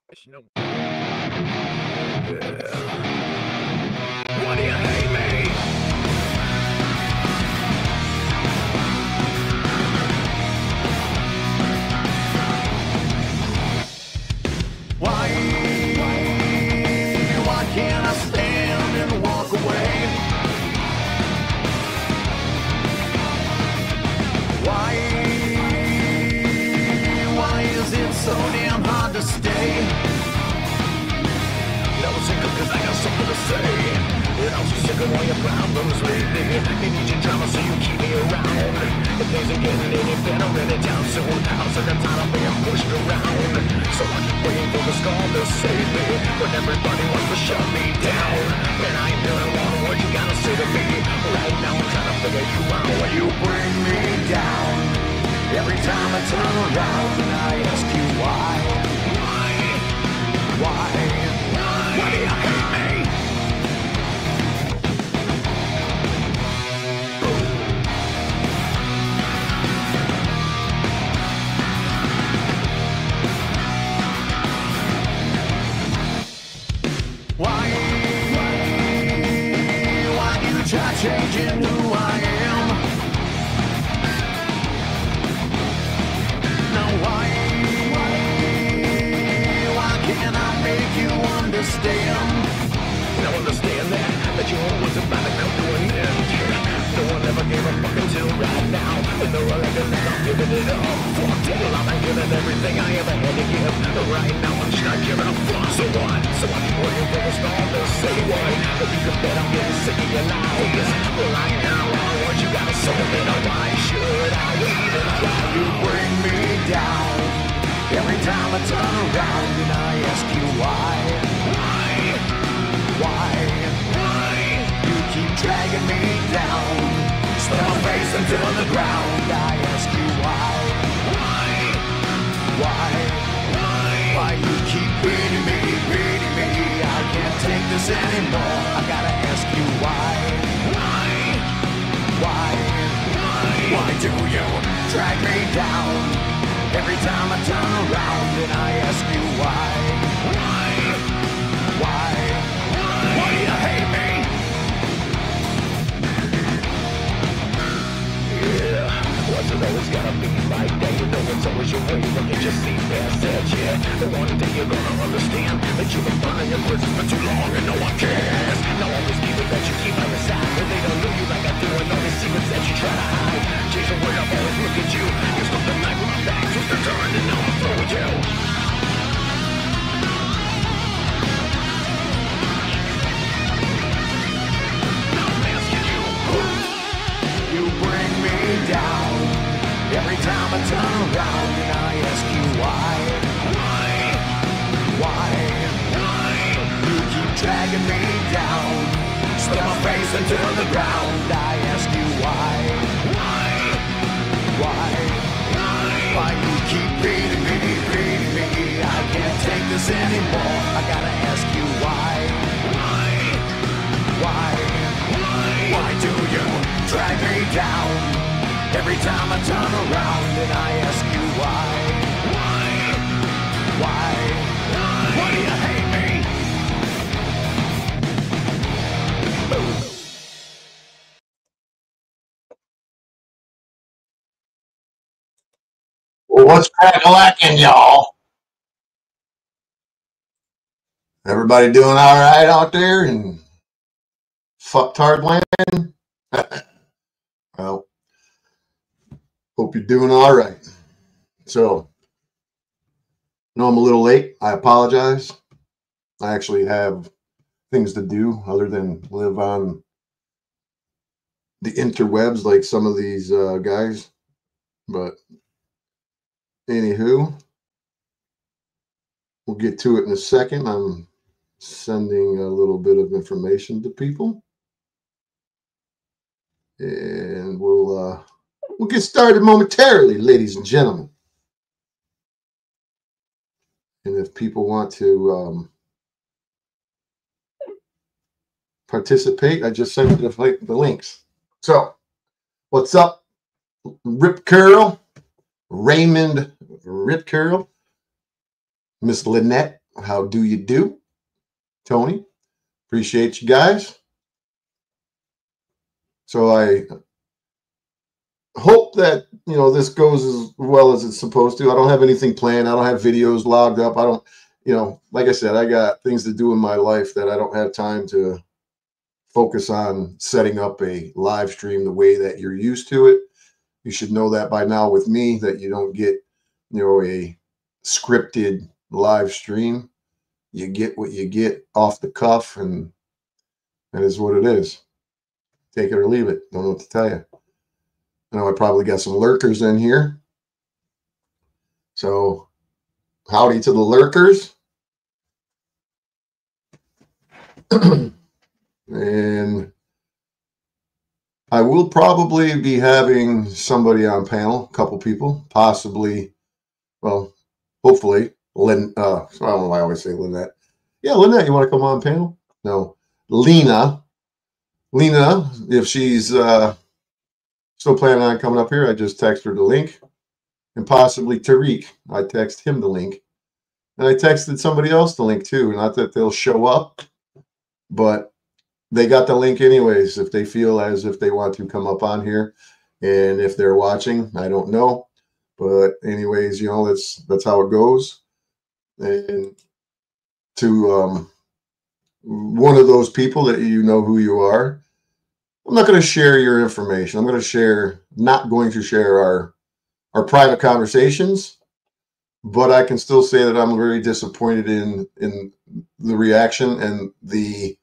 No. Why do you hate me? Why can't I stand and walk away? Why is it so damn hard to stay? Never single cause I got something to say. And I'm so sick of all your problems lately. You need your drama so you keep me around. If things ain't getting any better anytime soon, I'm sick and tired of being pushed around. So I keep waiting for the storm to save me, but everybody wants to shut me down. And I ain't hearing one word you gotta say to me. Right now I'm trying to figure you out. When you bring me down, every time I turn around and I ask you why. Why do you hate me? Why do you try changing who I am? Now why can't I make you understand? Now understand that you always about to come to an end. No one ever gave a fuck until right now. And they're all like, I'm giving it up. Fuck it, I'm not giving everything I ever had to give. Right now I'm just not giving a fuck. So what? So I keep waiting for the storm to say what? If you could bet I'm getting sick of your lies. Right now all what you gotta say me. Now why should I even try? You bring me down every time I turn around and I ask you why. Why? You keep dragging me down, slam my face into the ground. I ask you why. Why you keep beating me? I can't take this anymore. I gotta ask you why. Why do you drag me down every time I turn around and I ask you why? Why do you hate me? Yeah, what's it always gotta be like that? You know it's always your way, but you just see past that, yeah. And one day you're gonna understand that you've been burning your bridges for too long and no one cares. Now all these people that you keep on the side, but they don't know you like I do, and all these secrets that you try to hide. Jason, where I've always looked at you, you stole the night with my back, twist the turn, and now I'm through with you. Down every time I turn around and I ask you why. You keep dragging me down, slam my face into the ground. I ask you why. Why you keep beating me? I can't take this anymore. I gotta ask you why. Why do you drag me down every time I turn around and I ask you why? Why do you hate me? Well, what's crack-a-lacking, y'all? Everybody doing all right out there in fucktard land? Well, hope you're doing all right. So, I know I'm a little late. I apologize. I actually have things to do other than live on the interwebs like some of these guys. But anywho, we'll get to it in a second. I'm sending a little bit of information to people. And we'll get started momentarily, ladies and gentlemen. And if people want to participate, I just sent you the links. So, what's up, Rip Curl, Raymond Rip Curl, Miss Lynette, How do you do? Tony, appreciate you guys. So I hope that, this goes as well as it's supposed to. I don't have anything planned. I don't have videos logged up. I don't, like I said, I got things to do in my life that I don't have time to focus on setting up a live stream the way that you're used to it. You should know that by now with me, that you don't get, a scripted live stream. You get what you get off the cuff, and that is what it is. Take it or leave it. Don't know what to tell you. I know I probably got some lurkers in here. So howdy to the lurkers. And I will probably be having somebody on panel, a couple people, possibly, well, hopefully, Lynn, I don't know why I always say Lynette. Yeah, Lynette, you want to come on panel? No. Lena, if she's still planning on coming up here, I just text her the link. And possibly Tariq, I text him the link. And I texted somebody else the link too. Not that they'll show up, but they got the link anyways if they feel as if they want to come up on here. And if they're watching, I don't know. But anyways, that's how it goes. And to one of those people that you know who you are, I'm not going to share your information. I'm not going to share our private conversations, but I can still say that I'm very disappointed in the reaction and the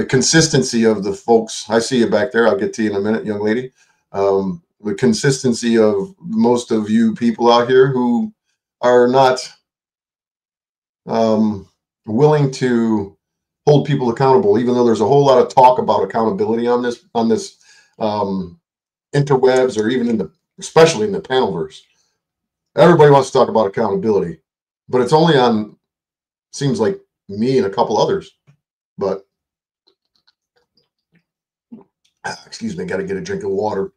consistency of the folks. I see you back there. I'll get to you in a minute, young lady. The consistency of most of you people out here who are not willing to hold people accountable, even though there's a whole lot of talk about accountability on this interwebs, or even especially in the panelverse. Everybody wants to talk about accountability, but it's only on, seems like, me and a couple others. But excuse me, got to get a drink of water.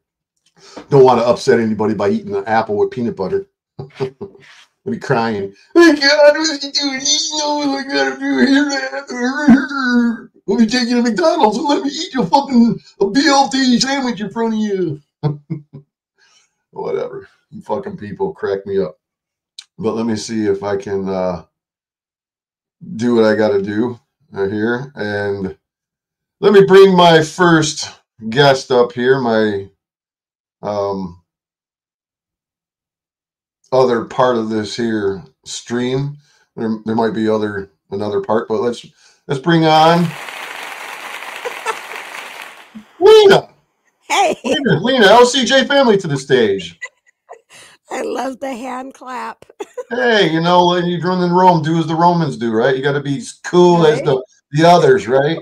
Don't want to upset anybody by eating an apple with peanut butter. I'll be crying. Oh God, what are you doing? You know what I gotta do here? Let me take you to McDonald's and let me eat your fucking BLT sandwich in front of you. Whatever. You fucking people crack me up. But let me see if I can do what I gotta do here. And let me bring my first guest up here, my other part of this here stream. There might be another part, but let's bring on Lena. Hey, Lena, LCJ family to the stage. I love the hand clap. Hey, you run in Rome, do as the Romans do, right? You got to be as cool Right? as the others, right?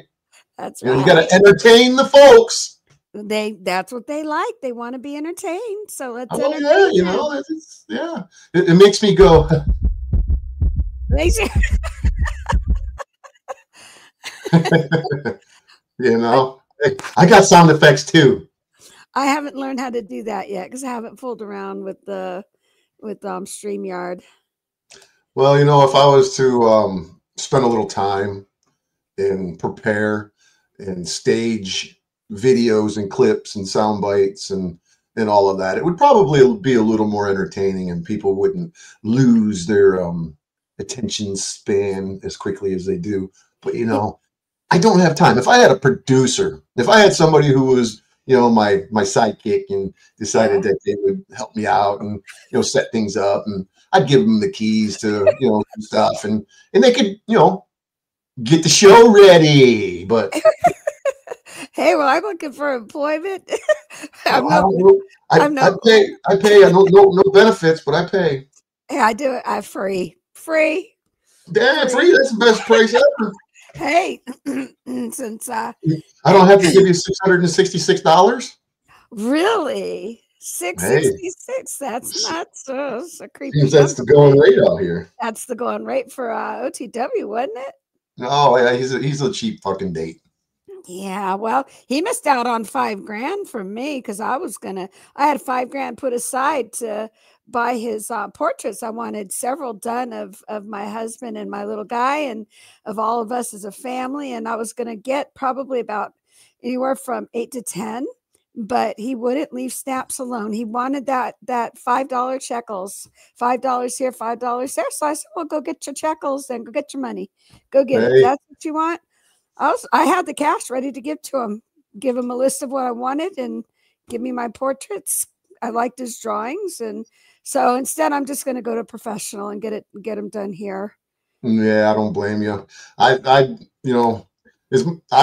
That's You right. got to entertain the folks. That's what they like. They want to be entertained. So let's Oh entertain yeah, it makes me go. I got sound effects too. I haven't learned how to do that yet because I haven't fooled around with StreamYard. Well, if I was to spend a little time and prepare and stage videos and clips and sound bites and all of that, it would probably be a little more entertaining, and people wouldn't lose their attention span as quickly as they do. But I don't have time. If I had a producer, if I had somebody who was my sidekick and decided that they would help me out and set things up, and I'd give them the keys to stuff, and they could get the show ready. But hey, well, I'm looking for employment. I pay. I no benefits, but I pay. Hey, I do it. I free. Damn, free. That's the best price ever. Hey, since I don't have to give you $666. Really, $666. That's not so creepy. Seems that's the going rate out here. That's the going rate for OTW, wasn't it? No, yeah, he's a cheap fucking date. Yeah, well, he missed out on $5,000 from me because I had $5,000 put aside to buy his portraits. I wanted several done of my husband and my little guy, and of all of us as a family. And I was going to get probably about anywhere from 8 to 10. But he wouldn't leave snaps alone. He wanted that $5 shekels, $5 here, $5 there. So I said, "Well, go get your shekels and go get your money. Go get it. If that's what you want." I had the cash ready to give to him. Give him a list of what I wanted and give me my portraits. I liked his drawings, and so instead, I'm just going to go to professional and get them done here. Yeah, I don't blame you. I I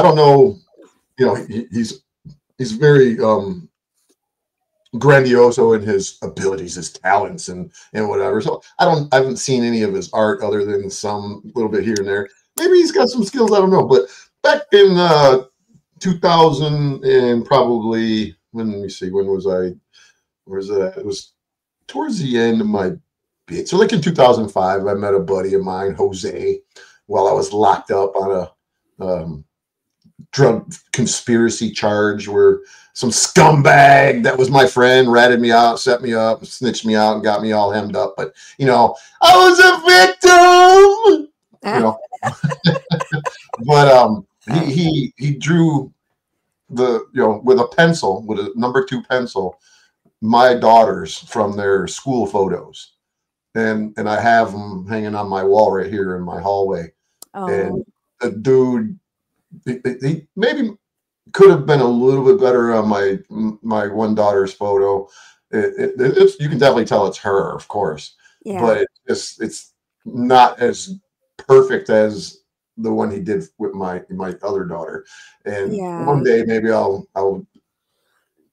don't know. He's very grandioso in his abilities, his talents, and whatever. So I haven't seen any of his art other than some little bit here and there. Maybe he's got some skills, I don't know. But back in 2000 and probably let me see, when was I? Where's that? It was towards the end of my bid. So like in 2005, I met a buddy of mine, Jose, while I was locked up on a drug conspiracy charge where some scumbag that was my friend ratted me out, set me up, snitched me out, and got me all hemmed up. But I was a victim. But he drew with a pencil, with a number 2 pencil, my daughters from their school photos, and I have them hanging on my wall right here in my hallway. Oh. And the dude, he maybe could have been a little bit better on my one daughter's photo. You can definitely tell it's her, of course, but it's not as perfect as the one he did with my other daughter. And one day maybe I'll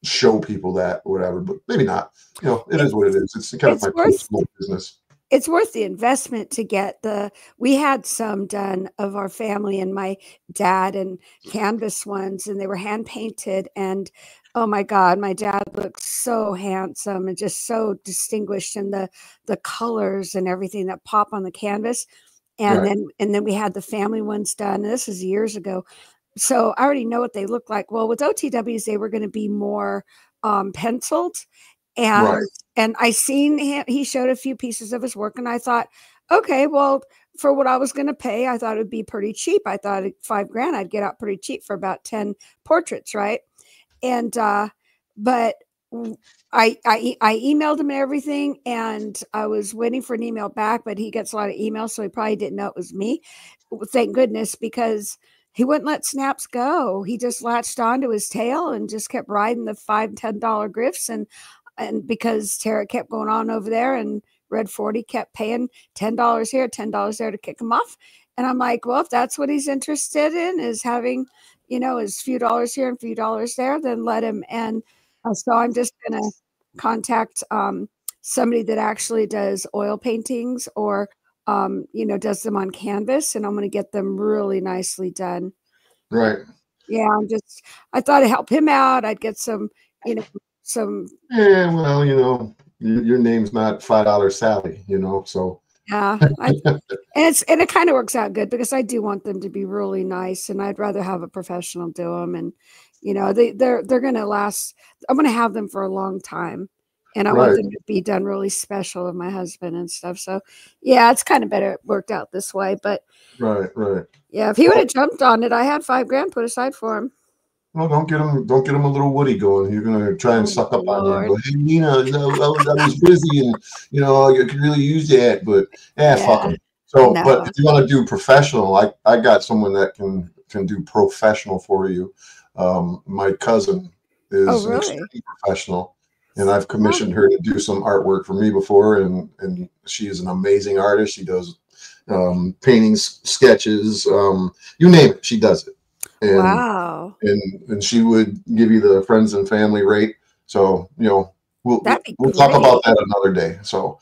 show people that or whatever, but maybe not. It is what it is. It's kind of my personal business. It's worth the investment to get we had some done of our family and my dad, and canvas ones, and they were hand painted. And oh my God, my dad looked so handsome and just so distinguished in the colors and everything that pop on the canvas. And then we had the family ones done. And this was years ago. So I already know what they look like. Well, with OTWs, they were going to be more penciled. And I seen him, he showed a few pieces of his work, and I thought, okay, well, for what I was going to pay, I thought it'd be pretty cheap. I thought at $5,000, I'd get out pretty cheap for about 10 portraits. Right. And, but I emailed him and everything, and I was waiting for an email back, but he gets a lot of emails, so he probably didn't know it was me. Thank goodness, because he wouldn't let snaps go. He just latched onto his tail and just kept riding the $5, $10 griffs. And because Tara kept going on over there, and Red 40 kept paying $10 here, $10 there to kick him off. And I'm like, well, if that's what he's interested in, is having, his few dollars here and few dollars there, then let him. And so I'm just going to contact somebody that actually does oil paintings or, does them on canvas, and I'm going to get them really nicely done. Right. Yeah. I thought I'd help him out. I'd get some, yeah, well, your name's not $5 Sally, so yeah. And it kind of works out good, because I do want them to be really nice, and I'd rather have a professional do them. And they're going to last. I'm going to have them for a long time, and I want them to be done really special with my husband and stuff. So yeah, it's kind of better it worked out this way. But right. Yeah, if he would have jumped on it, I had $5,000 put aside for him. Well, don't get him a little Woody going. You're gonna try and suck up on you and go, hey, Nina, I was busy, and I could really use that, but fuck him. So, but if you want to do professional, I got someone that can do professional for you. My cousin is an extremely professional, and I've commissioned her to do some artwork for me before, and she is an amazing artist. She does paintings, sketches, you name it, she does it. And, wow. And she would give you the friends and family rate. So, we'll talk about that another day. So,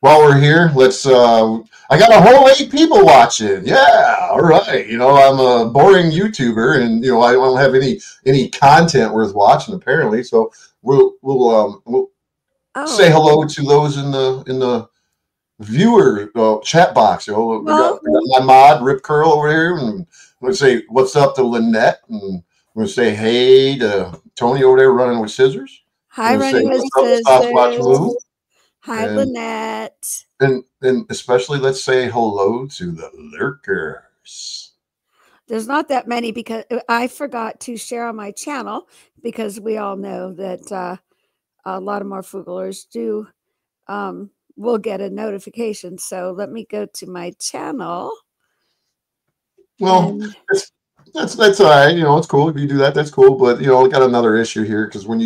while we're here, let's, I got a whole 8 people watching. Yeah. All right. I'm a boring YouTuber, and, I don't have any content worth watching apparently. So we'll say hello to those in the viewer chat box. We got my mod Rip Curl over here, and we'll say what's up to Lynette, and we'll say hey to Tony over there running with scissors. Hi, running with scissors. Hi, Lynette. And especially let's say hello to the lurkers. There's not that many because I forgot to share on my channel because we all know that a lot of Marfooglers do will get a notification. So let me go to my channel. Well, that's all right. You know, it's cool if you do that. That's cool. But you know, I got another issue here because when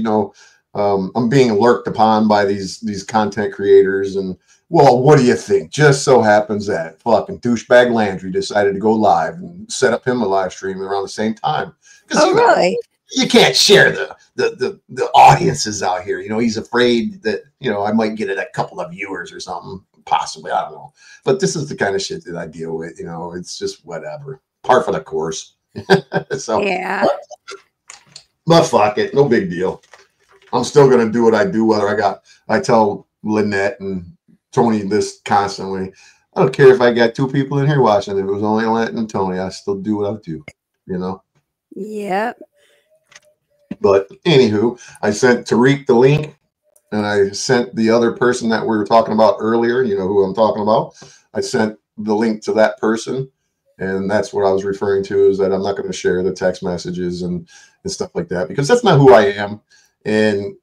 I'm being lurked upon by these content creators, and well, what do you think? Just so happens that fucking douchebag Landry decided to go live and set up him a live stream around the same time. Because really? You can't share the audiences out here. You know, he's afraid that I might get a couple of viewers or something. Possibly, I don't know. But this is the kind of shit that I deal with. You know, it's just whatever, par for the course. So yeah, but fuck it, no big deal. I'm still gonna do what I do, whether I tell Lynette and Tony this constantly. I don't care if I got 2 people in here watching. If it was only Lynette and Tony, I still do what I do. You know. Yep. But anywho, I sent Tariq the link, and I sent the other person that we were talking about earlier. You know who I'm talking about. I sent the link to that person, and that's what I was referring to, is that I'm not going to share the text messages and stuff like that, because that's not who I am. And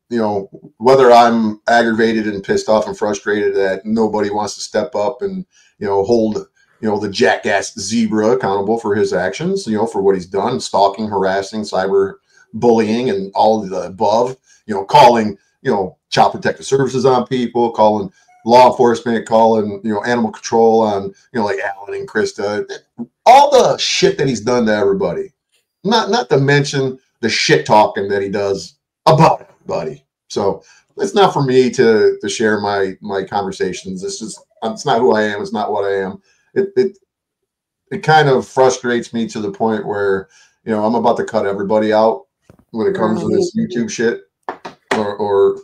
whether I'm aggravated and pissed off and frustrated that nobody wants to step up and hold the jackass zebra accountable for his actions, for what he's done, stalking, harassing, cyber bullying, and all of the above, calling child protective services on people, calling law enforcement, calling animal control on like Alan and Krista, all the shit that he's done to everybody, not to mention the shit talking that he does about everybody. So it's not for me to share my conversations. It's not who I am. It's not what I am. It kind of frustrates me to the point where I'm about to cut everybody out when it comes to this YouTube shit, or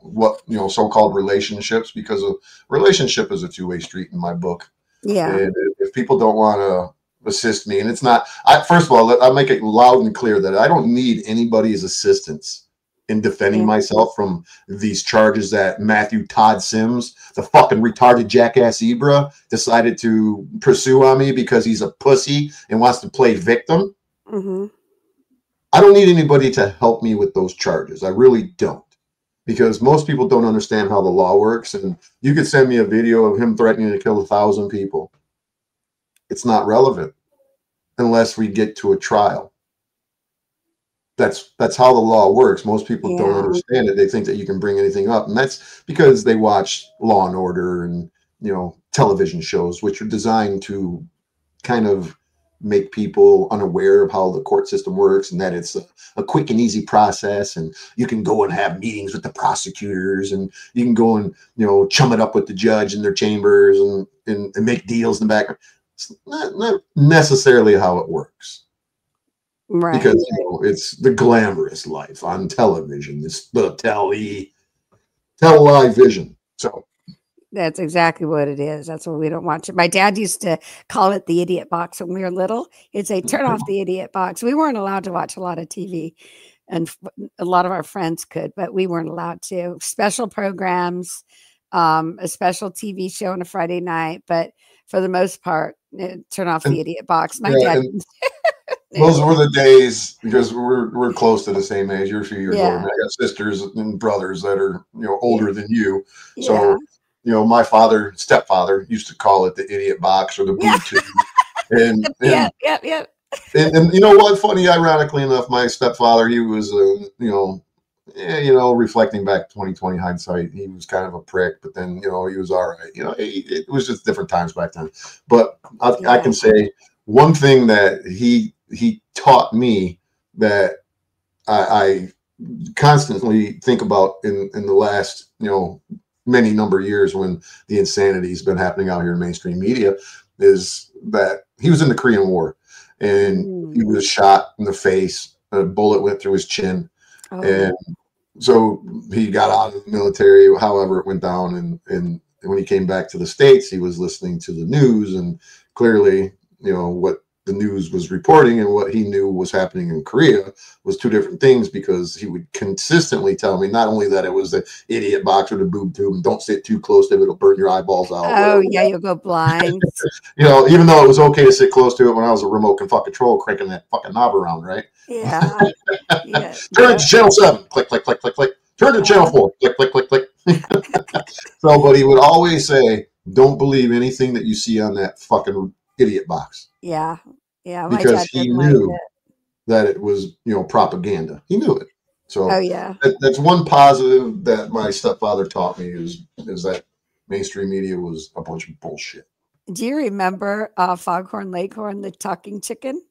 what so-called relationships, because a relationship is a two-way street in my book. Yeah. And if people don't want to assist me, and it's not, first of all, I make it loud and clear that I don't need anybody's assistance in defending myself from these charges that Matthew Todd Sims, the fucking retarded jackass zebra, decided to pursue on me because he's a pussy and wants to play victim. Mm-hmm. I don't need anybody to help me with those charges. I really don't, because most people don't understand how the law works. And you could send me a video of him threatening to kill 1,000 people. It's not relevant unless we get to a trial. That's how the law works. Most people don't understand it. They think that you can bring anything up, and that's because they watch Law and Order and television shows, which are designed to kind of make people unaware of how the court system works, and that it's a quick and easy process, and you can go and have meetings with the prosecutors, and you can go and chum it up with the judge in their chambers and make deals in the background. It's not necessarily how it works. Right. Because it's the glamorous life on television. It's the television. So that's exactly what it is. That's why we don't watch it. My dad used to call it the idiot box when we were little. He'd say, "Turn off the idiot box." We weren't allowed to watch a lot of TV, and a lot of our friends could, but we weren't allowed to. Special programs, a special TV show on a Friday night, but for the most part, turn off the idiot box. My dad. Those were the days, because we're close to the same age. You're a few years older. I got sisters and brothers that are older than you. So my stepfather used to call it the idiot box or the boob tube. And and you know what? Funny, ironically enough, my stepfather, he was reflecting back 2020 hindsight, he was kind of a prick, but then he was all right. It was just different times back then. But I can say one thing that he taught me that I constantly think about in the last many number of years, when the insanity has been happening out here in mainstream media, is that he was in the Korean War, and he was shot in the face. A bullet went through his chin, and so he got out of the military. However, it went down, and when he came back to the States, he was listening to the news, and clearly, what the news was reporting and what he knew was happening in Korea was two different things, because he would consistently tell me not only that it was the idiot box or the boob tube and don't sit too close to it, it'll burn your eyeballs out. Oh, yeah, you'll go blind. You know, even though it was okay to sit close to it when I was a remote control cranking that fucking knob around, right? Yeah. Yeah. Turn it to channel 7. Click, click, click, click, click. Turn to channel 4. Click, click, click, click. So, but he would always say, don't believe anything that you see on that fucking idiot box. Yeah. Yeah. Because he knew that it was, you know, propaganda. He knew it. So oh, yeah. That's one positive that my stepfather taught me is that mainstream media was a bunch of bullshit. Do you remember Foghorn Leghorn, the talking chicken?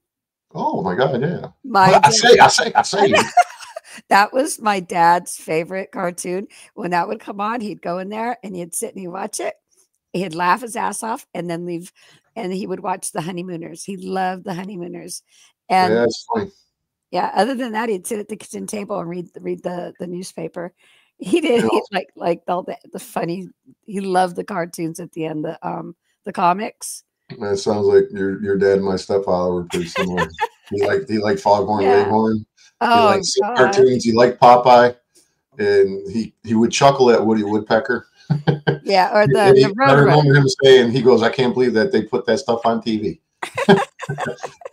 Oh my God, yeah. I say. That was my dad's favorite cartoon. When that would come on, he'd go in there and he'd sit and he'd watch it. He'd laugh his ass off and then leave. And he would watch the Honeymooners. He loved the Honeymooners. And yeah, that's funny. Yeah, other than that, he'd sit at the kitchen table and read the newspaper. He did. He like all the funny. He loved the cartoons at the end. The comics. That sounds like your dad and my stepfather were pretty similar. he liked Foghorn Leghorn. Oh, he liked cartoons. He liked Popeye, and he would chuckle at Woody Woodpecker. Yeah, or the I remember him saying, he goes, "I can't believe that they put that stuff on TV."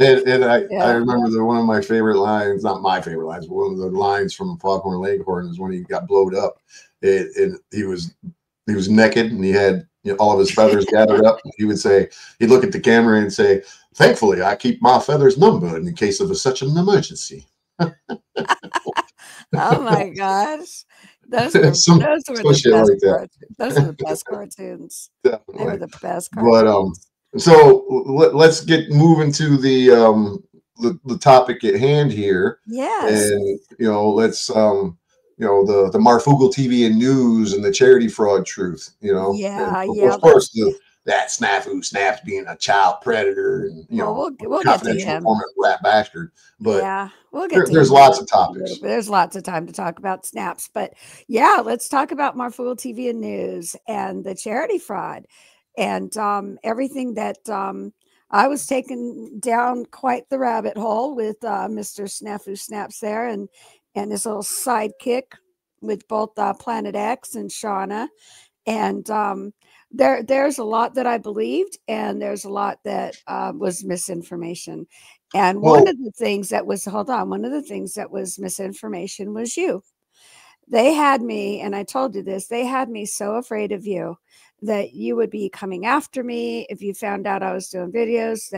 and I remember one of my favorite lines, not my favorite lines, but one of the lines from Foghorn Leghorn is when he got blowed up. And he was naked and he had, you know, all of his feathers gathered up. He would say, he'd look at the camera and say, "Thankfully, I keep my feathers numbered in case of such an emergency." Oh my gosh. Those were the best cartoons. Definitely. They were the best cartoons. But so let's get moving to the topic at hand here. Yes. And you know, let's you know, the Marfoogle TV and news and the charity fraud truth, you know. Yeah, and yeah. Of course, that Snafu snaps being a child predator and, you know, we'll get to him. Rat bastard. But yeah, we'll get to there's lots of topics. There's lots of time to talk about snaps. But yeah, let's talk about Marfoogle TV and news and the charity fraud and everything that I was taken down quite the rabbit hole with Mr. Snafu Snaps there and his little sidekick with both Planet X and Shauna. And there's a lot that I believed, and there's a lot that was misinformation. And one of the things that was misinformation was you. They had me, and I told you this, they had me so afraid of you that you would be coming after me if you found out I was doing videos,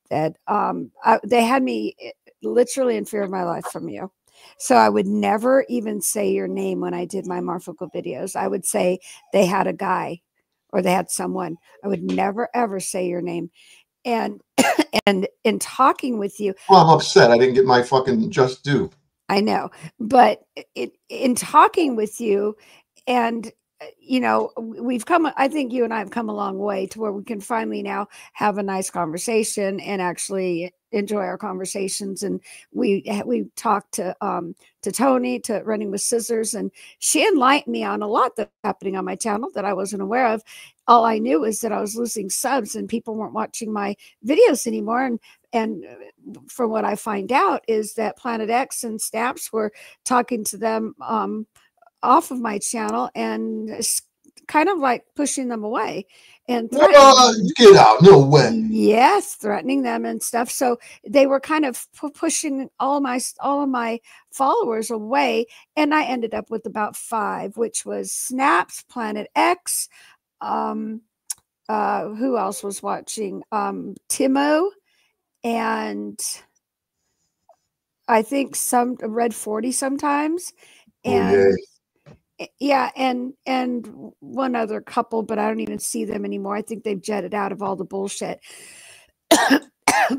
they had me literally in fear of my life from you. So I would never even say your name when I did my Marfoogle videos. I would say they had a guy or they had someone. I would never, ever say your name. And and in talking with you. Well, I'm upset. I didn't get my fucking just due. I know. But in talking with you and you know, I think you and I have come a long way to where we can finally now have a nice conversation and actually enjoy our conversations. And we talked to Tony, to Running with Scissors, and she enlightened me on a lot that's happening on my channel that I wasn't aware of. All I knew is that I was losing subs and people weren't watching my videos anymore. And from what I find out is that Planet X and Snaps were talking to them off of my channel and kind of like pushing them away and get out, no way. Yes, threatening them and stuff. So they were kind of pushing all of my followers away, and I ended up with about 5, which was Snaps, Planet X, who else was watching? Timo, and I think some Red 40 sometimes, and yeah, and one other couple, but I don't even see them anymore. I think they've jetted out of all the bullshit.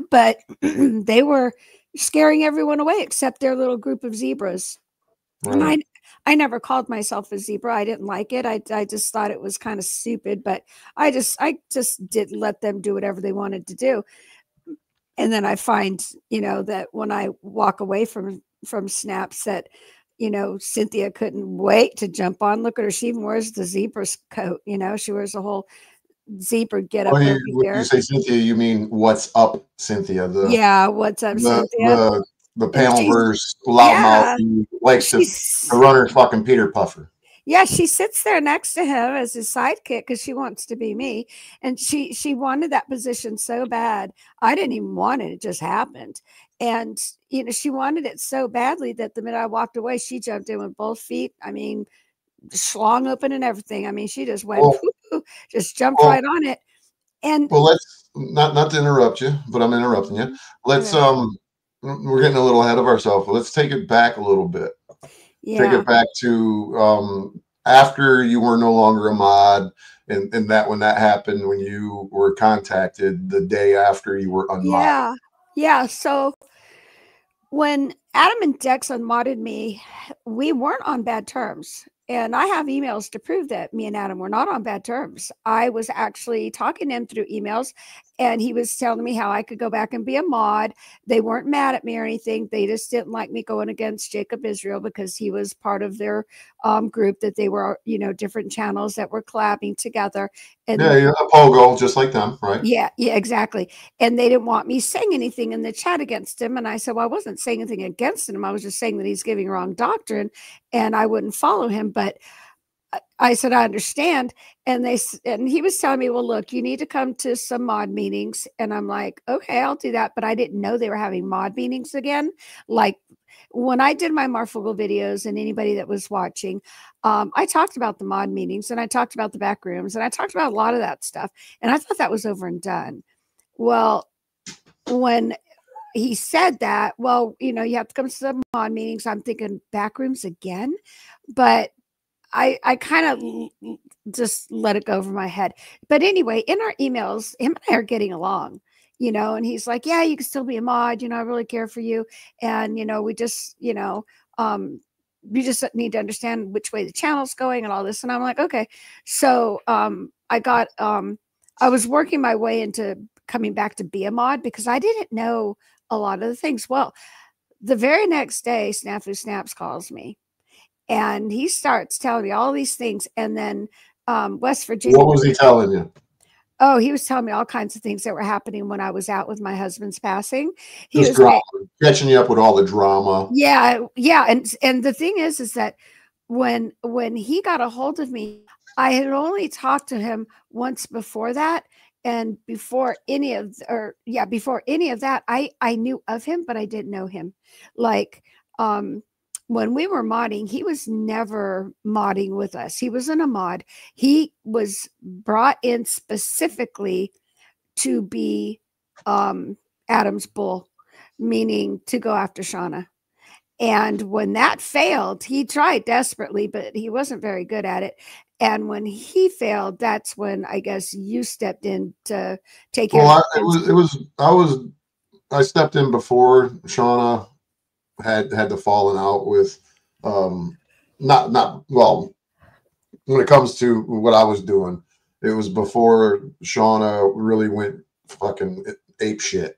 But they were scaring everyone away except their little group of zebras. Right. And I never called myself a zebra. I didn't like it. I just thought it was kind of stupid, but I just did let them do whatever they wanted to do. And then I find, you know, that when I walk away from Snaps that, you know, Cynthia couldn't wait to jump on. Look at her. She even wears the zebra's coat. You know, she wears a whole zebra get up When over you here. say Cynthia, you mean what's up, Cynthia? Yeah, what's up, Cynthia? The And panel she's verse loudmouth yeah, who likes to she's run her fucking Peter Puffer. yeah, she sits there next to him as his sidekick because she wants to be me, and she wanted that position so bad. I didn't even want it; it just happened. And she wanted it so badly that the minute I walked away, she jumped in with both feet. I mean, schlong open and everything. I mean, she just went, Well, just jumped well, right on it. And well, let's not to interrupt you, but I'm interrupting you. Let's okay. we're getting a little ahead of ourselves. Let's take it back a little bit. Take Yeah. it back to after you were no longer a mod, and that when that happened, when you were contacted the day after you were unmodded. Yeah. Yeah. So when Adam and Dex unmodded me, we weren't on bad terms. And I have emails to prove that me and Adam were not on bad terms. I was actually talking to him through emails, and he was telling me how I could go back and be a mod. They weren't mad at me or anything. They just didn't like me going against Jacob Israel because he was part of their group, that they were, different channels that were collabing together. And Yeah, you're a pogo, just like them, right? yeah, exactly. And they didn't want me saying anything in the chat against him. And I said, well, I wasn't saying anything against him. I was just saying that he's giving wrong doctrine and I wouldn't follow him. But I said, I understand. And he was telling me, well, look, you need to come to some mod meetings. And I'm like, okay, I'll do that. But I didn't know they were having mod meetings again. Like when I did my Marfoogle videos, and anybody that was watching, I talked about the mod meetings, and I talked about the back rooms, and I talked about a lot of that stuff. And I thought that was over and done. Well, when he said that, well, you have to come to the mod meetings, I'm thinking back rooms again. But I kind of just let it go over my head. But anyway, in our emails, him and I are getting along, and he's like, yeah, you can still be a mod. I really care for you. And, we just, you just need to understand which way the channel's going and all this. And I'm like, okay. So I was working my way into coming back to be a mod because I didn't know a lot of the things. Well, the very next day, Snafu Snaps calls me. And he starts telling me all these things. And then West Virginia. What was he telling you? Oh, he was telling me all kinds of things that were happening when I was out with my husband's passing. He Just was drama, catching you up with all the drama. yeah. And the thing is that when he got a hold of me, I had only talked to him once before that. And before any of that, I knew of him, but I didn't know him. Like, when we were modding, he was never modding with us. He wasn't a mod. He was brought in specifically to be Adam's bull, meaning to go after Shauna. And when that failed, he tried desperately, but he wasn't very good at it. And when he failed, that's when I guess you stepped in to take care of it. I stepped in before Shauna had the falling out with not well, when it comes to what I was doing, it was before Shauna really went fucking ape shit.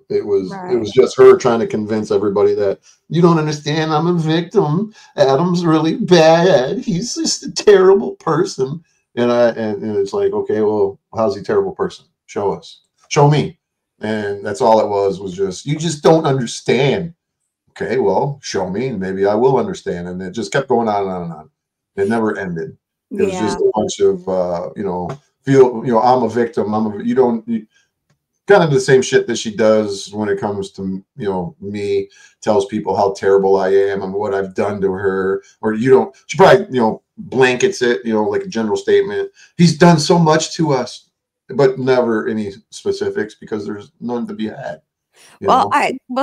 It was just her trying to convince everybody that you don't understand, I'm a victim, Adam's really bad, he's just a terrible person. And it's like, okay, well, how's he a terrible person? Show us, show me. And that's all it was just, you just don't understand. Okay, well, show me, and maybe I will understand. And it just kept going on and on and on. It never ended. It was just a bunch of, I'm a victim. Kind of the same shit that she does when it comes to, me, tells people how terrible I am and what I've done to her. Or she probably, blankets it, like a general statement. He's done so much to us, but never any specifics because there's none to be had. Well,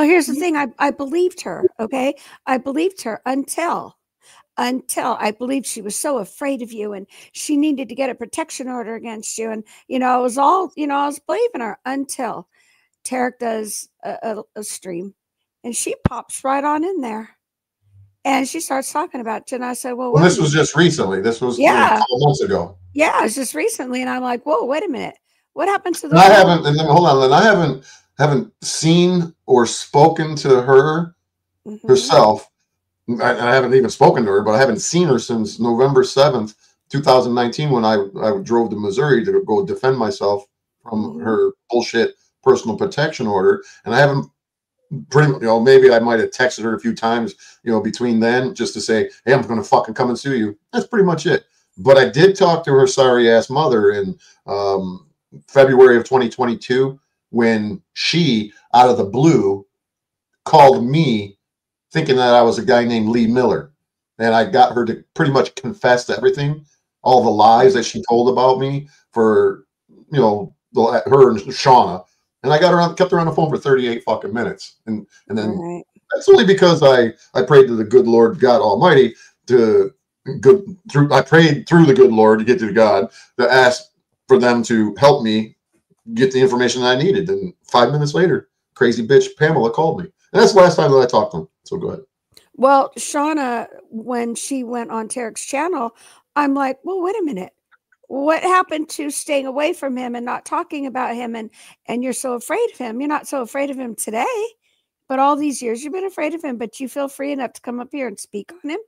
here's the thing. I believed her. Okay. I believed her until I believed she was so afraid of you and she needed to get a protection order against you. And, I was believing her until Tarek does a stream and she pops right on in there and she starts talking about you. And I said, well, this was just recently. This was a couple months ago. Yeah, it's just recently. And I'm like, whoa, wait a minute. What happened to the I haven't, and then hold on, and I haven't seen or spoken to her herself. I haven't even spoken to her, but I haven't seen her since November 7th 2019 when I drove to Missouri to go defend myself from her bullshit personal protection order, and I haven't maybe I might have texted her a few times, between then just to say, hey, I'm going to fucking come and sue you. That's pretty much it. But I did talk to her sorry ass mother in February of 2022 when she, out of the blue, called me thinking that I was a guy named Lee Miller. And I got her to pretty much confess to everything, all the lies that she told about me for, her and Shauna. And I kept her on the phone for 38 fucking minutes. And then that's only because I prayed to the good Lord God Almighty I prayed through the good Lord to get to God to ask for them to help me get the information that I needed. And 5 minutes later, crazy bitch Pamela called me. And that's the last time that I talked to him. So go ahead. Well, Shauna, when she went on Tarek's channel, I'm like, well, wait a minute. What happened to staying away from him and not talking about him? And you're so afraid of him. You're not so afraid of him today, but all these years you've been afraid of him, but you feel free enough to come up here and speak on him.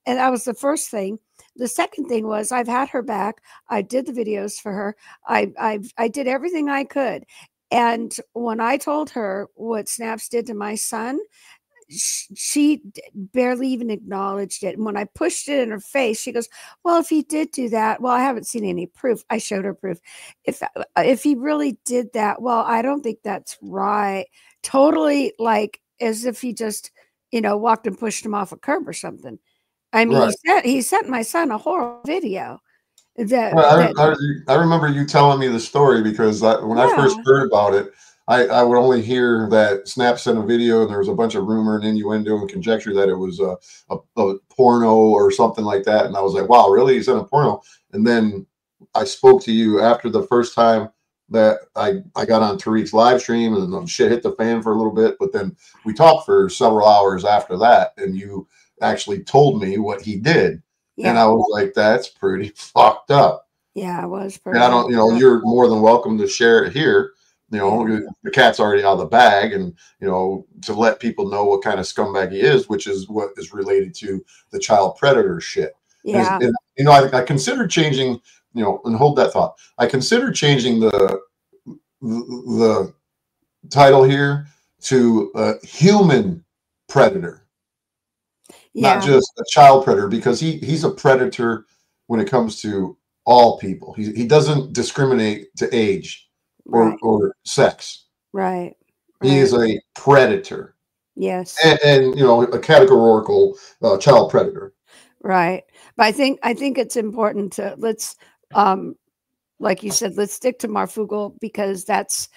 And that was the first thing. The second thing was I've had her back. I did the videos for her. I did everything I could. And when I told her what Snaps did to my son, she barely even acknowledged it. And when I pushed it in her face, she goes, well, if he did do that, well, I haven't seen any proof. I showed her proof. If he really did that, well, I don't think that's right. Totally like as if he just, walked and pushed him off a curb or something. I mean, he sent my son a horrible video. I remember you telling me the story because when I first heard about it, I would only hear that Snap sent a video and there was a bunch of rumor and innuendo and conjecture that it was a porno or something like that. And I was like, wow, really? He sent a porno? And then I spoke to you after the first time that I got on Tariq's live stream, and then shit hit the fan for a little bit. But then we talked for several hours after that, and you actually told me what he did. Yeah. And I was like, that's pretty fucked up. Yeah, it was pretty. And I don't, you're more than welcome to share it here. The cat's already out of the bag, and to let people know what kind of scumbag he is, which is what is related to the child predator shit. Yeah. And, I considered changing, and hold that thought. I considered changing the title here to a human predator. Yeah. Not just a child predator, because he's a predator when it comes to all people. He doesn't discriminate to age or sex. Right. He is a predator. Yes. And a categorical child predator. Right. But I think it's important to like you said, let's stick to Marfoogle, because that's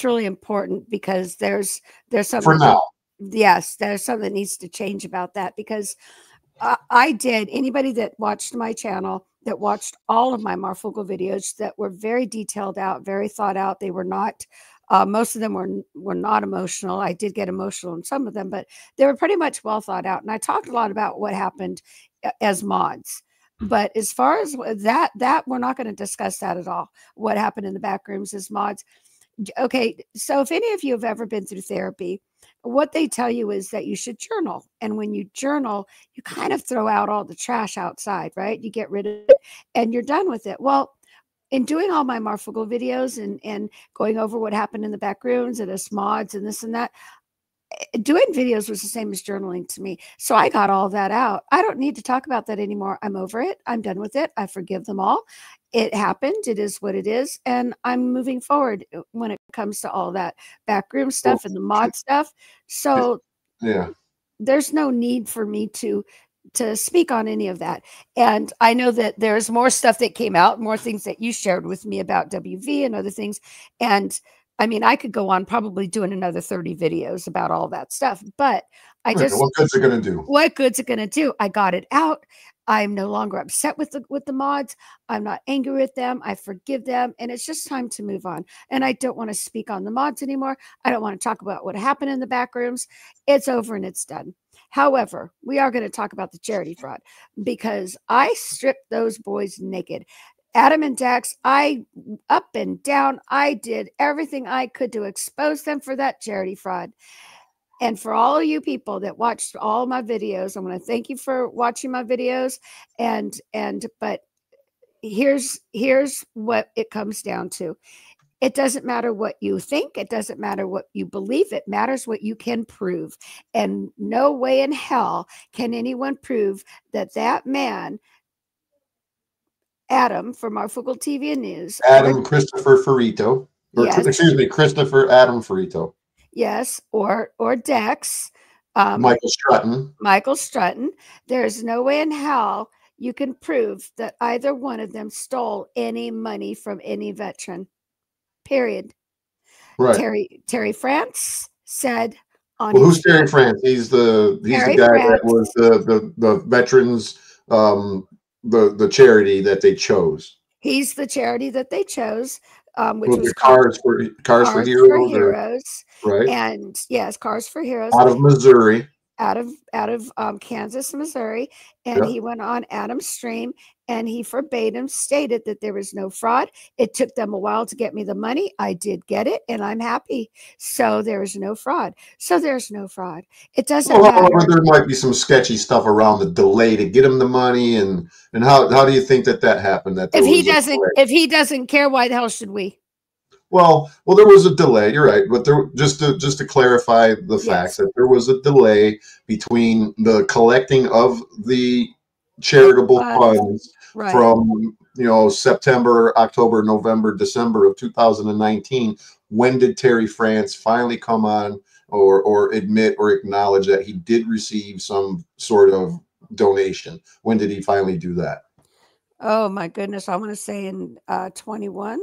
really important, because there's something for now. Yes, there's something that needs to change about that, because anybody that watched my channel, that watched all of my Marfoogle videos that were very detailed out, very thought out. They were not, most of them were not emotional. I did get emotional in some of them, but they were pretty much well thought out. And I talked a lot about what happened as mods. But as far as that we're not going to discuss that at all. What happened in the back rooms as mods. Okay, so if any of you have ever been through therapy, what they tell you is that you should journal. And when you journal, you kind of throw out all the trash outside, right? You get rid of it and you're done with it. Well, in doing all my Marfoogle videos and going over what happened in the back rooms and us mods and this and that, doing videos was the same as journaling to me. So I got all that out. I don't need to talk about that anymore. I'm over it. I'm done with it. I forgive them all. It happened. It is what it is. And I'm moving forward when it comes to all that backroom stuff and the mod stuff. So yeah, there's no need for me to speak on any of that. And I know that there's more stuff that came out, more things that you shared with me about WV and other things. And I mean, I could go on probably doing another 30 videos about all that stuff, but what good's it going to do? What good's it going to do? I got it out. I'm no longer upset with the mods. I'm not angry with them. I forgive them. And it's just time to move on. And I don't want to speak on the mods anymore. I don't want to talk about what happened in the back rooms. It's over and it's done. However, we are going to talk about the charity fraud, because I stripped those boys naked. Adam and Dax, I up and down, I did everything I could to expose them for that charity fraud. And for all of you people that watched all my videos, I want to thank you for watching my videos. But here's what it comes down to. It doesn't matter what you think. It doesn't matter what you believe. It matters what you can prove. And no way in hell can anyone prove that that man, Adam from Marfoogle TV and News, Adam Christopher Ferrito, or yes, excuse me, Christopher Adam Ferrito. yes, or Dex, Michael Strutton. Michael Strutton. There's no way in hell you can prove that either one of them stole any money from any veteran. Period. Right. Terry France said on Well, his who's Terry France? He's the Terry guy France, that was the veterans the charity that they chose. he's the charity that they chose, which With was the called Cars for Cars for Heroes, Heroes. right? And yes, Cars for Heroes. Out of Missouri. Out of Kansas, Missouri, and Yep. he went on Adam's stream and he verbatim stated that there was no fraud. It took them a while to get me the money. I did get it, and I'm happy. So there is no fraud. So there's no fraud. It doesn't Well, matter. however, there might be some sketchy stuff around the delay to get him the money, and how do you think that happened? That there If he doesn't care, why the hell should we? Well, there was a delay. You're right, but there just to clarify the facts, that there was a delay between the collecting of the charitable funds Right. from September, October, November, December of 2019. When did Terry France finally come on or admit or acknowledge that he did receive some sort of donation? When did he finally do that? Oh my goodness! I want to say in 21.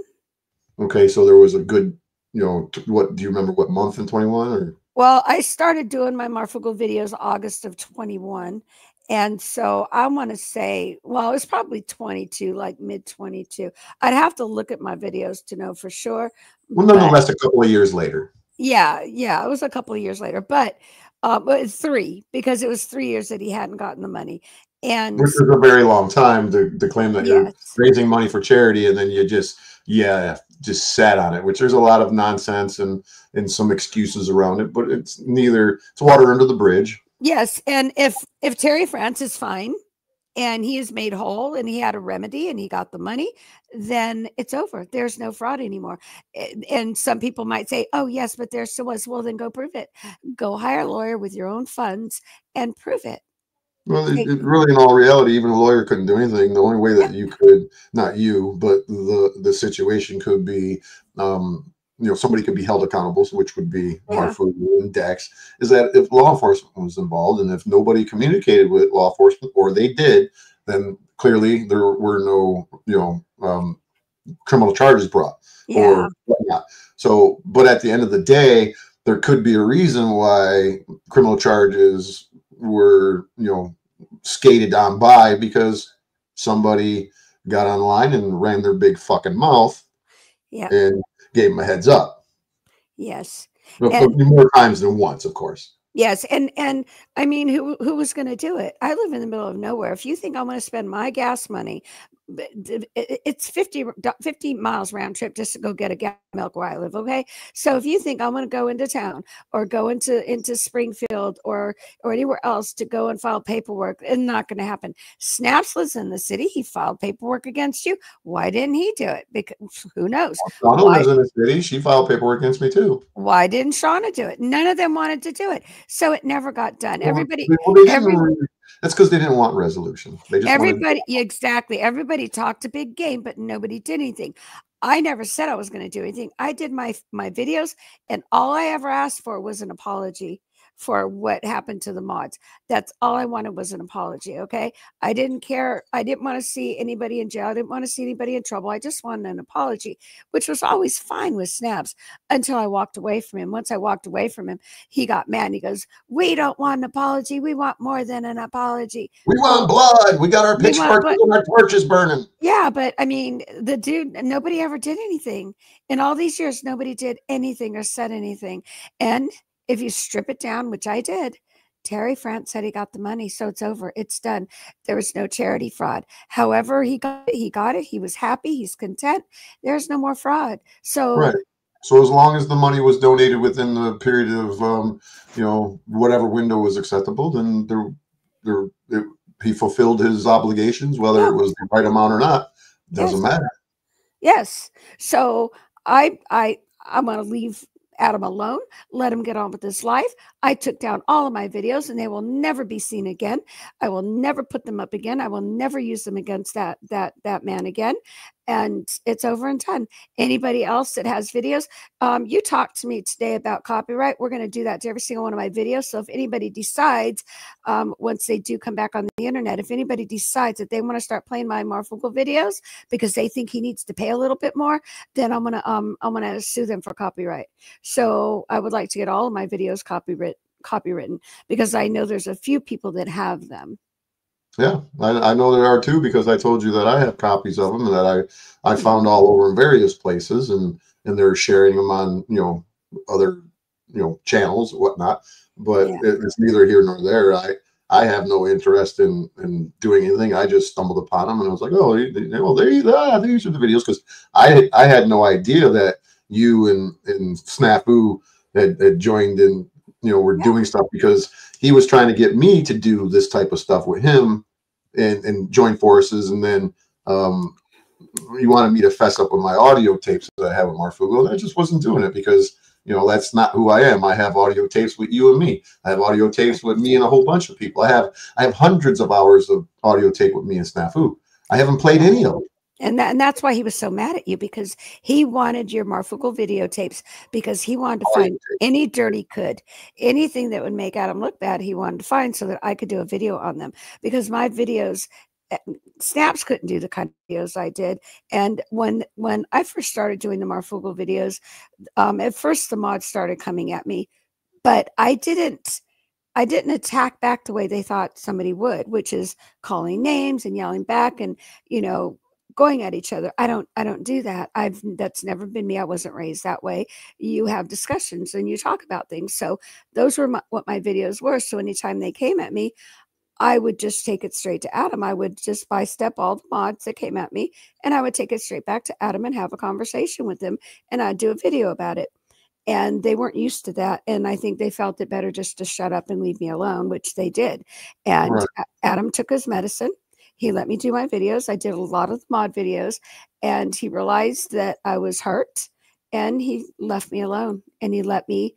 Okay, so there was a good, what do you remember? What month in 21 or? Well, I started doing my Marfoogle videos August of 21. And so I want to say, well, it's probably 22, like mid 22. I'd have to look at my videos to know for sure. Well, nonetheless, a couple of years later. Yeah, it was a couple of years later, but it's 3, because it was 3 years that he hadn't gotten the money. And which is a very long time to claim that you're yes, raising money for charity, and then you just sat on it, which there's a lot of nonsense and some excuses around it, but it's water under the bridge. Yes, and if Terry France is fine and he is made whole and he had a remedy and he got the money, then it's over. There's no fraud anymore. And some people might say, oh yes, but there still was. Well, then go prove it. Go hire a lawyer with your own funds and prove it. Well, really, in all reality, even a lawyer couldn't do anything. The only way that you could, not you, but the situation could be, somebody could be held accountable, which would be Marfoogle and Dex, is that if law enforcement was involved and if nobody communicated with law enforcement, or they did, then clearly there were no, criminal charges brought or whatnot. So, but at the end of the day, there could be a reason why criminal charges were, skated on by, because somebody got online and ran their big fucking mouth and gave them a heads up. Yes. More times than once, of course. Yes. And I mean, who was going to do it? I live in the middle of nowhere. If you think I'm going to spend my gas money, it's 50 miles round trip just to go get a gallon of milk where I live. Okay. So if you think I'm going to go into town or go into Springfield or anywhere else to go and file paperwork, it's not going to happen. Snaps lives in the city. He filed paperwork against you. Why didn't he do it? Because who knows? Shauna lives in the city. She filed paperwork against me too. Why didn't Shauna do it? None of them wanted to do it. So it never got done. That's because they didn't want resolution. They just exactly. Everybody talked a big game, but nobody did anything. I never said I was going to do anything. I did my videos, and all I ever asked for was an apology for what happened to the mods. That's all I wanted, was an apology. Okay. I didn't care. I didn't want to see anybody in jail. I didn't want to see anybody in trouble. I just wanted an apology, which was always fine with Snaps until I walked away from him. Once I walked away from him, he got mad. He goes, we don't want an apology. We want more than an apology. We want blood. We got our pitchforks and our torches burning. Yeah. But I mean, the dude, nobody ever did anything in all these years. Nobody did anything or said anything. And if you strip it down, which I did, Terry France said he got the money, so it's over. It's done. There was no charity fraud. However, he got it. He was happy. He's content. There's no more fraud. So right. So as long as the money was donated within the period of whatever window was acceptable, then he fulfilled his obligations, whether it was the right amount or not. Doesn't matter. Yes. So I'm going to leave Adam alone, let him get on with his life. I took down all of my videos and they will never be seen again. I will never put them up again. I will never use them against that man again. And it's over and done. Anybody else that has videos, you talked to me today about copyright. We're going to do that to every single one of my videos. So if anybody decides, once they do come back on the internet, if anybody decides that they want to start playing my Marfoogle videos because they think he needs to pay a little bit more, then I'm gonna sue them for copyright. So I would like to get all of my videos copywritten because I know there's a few people that have them. Yeah, I know there are too, because I told you that I have copies of them that I found all over in various places, and they're sharing them on, you know, other, you know, channels or whatnot. But it's neither here nor there. I have no interest in doing anything. I just stumbled upon them and I was like, oh, well, these are the videos, because I had no idea that you and Snafu had joined in, you know, were doing stuff, because he was trying to get me to do this type of stuff with him and join forces. And then he wanted me to fess up with my audio tapes that I have with Marfoogle. And I just wasn't doing it because, you know, that's not who I am. I have audio tapes with you and me. I have audio tapes with me and a whole bunch of people. I have hundreds of hours of audio tape with me and Snafu. I haven't played any of them. And that's why he was so mad at you, because he wanted your Marfoogle videotapes, because he wanted to find any dirt he could, anything that would make Adam look bad. He wanted to find so that I could do a video on them, because my videos, Snaps couldn't do the kind of videos I did. And when I first started doing the Marfoogle videos, at first the mods started coming at me, but I didn't attack back the way they thought somebody would, which is calling names and yelling back and, you know, going at each other. I don't do that. That's never been me. I wasn't raised that way. You have discussions and you talk about things. So those were what my videos were. So anytime they came at me, I would just take it straight to Adam. I would just step all the mods that came at me, and I would take it straight back to Adam and have a conversation with him, and I'd do a video about it. And they weren't used to that. And I think they felt it better just to shut up and leave me alone, which they did. And Adam took his medicine. He let me do my videos. I did a lot of mod videos, and he realized that I was hurt, and he left me alone, and he let me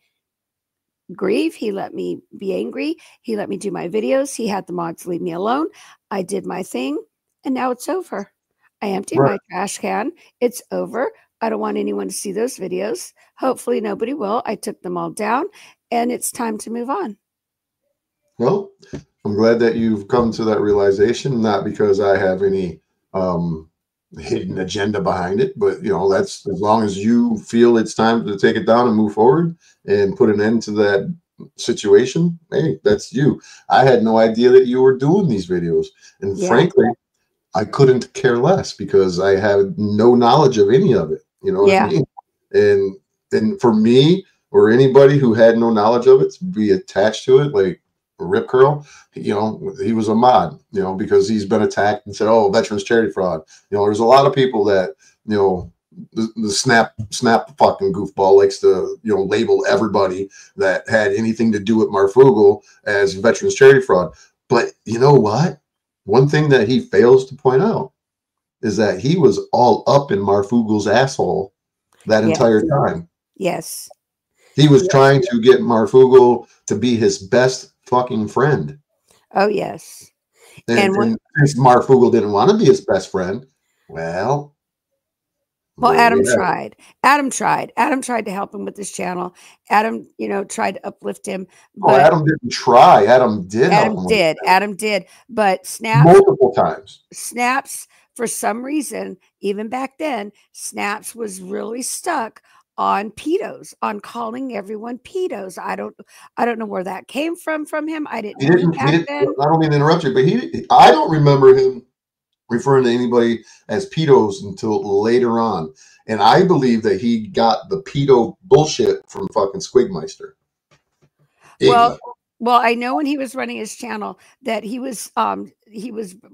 grieve. He let me be angry. He let me do my videos. He had the mods leave me alone. I did my thing, and now it's over. I emptied my trash can. It's over. I don't want anyone to see those videos. Hopefully nobody will. I took them all down, and it's time to move on. Well, I'm glad that you've come to that realization, not because I have any hidden agenda behind it, but, you know, that's, as long as you feel it's time to take it down and move forward and put an end to that situation, hey, that's you. I had no idea that you were doing these videos. And frankly, I couldn't care less, because I had no knowledge of any of it. You know what I mean? And for me, or anybody who had no knowledge of it, to be attached to it, like Rip Curl, you know, he was a mod, you know, because he's been attacked and said, oh, veterans charity fraud. You know, there's a lot of people that, you know, the snap fucking goofball likes to, you know, label everybody that had anything to do with Marfoogle as veterans charity fraud. But you know what? One thing that he fails to point out is that he was all up in Marfoogle's asshole that entire time. Yes. He was trying to get Marfoogle to be his best fucking friend. Oh, yes. And since Marfoogle didn't want to be his best friend, well, Adam tried. Adam tried to help him with his channel. Adam, you know, tried to uplift him. But Adam didn't try. Adam did. Adam did. But Snaps, multiple times. Snaps, for some reason, even back then, Snaps was really stuck on pedos, on calling everyone pedos. I don't know where that came from him. I didn't know back then. I don't mean to interrupt you, but I don't remember him referring to anybody as pedos until later on. And I believe that he got the pedo bullshit from fucking Squigmeister. Well, I know when he was running his channel that he was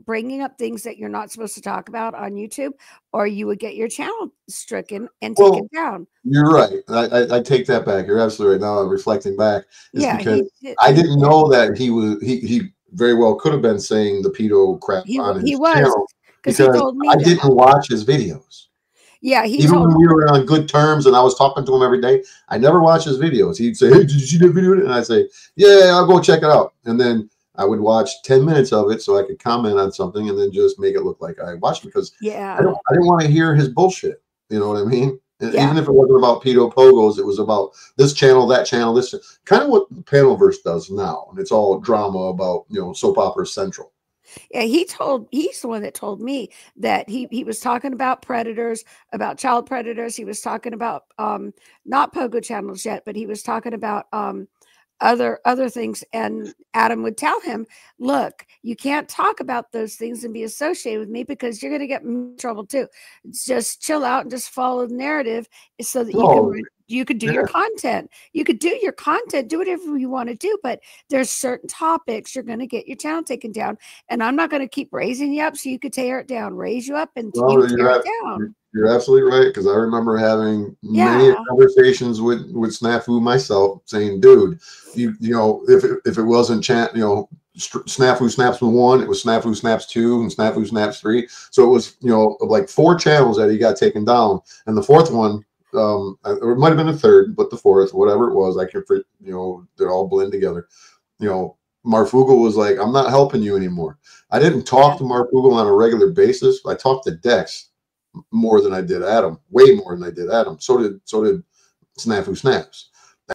bringing up things that you're not supposed to talk about on YouTube, or you would get your channel stricken and taken down. You're right. I take that back. You're absolutely right. Now I'm reflecting back. Because I didn't know that he very well could have been saying the pedo crap on his channel. because he told me I that. didn't watch his videos. Yeah, he Even told when we were on good terms and I was talking to him every day, I never watched his videos. He'd say, "Hey, did you see that video?" And I'd say, "Yeah, I'll go check it out." And then I would watch 10 minutes of it so I could comment on something and then just make it look like I watched it, because yeah, I didn't want to hear his bullshit. You know what I mean? And Yeah. even if it wasn't about pedo pogos, it was about this channel, that channel, this kind of what Panelverse does now. And it's all drama about, soap opera central. Yeah, he's the one that told me that he was talking about predators, about child predators. He was talking about not pogo channels yet, but he was talking about other things. And Adam would tell him, look, you can't talk about those things and be associated with me, because you're going to get in trouble too. Just chill out and just follow the narrative so that you could do your content. You could do your content, do whatever you want to do, but there's certain topics you're going to get your channel taken down. And I'm not going to keep raising you up so you could tear it down, raise you up and you tear it down. You're absolutely right, because I remember having many conversations with Snafu myself, saying, "Dude, if it wasn't Snafu Snaps 1, it was Snafu Snaps 2 and Snafu Snaps 3. So it was like 4 channels that he got taken down, and the fourth one, or it might have been the third, but the fourth, whatever it was, I can they all blend together. Marfoogle was like, "I'm not helping you anymore." I didn't talk to Marfoogle on a regular basis. I talked to Dex more than I did Adam, way more than I did Adam. So did Snafu Snaps.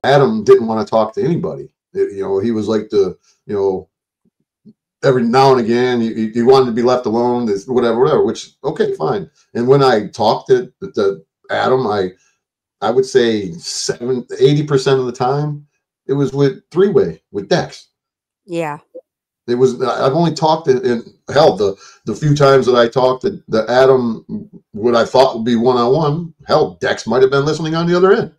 Adam didn't want to talk to anybody. He was like every now and again he wanted to be left alone, whatever, which, okay, fine. And when I talked to Adam, I would say 80% of the time it was with three-way with Dex. Yeah. It was. I've only talked in hell the few times that I talked to Adam, what I thought would be one-on-one. Hell, Dex might have been listening on the other end.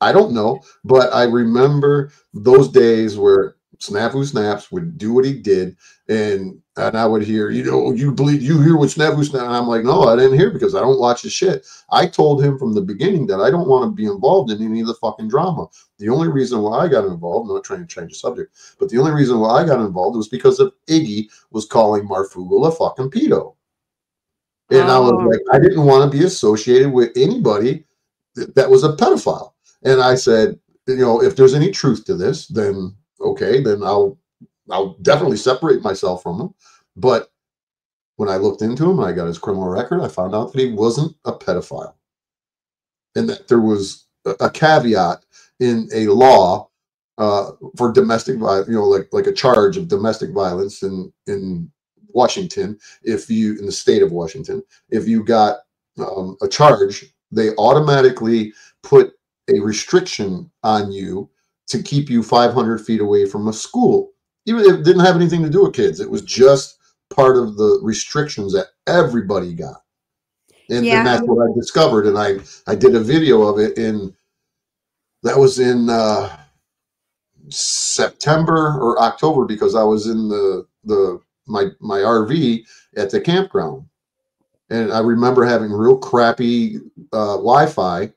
I don't know, but I remember those days where Snafu Snaps would do what he did, and I would hear, you hear what Snafu Snaps, and I'm like, no, I didn't hear, because I don't watch his shit. I told him from the beginning that I don't want to be involved in any of the fucking drama. The only reason why I got involved, I'm not trying to change the subject, but the only reason why I got involved was because of Iggy was calling Marfoogle a fucking pedo. And I was like, I didn't want to be associated with anybody that was a pedophile. And I said, if there's any truth to this, then okay, then I'll definitely separate myself from him. But when I looked into him and I got his criminal record, I found out that he wasn't a pedophile, and that there was a caveat in a law for domestic violence, like a charge of domestic violence in Washington. In the state of Washington, if you got a charge, they automatically put a restriction on you to keep you 500 feet away from a school. Even if it didn't have anything to do with kids, it was just part of the restrictions that everybody got. And that's what I discovered. And I did a video of it that was in September or October, because I was in my RV at the campground. And I remember having real crappy Wi-Fi.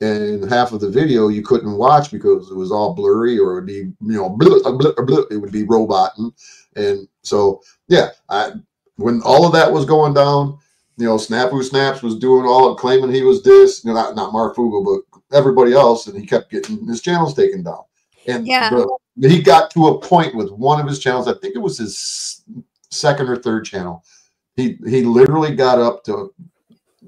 And half of the video you couldn't watch because it was all blurry, or it would be, it would be roboting. And so, yeah, when all of that was going down, Snafu Snaps was doing claiming he was this, not Marfoogle, but everybody else, and he kept getting his channels taken down. And he got to a point with one of his channels, I think it was his second or third channel, he literally got up to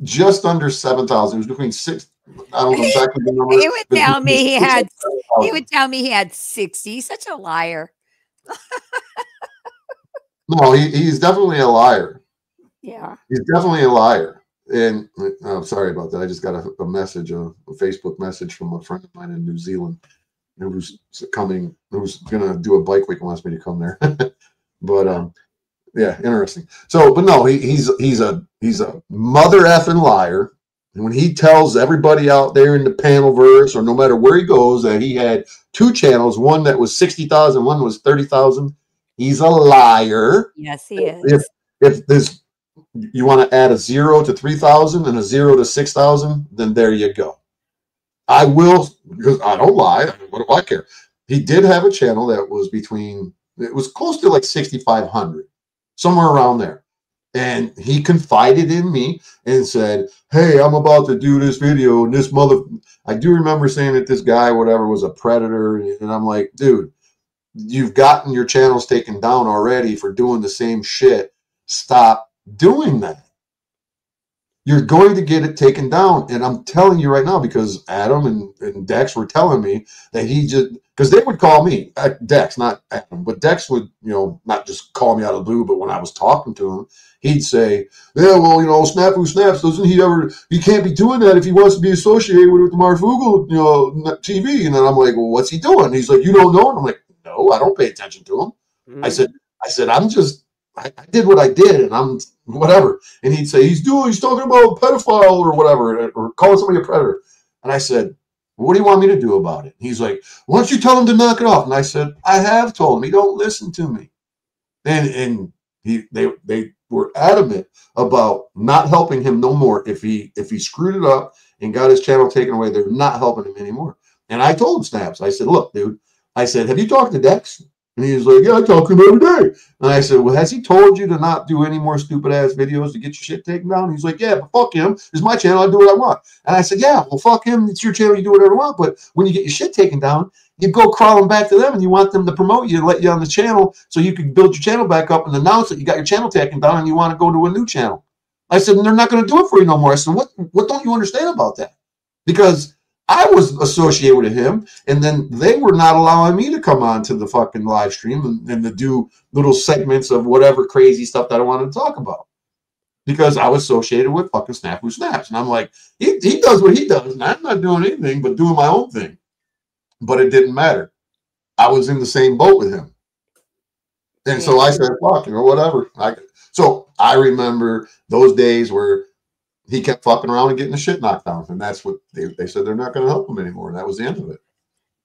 just under 7,000. It was between 6. I don't know exactly the number. He would tell me he had 60. He's such a liar. No, he's definitely a liar. Yeah. He's definitely a liar. And I'm sorry about that. I just got a message, a Facebook message from a friend of mine in New Zealand who's going to do a bike week and wants me to come there. But yeah, interesting. So, but no, he's a mother effing liar. And when he tells everybody out there in the Panelverse, or no matter where he goes, that he had 2 channels, one that was 60,000, one was 30,000, he's a liar. Yes, he is. If you want to add a 0 to 3,000 and a 0 to 6,000, then there you go. I will, because I don't lie. What do I care? He did have a channel that was it was close to like 6,500, somewhere around there. And he confided in me and said, hey, I'm about to do this video. And this I do remember saying that this guy, whatever, was a predator. And I'm like, dude, you've gotten your channels taken down already for doing the same shit. Stop doing that. You're going to get it taken down. And I'm telling you right now, because Adam and Dex were telling me that he just, because they would call me, Dex, not Adam, but Dex would, not just call me out of the blue, but when I was talking to him, he'd say, yeah, well, Snafu snaps, doesn't he can't be doing that if he wants to be associated with the Marfoogle, TV. And then I'm like, well, what's he doing? And he's like, you don't know? And I'm like, no, I don't pay attention to him. I said, I did what I did, and I'm whatever. And he'd say, he's talking about a pedophile or whatever, or calling somebody a predator. And I said, what do you want me to do about it? He's like, why don't you tell him to knock it off? And I said, I have told him. He don't listen to me. And they were adamant about not helping him no more. If he screwed it up and got his channel taken away, they're not helping him anymore. And I told him, Snaps, I said, look, dude, I said, have you talked to Dex? And he was like, yeah, I talk to him every day. And I said, well, has he told you to not do any more stupid ass videos to get your shit taken down? And he's like, yeah, but fuck him. It's my channel. I do what I want. And I said, yeah, well, fuck him. It's your channel. You do whatever you want. But when you get your shit taken down, you go crawling back to them and you want them to promote you and let you on the channel so you can build your channel back up and announce that you got your channel taken down and you want to go to a new channel. I said, they're not going to do it for you no more. I said, what don't you understand about that? Because I was associated with him, and then they were not allowing me to come on to the fucking live stream and to do little segments of whatever crazy stuff that I wanted to talk about. Because I was associated with fucking Snafu Snaps. And I'm like, he does what he does, and I'm not doing anything but doing my own thing. But it didn't matter. I was in the same boat with him. And so I said, fuck, whatever. So I remember those days where he kept fucking around and getting the shit knocked down. And that's what they said, they're not going to help him anymore. And that was the end of it.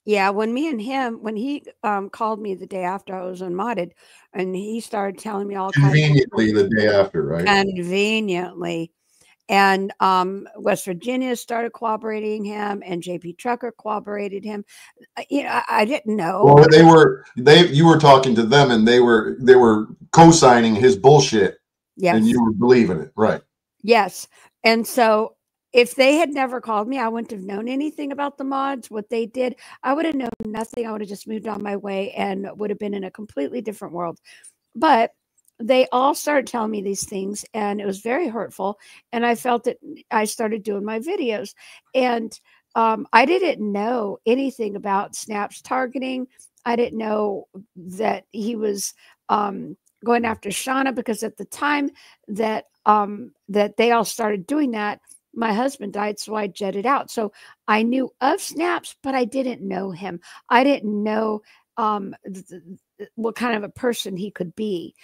Yeah. When he called me the day after I was unmodded, and he started telling me all conveniently the day after, right? Conveniently. And West Virginia started cooperating him, and JP Trucker cooperated him. I didn't know. Well, you were talking to them, and they were co-signing his bullshit. Yes. And you were believing it, right? Yes. And so if they had never called me, I wouldn't have known anything about the mods, what they did. I would have known nothing. I would have just moved on my way and would have been in a completely different world. But they all started telling me these things, and it was very hurtful. And I felt that I started doing my videos, and I didn't know anything about Snap's targeting. I didn't know that he was going after Shauna, because at the time that they all started doing that, my husband died, so I jetted out. So I knew of Snaps, but I didn't know him. I didn't know what kind of a person he could be.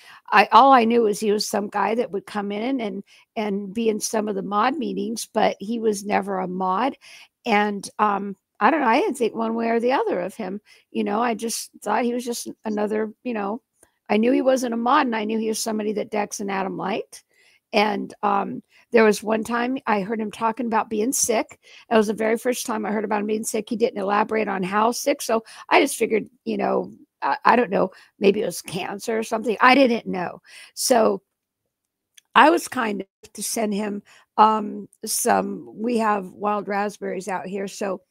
All I knew was he was some guy that would come in and be in some of the mod meetings, but he was never a mod. And I don't know, I didn't think one way or the other of him. I just thought he was just another, I knew he wasn't a mod, and I knew he was somebody that Dex and Adam liked. And there was one time I heard him talking about being sick. It was the very first time I heard about him being sick. He didn't elaborate on how sick. So I just figured, I don't know, maybe it was cancer or something. I didn't know. So I was kind of to send him we have wild raspberries out here. So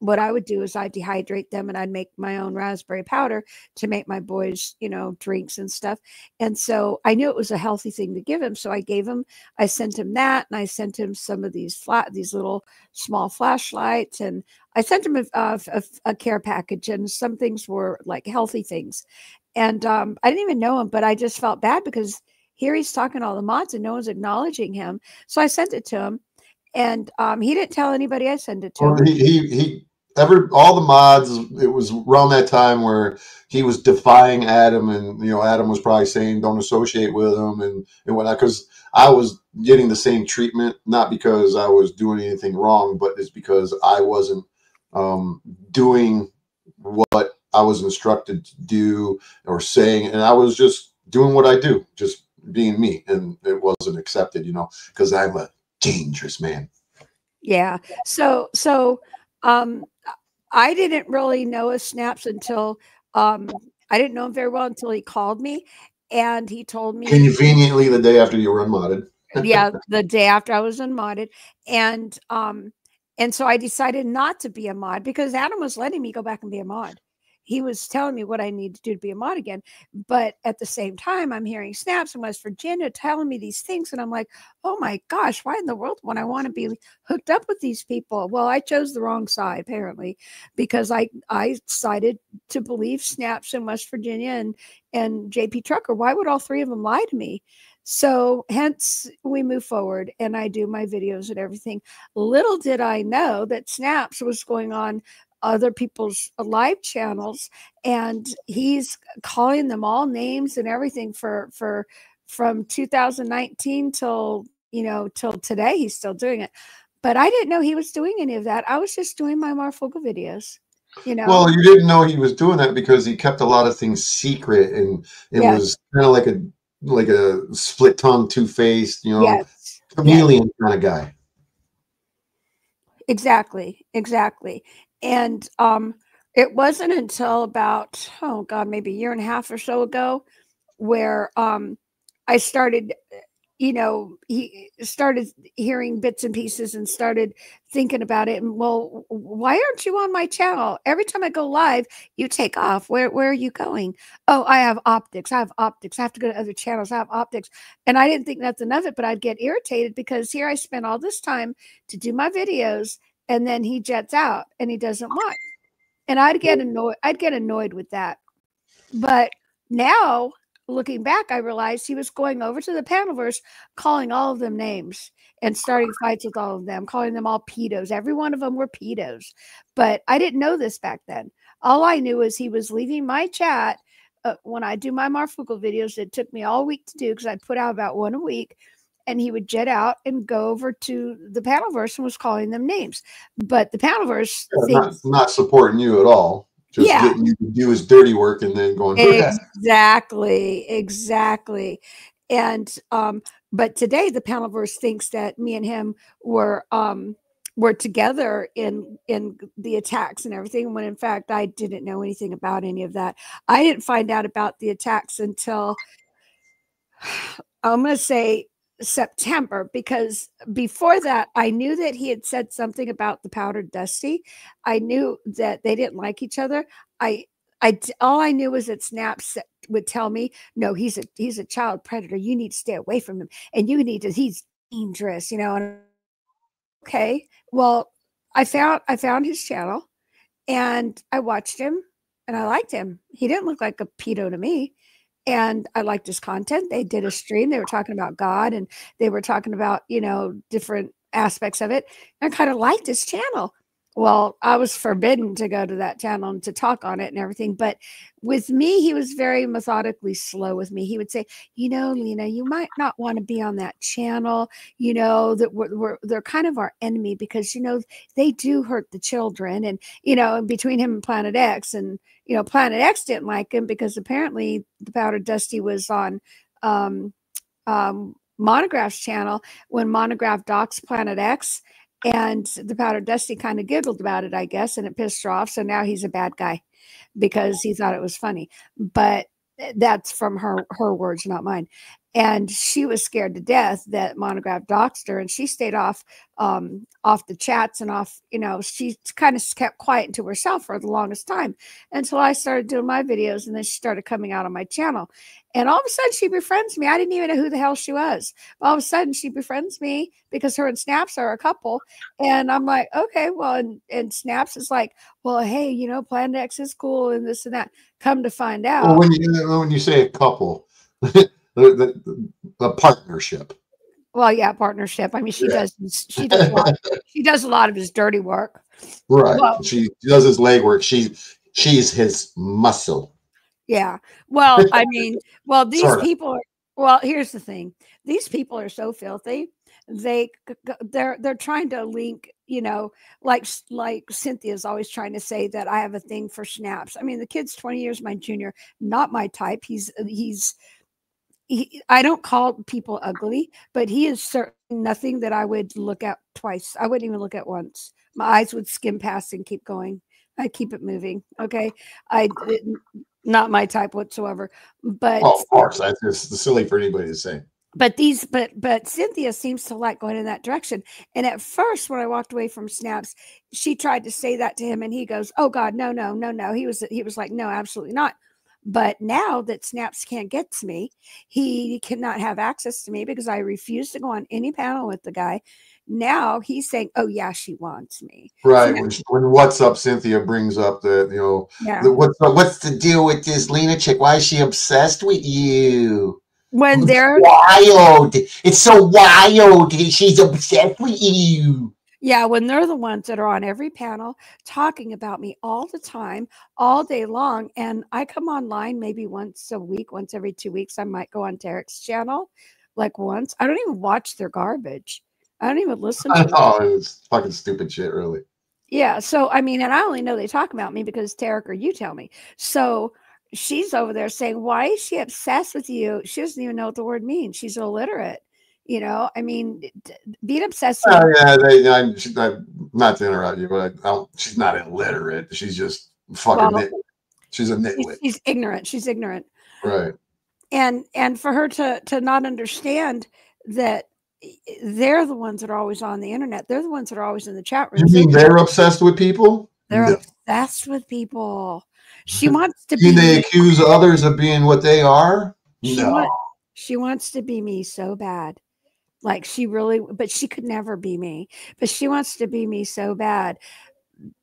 what I would do is I'd dehydrate them, and I'd make my own raspberry powder to make my boys, drinks and stuff. And so I knew it was a healthy thing to give him. So I sent him that, and I sent him some of these little small flashlights, and I sent him a care package, and some things were like healthy things. And I didn't even know him, but I just felt bad because here he's talking to all the mods and no one's acknowledging him. So I sent it to him. And he didn't tell anybody I sent it to. Well, all the mods, it was around that time where he was defying Adam, and Adam was probably saying don't associate with him and whatnot, because I was getting the same treatment, not because I was doing anything wrong, but it's because I wasn't doing what I was instructed to do or saying, and I was just doing what I do, just being me, and it wasn't accepted, because I'm a dangerous man. Yeah. So I didn't really know his Snaps until I didn't know him very well until he called me. and he told me Conveniently, the day after you were unmodded. yeah, the day after I was unmodded. And so I decided not to be a mod because Adam was letting me go back and be a mod. He was telling me what I need to do to be a mod again. But at the same time, I'm hearing snaps in West Virginia telling me these things. And I'm like, oh my gosh, why in the world would I want to be hooked up with these people? Well, I chose the wrong side, apparently, because I decided to believe snaps in West Virginia and JP Trucker. Why would all three of them lie to me? So hence we move forward and I do my videos and everything. Little did I know that Snaps was going on other people's live channels, and he's calling them all names and everything for from 2019 till till today. He's still doing it, but I didn't know he was doing any of that. I was just doing my Marfoogle videos. Well, you didn't know he was doing that because he kept a lot of things secret, and it was kind of like a split tongue, two-faced, chameleon kind of guy. Exactly. And it wasn't until about, oh God, maybe a year and a half or so ago where I started, he started hearing bits and pieces and started thinking about it. And well, why aren't you on my channel? Every time I go live, you take off. Where are you going? Oh, I have optics. I have to go to other channels. I have optics. And I didn't think nothing of it, but I'd get irritated because here I spent all this time to do my videos, and then he jets out and he doesn't watch. And I'd get annoyed with that. But now, looking back, I realized he was going over to the Panelverse, calling all of them names and starting fights with all of them, calling them all pedos. Every one of them were pedos. But I didn't know this back then. All I knew is he was leaving my chat when I do my Marfoogle videos. It took me all week to do because I put out about one a week. And he would jet out and go over to the Panelverse and was calling them names. But the Panelverse not supporting you at all. Just getting you to do his dirty work and then going exactly. And but today the Panelverse thinks that me and him were together in the attacks and everything, when in fact I didn't know anything about any of that. I didn't find out about the attacks until I'm going to say September, because before that I knew that he had said something about the Powdered Dusty. I knew that they didn't like each other. All I knew was that Snaps would tell me, no, he's a child predator. You need to stay away from him, and he's dangerous, And okay, well, I found his channel, and I watched him, and I liked him. He didn't look like a pedo to me. And I liked his content. They did a stream. They were talking about God, and they were talking about, different aspects of it. I kind of liked his channel. Well, I was forbidden to go to that channel and to talk on it and everything. But with me, he was very methodically slow with me. He would say, Lena, you might not want to be on that channel. That they're kind of our enemy because, they do hurt the children. And, between him and Planet X, and, Planet X didn't like him because apparently the Powdered Dusty was on Monograph's channel when Monograph doxed Planet X. And the Powdered Dusty kind of giggled about it, I guess, and it pissed her off. So now he's a bad guy because he thought it was funny. But that's from her words, not mine. And she was scared to death that Monograph doxed her, and she stayed off the chats and off, she kind of kept quiet to herself for the longest time until I started doing my videos, and then she started coming out on my channel. And all of a sudden she befriends me. I didn't even know who the hell she was. All of a sudden she befriends me because her and Snaps are a couple. And I'm like, okay, well, and Snaps is like, well, hey, Planet X is cool and this and that. Come to find out. Well, when you say a couple, a partnership. Well, yeah, partnership. I mean, she does a lot of his dirty work. Right. Well, she does his leg work. She's his muscle. Yeah. Well, I mean, these people are, well, here's the thing. These people are so filthy. They're trying to link, like Cynthia's always trying to say that I have a thing for Snaps. I mean, the kid's 20 years my junior, not my type. I don't call people ugly, but he is certainly nothing that I would look at twice. I wouldn't even look at once. My eyes would skim past and keep going. I keep it moving. Okay. not my type whatsoever. But Well, of course, that's just silly for anybody to say. but Cynthia seems to like going in that direction. And at first, when I walked away from Snaps, she tried to say that to him, and he goes, "Oh God, no, no, no, no." He was like, "No, absolutely not." But now that Snaps can't get to me, he cannot have access to me because I refuse to go on any panel with the guy. Now he's saying, "Oh yeah, she wants me." So Right. now, When What's Up Cynthia brings up the, yeah, what's the deal with this Lena chick? Why is she obsessed with you? when It's they're wild. It's so wild. She's obsessed with you. Yeah, when they're the ones that are on every panel talking about me all the time, all day long. And I come online maybe once a week, once every 2 weeks. I might go on Derek's channel like once. I don't even watch their garbage. I don't even listen I to it. know, it's fucking stupid shit, really. Yeah. So, I mean, and I only know they talk about me because Tarek or you tell me. So she's over there saying, "Why is she obsessed with you?" She doesn't even know what the word means. She's illiterate. I mean, being obsessed with Oh yeah, not to interrupt you, but she's not illiterate. She's just fucking well, nitwit. She's a nitwit, she's ignorant. She's ignorant. right? And for her to not understand that they're the ones that are always on the internet. They're the ones that are always in the chat You rooms. mean they're obsessed with people? They're No. obsessed with people. She wants to Can be they me. accuse others of being what they are? She No. want she wants to be me so bad. Like she really, but she could never be me. But she wants to be me so bad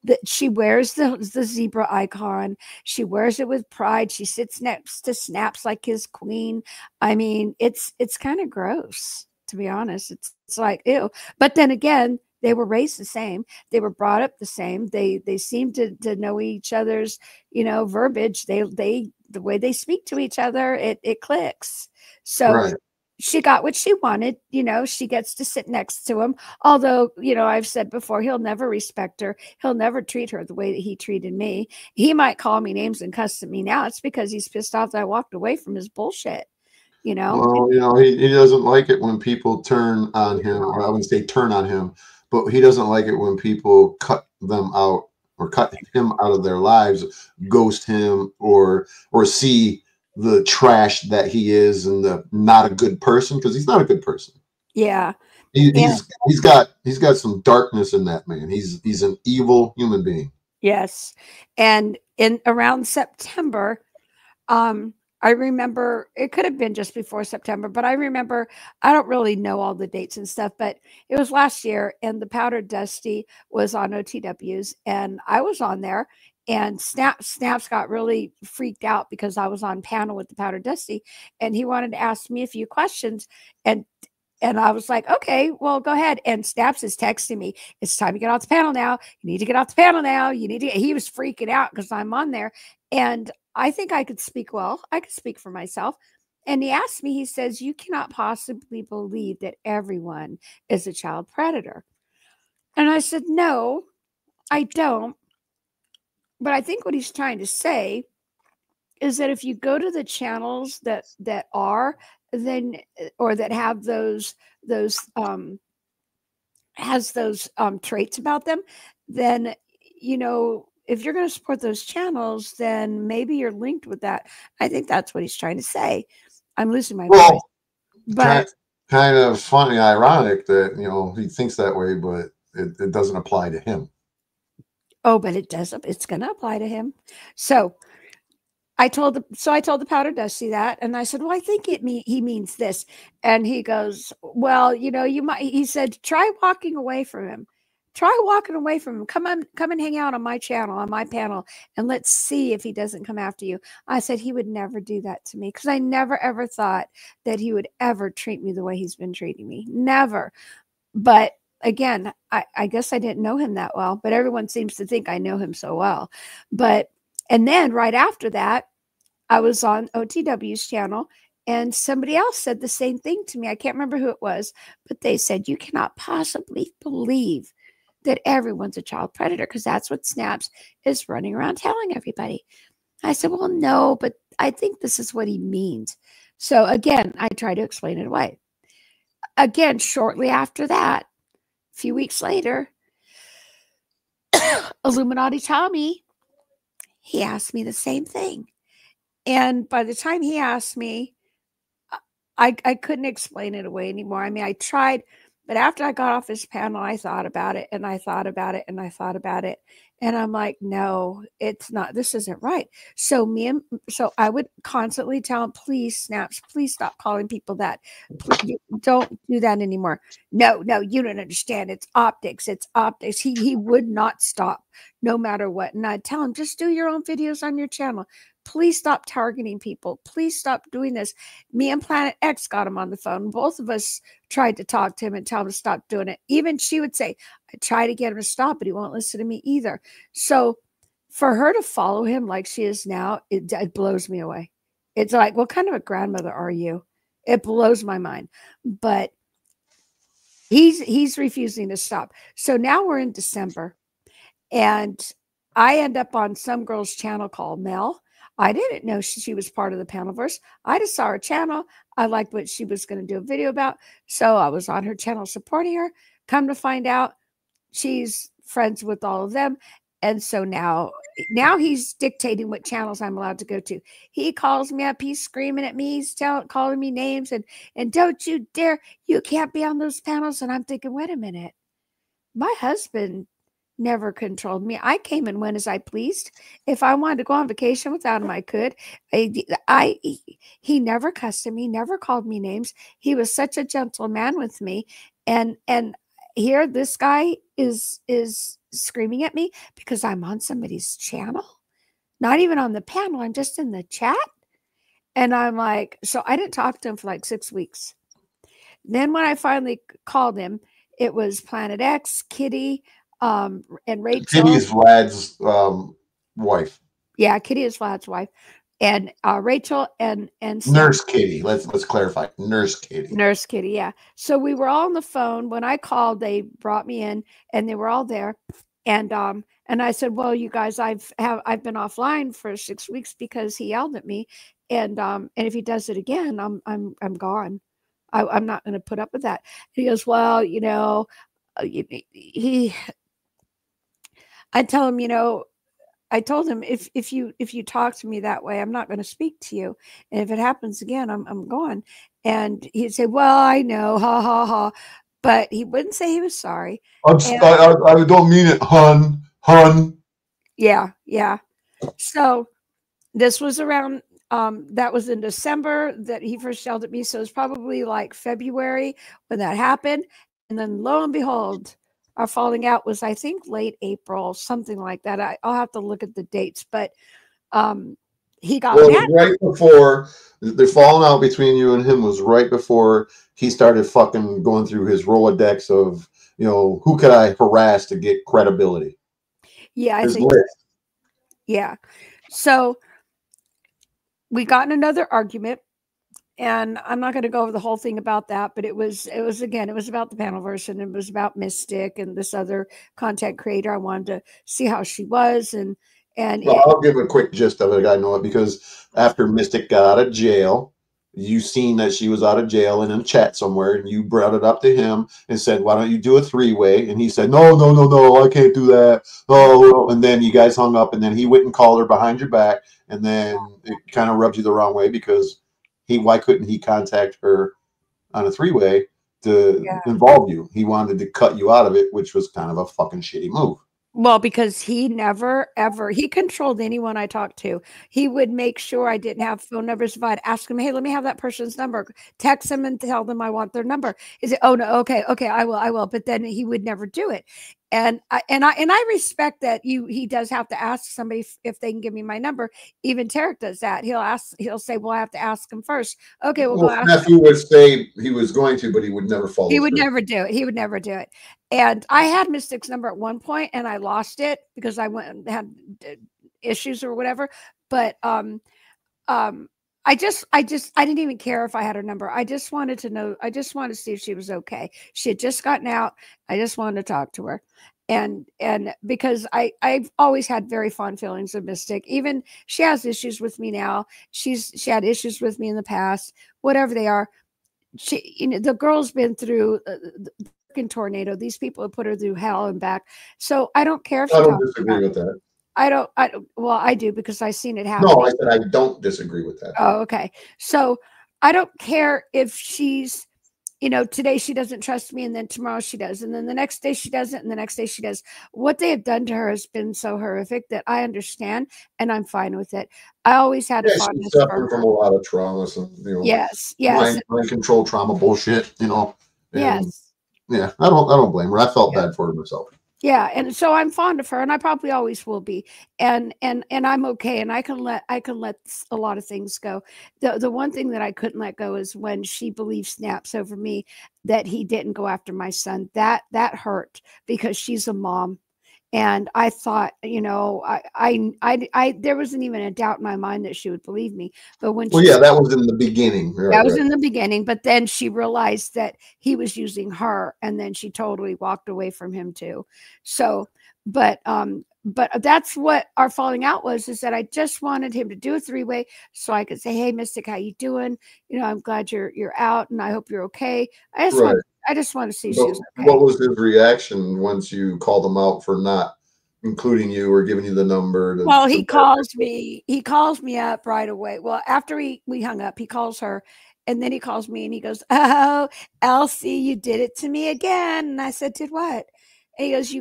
that she wears the zebra icon. She wears it with pride. She sits next to Snaps like his queen. I mean, it's kind of gross, to be honest. It's like ew. But then again, they were raised the same. They were brought up the same. They seem to know each other's, verbiage. They the way they speak to each other, it clicks. So Right. she got what she wanted. She gets to sit next to him. Although, I've said before, he'll never respect her. He'll never treat her the way that he treated me. He might call me names and cuss at me now. It's because he's pissed off that I walked away from his bullshit, you know? Well, he doesn't like it when people turn on him, or I wouldn't say turn on him, but he doesn't like it when people cut them out or cut him out of their lives, ghost him, or see the trash that he is and the not a good person, because he's not a good person. Yeah. He's got some darkness in that man. He's an evil human being. Yes. And in around September, I remember it could have been just before September, but I remember I don't really know all the dates and stuff, but it was last year and the Powdered Dusty was on OTWs and I was on there and Snaps got really freaked out because I was on panel with the Powdered Dusty and he wanted to ask me a few questions and I was like, okay, well, go ahead. And Snaps is texting me, it's time to get off the panel now. You need to get off the panel now. He was freaking out because I'm on there. And I think I could speak well. I could speak for myself. And he asked me, he says, you cannot possibly believe that everyone is a child predator. And I said, no, I don't. But I think what he's trying to say is that if you go to the channels that are then or that have those has those traits about them, then if you're going to support those channels, then maybe you're linked with that. I think that's what he's trying to say. I'm losing my voice, but kind of funny, ironic that he thinks that way, but it doesn't apply to him. Oh, but it does. It's going to apply to him. So I told the Powder Dusty that, and I said, well, I think he means this. And he goes, well, you might, he said, try walking away from him. Try walking away from him. Come and hang out on my channel, on my panel, and let's see if he doesn't come after you. I said he would never do that to me because I never, ever thought that he would ever treat me the way he's been treating me. Never. But again, I guess I didn't know him that well, but everyone seems to think I know him so well. And then right after that, I was on OTW's channel and somebody else said the same thing to me. I can't remember who it was, but they said, you cannot possibly believe that everyone's a child predator because that's what Snaps is running around telling everybody. I said, well, no, but I think this is what he means. So again, I try to explain it away. Again, shortly after that, a few weeks later, Illuminati Tommy, he asked me the same thing. And by the time he asked me, I couldn't explain it away anymore. I mean, I tried, but after I got off his panel, I thought about it and I thought about it and I thought about it. And I'm like, no, it's not, this isn't right. So I would constantly tell him, please, Snaps, please stop calling people that. Please, don't do that anymore. No, you don't understand. It's optics. It's optics. He would not stop no matter what. And I'd tell him, just do your own videos on your channel. Please stop targeting people. Please stop doing this. Me and Planet X got him on the phone. Both of us tried to talk to him and tell him to stop doing it. Even she would say, I try to get him to stop, but he won't listen to me either. So for her to follow him like she is now, it blows me away. It's like, what kind of a grandmother are you? It blows my mind. But he's refusing to stop. So now we're in December, and I end up on some girl's channel called Mel. I didn't know she was part of the Panelverse. I just saw her channel. I liked what she was going to do a video about. So I was on her channel supporting her. Come to find out, she's friends with all of them. And so now he's dictating what channels I'm allowed to go to. He calls me up. He's screaming at me. He's calling me names. And don't you dare. You can't be on those panels. And I'm thinking, wait a minute. My husband never controlled me. I came and went as I pleased. If I wanted to go on vacation without him, I could. He never cussed at me, never called me names. He was such a gentle man with me. And here this guy is screaming at me because I'm on somebody's channel, not even on the panel. I'm just in the chat. And I'm like, so I didn't talk to him for like 6 weeks. Then when I finally called him, it was Planet X, Kitty, and Rachel. Kitty is Vlad's wife. Yeah, Kitty is Vlad's wife, and Rachel and Nurse Kitty. Let's clarify. Nurse Kitty. Nurse Kitty. Yeah. So we were all on the phone. When I called, they brought me in, and they were all there. And I said, well, you guys, I've been offline for 6 weeks because he yelled at me, and if he does it again, I'm gone. I'm not going to put up with that. He goes, well, you know, I tell him, you know, I told him if you talk to me that way, I'm not going to speak to you. And if it happens again, I'm gone. And he'd say, well, I know, ha, ha, ha. But he wouldn't say he was sorry. I don't mean it, hun. Yeah. So this was around, that was in December that he first yelled at me. So it was probably like February when that happened. And then lo and behold, our falling out was, I think, late April, something like that. I'll have to look at the dates, but he got mad. Right before the falling out between you and him was right before he started fucking going through his Rolodex of, you know, who could I harass to get credibility? Yeah, I think. Yeah. So we got in another argument. And I'm not going to go over the whole thing about that, but it was again, it was about the Panelverse, and it was about Mystic and this other content creator. I wanted to see how she was, and I'll give a quick gist of it. I know it because after Mystic got out of jail, you seen that she was out of jail and in a chat somewhere, and you brought it up to him and said, "Why don't you do a 3-way?" And he said, "No, I can't do that." Oh, and then you guys hung up, and then he went and called her behind your back, and then it kind of rubbed you the wrong way because why couldn't he contact her on a 3-way to involve you? He wanted to cut you out of it, which was kind of a fucking shitty move. Well, because he never, ever, he controlled anyone I talked to. He would make sure I didn't have phone numbers. If I'd ask him, hey, let me have that person's number, text them and tell them I want their number. Is it, oh no, okay, I will. But then he would never do it. And I respect that he does have to ask somebody if they can give me my number. Even Tarek does that. He'll say, well, I have to ask him first. Okay, we'll go ask him. Snafu would say he was going to, but he would never follow. He would never do it. He would never do it. And I had Mystic's number at one point, and I lost it because I went and had issues or whatever. But I didn't even care if I had her number. I just wanted to know. I just wanted to see if she was okay. She had just gotten out. I just wanted to talk to her. And because I've always had very fond feelings of Mystic. Even she has issues with me now. She had issues with me in the past, whatever they are. The girl's been through the tornado. These people have put her through hell and back. So I don't care if I don't disagree with that. Well, I do because I seen it happen. No, I said I don't disagree with that. Oh, okay. So I don't care if she's, today she doesn't trust me and then tomorrow she does. And then the next day she doesn't and the next day she does. What they have done to her has been so horrific that I understand and I'm fine with it. I always had a Yeah, she's fondness for suffering her. from a lot of traumas and, Yes. mind control trauma bullshit, and Yes. yeah, I don't blame her. I felt bad for her myself. Yeah, and so I'm fond of her, and I probably always will be, and I'm okay, and I can let a lot of things go. The one thing that I couldn't let go is when she believed Snaps over me that he didn't go after my son. That hurt because she's a mom, and I thought, there wasn't even a doubt in my mind that she would believe me. But when Well, yeah, that was in the beginning. that was in the beginning, but then she realized that he was using her, and then she totally walked away from him too. So, but that's what our falling out was, is that I just wanted him to do a 3-way so I could say, "Hey, Mystic, how you doing? I'm glad you're out, and I hope you're okay." I just want to see she was okay. What was his reaction once you called him out for not including you or giving you the number? Well, he calls me. He calls me up right away. Well, after we hung up, he calls her, and then he calls me, and he goes, "Oh, Elsie, you did it to me again." And I said, "Did what?" And he goes,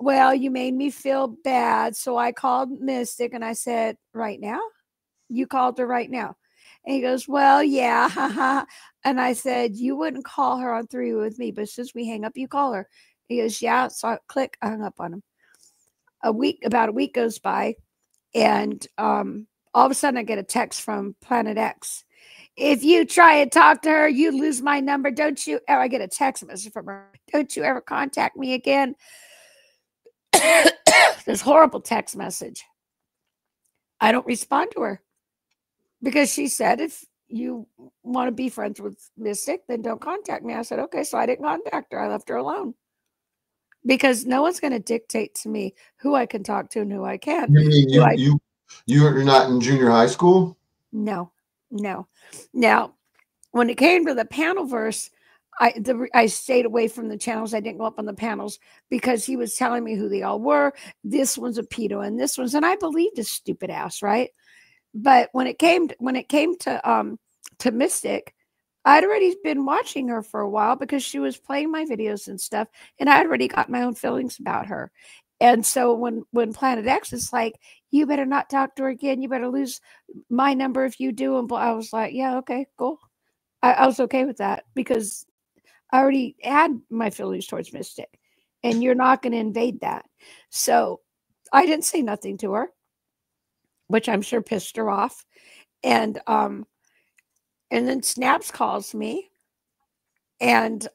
"Well, you made me feel bad, so I called Mystic." And I said, "Right now? You called her right now?" And he goes, "Well, yeah." And I said, "You wouldn't call her on 3 with me, but since we hang up, you call her." He goes, "Yeah." So I hung up on him. About a week goes by, and all of a sudden I get a text from Planet X. "If you try and talk to her, you lose my number. Don't you ever," I get a text message from her, "Don't you ever contact me again." This horrible text message. I don't respond to her because she said, "If you want to be friends with Mystic, then don't contact me." I said, "Okay." So I didn't contact her. I left her alone because no one's going to dictate to me who I can talk to and who I can't. You mean you're not in junior high school? No. Now, when it came to the panel verse, I stayed away from the channels. I didn't go up on the panels because he was telling me who they all were. This one's a pedo, and this one's, and I believed his stupid ass, right? But when it came to Mystic, I'd already been watching her for a while because she was playing my videos and stuff, and I'd already got my own feelings about her. And so when Planet X is like, "You better not talk to her again. You better lose my number if you do," and I was like, "Yeah, okay, cool." I was okay with that because I already had my feelings towards Mystic, and you're not going to invade that. So I didn't say nothing to her, which I'm sure pissed her off. And then Snaps calls me, and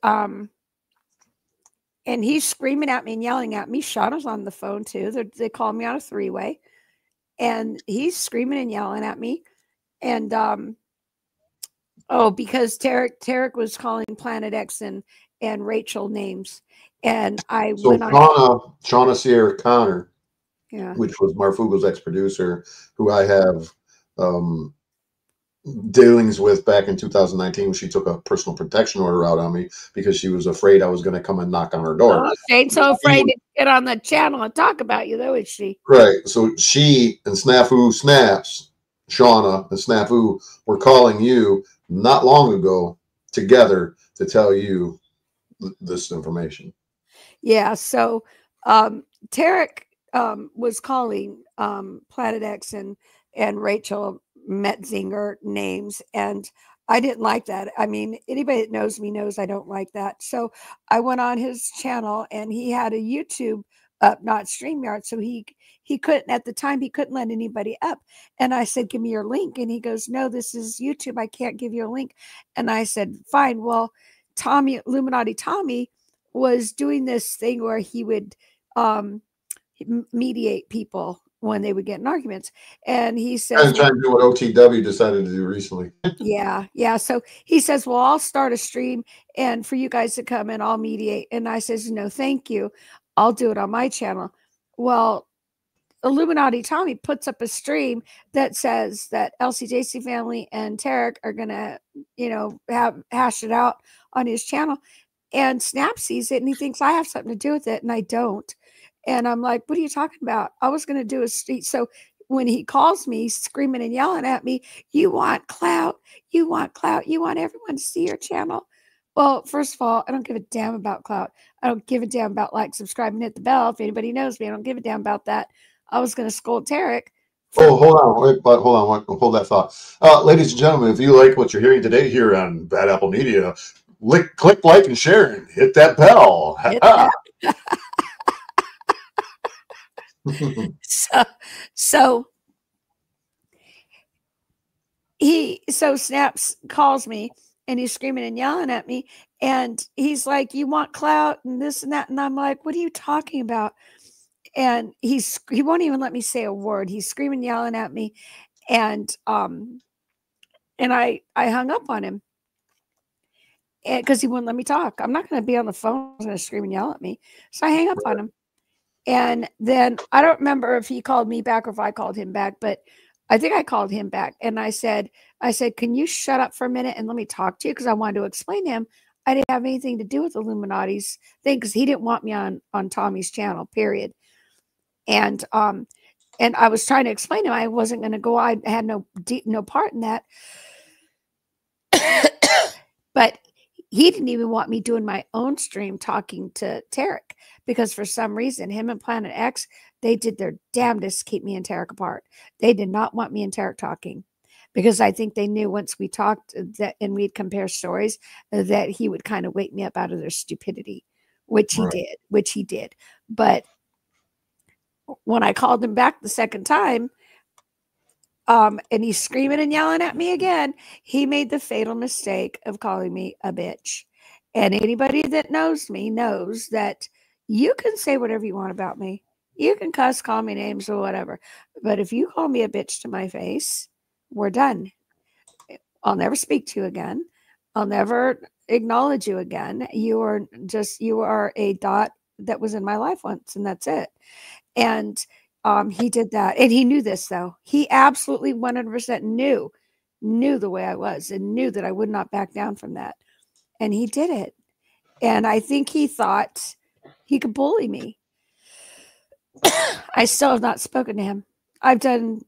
he's screaming at me and yelling at me. Shauna's on the phone too. They called me on a 3-way, and he's screaming and yelling at me. And because Tarek was calling Planet X and Rachel names, and I went on. Shauna Sierra Connor, Yeah, which was Marfoogle's ex-producer, who I have dealings with back in 2019 when she took a personal protection order out on me because she was afraid I was going to come and knock on her door. She ain't so afraid to get on the channel and talk about you, though, is she? Right. So she and Snafu Snaps, Shauna and Snafu were calling you not long ago together to tell you this information. Yeah. So Tarek was calling Planet X and Rachel Metzinger names, and I didn't like that. I mean, anybody that knows me knows I don't like that. So I went on his channel, and he had a YouTube up, not StreamYard. So he couldn't, at the time, he couldn't let anybody up. And I said, "Give me your link." And he goes, "No, this is YouTube. I can't give you a link." And I said, "Fine." Well, Illuminati Tommy was doing this thing where he would mediate people when they would get in arguments. And he says, I'm trying to do what OTW decided to do recently. Yeah. So he says, "Well, I'll start a stream and for you guys to come and I'll mediate." And I says, "No, thank you. I'll do it on my channel." Well, Illuminati Tommy puts up a stream that says that LCJC family and Tarek are gonna, hash it out on his channel. And Snap sees it and he thinks I have something to do with it, and I don't. And I'm like, what are you talking about? I was going to do a street. So when he calls me screaming and yelling at me, you want clout, you want clout, you want everyone to see your channel. Well, first of all, I don't give a damn about clout. I don't give a damn about like, subscribe, and hit the bell. If anybody knows me, I don't give a damn about that. I was going to scold Tarek. Oh, hold on. Wait, but hold on. Hold that thought. Ladies and gentlemen, if you like what you're hearing today here on Bad Apple Media, click like and share and hit that bell. Hit that. So Snaps calls me and he's screaming and yelling at me, and he's like, you want clout and this and that, and I'm like, what are you talking about? And he won't even let me say a word. He's screaming, yelling at me, and I hung up on him because he wouldn't let me talk. I'm not going to be on the phone and scream and yell at me, so I hang up on him. And then I don't remember if he called me back or if I called him back, but I think I called him back, and I said, can you shut up for a minute and let me talk to you? Because I wanted to explain to him I didn't have anything to do with Illuminati's thing, because he didn't want me on Tommy's channel, period. And I was trying to explain to him I wasn't going to go. I had no part in that. But he didn't even want me doing my own stream talking to Tarek, because for some reason, him and Planet X, they did their damnedest to keep me and Tarek apart. They did not want me and Tarek talking, because I think they knew once we talked that and we'd compare stories that he would kind of wake me up out of their stupidity, which he did. But when I called him back the second time, and he's screaming and yelling at me again, he made the fatal mistake of calling me a bitch. And anybody that knows me knows that you can say whatever you want about me. You can cuss, call me names or whatever. But if you call me a bitch to my face, we're done. I'll never speak to you again. I'll never acknowledge you again. You are a dot that was in my life once, and that's it. And he did that. And he knew this, though. He absolutely 100% knew the way I was and knew that I would not back down from that. And he did it. And I think he thought he could bully me. I still have not spoken to him. I've been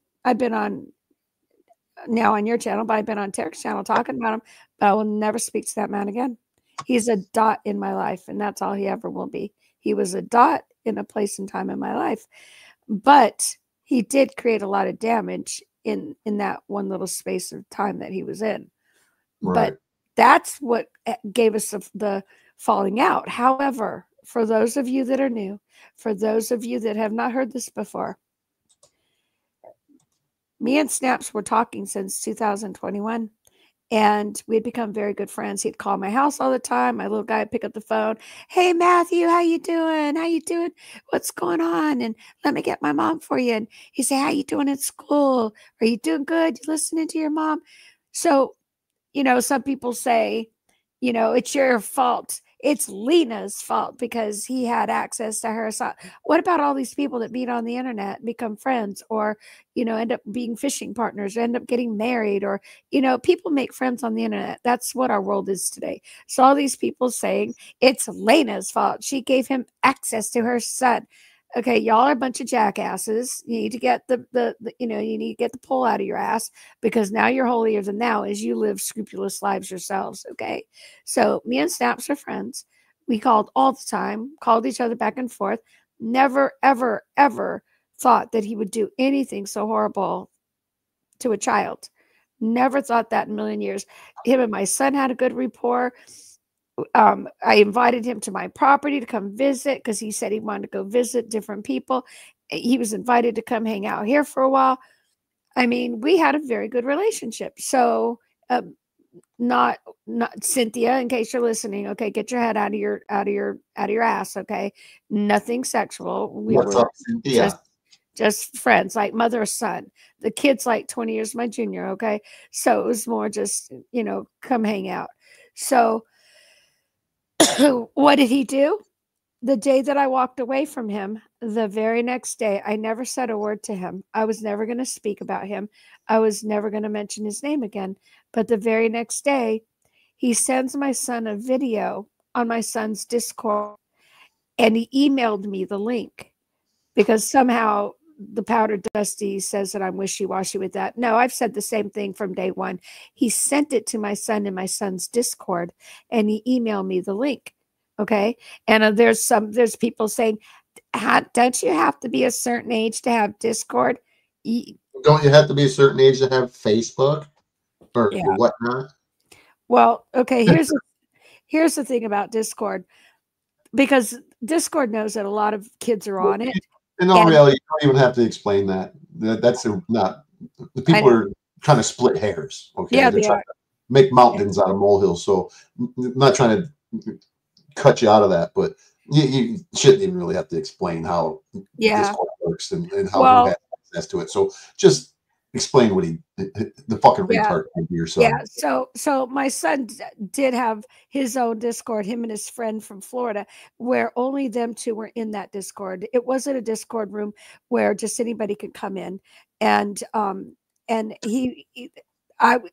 on now on your channel, but I've been on Tarek's channel talking about him, but I will never speak to that man again. He's a dot in my life, and that's all he ever will be. He was a dot in a place and time in my life, but he did create a lot of damage in that one little space of time that he was in. Right. But that's what gave us the falling out. However, for those of you that are new, for those of you that have not heard this before, me and Snaps were talking since 2021, and we had become very good friends. He'd call my house all the time. My little guy would pick up the phone. Hey, Matthew, how you doing? How you doing? What's going on? And let me get my mom for you. And he'd say, how you doing at school? Are you doing good? You listening to your mom? So, some people say, it's your fault. It's Lena's fault because he had access to her. So what about all these people that meet on the internet and become friends, or, end up being fishing partners, or end up getting married, or, people make friends on the internet. That's what our world is today. So all these people saying it's Lena's fault. She gave him access to her son. Okay, y'all are a bunch of jackasses. You need to get you need to get the pull out of your ass, because now you're holier than thou as you live scrupulous lives yourselves. Okay, so me and Snaps are friends. We called all the time, called each other back and forth. Never, ever, ever thought that he would do anything so horrible to a child. Never thought that in a million years. Him and my son had a good rapport. I invited him to my property to come visit because he said he wanted to go visit different people. He was invited to come hang out here for a while. I mean, we had a very good relationship. So, not Cynthia, in case you're listening. Okay, get your head out of your ass. Okay, nothing sexual. We What's were up, Cynthia? just friends, like mother or son. The kid's like 20 years my junior. Okay, so it was more just come hang out. So. What did he do? The day that I walked away from him, the very next day, I never said a word to him. I was never going to speak about him. I was never going to mention his name again. But the very next day, he sends my son a video on my son's Discord, and he emailed me the link because somehow the Powder Dusty says that I'm wishy-washy with that. No, I've said the same thing from day one. He sent it to my son in my son's Discord, and he emailed me the link. Okay. And there's people saying, don't you have to be a certain age to have Discord? Don't you have to be a certain age to have Facebook or Yeah. whatnot? Well, okay, here's the thing about Discord, because Discord knows that a lot of kids are on it. In all reality, you don't even have to explain that. That's not, the people are trying to split hairs. Okay. Yeah, They're they trying to make mountains out of molehills. So I'm not trying to cut you out of that, but you shouldn't even really have to explain how Discord works and how you have access to it. So just explain what the fucking retard did to your son. Yeah. So my son did have his own Discord, him and his friend from Florida, where only them two were in that Discord. It wasn't a Discord room where just anybody could come in. And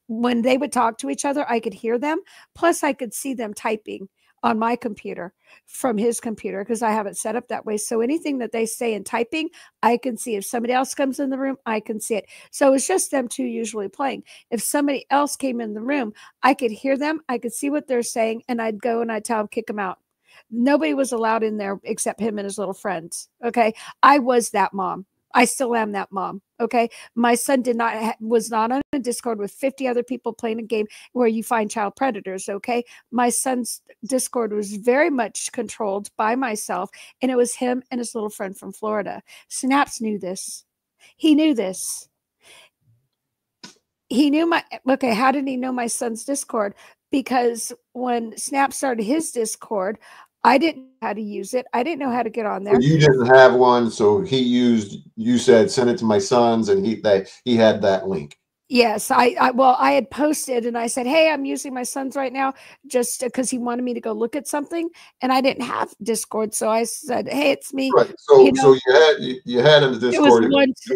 when they would talk to each other, I could hear them. Plus I could see them typing on my computer from his computer, because I have it set up that way. So anything that they say in typing, I can see. If somebody else comes in the room, I can see it. So it's just them two usually playing. If somebody else came in the room, I could hear them, I could see what they're saying, and I'd go and I'd tell them, kick them out. Nobody was allowed in there except him and his little friends. Okay. I was that mom. I still am that mom. Okay. My son was not on a Discord with 50 other people playing a game where you find child predators. Okay. My son's Discord was very much controlled by myself, and it was him and his little friend from Florida. Snaps knew this. He knew this. He knew how did he know my son's Discord? Because when Snap started his Discord, I didn't know how to use it. I didn't know how to get on there. You didn't have one, so you said send it to my sons, and he had that link. Yes, I had posted and I said, hey, I'm using my son's right now, just because he wanted me to go look at something, and I didn't have Discord, so I said, hey, it's me. Right. So you had in the Discord.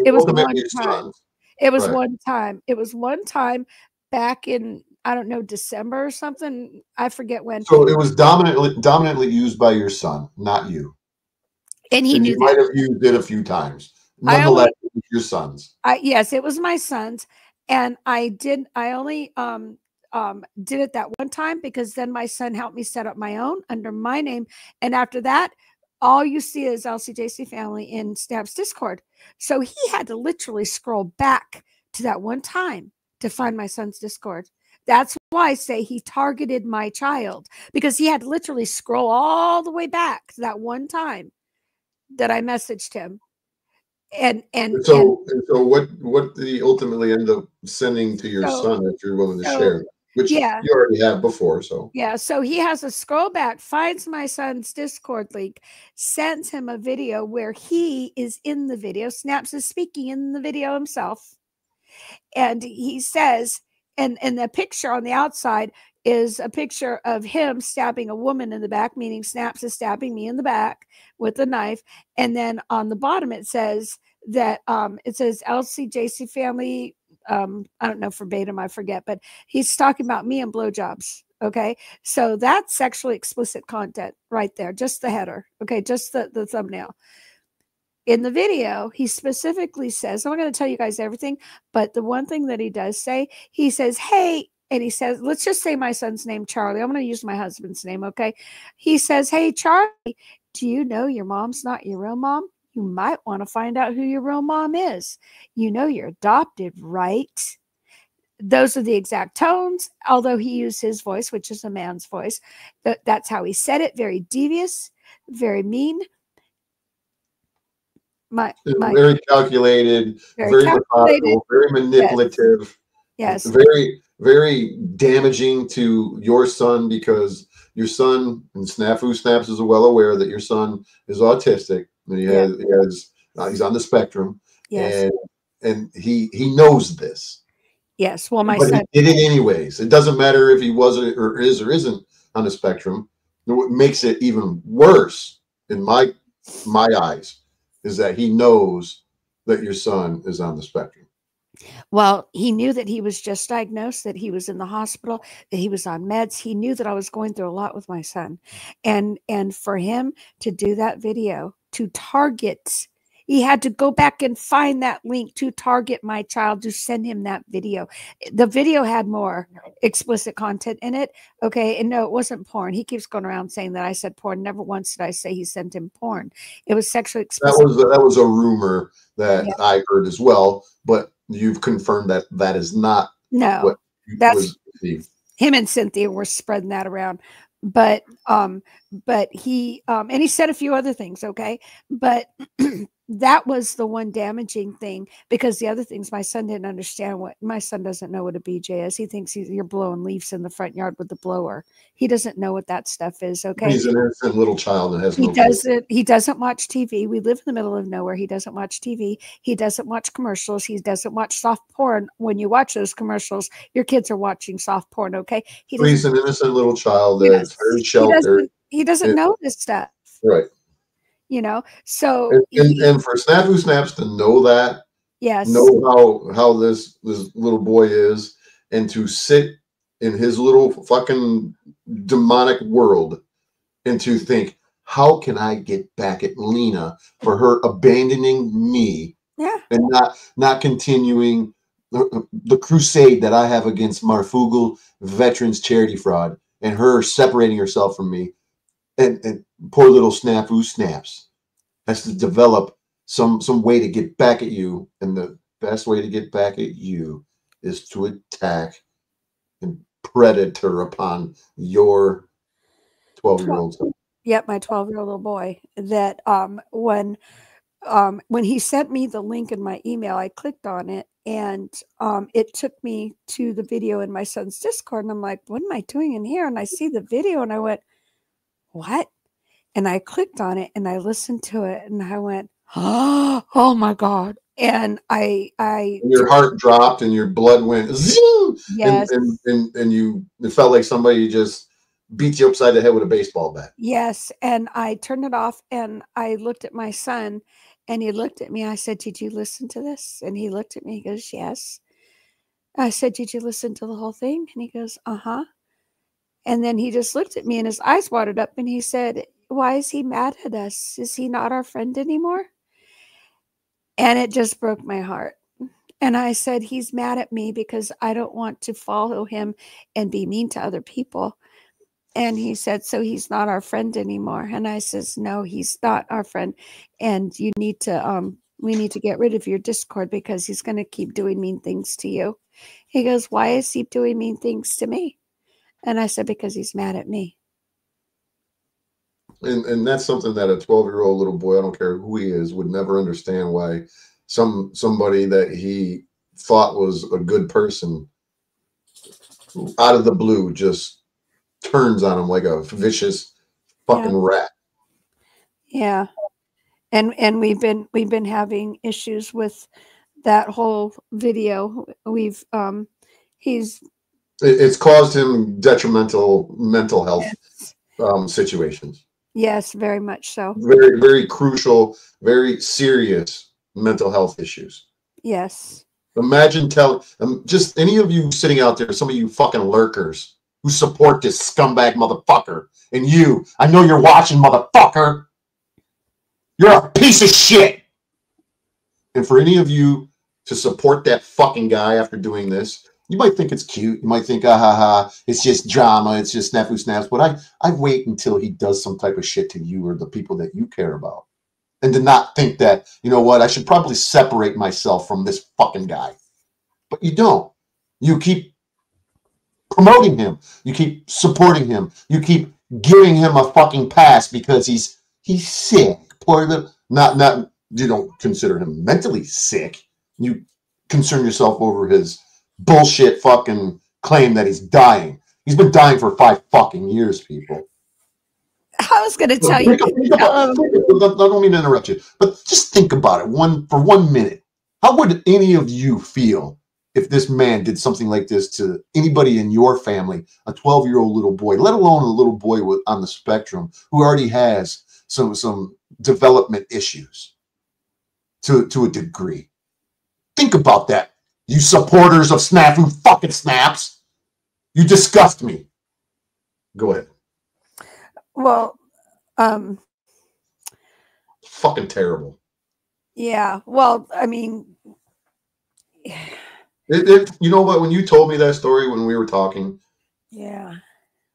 It was one time. It was one time. It was one time back in, I don't know, December or something. I forget when. So it was dominantly used by your son, not you. And he knew you might have used it a few times. Nonetheless, it was your son's. Yes, it was my son's. And I only did it that one time, because then my son helped me set up my own under my name. And after that, all you see is LCJC family in Snap's Discord. So he had to literally scroll back to that one time to find my son's Discord. That's why I say he targeted my child, because he had to literally scroll all the way back to that one time that I messaged him. And so what did he ultimately end up sending to your son that you're willing to share, which you already have before? So so he has a scroll back, finds my son's Discord link, sends him a video where he is in the video. Snaps is speaking in the video himself, and he says, and the picture on the outside is a picture of him stabbing a woman in the back, meaning Snaps is stabbing me in the back with a knife. And then on the bottom, it says that it says LCJC family. I don't know verbatim, I forget, but he's talking about me and blowjobs. Okay. So that's sexually explicit content right there. Just the header. Okay. Just the thumbnail. In the video, he specifically says, I'm not going to tell you guys everything, but the one thing that he does say, he says, hey, and he says, let's just say my son's name, Charlie. I'm going to use my husband's name, okay? He says, hey, Charlie, do you know your mom's not your real mom? You might want to find out who your real mom is. You know you're adopted, right? Those are the exact tones, although he used his voice, which is a man's voice. That's how he said it. Very devious, very mean. Very calculated, very methodical, very manipulative. Yes. Very, very damaging to your son, because your son, and Snaps is well aware that your son is autistic. And he's on the spectrum. Yes. And he knows this. Yes. Well, my son did it anyways. It doesn't matter if he was or isn't on the spectrum. What makes it even worse in my eyes is that he knows that your son is on the spectrum. Well, he knew that he was just diagnosed, that he was in the hospital, that he was on meds. He knew that I was going through a lot with my son. And for him to do that video, to target, he had to go back and find that link to target my child, to send him that video. The video had more explicit content in it. Okay. And no, it wasn't porn. He keeps going around saying that I said porn. Never once did I say he sent him porn. It was sexually explicit. That was a rumor that Yeah. I heard as well, but you've confirmed that that is not No, what that's was received. him and Cynthia were spreading that around. But he and he said a few other things, okay? But that was the one damaging thing, because the other things my son didn't understand. What my son doesn't know what a BJ is. He thinks you're blowing leaves in the front yard with the blower. He doesn't know what that stuff is, okay? He's an innocent little child and has no He doesn't watch TV. We live in the middle of nowhere. He doesn't watch TV. He doesn't watch commercials. He doesn't watch soft porn. When you watch those commercials, your kids are watching soft porn, okay? He's an innocent little child that's very sheltered. He doesn't know this stuff. Right. You know, so and for Snafu Snaps to know that, yes, know how this little boy is, and to sit in his little fucking demonic world, and to think, how can I get back at Lena for her abandoning me, and not continuing the crusade that I have against Marfoogle veterans charity fraud, and her separating herself from me, and poor little Snafu Snaps has to develop some way to get back at you, and the best way to get back at you is to attack and predator upon your 12-year-old son. Yep, my 12-year-old little boy. That when he sent me the link in my email, I clicked on it, and it took me to the video in my son's Discord, and I'm like, what am I doing in here? And I see the video, and I went, what? And I clicked on it, and I listened to it, and I went, oh my God. And and your heart dropped and your blood went zing, yes, and it felt like somebody just beat you upside the head with a baseball bat. Yes. And I turned it off, and I looked at my son, and he looked at me. I said, did you listen to this? And he looked at me. He goes, yes. I said, did you listen to the whole thing? And he goes, uh-huh. And then he just looked at me, and his eyes watered up, and he said, why is he mad at us? Is he not our friend anymore? And it just broke my heart. And I said, he's mad at me because I don't want to follow him and be mean to other people. And he said, so he's not our friend anymore. And I says, no, he's not our friend. And you need to, we need to get rid of your Discord because he's going to keep doing mean things to you. He goes, why is he doing mean things to me? And I said, because he's mad at me. And that's something that a 12-year-old little boy, I don't care who he is, would never understand, why somebody that he thought was a good person out of the blue just turns on him like a vicious fucking rat. Yeah. And we've been having issues with that whole video. It's caused him detrimental mental health situations. Yes, very much so. Very, very crucial, very serious mental health issues. Yes. Imagine just any of you sitting out there, some of you fucking lurkers who support this scumbag motherfucker, and you, I know you're watching, motherfucker. You're a piece of shit. And for any of you to support that fucking guy after doing this, you might think it's cute. You might think, ah, ha, ha, it's just drama. It's just Snafu Snaps. But I wait until he does some type of shit to you or the people that you care about. And to not think that, you know what, I should probably separate myself from this fucking guy. But you don't. You keep promoting him. You keep supporting him. You keep giving him a fucking pass because he's sick. Poor little, not you don't consider him mentally sick. You concern yourself over his bullshit fucking claim that he's dying. He's been dying for 5 fucking years, people. I was going to tell you. I don't mean to interrupt you, but just think about it for 1 minute. How would any of you feel if this man did something like this to anybody in your family, a 12-year-old little boy, let alone a little boy on the spectrum who already has some development issues to a degree? Think about that You supporters of Snafu fucking snaps. You disgust me. Go ahead. Well, Fucking terrible. yeah. Well, I mean, You know what? When you told me that story when we were talking, yeah.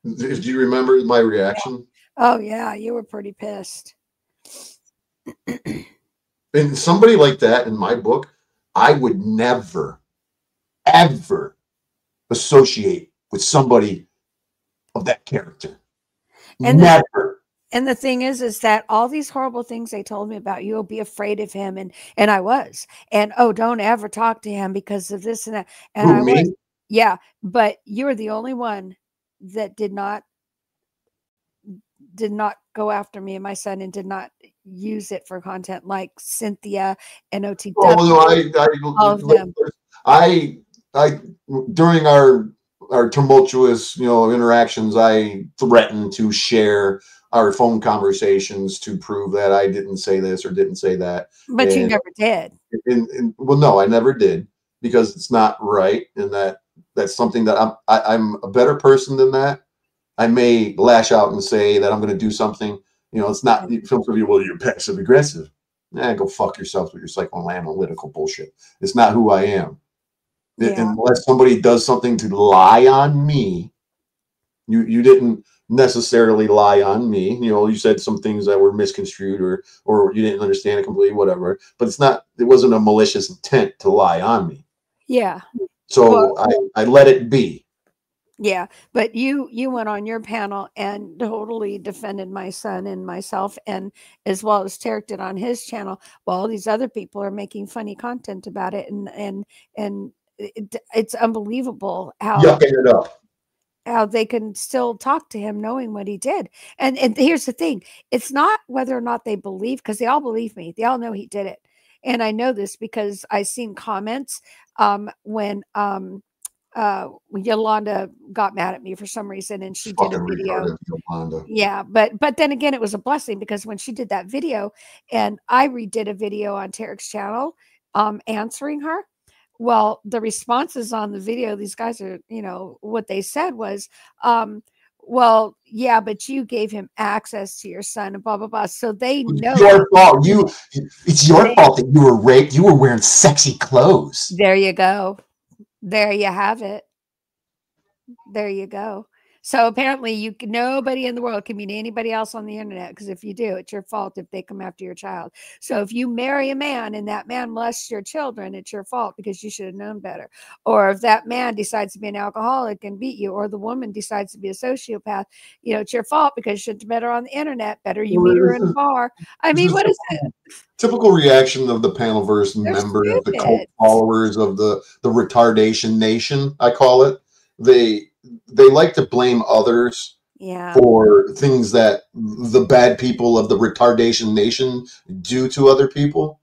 do you remember my reaction? Oh, yeah. You were pretty pissed. And somebody like that in my book, I would never, ever associate with somebody of that character. And Never. And the thing is that all these horrible things they told me about, you'll be afraid of him. And I was, and oh, don't ever talk to him because of this and that. And Who, I me? was, yeah, but you were the only one that did not go after me and my son and did not use it for content like Cynthia and OTW. Oh no, all of them. I during our tumultuous, interactions, I threatened to share our phone conversations to prove that I didn't say this or didn't say that. But you never did. Well, no, I never did, because it's not right, and that's something that I'm a better person than that. I may lash out and say that I'm going to do something. It's not. Some people, well, you're passive aggressive. Go fuck yourself with your psychoanalytical bullshit. It's not who I am. Yeah. Unless somebody does something to lie on me, you didn't necessarily lie on me. You said some things that were misconstrued or you didn't understand it completely, whatever. But it wasn't a malicious intent to lie on me. Yeah. So I let it be. Yeah, but you went on your panel and totally defended my son and myself, and as well as Tarek did on his channel. While all these other people are making funny content about it, and it's unbelievable how yucking it up, how they can still talk to him knowing what he did. And here's the thing: it's not whether or not they believe, because they all believe me. They all know he did it, and I know this because I seen comments when Yolanda got mad at me for some reason, and she did a video. Yeah, but then again, it was a blessing, because when she did that video, and I redid a video on Tarek's channel, answering her. Well, the responses on the video, these guys are, what they said was, well, yeah, but you gave him access to your son and blah blah blah. So they know it's your fault. It's your fault that you were raped. You were wearing sexy clothes. There you go. There you have it. There you go. So apparently nobody in the world can meet anybody else on the internet, because if you do, it's your fault if they come after your child. So if you marry a man and that man molests your children, it's your fault because you should have known better. Or if that man decides to be an alcoholic and beat you, or the woman decides to be a sociopath, it's your fault because you should have met her on the internet. Better you meet her in a bar. I mean, what is it? Typical reaction of the Panelverse member, of the cult followers of the retardation nation, I call it. They like to blame others for things that the bad people of the retardation nation do to other people,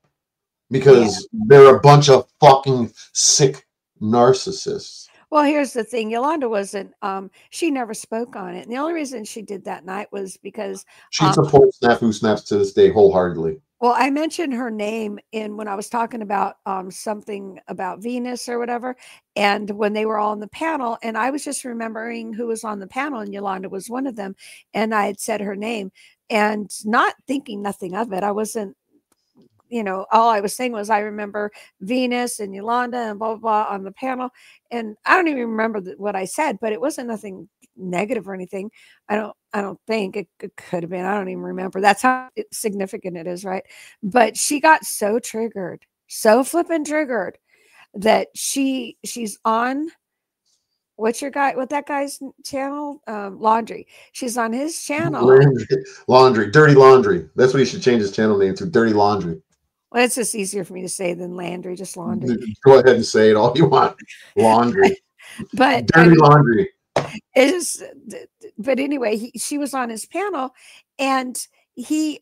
because they're a bunch of fucking sick narcissists. Well, here's the thing. Yolanda wasn't, she never spoke on it. And the only reason she did that night was because she supports Snafu Snaps to this day wholeheartedly. Well, I mentioned her name when I was talking about something about Venus or whatever, and when they were all on the panel, and I was just remembering who was on the panel, and Yolanda was one of them, and I had said her name, and not thinking nothing of it. I wasn't, all I was saying was I remember Venus and Yolanda and blah, blah, blah on the panel, and I don't even remember what I said, but it wasn't nothing negative or anything. I don't think it could have been. I don't even remember. That's how significant it is, right? But she got so triggered, so flipping triggered, that she's on what that guy's channel? Laundry. She's on his channel. Laundry, Dirty Laundry. That's what he should change his channel name to, Dirty Laundry. Well, it's just easier for me to say than Landry, just Laundry. Go ahead and say it all you want. Laundry. But Dirty Laundry. But anyway, she was on his panel, and he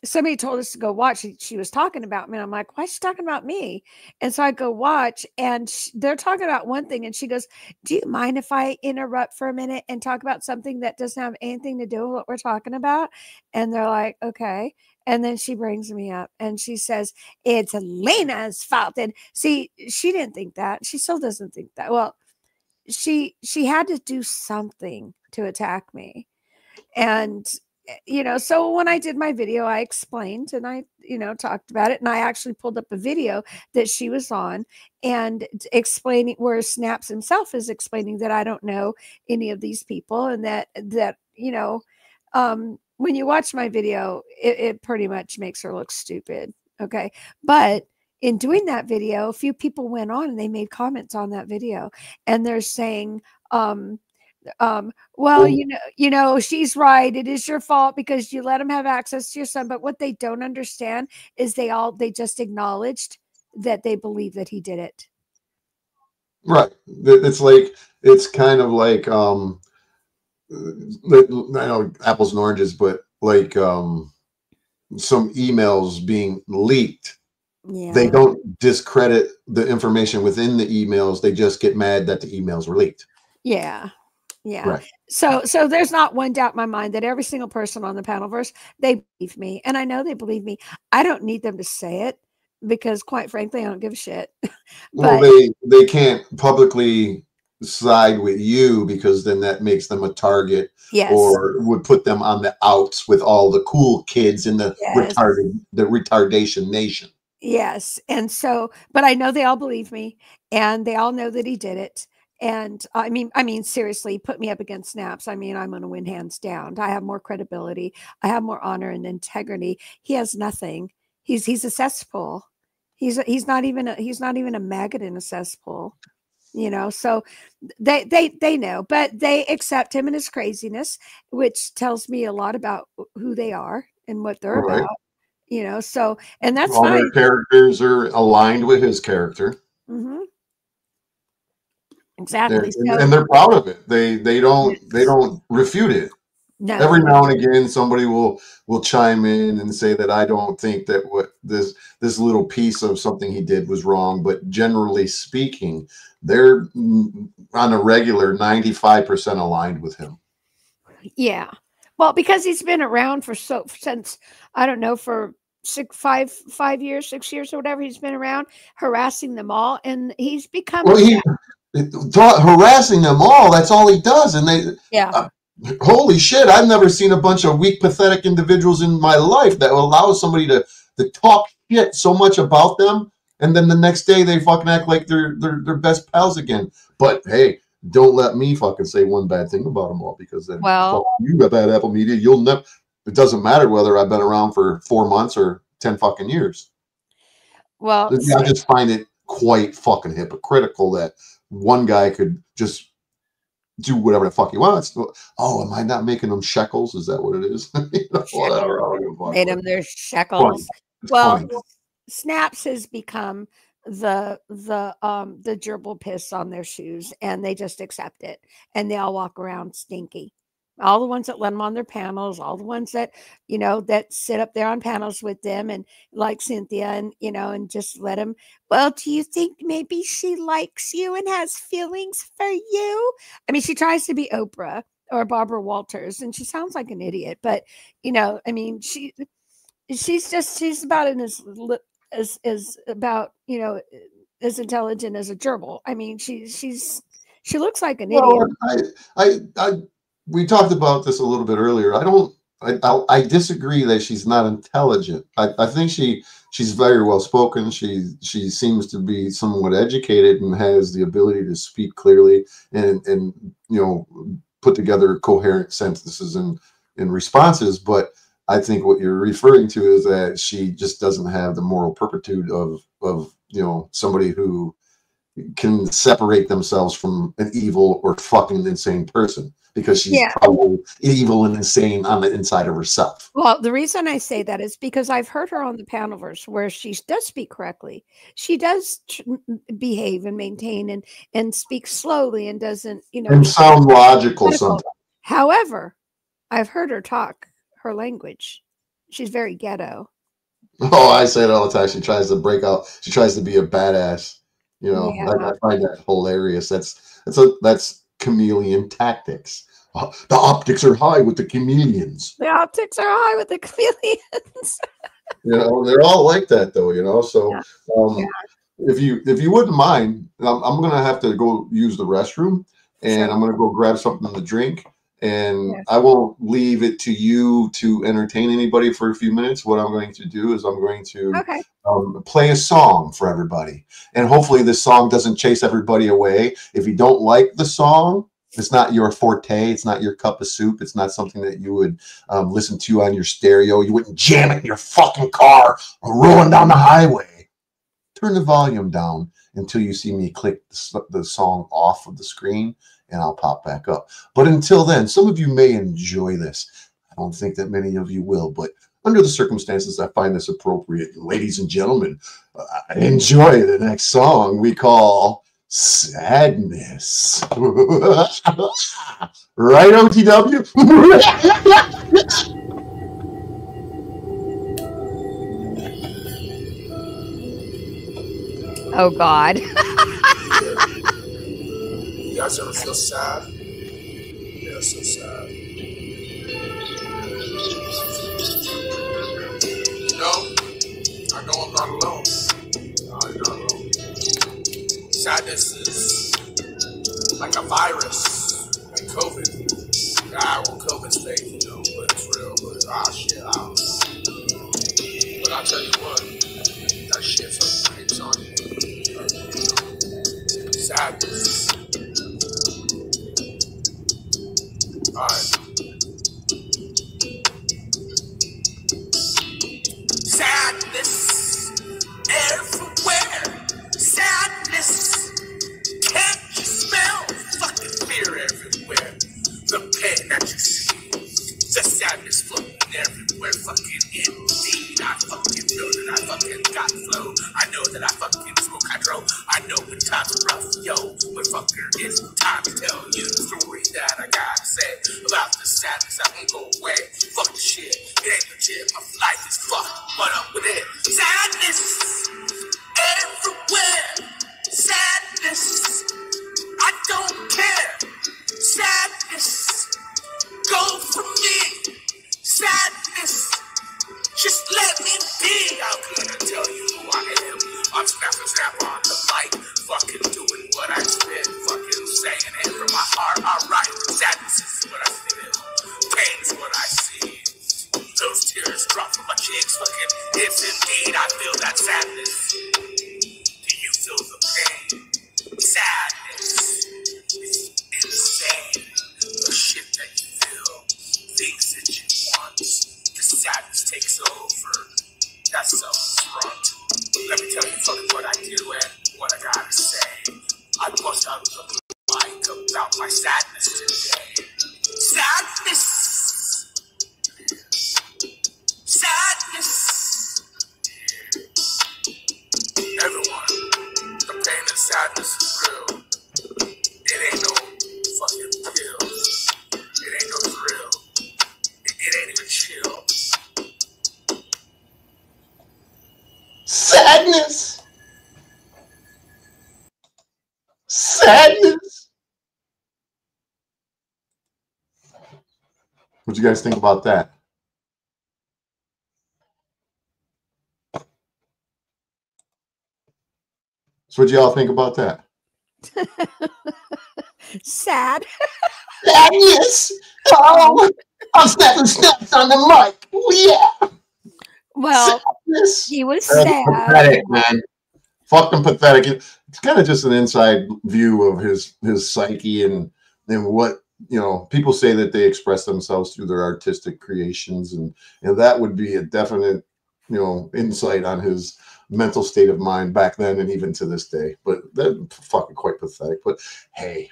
somebody told us to go watch. She was talking about me. And I'm like, why is she talking about me? And so I go watch, and they're talking about one thing. And she goes, do you mind if I interrupt for a minute and talk about something that doesn't have anything to do with what we're talking about? And they're like, okay. And then she brings me up and she says, it's Lena's fault. And see, she didn't think that. She still doesn't think that. Well, she had to do something to attack me. And so when I did my video, I explained and I talked about it, and I actually pulled up a video that she was on and explaining where Snaps himself is explaining that I don't know any of these people, and that when you watch my video, it pretty much makes her look stupid. Okay. But in doing that video, a few people went on and they made comments on that video, and they're saying, well, she's right. It is your fault because you let him have access to your son. But what they don't understand is they just acknowledged that they believe that he did it. Right. It's kind of like, I know apples and oranges, but like, some emails being leaked. Yeah. They don't discredit the information within the emails. They just get mad that the emails were leaked. Yeah. Yeah. Right. So there's not one doubt in my mind that every single person on the Panelverse, they believe me. And I know they believe me. I don't need them to say it because, quite frankly, I don't give a shit. Well, they can't publicly side with you because then that makes them a target. Yes. Or would put them on the outs with all the cool kids in the retardation nation. Yes. And so, but I know they all believe me and they all know that he did it. And I mean, seriously, put me up against Snaps. I mean, I'm going to win hands down. I have more credibility. I have more honor and integrity. He has nothing. He's a cesspool. He's not even a maggot in a cesspool, so they know, but they accept him and his craziness, which tells me a lot about who they are and what they're about, so, and that's all fine. Their characters are aligned with his character. Mm-hmm. Exactly. And they're proud of it. They don't refute it. No. Every now and again, somebody will chime in and say that I don't think that what this little piece of something he did was wrong. But generally speaking, they're on a regular 95% aligned with him. Yeah. Well, because he's been around since, I don't know, for 5 years, 6 years or whatever, he's been around harassing them all. And he's become harassing them all. That's all he does. And holy shit, I've never seen a bunch of weak, pathetic individuals in my life that will allow somebody to talk shit so much about them, and then the next day they fucking act like they're best pals again. But hey, don't let me fucking say one bad thing about them all, because then you got bad Apple Media. You'll never. It doesn't matter whether I've been around for 4 months or 10 fucking years. Well, I just find it quite fucking hypocritical that one guy could just do whatever the fuck he wants. Oh, am I not making them shekels? Is that what it is? Whatever. Made them their shekels. Well, Snaps has become the gerbil piss on their shoes, and they just accept it, and they all walk around stinky. All the ones that let them on their panels, all the ones that, that sit up there on panels with them, and like Cynthia, and, and just let them, well, do you think maybe she likes you and has feelings for you? I mean, she tries to be Oprah or Barbara Walters, and she sounds like an idiot, but, I mean, she's about as about, as intelligent as a gerbil. I mean, she looks like an idiot. We talked about this a little bit earlier. I disagree that she's not intelligent. I think she's very well spoken. She seems to be somewhat educated and has the ability to speak clearly and put together coherent sentences and responses. But I think what you're referring to is that she just doesn't have the moral turpitude of somebody who can separate themselves from an evil or fucking insane person, because she's probably evil and insane on the inside of herself. Well, the reason I say that is because I've heard her on the Panelverse where she does speak correctly. She does behave and maintain and speak slowly and doesn't, and sound logical sometimes. However, I've heard her talk her language. She's very ghetto. Oh, I say it all the time. She tries to break out. She tries to be a badass. You know, Yeah. I find that hilarious. That's chameleon tactics. The optics are high with the chameleons. The optics are high with the chameleons. You know, they're all like that, though. You know, so Yeah. if you wouldn't mind, I'm gonna have to go use the restroom, and Sure. I'm gonna go grab something to drink. And Yes. I won't leave it to you to entertain anybody for a few minutes. What I'm going to do is I'm going to Okay. play a song for everybody. And hopefully this song doesn't chase everybody away. If you don't like the song, it's not your forte. It's not your cup of soup. It's not something that you would listen to on your stereo. You wouldn't jam it in your fucking car rolling down the highway. Turn the volume down until you see me click the song off of the screen, and I'll pop back up. But until then, some of you may enjoy this. I don't think that many of you will, but under the circumstances, I find this appropriate. Ladies and gentlemen, enjoy the next song we call Sadness. Right, OTW? Oh God. You guys ever feel sad? Yeah, so sad. You know, I know I'm not alone. No, you're not alone. Sadness is like a virus, like COVID. Well, COVID's fake, you know, but it's real. But shit, I don't know. But I'll tell you what, that shit fucking hits on you. Sadness. Alright. Sadness everywhere. Sadness. Can't you smell fucking fear everywhere? The pain that you see. The sadness floating everywhere. Fucking indeed. I fucking know that I fucking got flow. I know that I fucking smoke hydro. I know when times are rough, yo. But fucker, it's time to tell you the story that I gotta say about the sadness. I won't go away. Fuck the shit. It ain't legit. My life is fucked. What up with it? Sadness everywhere. Sadness. I don't care. Sadness. Go from me. Sadness. Just let me be. I'm gonna tell you who I am. I'm Snafu on the mic. Fucking doing what I spit. Fucking saying it from my heart. Alright. Sadness is what I feel. Pain is what I see. Those tears drop from my cheeks. Fucking, it's indeed. I feel that sadness. Do you feel the pain? Sadness. It's insane. The shit that you feel. Things that you want. The sadness takes over. That's self-front. Let me tell you fucking what I do and what I gotta say. I bust out the mic about my sadness today. Sadness. Sadness. Everyone, the pain and sadness is real. It ain't no fucking pill. It ain't no thrill. It ain't even chill. Sadness. Sadness. What you guys think about that? So what y'all think about that? Sad. Sadness. Oh, I'm snapping snaps on the mic. Oh, yeah. Well, Sadness. he was That's sad. pathetic, man. Fucking pathetic. It's kind of just an inside view of his psyche and what, you know, people say that they express themselves through their artistic creations, and that would be a definite, you know, insight on his mental state of mind back then and even to this day. But that's fucking quite pathetic. But hey,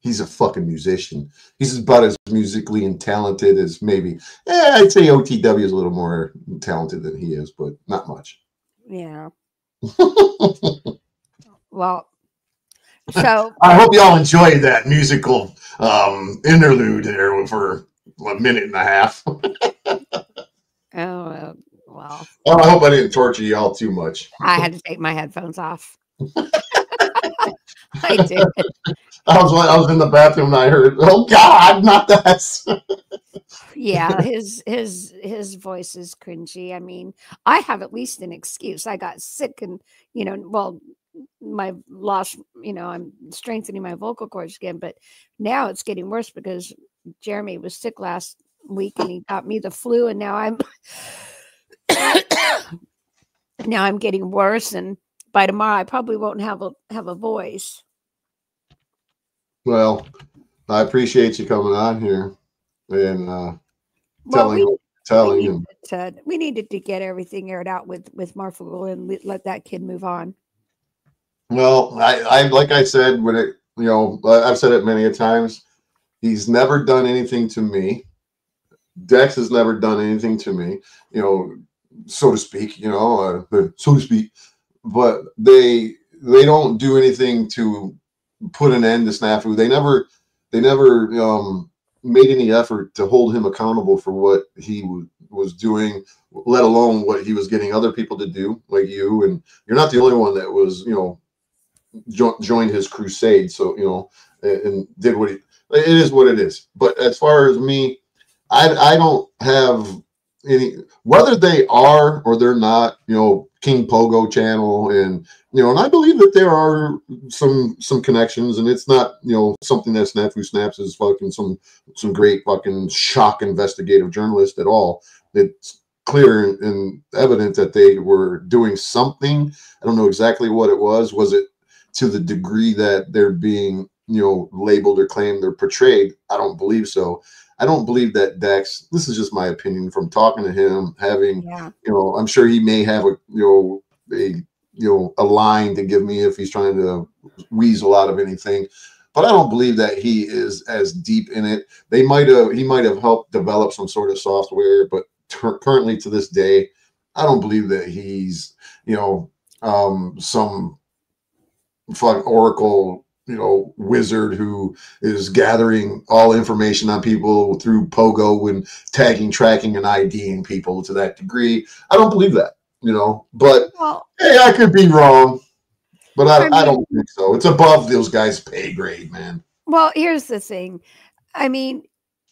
he's a fucking musician. He's about as musically and talented as maybe, I'd say OTW is a little more talented than he is, but not much. Yeah. Well, so I hope y'all enjoyed that musical interlude there for a minute and a half. Oh, well, Oh, I hope I didn't torture y'all too much. I had to take my headphones off. I did. I was in the bathroom and I heard, oh God, not that. Yeah, his voice is cringy. I mean, I have at least an excuse. I got sick and, well, my lost, I'm strengthening my vocal cords again, but now it's getting worse because Jeremy was sick last week and he got me the flu, and now I'm now I'm getting worse, and by tomorrow I probably won't have a voice. Well, I appreciate you coming on here and telling we needed to get everything aired out with Marfoogle and let that kid move on. Well, I like I said, when it, I've said it many a times, he's never done anything to me. Dex has never done anything to me, so to speak, so to speak, but they don't do anything to put an end to Snafu. They never made any effort to hold him accountable for what he was doing, let alone what he was getting other people to do, like you. And you're not the only one that was, joined his crusade. So, and did what it is what it is. But as far as me, I don't have any, whether they are or they're not, King Pogo channel, and and I believe that there are some connections, and it's not something that Snafu Snaps is fucking some great fucking shock investigative journalist at all. It's clear and evident that they were doing something. I don't know exactly what it was. Was it to the degree that they're being labeled or claimed or portrayed? I don't believe so. I don't believe that Dex, this is just my opinion from talking to him, having, I'm sure he may have a line to give me if he's trying to weasel out of anything, but I don't believe that he is as deep in it. He might have helped develop some sort of software, but currently to this day, I don't believe that he's, some fucking Oracle wizard who is gathering all information on people through Pogo and tagging, tracking, and IDing people to that degree. I don't believe that, but hey, I could be wrong, but I don't think so. It's above those guys' pay grade, man. Well, here's the thing. I mean,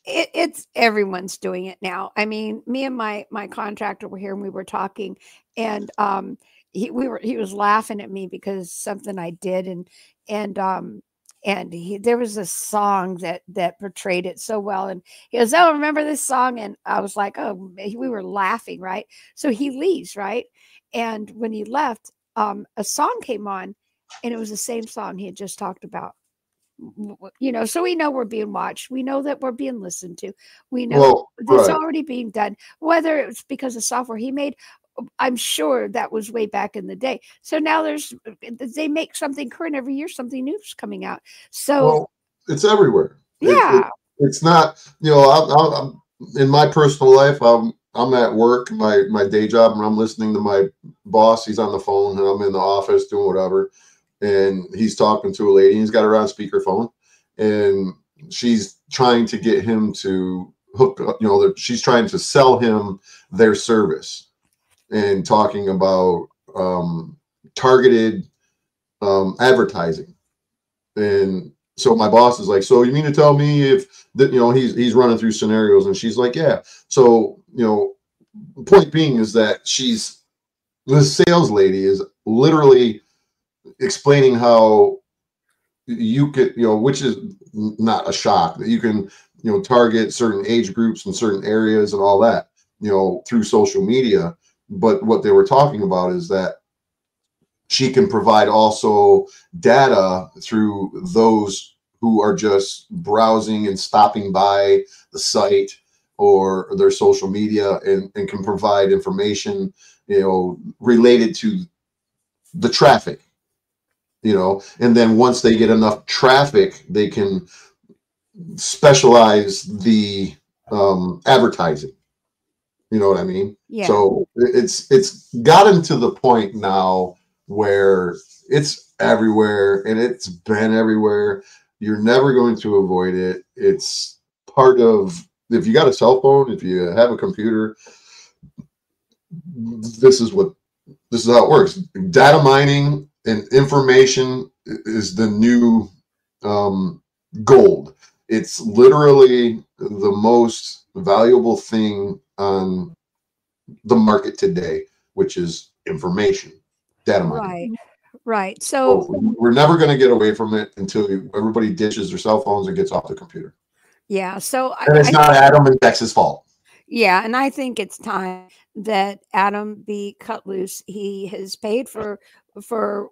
it's everyone's doing it now. I mean, me and my contractor were here and we were talking, and he was laughing at me because something I did, and there was a song that portrayed it so well, and he goes, "Oh, remember this song?" And I was like, "Oh," we were laughing, right? So he leaves, right? And when he left, a song came on, and it was the same song he had just talked about. So we know we're being watched. We know that we're being listened to. We know it's already being done, whether it's because of software he made. I'm sure that was way back in the day. So now they make something current every year, something new's coming out. So it's everywhere. Yeah. It's not, I'm in my personal life, I'm at work, my day job, and I'm listening to my boss. He's on the phone and I'm in the office doing whatever. And he's talking to a lady. He's got her on speakerphone, and she's trying to get him to hook up. She's trying to sell him their service, and talking about targeted advertising. And so my boss is like, "So you mean to tell me if that he's running through scenarios?" And she's like, "Yeah." So point being is that the sales lady is literally explaining how you could, which is not a shock, that you can, target certain age groups and certain areas and all that, through social media. But what they were talking about is that she can provide also data through those who are just browsing and stopping by the site or their social media, and can provide information, related to the traffic. And then once they get enough traffic, they can specialize the advertising. You know what I mean? Yeah. So it's gotten to the point now where it's everywhere, and it's been everywhere. You're never going to avoid it. It's part of, if you got a cell phone, if you have a computer, this is how it works. Data mining and information is the new gold. It's literally the most valuable thing on the market today, which is information, data mining. Right. So we're never going to get away from it until everybody ditches their cell phones and gets off the computer. Yeah. So and it's not Adam and Dex's fault. Yeah, and I think it's time that Adam be cut loose. He has paid for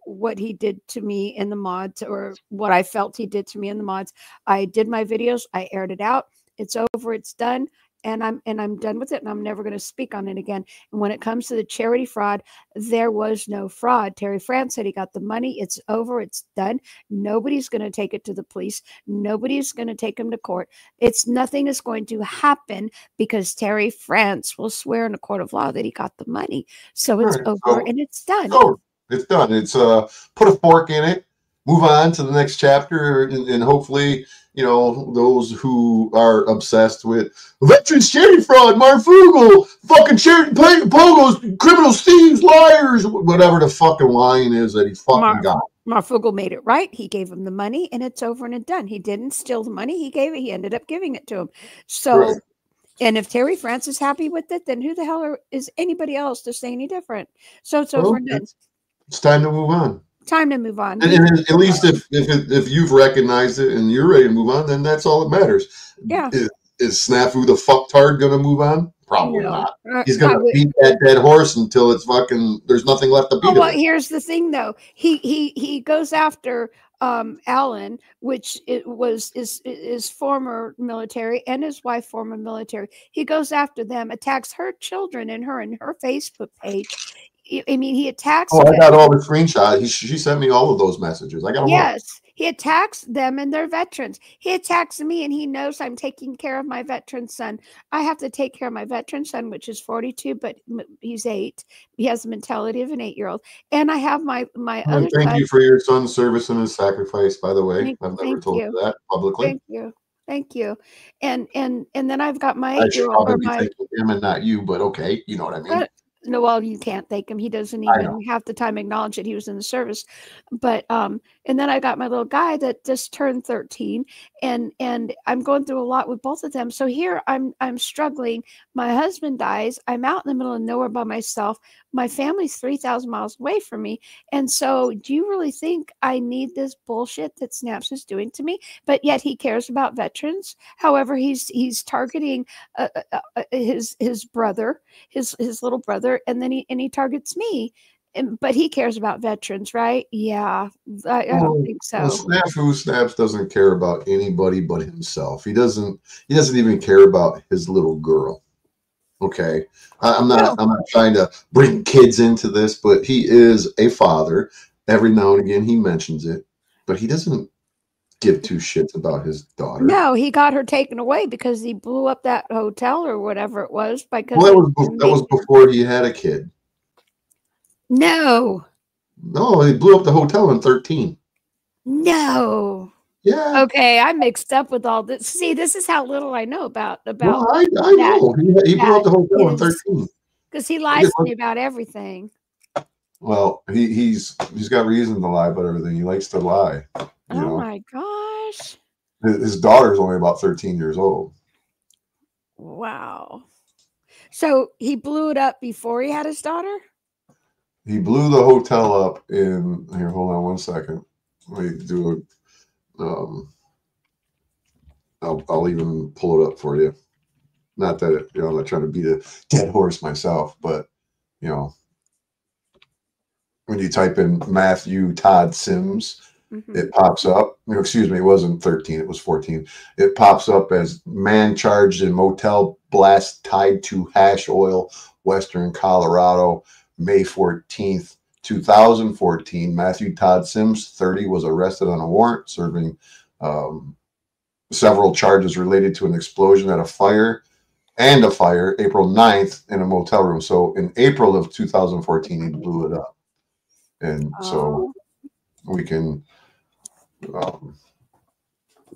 what he did to me in the mods, or what I felt he did to me in the mods. I did my videos, I aired it out. It's over, it's done, and I'm done with it, and I'm never going to speak on it again. And when it comes to the charity fraud, there was no fraud. Terry France said he got the money. It's over, it's done. Nobody's going to take it to the police. Nobody's going to take him to court. Nothing is going to happen because Terry France will swear in a court of law that he got the money. So it's over and it's done. So it's done. It's put a fork in it, move on to the next chapter, and hopefully, you know, those who are obsessed with veterans charity fraud, Marfoogle, fucking charity pogos, criminals, thieves, liars, whatever the fucking line is that he fucking got. Marfoogle made it right. He gave him the money, and it's over and it's done. He didn't steal the money. He gave it. He ended up giving it to him. So, right. And if Terry France is happy with it, then who the hell is anybody else to say any different? So it's over and done. It's time to move on. Time to move on. And at least if you've recognized it and you're ready to move on, then that's all that matters. Yeah. Is Snafu the fucktard going to move on? Probably not. He's going to beat that dead horse until it's fucking, there's nothing left to beat. Well, here's the thing, though. He goes after Alan, which is former military, and his wife former military. He goes after them, attacks her children and her Facebook page. I mean, he attacks. Oh, I got all the screenshots. She sent me all of those messages. I got them. Yes, he attacks them and their veterans. He attacks me, and he knows I'm taking care of my veteran son. I have to take care of my veteran son, which is 42, but he's 8. He has the mentality of an 8-year-old, and I have my other. Thank you for your son's service and his sacrifice. By the way, I've never told you that publicly. Thank you. And then I've got my 8-year-old. I should probably thank him and not you, but okay, you know what I mean. No, well, you can't thank him. He doesn't even half the time acknowledge that he was in the service. But and then I got my little guy that just turned 13, and I'm going through a lot with both of them. So here I'm struggling. My husband dies. I'm out in the middle of nowhere by myself. My family's 3,000 miles away from me. And so do you really think I need this bullshit that Snaps is doing to me? But yet he cares about veterans. However, he's targeting his brother, his little brother, and then he targets me. But he cares about veterans, right? Yeah, I don't think so. Snaps doesn't care about anybody but himself. He doesn't even care about his little girl. Okay, I'm not trying to bring kids into this, but he is a father. Every now and again, he mentions it, but he doesn't give two shits about his daughter. No, he got her taken away because he blew up that hotel or whatever it was. Because that was before he had a kid. No, he blew up the hotel in 13. No. Yeah. Okay, I'm mixed up with all this. See, this is how little I know about. Well, I know he blew up the hotel in 13 because he lies to me about everything. Well, he's got reason to lie about everything. He likes to lie. You know? My gosh. His daughter's only about 13 years old. Wow. So he blew it up before he had his daughter? He blew the hotel up in here. Hold on one second. Let me do I'll even pull it up for you. Not that I'm not trying to beat a dead horse myself, but you know, when you type in Matthew Todd Sims, it pops up. Excuse me, it wasn't 13, it was 14. It pops up as man charged in motel blast tied to hash oil, Western Colorado, May 14th, 2014. Matthew Todd Sims, 30, was arrested on a warrant serving several charges related to an explosion at a fire April 9th in a motel room. So in April of 2014, he blew it up. And so we can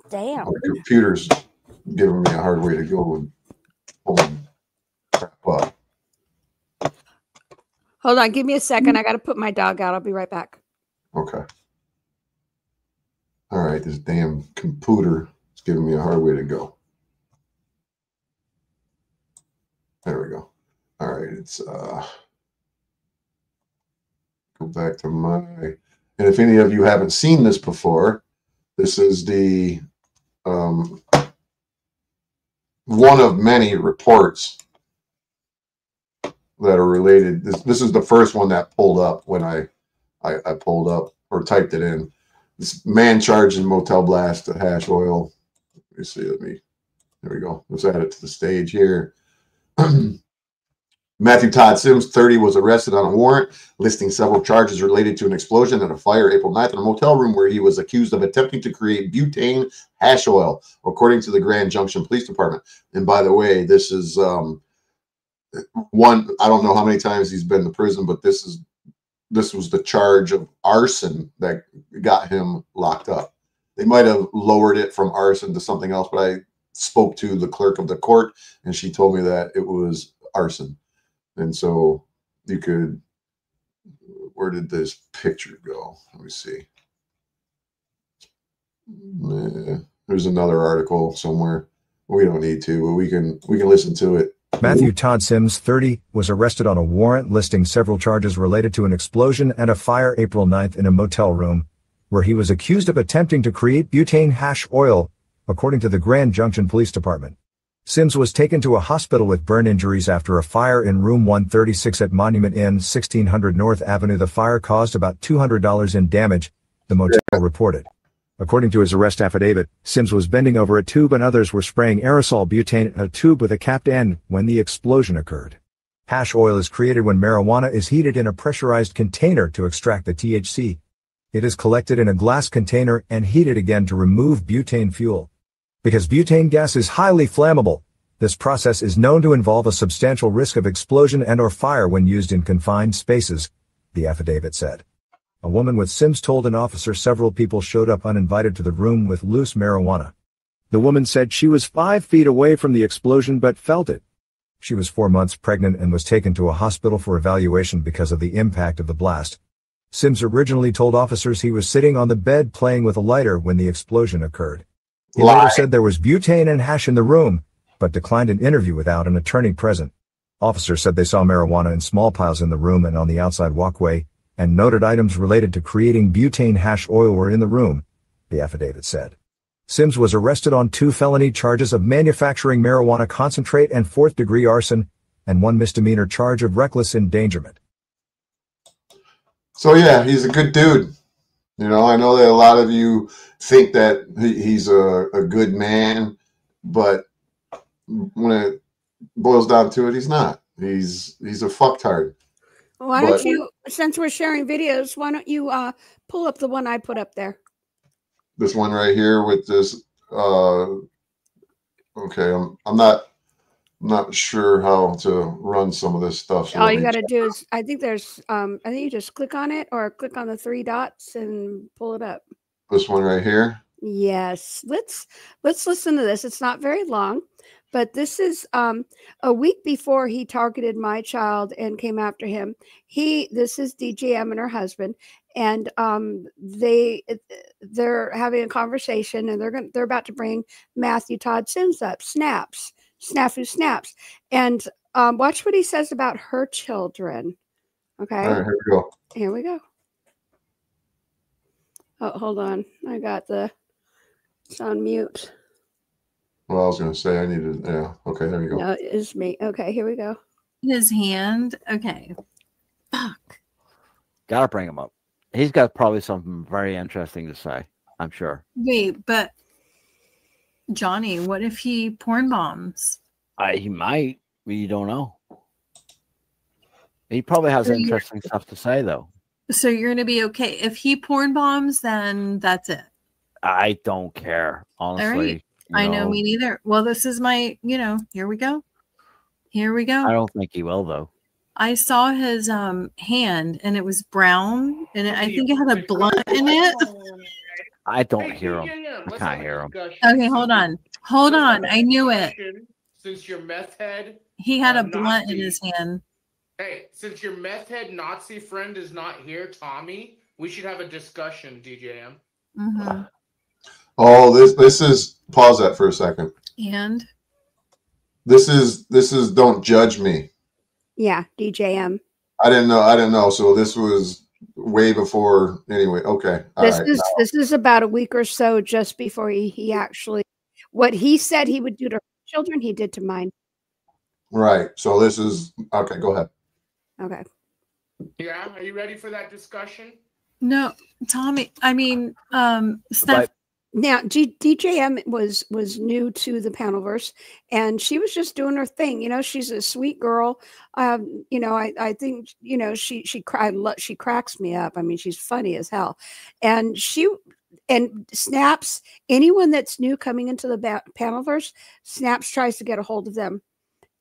damn, my computer's giving me a hard way to go and pull crap up. Hold on. Give me a second. I got to put my dog out. I'll be right back. Okay. All right. This damn computer is giving me a hard way to go. There we go. All right. It's go back to my, and if any of you haven't seen this before, this is the one of many reports that are related. This is the first one that pulled up when I pulled up or typed it in. This man charged in motel blast to hash oil. Let me see. There we go. Let's add it to the stage here. Matthew Todd Sims, 30, was arrested on a warrant listing several charges related to an explosion and a fire April 9th in a motel room where he was accused of attempting to create butane hash oil, according to the Grand Junction Police Department. And by the way, this is one, I don't know how many times he's been to prison, but this was the charge of arson that got him locked up. They might have lowered it from arson to something else, but I spoke to the clerk of the court and she told me that it was arson. And so you could, where did this picture go? Let me see. There's another article somewhere. We don't need to, but we can listen to it. Matthew Todd Sims, 30, was arrested on a warrant listing several charges related to an explosion and a fire April 9th in a motel room, where he was accused of attempting to create butane hash oil, according to the Grand Junction Police Department. Sims was taken to a hospital with burn injuries after a fire in room 136 at Monument Inn, 1600 North Avenue. The fire caused about $200 in damage, the motel reported. According to his arrest affidavit, Sims was bending over a tube and others were spraying aerosol butane in a tube with a capped end when the explosion occurred. Hash oil is created when marijuana is heated in a pressurized container to extract the THC. It is collected in a glass container and heated again to remove butane fuel. Because butane gas is highly flammable, this process is known to involve a substantial risk of explosion and/or fire when used in confined spaces, the affidavit said. A woman with Sims told an officer several people showed up uninvited to the room with loose marijuana. The woman said she was 5 feet away from the explosion but felt it. She was 4 months pregnant and was taken to a hospital for evaluation because of the impact of the blast. Sims originally told officers he was sitting on the bed playing with a lighter when the explosion occurred. He later said there was butane and hash in the room, but declined an interview without an attorney present. Officers said they saw marijuana in small piles in the room and on the outside walkway, and noted items related to creating butane hash oil were in the room, the affidavit said. Sims was arrested on 2 felony charges of manufacturing marijuana concentrate and 4th-degree arson, and 1 misdemeanor charge of reckless endangerment. So yeah, he's a good dude. You know, I know that a lot of you think that he's a good man, but when it boils down to it, he's not. He's a fucktard. Why don't you, since we're sharing videos, why don't you pull up the one I put up there? This one right here with this. Okay, I'm not sure how to run some of this stuff. So all you got to do is, I think you just click on it or click on the 3 dots and pull it up. This one right here. Yes, let's listen to this. It's not very long, but this is a week before he targeted my child and came after him. This is DJM and her husband, and they're having a conversation, and they're about to bring Matthew Todd Sims up. Snafu snaps, and watch what he says about her children. Okay, all right, here we go. Here we go. Oh, hold on, I got it's on mute. Well, I was going to say I needed. Yeah. Okay. There you go. No, it's me. Okay. Here we go. His hand. Okay. Fuck. Gotta bring him up. He's got probably something very interesting to say, I'm sure. Wait, but Johnny, what if he porn bombs? He might. You don't know. He probably has interesting stuff to say, though. So you're going to be okay. If he porn bombs, then that's it. I don't care, honestly. All right. I know, me neither. Well, this is my, here we go. Here we go. I don't think he will, though. I saw his hand, and it was brown, and I think it had a blunt in it. I don't hear him. I can't hear him. Okay, hold on. Hold on. I knew it. Since your meth head. He had a blunt in his hand. Hey, since your meth head Nazi friend is not here, Tommy, we should have a discussion, DJM. Mm-hmm. Oh, this is, pause that for a second. And This is don't judge me. Yeah, DJM. I didn't know. So this was way before. Anyway, okay. This is about a week or so just before he actually, what he said he would do to children, he did to mine. Right. So this is okay. Go ahead. Okay. Yeah, are you ready for that discussion? no, Tommy. I mean, Steph. Now, DJM was new to the Panelverse, and she was just doing her thing. You know, she's a sweet girl. You know, I think, you know, she cracks me up. I mean, she's funny as hell, and Snaps, anyone that's new coming into the Panelverse, Snaps tries to get a hold of them,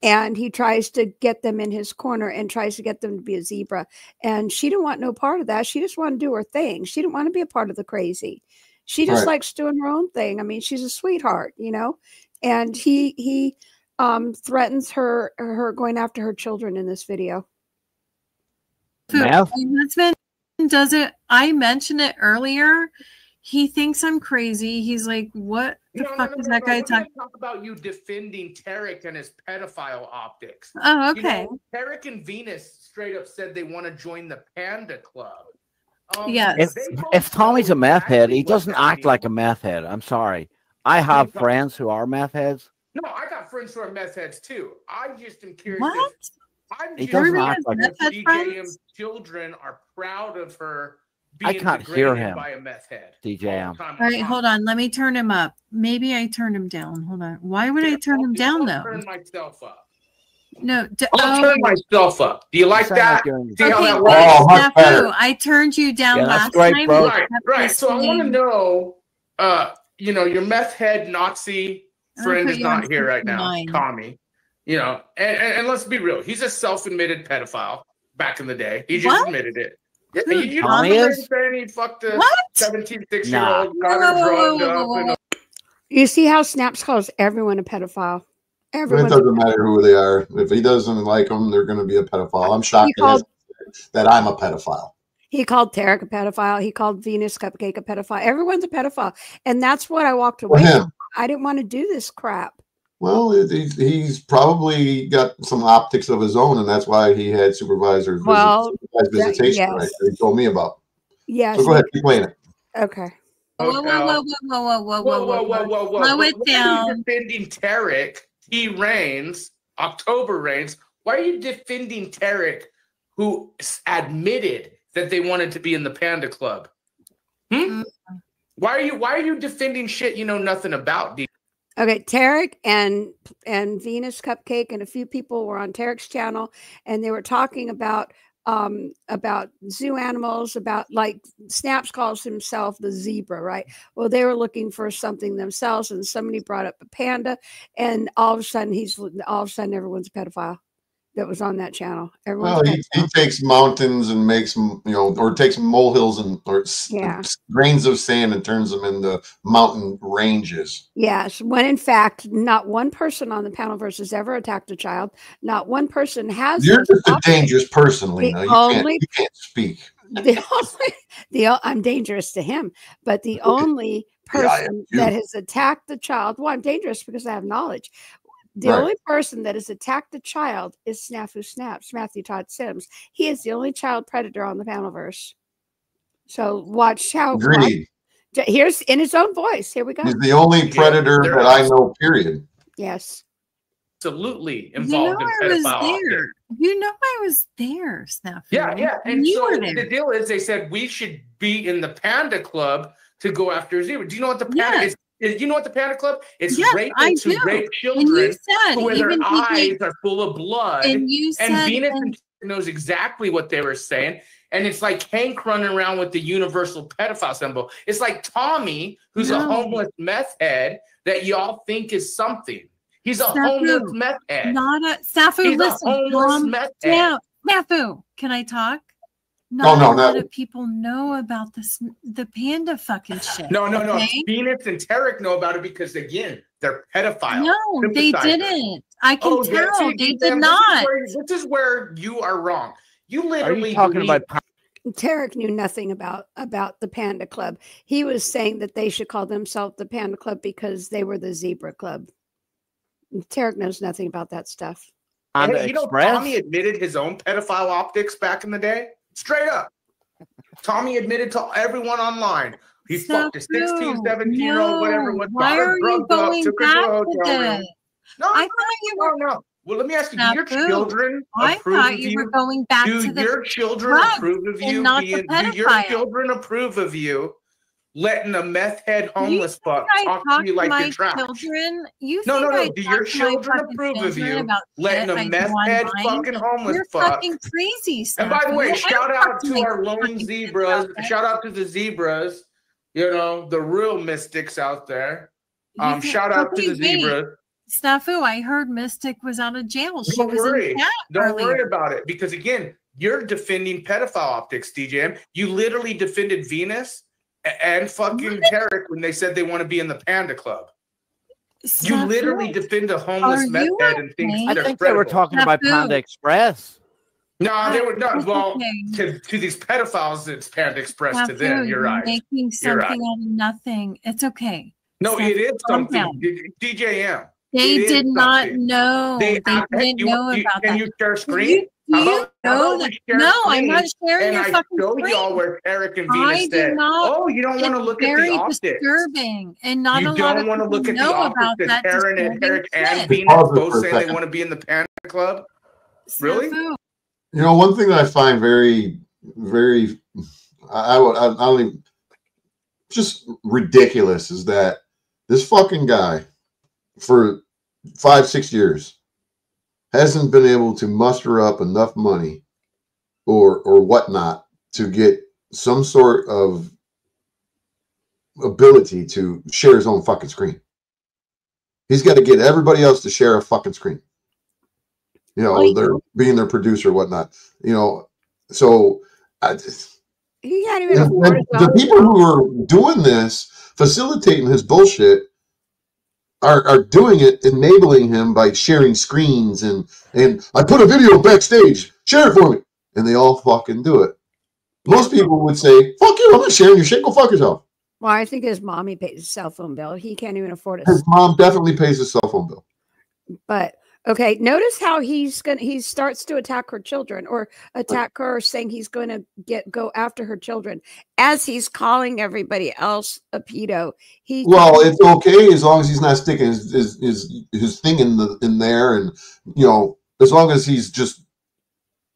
and he tries to get them in his corner and tries to get them to be a zebra. And she didn't want no part of that. She just wanted to do her thing. She didn't want to be a part of the crazy. She just likes doing her own thing. I mean, she's a sweetheart, you know. And he threatens her going after her children in this video. My husband does it. I mentioned it earlier. He thinks I'm crazy. He's like, "What the fuck is that guy talking?" Talk about you defending Tarek and his pedophile optics. Oh, okay. You know, Tarek and Venus straight up said they want to join the Panda Club. Yes. If Tommy's a meth head, he doesn't act like a meth head. I'm sorry. I have friends who are meth heads. No, I got friends who are meth heads too. I just am curious. What? He doesn't act like DJM's children are proud of her being degraded by a meth head. DJM. All right, hold on. Let me turn him up. Maybe I turned him down. Hold on. Why would I turn him down though? Turn myself up. No, I'll turn myself up. Do you like that? See how that works? Snafu, I turned you down last night. Bro. Right. So I want to know, you know, your meth head Nazi friend is not here right now, Tommy. You know, and let's be real. He's a self-admitted pedophile back in the day. He just admitted it. Yeah, you don't saying he fucked a 17-6-year-old, got her drugged up. You see how Snaps calls everyone a pedophile. It doesn't matter who they are. If he doesn't like them, they're going to be a pedophile. I'm shocked that I'm a pedophile. He called Tarek a pedophile. He called Venus Cupcake a pedophile. Everyone's a pedophile. And that's what I walked away from. I didn't want to do this crap. Well, he's probably got some optics of his own, and that's why he had supervised visitation, right? That he told me about. Yes. So go ahead, keep playing it. Okay. Whoa. Slow it down. Why are you defending Tarek, T-Reigns, October Reigns? Why are you defending Tarek, who admitted that they wanted to be in the Panda Club? Why are you defending shit you know nothing about? Okay, Tarek and Venus Cupcake and a few people were on Tarek's channel, and they were talking about zoo animals, about, like, Snaps calls himself the zebra, right? Well, they were looking for something themselves, and somebody brought up a panda, and all of a sudden everyone's a pedophile that was on that channel. Well, he takes mountains and makes them, you know, or takes molehills and grains of sand and turns them into mountain ranges. Yes, when in fact, not one person on the Panelverse has ever attacked a child. Not one person has. You're just a dangerous person, Lena. You can't speak. I'm dangerous to him, but the only person that has attacked the child, well, I'm dangerous because I have knowledge. The only person that has attacked a child is Snafu Snaps, Matthew Todd Sims. He is the only child predator on the Panelverse. So watch how. Agreed. Here's in his own voice. Here we go. He's the only predator that I know, period. Yes. Absolutely involved in pedophile. You know I was there, Snafu. Yeah. And so the deal is they said we should be in the Panda Club to go after zebra. Do you know what the Panda is? You know what the Panda Club? It's rapists who rape children who their eyes are full of blood. And Venus knows exactly what they were saying. And it's like Hank running around with the universal pedophile symbol. It's like Tommy, who's a homeless meth head that y'all think is something. He's a homeless meth head. Not a Snafu. He's listen, a homeless meth head. Snafu, can I talk? Not a lot of people know about this, the panda fucking shit. No. Venus and Tarek know about it because, again, they're pedophiles. No, they didn't. I can tell. They did not. This is where you are wrong. You literally talking about. Tarek knew nothing about the Panda Club. He was saying that they should call themselves the Panda Club because they were the Zebra Club. Tarek knows nothing about that stuff. Hey, Tommy admitted his own pedophile optics back in the day. Straight up. Tommy admitted to everyone online. He fucked a 16, 17-year-old, whatever. Why are you going back to this? No, I thought you were. No. Well, let me ask you, do your children approve of you? Were going back to do your children approve of you? Do your children approve of you letting a meth head homeless fuck talk to you like you're trash? Children, no. Do your children approve of you letting a meth head fucking homeless fuck? You're fucking crazy. And by the way, shout out to our lone zebras. Shout out to the zebras. You know, the real mystics out there. Shout out to the zebras. Snafu, I heard Mystic was out of jail. Don't worry about it. Because again, you're defending pedophile optics, DJM. You literally defended Venus and fucking Tarek when they said they want to be in the Panda Club. Snafu, you literally defend a homeless meth head and things. I think they were talking about Panda Express. No, they were not. Well, to these pedophiles, it's Panda Express to them. You're right. Making something out of nothing. It's okay. No, it is something. DJM. They did not know. They didn't know about that. Can you share a screen? You know that? No, I'm not sharing your fucking screen. I showed y'all where Tarek and Venus said, "Oh, you don't want to look at the optics." Very disturbing, and not a lot of people know about that. Tarek and Venus both say they want to be in the Panda Club. Really? You know, one thing that I find very, very, I only just ridiculous is that this fucking guy, for 5-6 years, hasn't been able to muster up enough money or whatnot to get some sort of ability to share his own fucking screen. He's got to get everybody else to share a fucking screen. You know, they're being their producer or whatnot. You know, so he can't even afford the people who are doing this, facilitating his bullshit, are doing it, enabling him by sharing screens and I put a video backstage, share it for me, and they all fucking do it. Most people would say, "Fuck you! I'm not sharing your shit. Go fuck yourself." Well, I think his mommy pays his cell phone bill. He can't even afford it. His mom definitely pays his cell phone bill. But okay, notice how he starts to attack her children, or attack her, saying he's going to go after her children as he's calling everybody else a pedo. It's okay as long as he's not sticking his thing in there, and you know, as long as he's just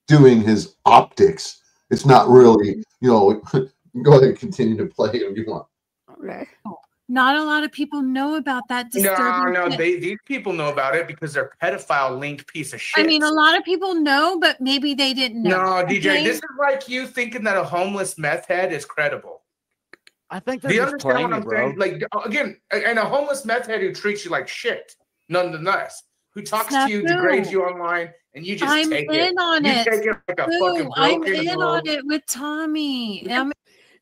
doing his optics. It's not really, you know. Go ahead and continue to play if you want. Okay. Not a lot of people know about that disturbing No, these people know about it because they're pedophile linked piece of shit. I mean, a lot of people know, but maybe they didn't know. No, DJ, this is like you thinking that a homeless meth head is credible. I think do you understand what I'm saying? Like, again, and a homeless meth head who treats you like shit, nonetheless, who talks to you, degrades you online, and you just take it. I'm in on it. You take it like a fucking I'm in on it with Tommy.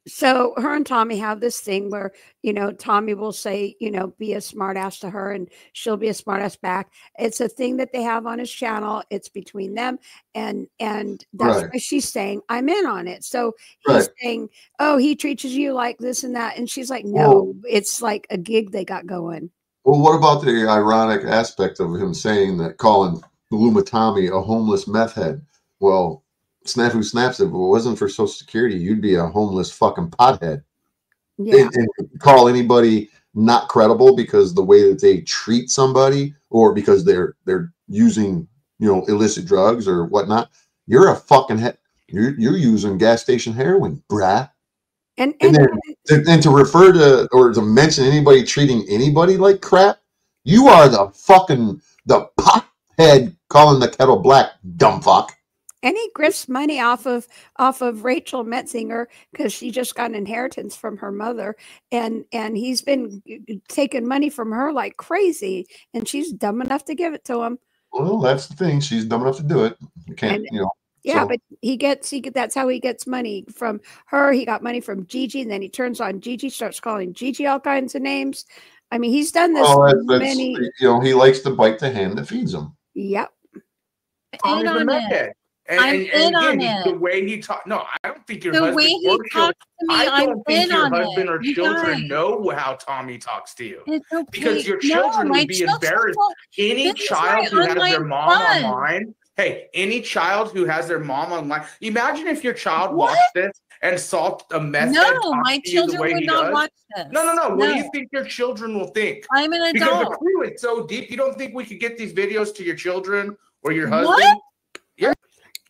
So her and Tommy have this thing where, you know, Tommy will say, you know, be a smart ass to her and she'll be a smart ass back. It's a thing that they have on his channel. It's between them. And that's why she's saying, I'm in on it. So he's saying, oh, he treats you like this and that. And she's like, no, it's like a gig they got going. Well, what about the ironic aspect of him saying that, calling Luma Tommy a homeless meth head? Well, Snafu snaps it. If it wasn't for Social Security, you'd be a homeless fucking pothead. Yeah. And call anybody not credible because the way that they treat somebody, or because they're using, you know, illicit drugs or whatnot. You're a fucking you're using gas station heroin, brah. And then to refer to or to mention anybody treating anybody like crap, you are the pothead calling the kettle black, dumb fuck. And he grifts money off of Rachel Metzinger because she just got an inheritance from her mother, and he's been taking money from her like crazy, and she's dumb enough to give it to him. Well, that's the thing; she's dumb enough to do it. You can't, you know. Yeah, so, but that's how he gets money from her. He got money from Gigi, and then he turns on Gigi, starts calling Gigi all kinds of names. I mean, he's done this many. You know, he likes to bite the hand that feeds him. Yep. I'm in on it. And again, the way he talks. No, I don't think your husband or children. I don't think your husband or children know how Tommy talks to you. Okay. Because your children would be embarrassed. Any child who has their mom online. Hey, any child who has their mom online. Imagine if your child watched this and saw a mess. No, my children would not watch this. No. What do you think your children will think? I'm an adult. Because the clue is so deep. You don't think we could get these videos to your children or your husband? What? Yeah.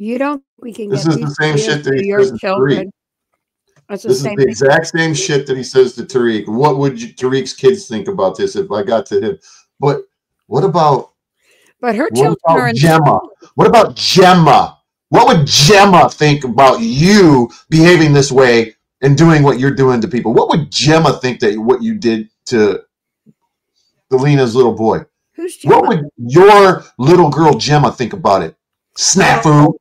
You don't. We can. This is the same shit that he says to Tariq. This is the exact same shit that he says to Tariq. What would Tariq's kids think about this if I got to him? But what about? But her children are in Gemma. What about Gemma? What would Gemma think about you behaving this way and doing what you're doing to people? What would Gemma think that what you did to Lena's little boy? Who's Gemma? What would your little girl Gemma think about it? Snafu.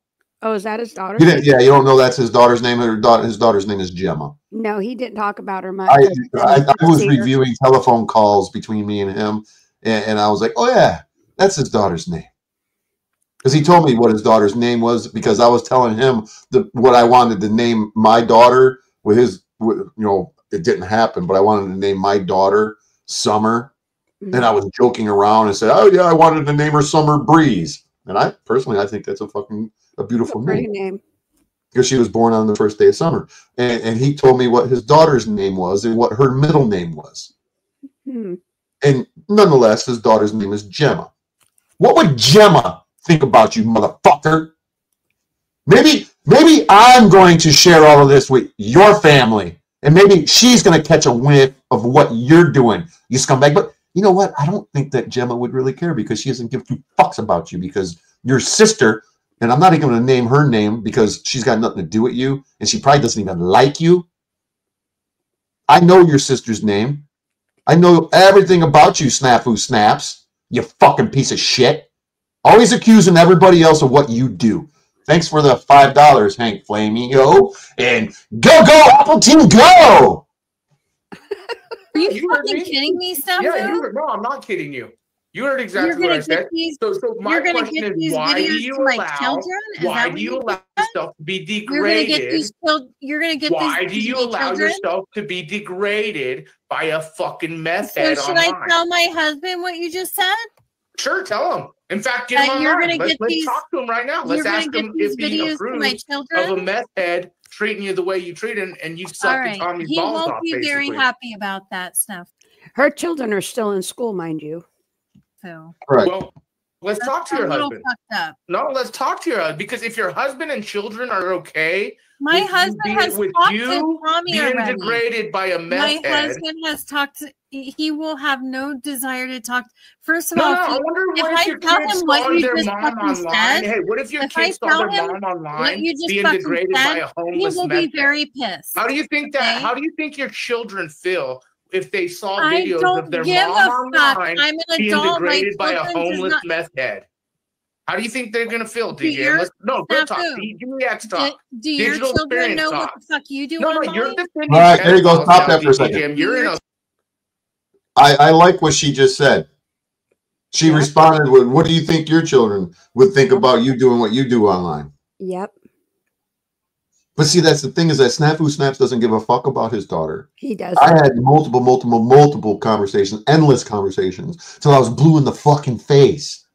Oh, is that his daughter? Yeah, you don't know that's his daughter's name. His daughter's name is Gemma. No, he didn't talk about her much. I was reviewing telephone calls between me and him, and I was like, oh, yeah, that's his daughter's name. Because he told me what his daughter's name was, because I was telling him what I wanted to name my daughter with his, you know, it didn't happen, but I wanted to name my daughter Summer. Mm-hmm. And I was joking around and said, oh, yeah, I wanted to name her Summer Breeze. And I think that's a beautiful name. Because she was born on the first day of summer. And he told me what his daughter's name was and what her middle name was. Hmm. And nonetheless, his daughter's name is Gemma. What would Gemma think about you, motherfucker? Maybe I'm going to share all of this with your family. And maybe she's going to catch a whiff of what you're doing, you scumbag. But you know what? I don't think that Gemma would really care, because she doesn't give two fucks about you, because your sister, and I'm not even going to name her name because she's got nothing to do with you, and she probably doesn't even like you. I know your sister's name. I know everything about you, Snafu Snaps, you fucking piece of shit. Always accusing everybody else of what you do. Thanks for the $5, Hank Flamio, and go Apple Team, go! Are you fucking kidding me, Snafu? Yeah, no, I'm not kidding you. You heard exactly what I said. So my question is, why do you allow yourself to be degraded? Why do you allow yourself to be degraded by a fucking meth head online? So should I tell my husband what you just said? Sure, tell him. In fact, get him online. Let's talk to him right now. Let's ask him if he approves of a meth head treating you the way you treat him, and you suck the Tommy's balls off. He won't be very happy about that stuff. Her children are still in school, mind you. So right. Well, let's talk to your husband. No, let's talk to your husband, because if your husband and children are okay, my husband has talked to Tommy being degraded by a meth head. My husband has talked to, he will have no desire to talk. First of all, I wonder if I tell him what you just fucking said. Hey, what if your kids saw their mom online being degraded by a homeless meth head? He will be very pissed. How do you think that? How do you think your children feel if they saw videos of their mom online being degraded by a homeless meth head? How do you think they're going to feel, DJ? No, good talk. Give me X talk. Do your children know what the fuck you do? No, you're defending. All right, there you go. Stop that for a second. You're in a. I like what she just said. She responded with, what do you think your children would think about you doing what you do online? Yep. But see, that's the thing, is that Snafu Snaps doesn't give a fuck about his daughter. He doesn't. I had multiple conversations, endless conversations, till I was blue in the fucking face,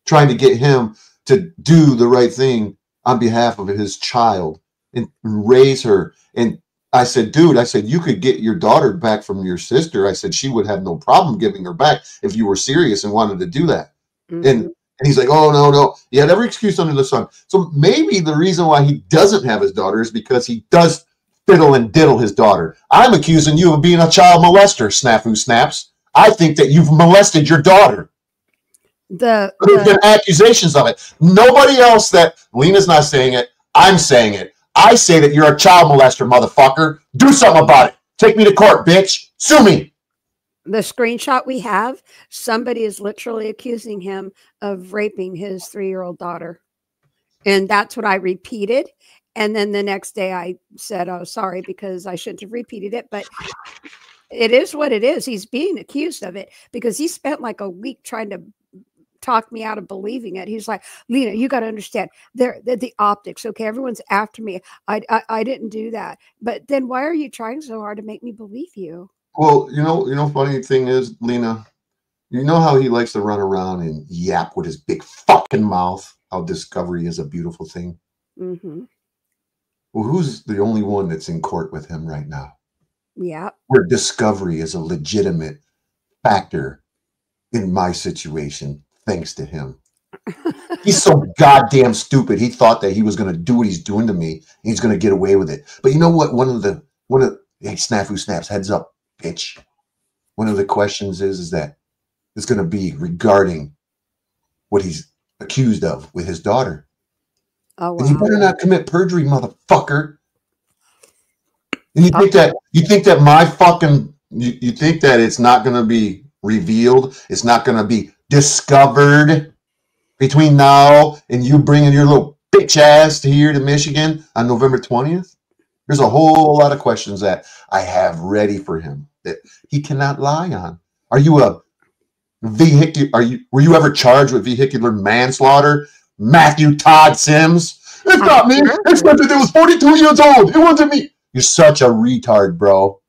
trying to get him to do the right thing on behalf of his child and raise her. And I said, dude, you could get your daughter back from your sister. I said, she would have no problem giving her back if you were serious and wanted to do that. Mm-hmm. And he's like, oh, no. He had every excuse under the sun. So maybe the reason why he doesn't have his daughter is because he does fiddle and diddle his daughter. I'm accusing you of being a child molester, Snafu Snaps. I think that you've molested your daughter. There's been accusations of it. Nobody else that Lena's not saying it. I'm saying it. I say that you're a child molester, motherfucker. Do something about it. Take me to court, bitch. Sue me. The screenshot we have, somebody is literally accusing him of raping his 3-year-old daughter. And that's what I repeated. And then the next day I said, oh, sorry, because I shouldn't have repeated it. But it is what it is. He's being accused of it because he spent like a week trying to talk me out of believing it. He's like, Lena, you got to understand, they're the optics. Okay, everyone's after me. I didn't do that. But then why are you trying so hard to make me believe you? Well, funny thing is, Lena, you know how he likes to run around and yap with his big fucking mouth, how discovery is a beautiful thing. Mm-hmm. Well, who's the only one that's in court with him right now? Yeah. Where discovery is a legitimate factor in my situation, thanks to him. He's so goddamn stupid. He thought that he was going to do what he's doing to me, and he's going to get away with it. But you know what? Hey, Snafu Snaps, heads up, bitch. One of the questions is that it's going to be regarding what he's accused of with his daughter. Oh, wow. And you better not commit perjury, motherfucker. And you think that my fucking you think that it's not going to be revealed, it's not going to be discovered between now and you bringing your little bitch ass here to Michigan on November 20th? There's a whole lot of questions that I have ready for him that he cannot lie on. Are you a were you ever charged with vehicular manslaughter? Matthew Todd Sims? It's not me. It's not that it was 42 years old. It wasn't me. You're such a retard, bro.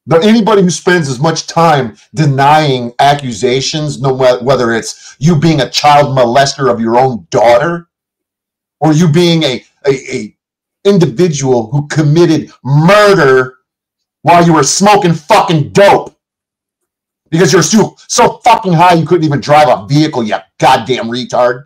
But anybody who spends as much time denying accusations, no matter whether it's you being a child molester of your own daughter, or you being a individual who committed murder while you were smoking fucking dope because you're so fucking high you couldn't even drive a vehicle, you goddamn retard.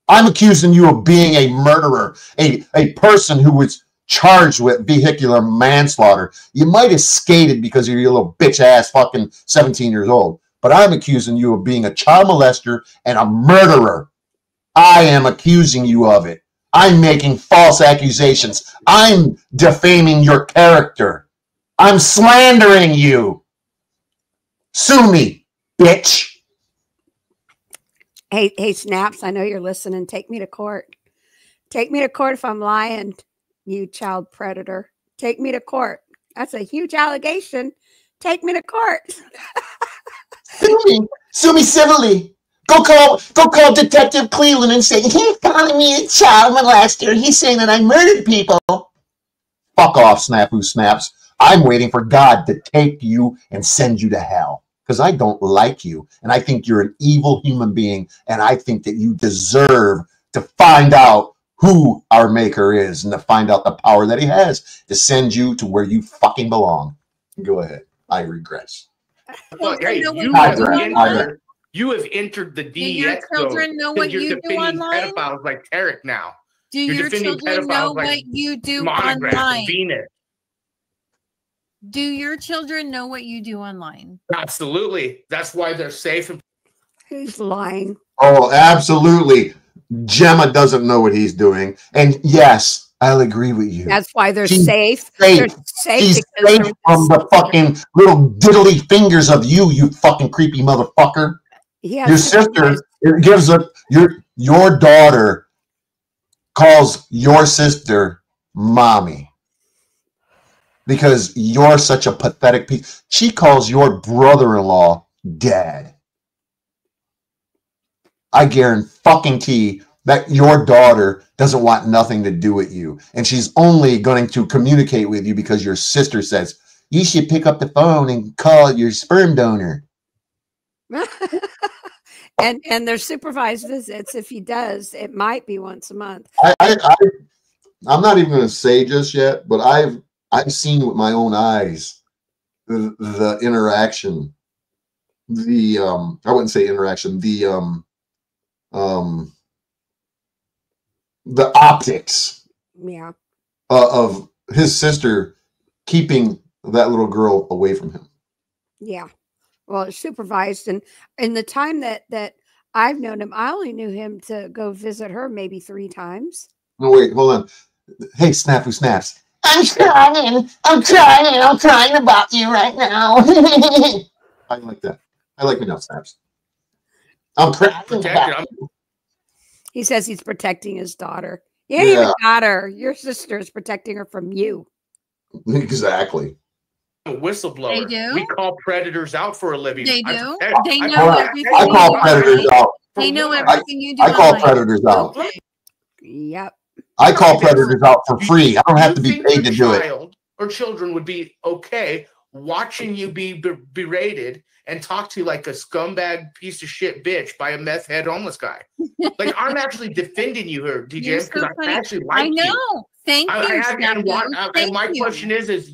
I'm accusing you of being a murderer, a person who was charged with vehicular manslaughter. You might have skated because you're a little bitch ass fucking 17 years old, but I'm accusing you of being a child molester and a murderer. I am accusing you of it. I'm making false accusations. I'm defaming your character. I'm slandering you. Sue me, bitch. Hey, Snaps, I know you're listening. Take me to court. Take me to court if I'm lying, you child predator. Take me to court. That's a huge allegation. Take me to court. Sue me civilly. Go call Detective Cleveland and say, he's calling me a child molester. He's saying that I murdered people. Fuck off, Snafu Snaps. I'm waiting for God to take you and send you to hell. Because I don't like you, and I think you're an evil human being, and I think that you deserve to find out who our maker is and to find out the power that he has to send you to where you fucking belong. Go ahead. I regress. But hey, you have entered the DEX. Do your children know what you do online? Pedophiles like Tarek now. Do your children know what you do online? Venus. Do your children know what you do online? Absolutely. That's why they're safe. He's lying. Oh, absolutely. Gemma doesn't know what he's doing. And yes, I'll agree with you. That's why they're safe. They're safe. She's safe from the fucking little diddly fingers of you fucking creepy motherfucker. Your sister gives up your daughter calls your sister mommy. Because you're such a pathetic piece. She calls your brother-in-law dad. I guarantee that your daughter doesn't want nothing to do with you. And she's only going to communicate with you because your sister says, you should pick up the phone and call your sperm donor. and there's supervised visits. If he does, it might be once a month. I'm not even going to say just yet, but I've seen with my own eyes the interaction, I wouldn't say interaction, the optics, of his sister keeping that little girl away from him. Yeah, well, it's supervised, and in the time that I've known him, I only knew him to go visit her maybe 3 times. No, wait, hold on. Hey, Snafu Snaps. I'm crying about you right now. I like that. I like me now, Snaps. I'm crying about you. He says he's protecting his daughter. You ain't even got her. Your sister is protecting her from you. Exactly. A whistleblower. They do? We call predators out for a living. They do. They I know everything. I call predators out. They know everything you do. I call predators out. Yep. I call predators out for free. I don't have to be paid to do it. Or children would be okay watching you be berated and talk to you like a scumbag piece of shit bitch by a meth head homeless guy. Like, I'm actually defending you here, DJ, because I actually like you. I know. Thank you. And my question is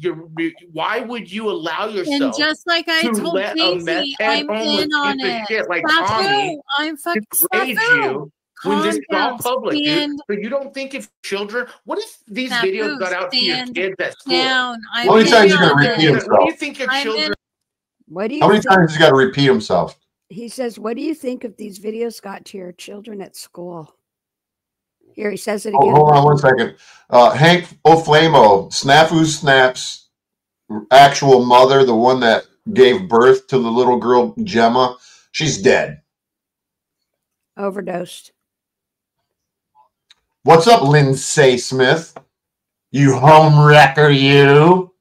why would you allow yourself and just like I to told let Casey, a meth head I'm homeless in on piece of it. shit like Tommy I'm fucking degrade you when this is all public, dude? But you don't think if children, what if these videos got out to your kids at school? How many times you got to repeat himself? What do you think your children? How many times he's got to repeat himself? He says, what do you think if these videos got to your children at school? Here, he says it again. Hold on 1 second. Hank O'Flamo, Snafu Snap's actual mother, the one that gave birth to the little girl Gemma, she's dead. Overdosed. What's up, Lindsay Smith? You home wrecker, you.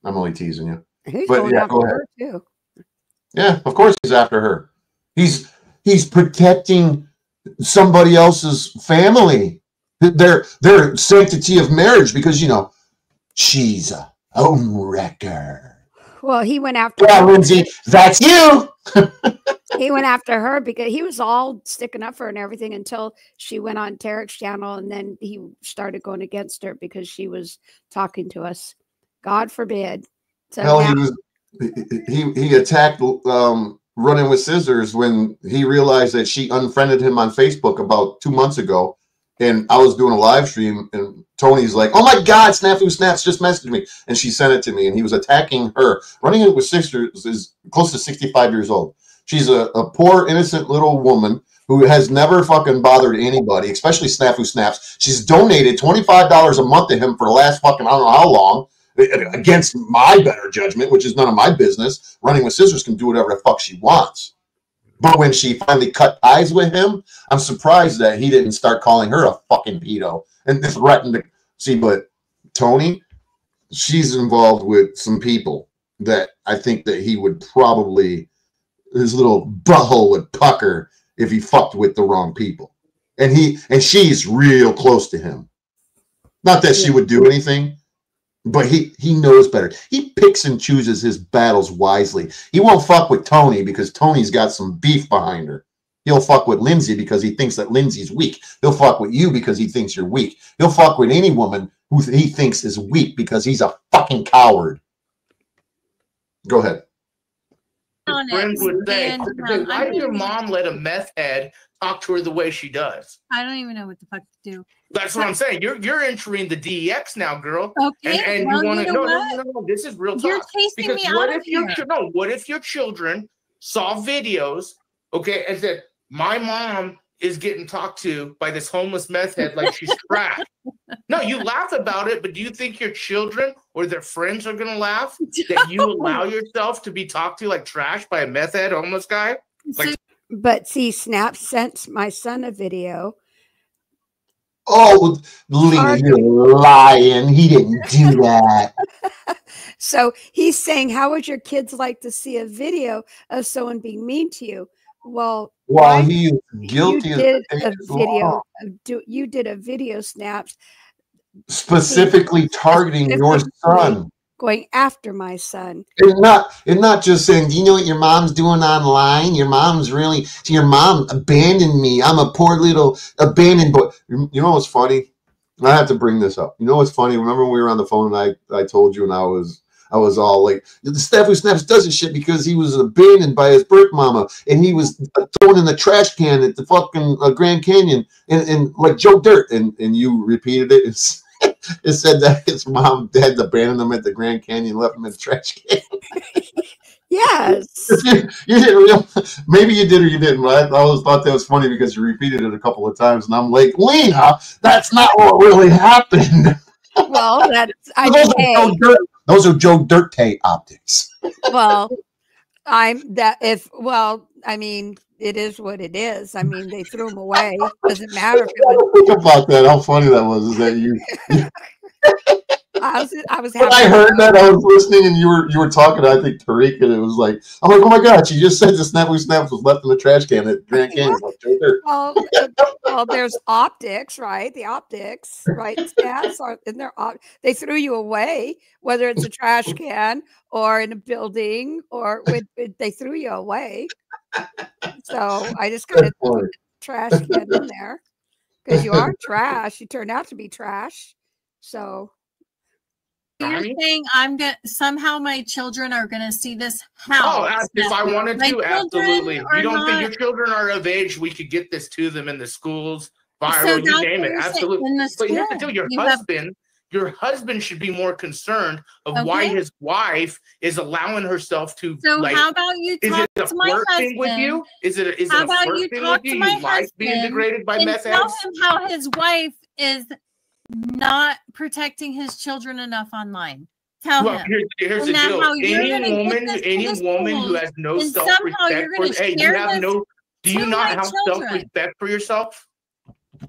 I'm only teasing you. He's going after her too. Yeah, of course he's after her. He's protecting somebody else's family, their sanctity of marriage, because she's a home wrecker. Well, he went after. Yeah, Lindsay, that's you. He went after her because he was all sticking up for her and everything until she went on Tarek's channel, and then he started going against her because she was talking to us. God forbid. So hell, he attacked Running with Scissors when he realized that she unfriended him on Facebook about 2 months ago, and I was doing a live stream, and Tony's like, "Oh my God, Snafu Snaps just messaged me," and she sent it to me, and he was attacking her. Running with Scissors is close to 65 years old. She's a poor, innocent little woman who has never fucking bothered anybody, especially Snafu Snaps. She's donated $25 a month to him for the last fucking I don't know how long, against my better judgment, which is none of my business. Running with Scissors can do whatever the fuck she wants. But when she finally cut ties with him, I'm surprised that he didn't start calling her a fucking pedo and threatened to see. But Tony, she's involved with some people that I think that he would probably, his little butthole would pucker if he fucked with the wrong people. And she's real close to him. Not that she would do anything, but he knows better. He picks and chooses his battles wisely. He won't fuck with Tony because Tony's got some beef behind her. He'll fuck with Lindsay because he thinks that Lindsay's weak. He'll fuck with you because he thinks you're weak. He'll fuck with any woman who he thinks is weak because he's a fucking coward. Go ahead. Friends would say, why did your mom let a meth head talk to her the way she does? I don't even know what the fuck to do. That's what I'm saying. You're entering the DEX now, girl. Okay. And you want to no. This is real talk. You're chasing me out of here. What if your children saw videos, okay, and said, my mom is getting talked to by this homeless meth head like she's trash? No, you laugh about it, but do you think your children or their friends are going to laugh that you allow yourself to be talked to like trash by a meth head homeless guy? Like, but see, Snap sent my son a video. Oh, Lena, you're lying. He didn't do that. So he's saying, how would your kids like to see a video of someone being mean to you? Well, he is guilty you did a video. You did a video, Snaps, specifically targeting your son, going after my son, and not just saying, "Do you know what your mom's doing online? Your mom abandoned me. I'm a poor little abandoned boy." You know what's funny? I have to bring this up. You know what's funny? Remember when we were on the phone and I told you, and I was all like, the Snafu Snaps does this shit because he was abandoned by his birth mama, and he was thrown in the trash can at the fucking Grand Canyon, and like Joe Dirt, and you repeated it. It said that his mom had abandoned him at the Grand Canyon, left him in the trash can. Yes. You didn't maybe you did or you didn't, but I always thought that was funny because you repeated it a couple of times, and I'm like, Lena, that's not what really happened. Well, those are Joe Dirt optics. Well, I mean, it is what it is. I mean, they threw them away. Doesn't matter if it was. Think about that. How funny that was. Is that you? I was When I heard that, I was listening, and you were talking. I think Tariq, and it was like, I'm like, oh my god, she just said the Snafu Snaps was left in the trash can at Grand Canyon. Well, there's optics, right? The optics, right? Stats are in their they threw you away, whether it's a trash can or in a building, or they threw you away. So I just got to put the trash can in there because you are trash. You turned out to be trash. So you're saying somehow my children are gonna see this house. Oh, if I wanted to, absolutely. You don't think your children are of age? We could get this to them in the schools, viral, you name it. Absolutely. But you have to tell your husband should be more concerned of why his wife is allowing herself to. So how about you talk to my husband? With you? Is it a flirt thing with you? You like being degraded by meth heads? Tell him how his wife is not protecting his children enough online. Tell him. Here's the deal. Any woman who has no self-respect do you not have self-respect for yourself?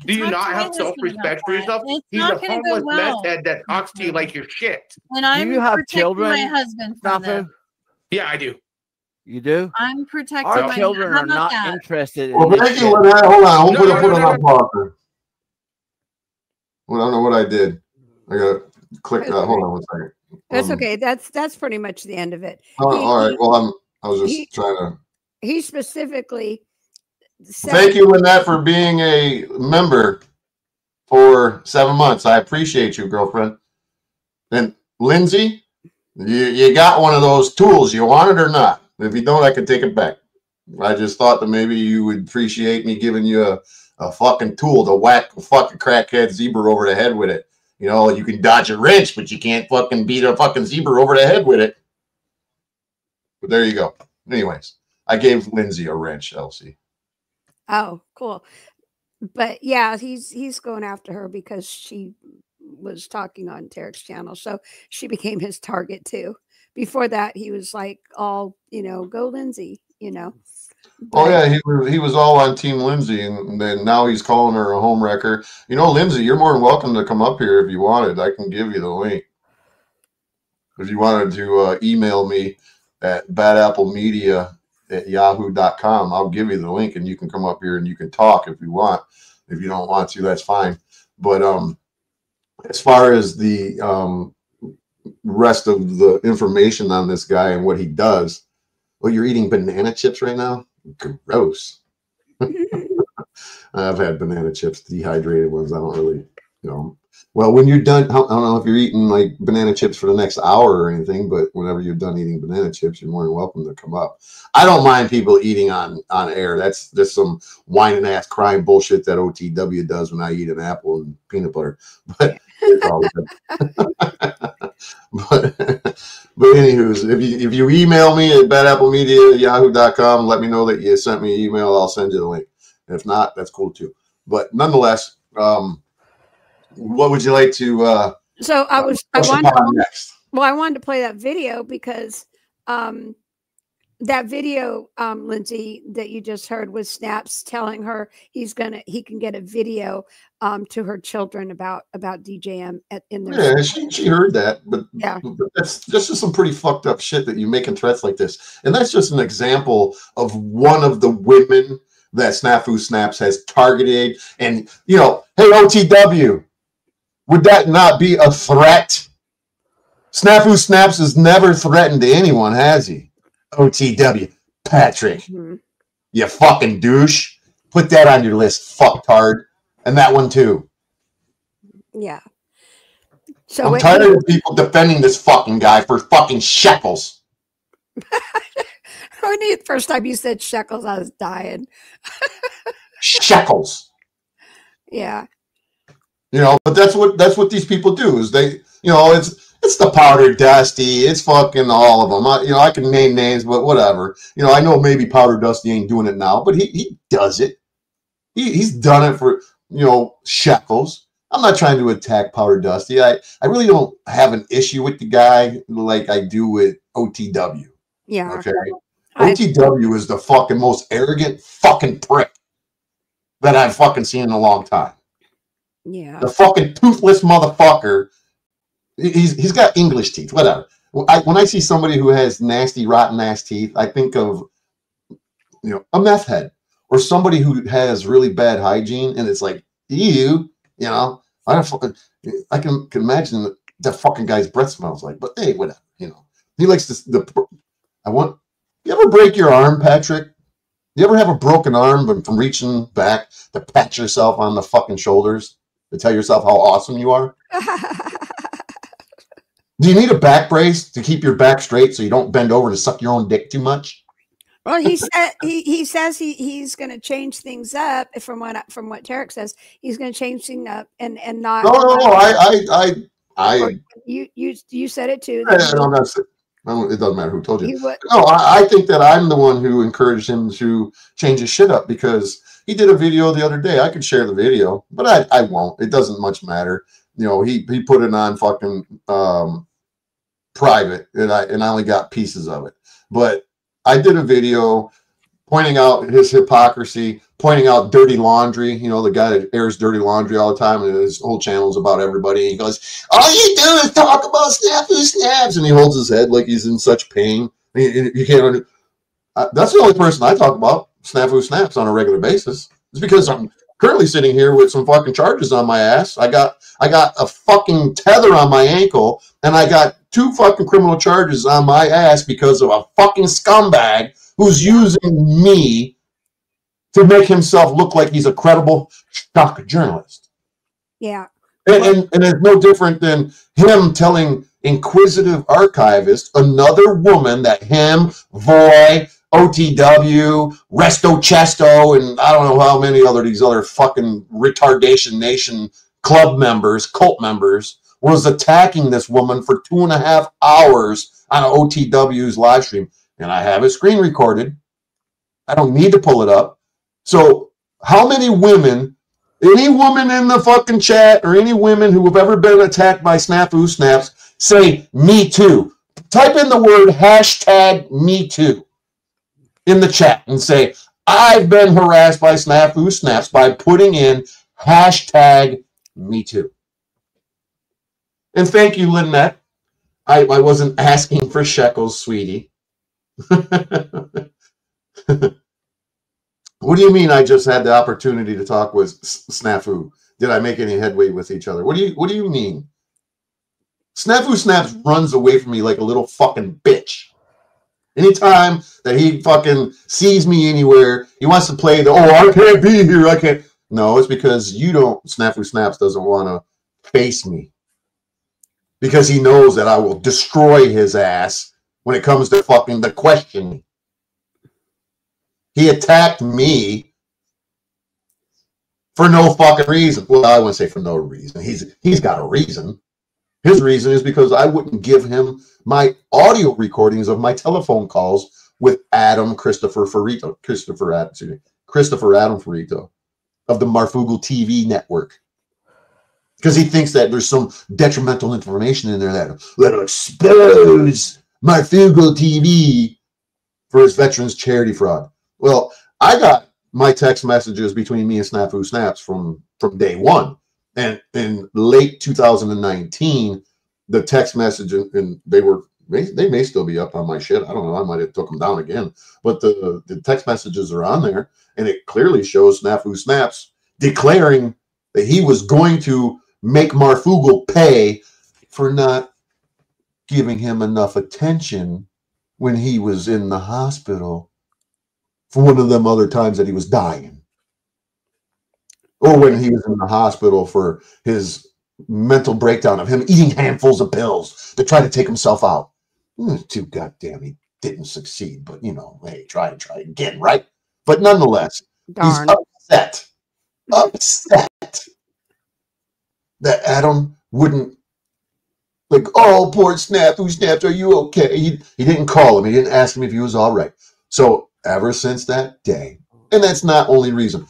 Do you not have self-respect for yourself? He's a homeless meth head that talks to you like you're shit. And I'm protecting my husband from them. Yeah, I do. You do? I'm protecting our children are not interested in thank you. Hold on. Put it on pause. Well, I don't know what I did. I gotta click that. Hold on one second. That's okay. That's pretty much the end of it. All right. Well, I was just trying to. He specifically. Thank you, Lynette, for being a member for 7 months. I appreciate you, girlfriend. And Lindsay, you got one of those tools. You want it or not? If you don't, I can take it back. I just thought that maybe you would appreciate me giving you a fucking tool to whack a fucking crackhead zebra over the head with it. You know, you can dodge a wrench, but you can't fucking beat a fucking zebra over the head with it. But there you go. Anyways, I gave Lindsay a wrench, Elsie. Oh, cool. But yeah, he's going after her because she was talking on Tarek's channel. So she became his target too. Before that, he was like all, go Lindsay, But, oh yeah, he was all on Team Lindsay, and then now he's calling her a home wrecker. Lindsay, you're more than welcome to come up here if you wanted. I can give you the link. If you wanted to email me at badapplemedia@yahoo.com, I'll give you the link, and you can come up here and you can talk if you want. If you don't want to, that's fine. But as far as the rest of the information on this guy and what he does, well, you're eating banana chips right now? Gross. I've had banana chips, dehydrated ones. I don't really, Well, when you're done, I don't know if you're eating like banana chips for the next hour or anything, but whenever you're done eating banana chips, you're more than welcome to come up. I don't mind people eating on air. That's just some whining ass crying bullshit that OTW does when I eat an apple and peanut butter. But it's all good. But anywho's, if you email me at badapplemedia@yahoo.com, let me know that you sent me an email. I'll send you the link. And if not, that's cool too. But nonetheless, what would you like to? So I wanted to play that video because that video, Lindsay, that you just heard was Snaps telling her he can get a video to her children about DJM in their she heard that, but yeah, that's just some pretty fucked up shit that you're making threats like this, and that's just an example of one of the women that Snafu Snaps has targeted. And hey, OTW, would that not be a threat? Snafu Snaps has never threatened anyone, has he? OTW, Patrick, you fucking douche. Put that on your list, fucktard. And that one too. Yeah. So I'm tired of people defending this fucking guy for fucking shekels. When the first time you said shekels, I was dying. Shekels. Yeah. But that's what these people do is they, it's the Powder Dusty, it's fucking all of them. I can name names, but whatever. I know maybe Powder Dusty ain't doing it now, but he does it. He's done it for shekels. I'm not trying to attack Powder Dusty. I really don't have an issue with the guy like I do with OTW. Yeah. Okay. OTW is the fucking most arrogant fucking prick that I've fucking seen in a long time. Yeah. The fucking toothless motherfucker. He's got English teeth, whatever. When I see somebody who has nasty, rotten ass teeth, I think of, you know, a meth head or somebody who has really bad hygiene, and it's like, ew, you know. I can imagine that fucking guy's breath smells like, but hey, whatever, you know. He likes this. You ever break your arm, Patrick? You ever have a broken arm but from reaching back to pat yourself on the fucking shoulders to tell yourself how awesome you are? Do you need a back brace to keep your back straight so you don't bend over to suck your own dick too much? Well, he says he's going to change things up. From what Tarek says, he's going to change things up and not. No. You said it too. It doesn't matter who told you. No, I think that I'm the one who encouraged him to change his shit up because he did a video the other day. I could share the video, but I won't. It doesn't much matter. You know, he put it on fucking private, and I only got pieces of it. But I did a video pointing out his hypocrisy, pointing out dirty laundry. You know, the guy that airs dirty laundry all the time, and his whole channel is about everybody. And he goes, all you do is talk about Snafu snaps, and he holds his head like he's in such pain. You can't. That's the only person I talk about Snafu snaps on a regular basis. It's because I'm currently sitting here with some fucking charges on my ass. I got a fucking tether on my ankle, and I got 2 fucking criminal charges on my ass because of a fucking scumbag who's using me to make himself look like he's a credible shock journalist. Yeah. And it's no different than him telling inquisitive archivist, another woman, that him, Voy, OTW, Resto Chesto, and I don't know how many these other fucking retardation nation club members, cult members, was attacking this woman for 2.5 hours on OTW's live stream. And I have it screen recorded. I don't need to pull it up. So how many women, any woman in the fucking chat or any women who have ever been attacked by Snafu snaps, say me too? Type in the word hashtag me too in the chat and say, I've been harassed by Snafu snaps, by putting in hashtag me too. And thank you, Lynette. I wasn't asking for shekels, sweetie. What do you mean I just had the opportunity to talk with Snafu? Did I make any headway with each other? What do you mean? Snafu snaps runs away from me like a little fucking bitch. Anytime that he fucking sees me anywhere, he wants to play the, I can't be here, I can't. No, it's because you don't, Snafu snaps doesn't want to face me. Because he knows that I will destroy his ass when it comes to fucking the question. He attacked me for no fucking reason. Well, I wouldn't say for no reason. He's got a reason. His reason is because I wouldn't give him my audio recordings of my telephone calls with Christopher Adam Ferrito of the Marfoogle TV network. Because he thinks that there's some detrimental information in there that'll expose Marfoogle TV for his veterans charity fraud. Well, I got my text messages between me and Snafu Snaps from day one. And in late 2019, the text message, and they may still be up on my shit. I don't know. I might have took them down again. But the text messages are on there, and it clearly shows Snafu Snaps declaring that he was going to make Marfoogle pay for not giving him enough attention when he was in the hospital for one of them other times that he was dying. Or when he was in the hospital for his mental breakdown of him eating handfuls of pills to try to take himself out. Too goddamn, he didn't succeed, but you know, hey, try again, right? But nonetheless, he's upset that Adam wouldn't, like, oh, poor Snafu Snaps, are you okay? He didn't call him. He didn't ask him if he was all right. So ever since that day, and that's not only reason,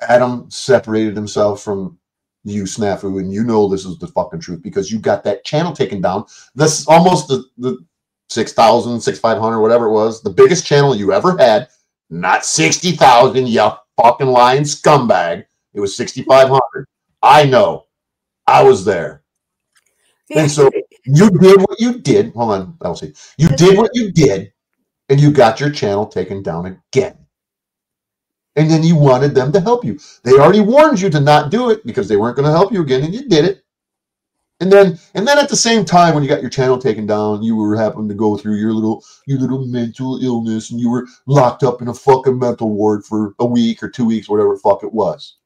Adam separated himself from you, Snafu, and you know this is the fucking truth because you got that channel taken down. That's almost the 6,000, 6,500, whatever it was. The biggest channel you ever had. Not 60,000, you fucking lying scumbag. It was 6,500. I know. I was there. And so you did what you did. Hold on, Elsie. You did what you did, and you got your channel taken down again. And then you wanted them to help you. They already warned you to not do it because they weren't going to help you again, and you did it. And then at the same time, when you got your channel taken down, you were happening to go through your little mental illness, and you were locked up in a fucking mental ward for a week or 2 weeks, whatever the fuck it was.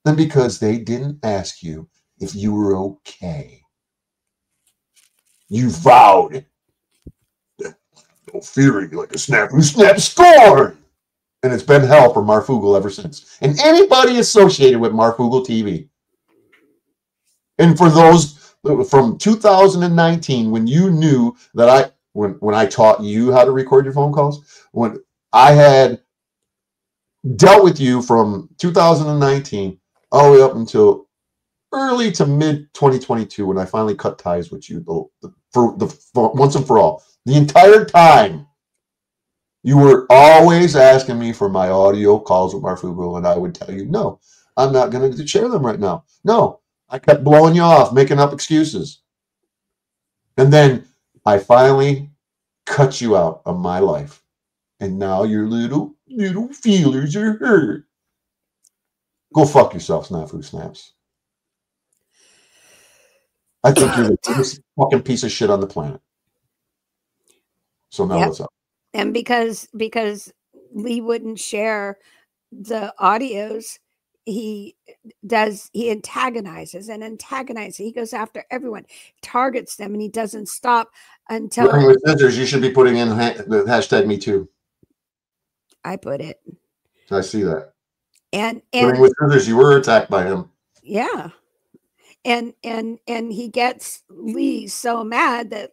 Then because they didn't ask you if you were okay, you vowed that no fearing like a Snafu snap scorn. And it's been hell for Marfoogle ever since. And anybody associated with Marfoogle TV. And for those from 2019, when you knew that when I taught you how to record your phone calls, when I had dealt with you from 2019 all the way up until early to mid 2022, when I finally cut ties with you for once and for all. The entire time, you were always asking me for my audio calls with Marfoogle, and I would tell you, no, I'm not going to share them right now. No. I kept blowing you off, making up excuses. And then I finally cut you out of my life. And now your little feelers are hurt. Go fuck yourself, Snafu Snaps. I think you're the biggest fucking piece of shit on the planet. So now what's up? And because Lee wouldn't share the audios, he antagonizes. He goes after everyone, targets them, and he doesn't stop until. With scissors, you should be putting in the hashtag Me Too. I put it. I see that. And with scissors, you were attacked by him. Yeah, and he gets Lee so mad that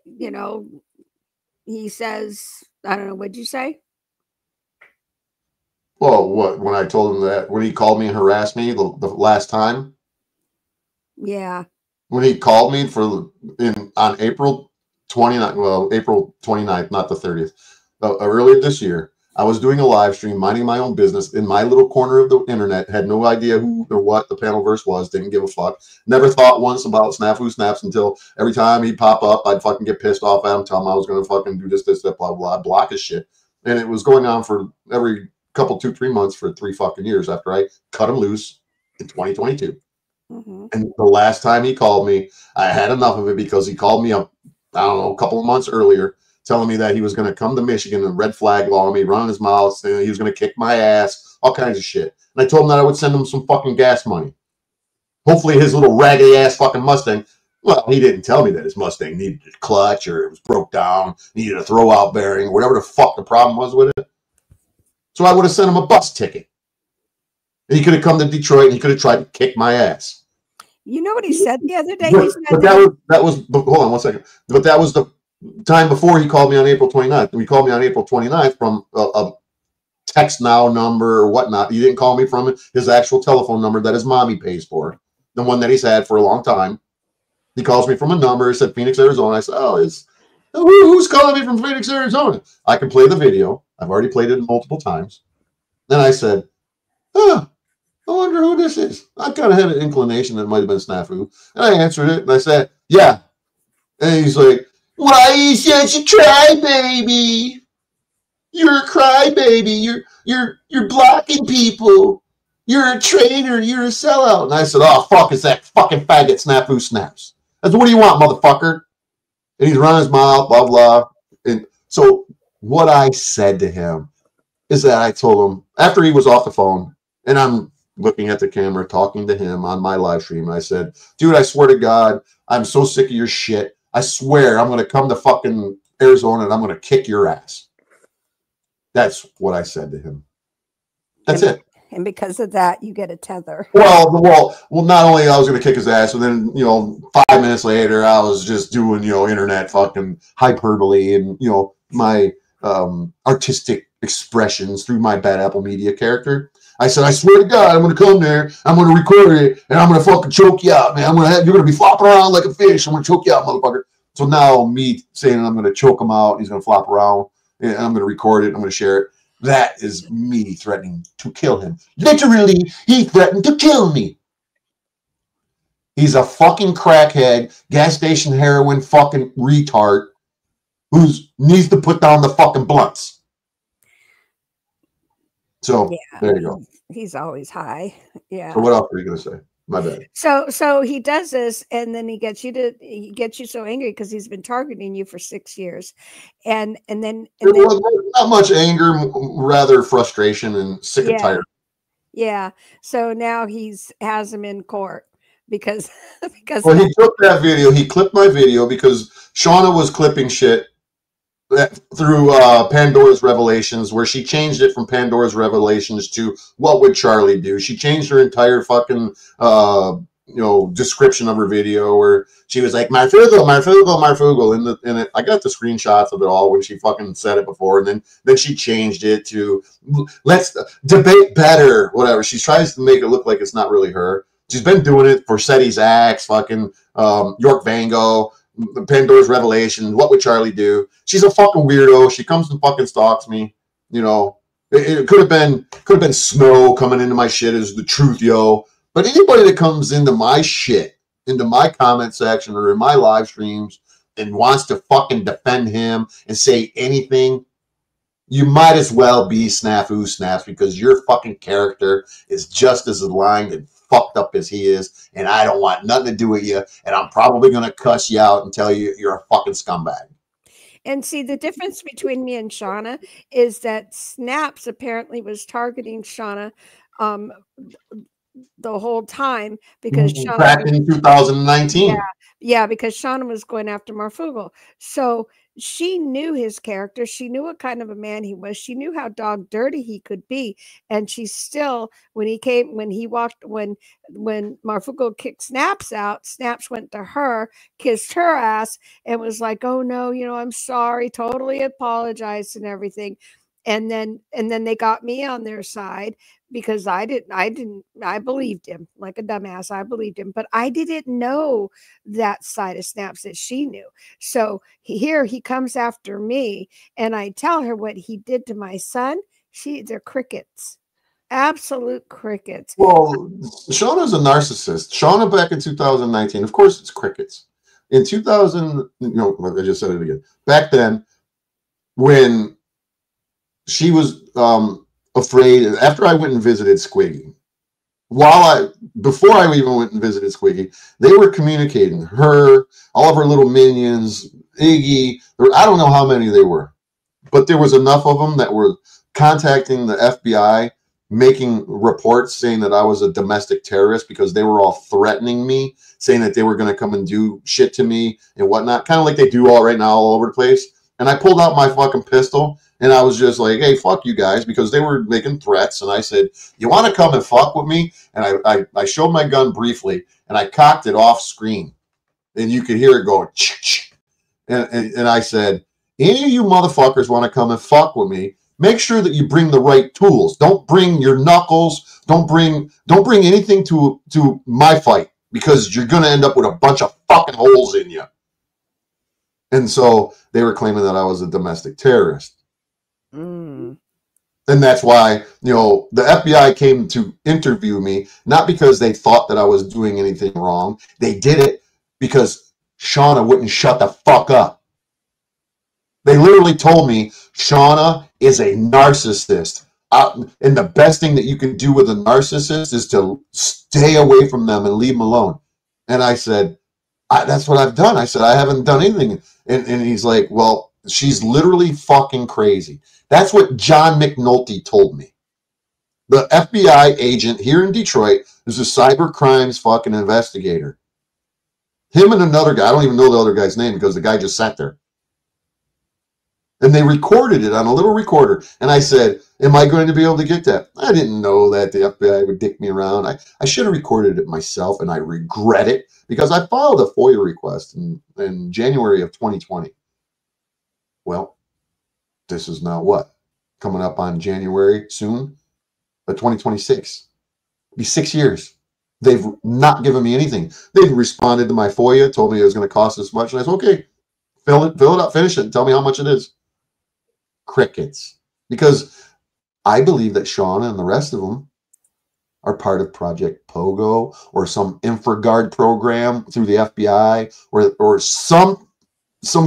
he says, I don't know, what'd you say? Well, what, when I told him that, when he called me and harassed me the last time? Yeah. When he called me on April 29th, well, April 29th, not the 30th, earlier this year, I was doing a live stream, minding my own business in my little corner of the internet, had no idea who or what the panelverse was, didn't give a fuck. Never thought once about Snafu Snaps until every time he'd pop up, I'd fucking get pissed off at him, tell him I was going to fucking do this, that, blah, blah, block his shit. And it was going on for every couple 2-3 months for 3 fucking years after I cut him loose in 2022. And the last time he called me, I had enough of it because he called me up, I don't know, a couple of months earlier, telling me that he was going to come to Michigan and red flag law me, running his mouth, saying he was going to kick my ass, all kinds of shit. And I told him that I would send him some fucking gas money. Hopefully his little raggedy ass fucking Mustang. Well, he didn't tell me that his Mustang needed a clutch or it was broke down, needed a throw out bearing, whatever the fuck the problem was with it. So I would have sent him a bus ticket. And he could have come to Detroit and he could have tried to kick my ass. You know what he said the other day? But that was hold on one second. But that was the time before he called me on April 29th. He called me on April 29th from a text now number or whatnot. He didn't call me from his actual telephone number that his mommy pays for, the one that he's had for a long time. He calls me from a number. He said Phoenix, Arizona. I said, who's calling me from Phoenix, Arizona? I can play the video. I've already played it multiple times. Then I said, I wonder who this is. I kind of had an inclination that it might have been Snafu. And I answered it, and I said, yeah. And he's like, why are you such a crybaby? You're a crybaby. You're blocking people. You're a traitor. You're a sellout. And I said, oh, fuck, it's that fucking faggot Snafu Snaps. I said, what do you want, motherfucker? And he's running his mouth, blah, blah. And so what I said to him is that I told him, after he was off the phone, and I'm looking at the camera, talking to him on my live stream, I said, dude, I swear to God, I'm so sick of your shit. I swear I'm going to come to fucking Arizona and I'm going to kick your ass. That's what I said to him. That's it. And because of that, you get a tether. Well, not only I was going to kick his ass, but then, 5 minutes later, I was just doing, internet fucking hyperbole and, my artistic expressions through my Bad Apple Media character. I said, I swear to God, I'm going to come there, I'm going to record it, and I'm going to fucking choke you out, man. You're going to be flopping around like a fish. I'm going to choke you out, motherfucker. So now me saying I'm going to choke him out, he's going to flop around, and I'm going to record it, I'm going to share it. That is me threatening to kill him. Literally, he threatened to kill me. He's a fucking crackhead, gas station heroin fucking retard who needs to put down the fucking blunts. So there you go. He's always high. Yeah. So what else are you going to say? My bad. So he does this, and then he gets you so angry because he's been targeting you for 6 years, and then not much anger, rather frustration and sick and tired. Yeah. So now has him in court because well, he took that video, he clipped my video because Shauna was clipping shit through Pandora's Revelations, where she changed it from Pandora's Revelations to What Would Charlie Do? She changed her entire fucking description of her video, where she was like, Marfoogle, Marfoogle, Marfoogle, and I got the screenshots of it all when she fucking said it before, and then she changed it to let's debate better, whatever. She tries to make it look like it's not really her. She's been doing it for Seti's Axe, fucking York Vango, Pandora's Revelation, What Would Charlie Do? She's a fucking weirdo. She comes and fucking stalks me. You know, it could have been Snow coming into my shit as the truth, yo. But anybody that comes into my shit, into my comment section or in my live streams and wants to fucking defend him and say anything, you might as well be Snafu Snaps, because your fucking character is just as aligned and fucked up as he is, and I don't want nothing to do with you, and I'm probably going to cuss you out and tell you you're a fucking scumbag. And see, the difference between me and Shauna is that Snaps apparently was targeting Shauna the whole time because Shauna, back in 2019. Yeah, because Shauna was going after Marfoogle. So she knew his character. She knew what kind of a man he was. She knew how dog dirty he could be. And she still, when Marfoogle kicked Snaps out, Snaps went to her, kissed her ass, and was like, oh no, I'm sorry, totally apologized and everything. And then they got me on their side because I believed him like a dumbass. I believed him, but I didn't know that side of Snaps that she knew. So here he comes after me, and I tell her what he did to my son. They're crickets. Absolute crickets. Well, Shauna's a narcissist. Shauna back in 2019, of course it's crickets. In 2000, I just said it again. Back then, when she was afraid, after I went and visited Squiggy, before I even went and visited Squiggy, they were communicating, her, all of her little minions, Iggy, I don't know how many they were, but there was enough of them that were contacting the FBI, making reports saying that I was a domestic terrorist because they were all threatening me, saying that they were going to come and do shit to me and whatnot, kind of like they do all right now all over the place. And I pulled out my fucking pistol, and I was just like, hey, fuck you guys, because they were making threats. And I said, you want to come and fuck with me? And I showed my gun briefly, and I cocked it off screen. And you could hear it going, ch-ch. And I said, any of you motherfuckers want to come and fuck with me, make sure that you bring the right tools. Don't bring your knuckles. Don't bring anything to my fight, because you're going to end up with a bunch of fucking holes in you. And so they were claiming that I was a domestic terrorist. And that's why, the FBI came to interview me, not because they thought that I was doing anything wrong. They did it because Shauna wouldn't shut the fuck up. They literally told me, Shauna is a narcissist. And the best thing that you can do with a narcissist is to stay away from them and leave them alone. And I said, that's what I've done. I said, I haven't done anything. And he's like, well, she's literally fucking crazy. That's what John McNulty told me. The FBI agent here in Detroit is a cyber crimes fucking investigator. Him and another guy, I don't even know the other guy's name because the guy just sat there. And they recorded it on a little recorder. And I said, am I going to be able to get that? I didn't know that the FBI would dick me around. I should have recorded it myself, and I regret it because I filed a FOIA request in January of 2020. Well, this is now what? Coming up on January soon? 2026. It'll be 6 years. They've not given me anything. They've responded to my FOIA, told me it was going to cost this much. And I said, okay, Fill it up, finish it, and tell me how much it is. Crickets. Because I believe that Sean and the rest of them are part of Project Pogo or some InfraGard program through the FBI or some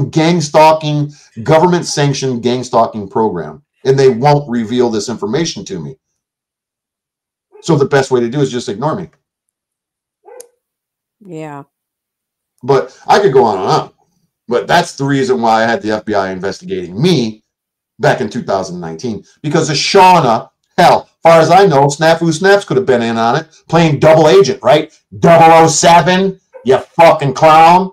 gang stalking, government sanctioned gang stalking program. And they won't reveal this information to me. So the best way to do is just ignore me. Yeah. But I could go on and on. But that's the reason why I had the FBI investigating me back in 2019. Because of Shauna, hell, as far as I know, Snafu Snaps could have been in on it, playing double agent, right? 007, you fucking clown.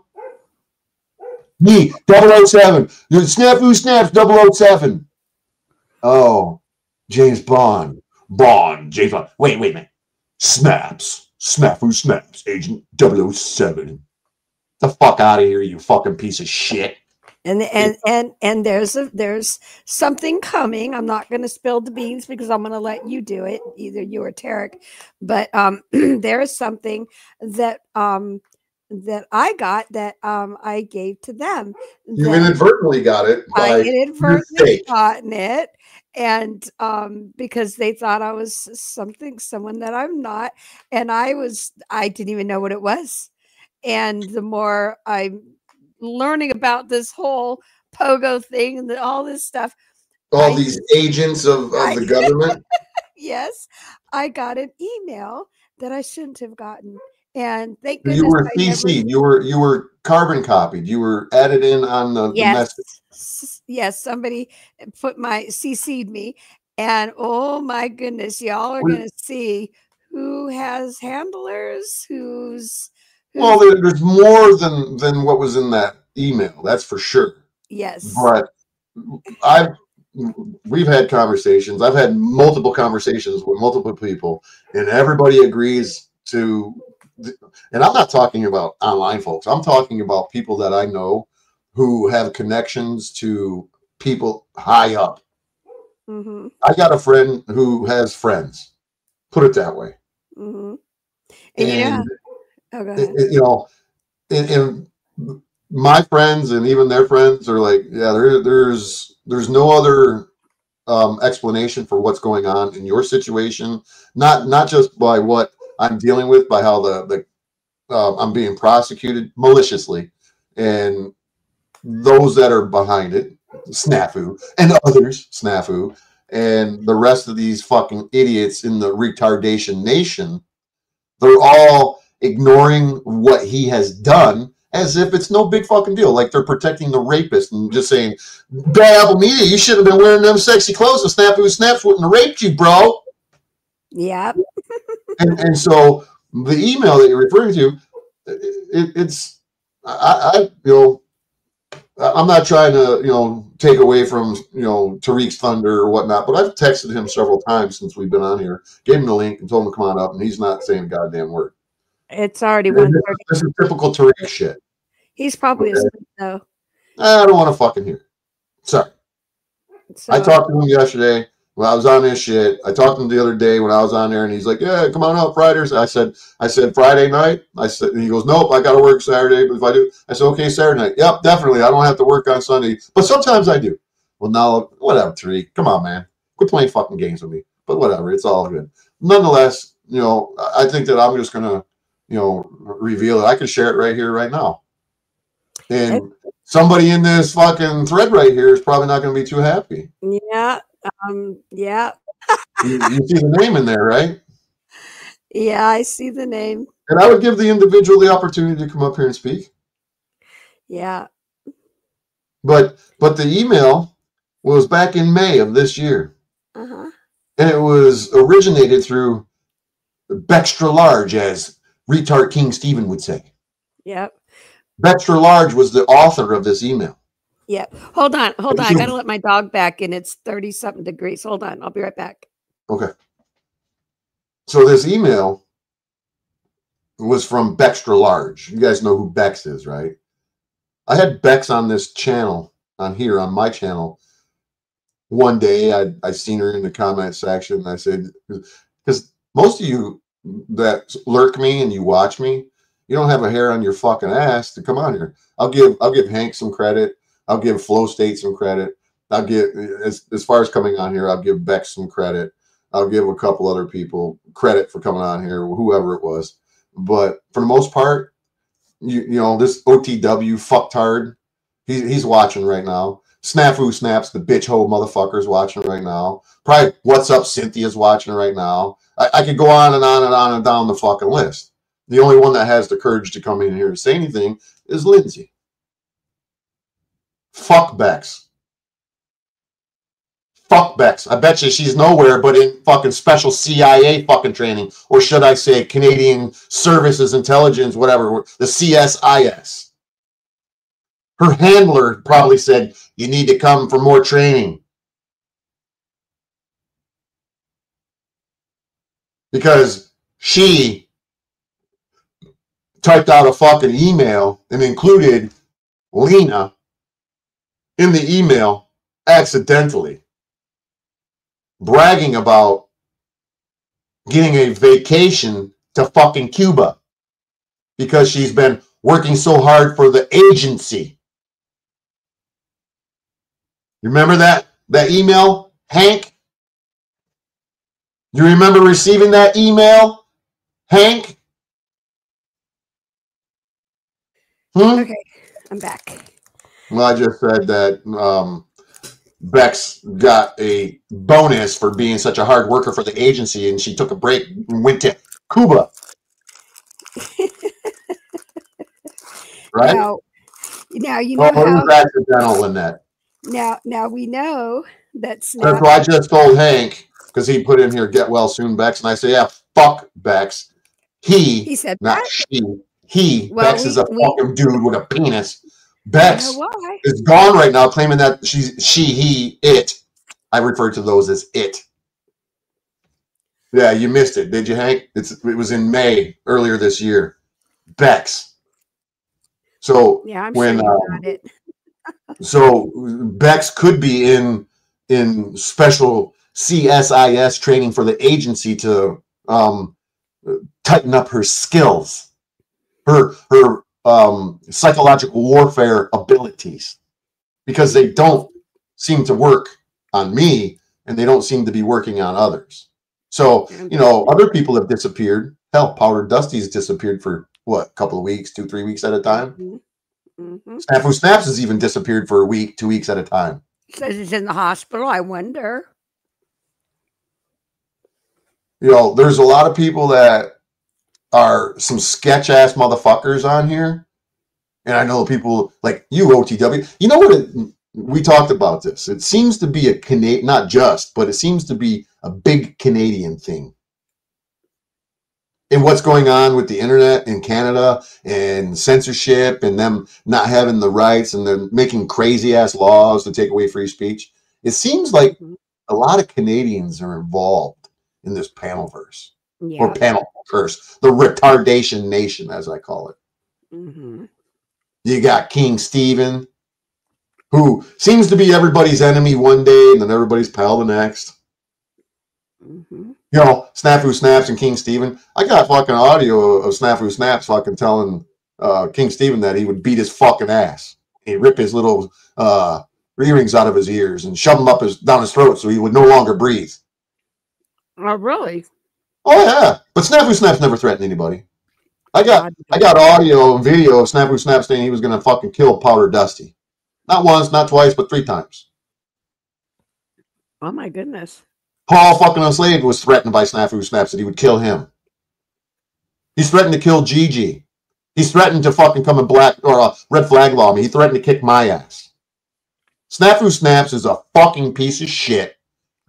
Me, 007. You're Snafu Snaps, 007. Oh, James Bond. James Bond. Wait a minute. Snaps. Snafu Snaps, Agent 007. The fuck out of here, you fucking piece of shit. And there's something coming. I'm not going to spill the beans because I'm going to let you do it, either you or Tarek. But there is something that I got that I gave to them. You inadvertently got it. I inadvertently gotten it, and because they thought I was someone that I'm not, and I didn't even know what it was. And the more I'm learning about this whole Pogo thing and all this stuff, all these agents of the government. Yes, I got an email that I shouldn't have gotten, and thank goodness you were CC'd. You were carbon copied. You were added in on the message. Yes, somebody CC'd me, and oh my goodness, y'all are going to see who has handlers, well, there's more than what was in that email. That's for sure. Yes. But we've had conversations. I've had multiple conversations with multiple people, and everybody agrees to. And I'm not talking about online folks. I'm talking about people that I know who have connections to people high up. Mm-hmm. I got a friend who has friends. Put it that way. Mm-hmm. And my friends and even their friends are like, yeah, there's no other explanation for what's going on in your situation. Not just by what I'm dealing with, by how I'm being prosecuted maliciously, and those that are behind it, Snafu and others, Snafu, and the rest of these fucking idiots in the retardation nation. They're all ignoring what he has done as if it's no big fucking deal. Like they're protecting the rapist and just saying, Bad Apple Media, you should have been wearing them sexy clothes and Snafu Snaps wouldn't have raped you, bro. Yeah. and so the email that you're referring to, I'm not trying to, take away from, Tariq's thunder or whatnot, but I've texted him several times since we've been on here, gave him the link and told him to come on up, and he's not saying a goddamn word. It's already 1:30. This is typical Tariq shit. He's probably asleep, though. I don't want to fucking hear. Sorry. I talked to him yesterday when I was on this shit. I talked to him the other day when I was on there, and he's like, yeah, come on up Fridays. I said Friday night. And he goes, nope, I got to work Saturday. But if I do, I said, okay, Saturday night. Yep, definitely. I don't have to work on Sunday, but sometimes I do. Well, now, whatever, Tariq. Come on, man. Quit playing fucking games with me. But whatever, it's all good. Nonetheless, I think that I'm just going to, reveal it. I can share it right here, right now. And somebody in this fucking thread right here is probably not going to be too happy. Yeah. Yeah. You see the name in there, right? Yeah, I see the name. And I would give the individual the opportunity to come up here and speak. Yeah. But the email was back in May of this year. Uh-huh. And it was originated through Bextra Large, as Retard King Stephen would say. Yep. Bextra Large was the author of this email. Yep. Hold on. I got to let my dog back in. It's 30-something degrees. Hold on. I'll be right back. Okay. So this email was from Bextra Large. You guys know who Bex is, right? I had Bex on this channel, on my channel. One day I seen her in the comment section, and I said, because most of you that lurk me and you watch me, You don't have a hair on your fucking ass to come on here. I'll give Hank some credit. I'll give Flow State some credit. I'll give, as far as coming on here, I'll give Bex some credit. I'll give a couple other people credit for coming on here, whoever it was. But for the most part, you know, this OTW fucktard, he's watching right now. Snafu Snaps, the bitch hoe motherfucker's watching right now. Probably What's Up Cynthia's watching right now. I could go on and on and on and down the fucking list. The only one that has the courage to come in here and say anything is Lindsay. Fuck Bex. Fuck Bex. I bet you she's nowhere but in fucking special CIA fucking training. Or should I say Canadian Services Intelligence, whatever, the CSIS. Her handler probably said, you need to come for more training. Because she typed out a fucking email and included Lena in the email accidentally, bragging about getting a vacation to fucking Cuba because she's been working so hard for the agency. You remember that email, Hank? You remember receiving that email, Hank? Okay, I'm back. Well, I just said that Bex got a bonus for being such a hard worker for the agency, and she took a break and went to Cuba. Right? Now you know how. Who's accidental in that? Now we know that That's what I just told Hank, because he put in here, get well soon, Bex. And I say, yeah, fuck Bex. He said not that? She. Well, Bex is a fucking dude with a penis. Bex is gone right now, claiming that it. I refer to those as it. Yeah, you missed it, did you, Hank? It was in May earlier this year. Bex. So yeah, I'm sure you got it. So Bex could be in special CSIS training for the agency to tighten up her skills, her psychological warfare abilities, because they don't seem to work on me and they don't seem to be working on others. So, you know, other people have disappeared. Hell, Powder Dusty's disappeared for what, a couple of weeks, 2-3 weeks at a time. Snafu Snaps has even disappeared for a week, 2 weeks at a time. Says he's in the hospital. I wonder. You know, there's a lot of people that are some sketch ass motherfuckers on here, and I know people like you, OTW. You know what? We talked about this. It seems to be a Canadian, not just, but it seems to be a big Canadian thing. And what's going on with the internet in Canada and censorship and them not having the rights, and they're making crazy ass laws to take away free speech. It seems like a lot of Canadians are involved in this panelverse or panel curse, the retardation nation, as I call it. You got King Stephen, who seems to be everybody's enemy one day and then everybody's pal the next. You know, Snafu Snaps and King Stephen. I got fucking audio of Snafu Snaps fucking telling King Stephen that he would beat his fucking ass. He'd rip his little earrings out of his ears and shove them down his throat so he would no longer breathe. Oh, really? Oh, yeah. But Snafu Snaps never threatened anybody. I got audio and video of Snafu Snaps saying he was going to fucking kill Powder Dusty. Not once, not twice, but 3 times. Oh, my goodness. Paul fucking Enslaved was threatened by Snafu Snaps that he would kill him. He's threatened to kill Gigi. He's threatened to fucking come and red flag law me. He threatened to kick my ass. Snafu Snaps is a fucking piece of shit.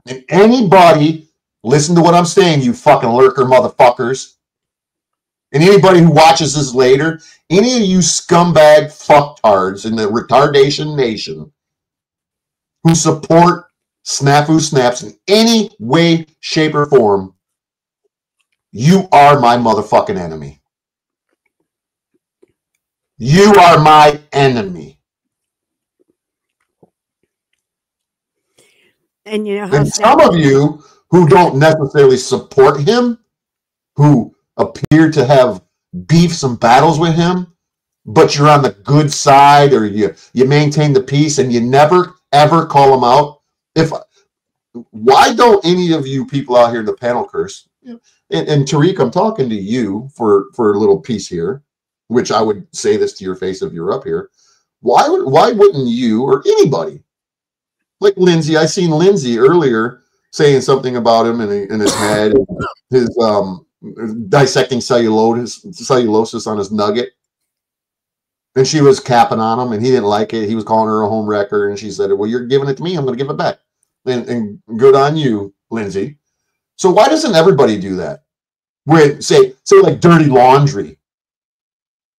And anybody, listen to what I'm saying, you fucking lurker motherfuckers. And anybody who watches this later, any of you scumbag fucktards in the retardation nation who support Snafu Snaps in any way, shape, or form, you are my motherfucking enemy. You are my enemy. And you know how some of you who don't necessarily support him, who appear to have beef some battles with him, but you're on the good side, or you maintain the peace and you never ever call him out. Why don't any of you people out here in the panel curse? And Tariq, I'm talking to you for a little piece here, which I would say this to your face if you're up here. Why wouldn't you or anybody, like Lindsay? I seen Lindsay earlier saying something about him in his head, his dissecting cellulosis on his nugget. And she was capping on him, and he didn't like it. He was calling her a home wrecker, and she said, well, you're giving it to me, I'm going to give it back. And good on you, Lindsay. So why doesn't everybody do that? When say like dirty laundry,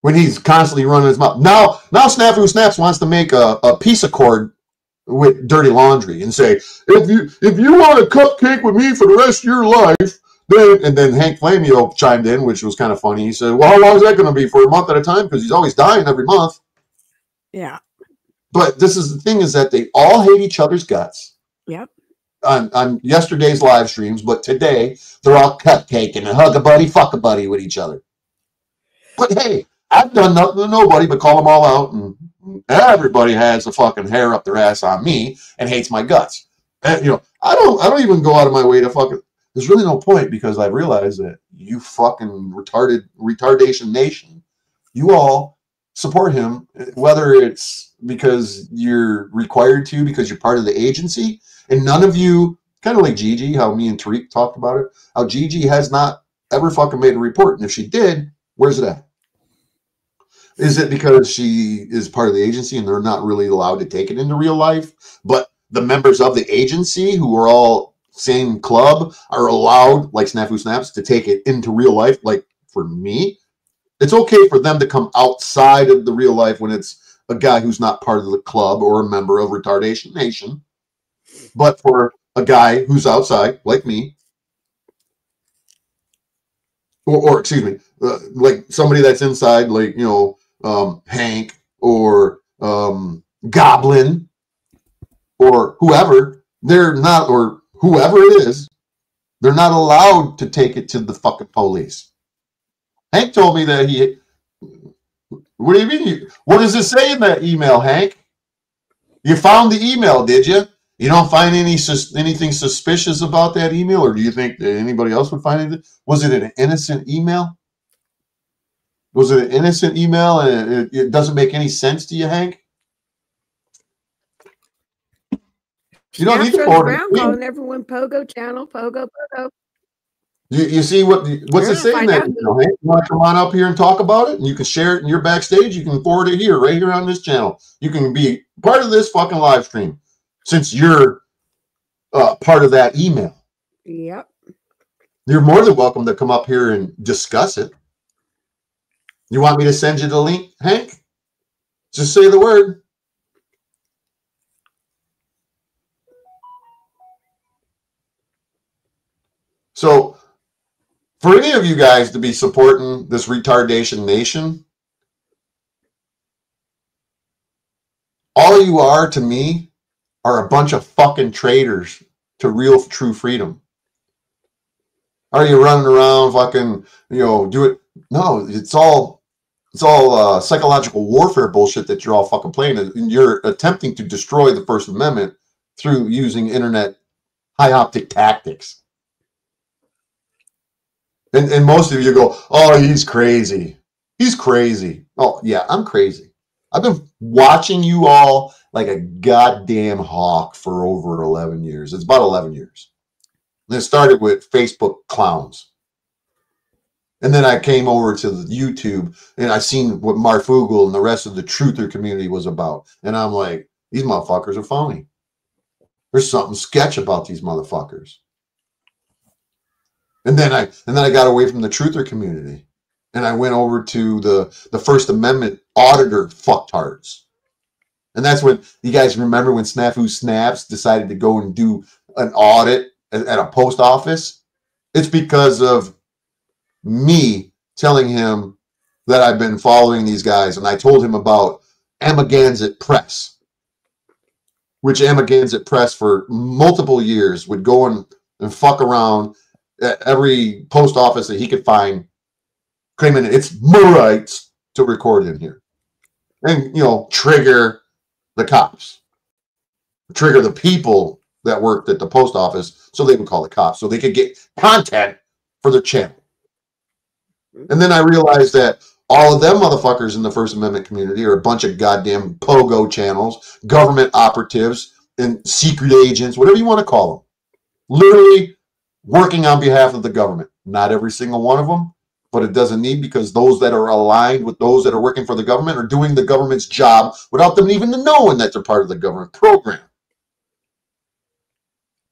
when he's constantly running his mouth. Now Snafu Snaps wants to make a peace accord with dirty laundry and say, if you want a cupcake with me for the rest of your life, then Hank Flamio chimed in, which was kind of funny. He said, well, how long is that going to be? For a month at a time? Because he's always dying every month. Yeah. But this is the thing, is that they all hate each other's guts. Yep. On yesterday's live streams, but today they're all cupcaking and hug a buddy, fuck a buddy with each other. But hey, I've done nothing to nobody but call them all out, and everybody has a fucking hair up their ass on me and hates my guts. And, I don't even go out of my way to fucking. There's really no point, because I've realized that you fucking retardation nation, you all support him, whether it's because you're required to, because you're part of the agency, and none of you, kind of like Gigi, how me and Tariq talked about it, how Gigi has not ever fucking made a report, and if she did, where's it at? Is it because she is part of the agency and they're not really allowed to take it into real life, but the members of the agency, who are all same club, are allowed, like Snafu Snaps, to take it into real life? Like for me, it's okay for them to come outside of the real life when it's a guy who's not part of the club or a member of Retardation Nation. But for a guy who's outside, like me, or excuse me, like somebody that's inside, like, Hank or Goblin or whoever, they're not, or whoever it is, they're not allowed to take it to the fucking police. Hank told me that what do you mean? What does it say in that email, Hank? You found the email, did you? You don't find anything suspicious about that email, or do you think that anybody else would find it? Was it an innocent email? Was it an innocent email and it doesn't make any sense to you, Hank? You don't need to forward it. Calling everyone Pogo channel, Pogo. You see what's it saying there? Hank? You want to come on up here and talk about it, and you can share it in your backstage. You can forward it here, right here on this channel. You can be part of this fucking live stream, since you're part of that email. Yep. You're more than welcome to come up here and discuss it. You want me to send you the link, Hank? Just say the word. So, for any of you guys to be supporting this retardation nation, all you are to me are a bunch of fucking traitors to real, true freedom. Are you running around fucking, do it? No, it's all psychological warfare bullshit that you're all fucking playing. And you're attempting to destroy the First Amendment through using internet high optic tactics. And most of you go, oh, he's crazy. He's crazy. Oh, yeah, I'm crazy. I've been watching you all like a goddamn hawk for over 11 years. It's about 11 years. And it started with Facebook clowns. And then I came over to the YouTube and I seen what Marfoogle and the rest of the truther community was about. And I'm like, these motherfuckers are phony. There's something sketch about these motherfuckers. And then I got away from the truther community. And I went over to the First Amendment auditor fucktards. And that's when, you guys remember when Snafu Snaps decided to go and do an audit at a post office? It's because of me telling him that I've been following these guys. And I told him about Amagansett Press, which Amagansett Press for multiple years would go and fuck around at every post office that he could find claiming it's my rights to record in here. And, trigger the cops. Trigger the people that worked at the post office so they would call the cops so they could get content for their channel. And then I realized that all of them motherfuckers in the First Amendment community are a bunch of goddamn pogo channels, government operatives, and secret agents, whatever you want to call them. Literally working on behalf of the government. Not every single one of them, but it doesn't need, because those that are aligned with those that are working for the government are doing the government's job without them even knowing that they're part of the government program.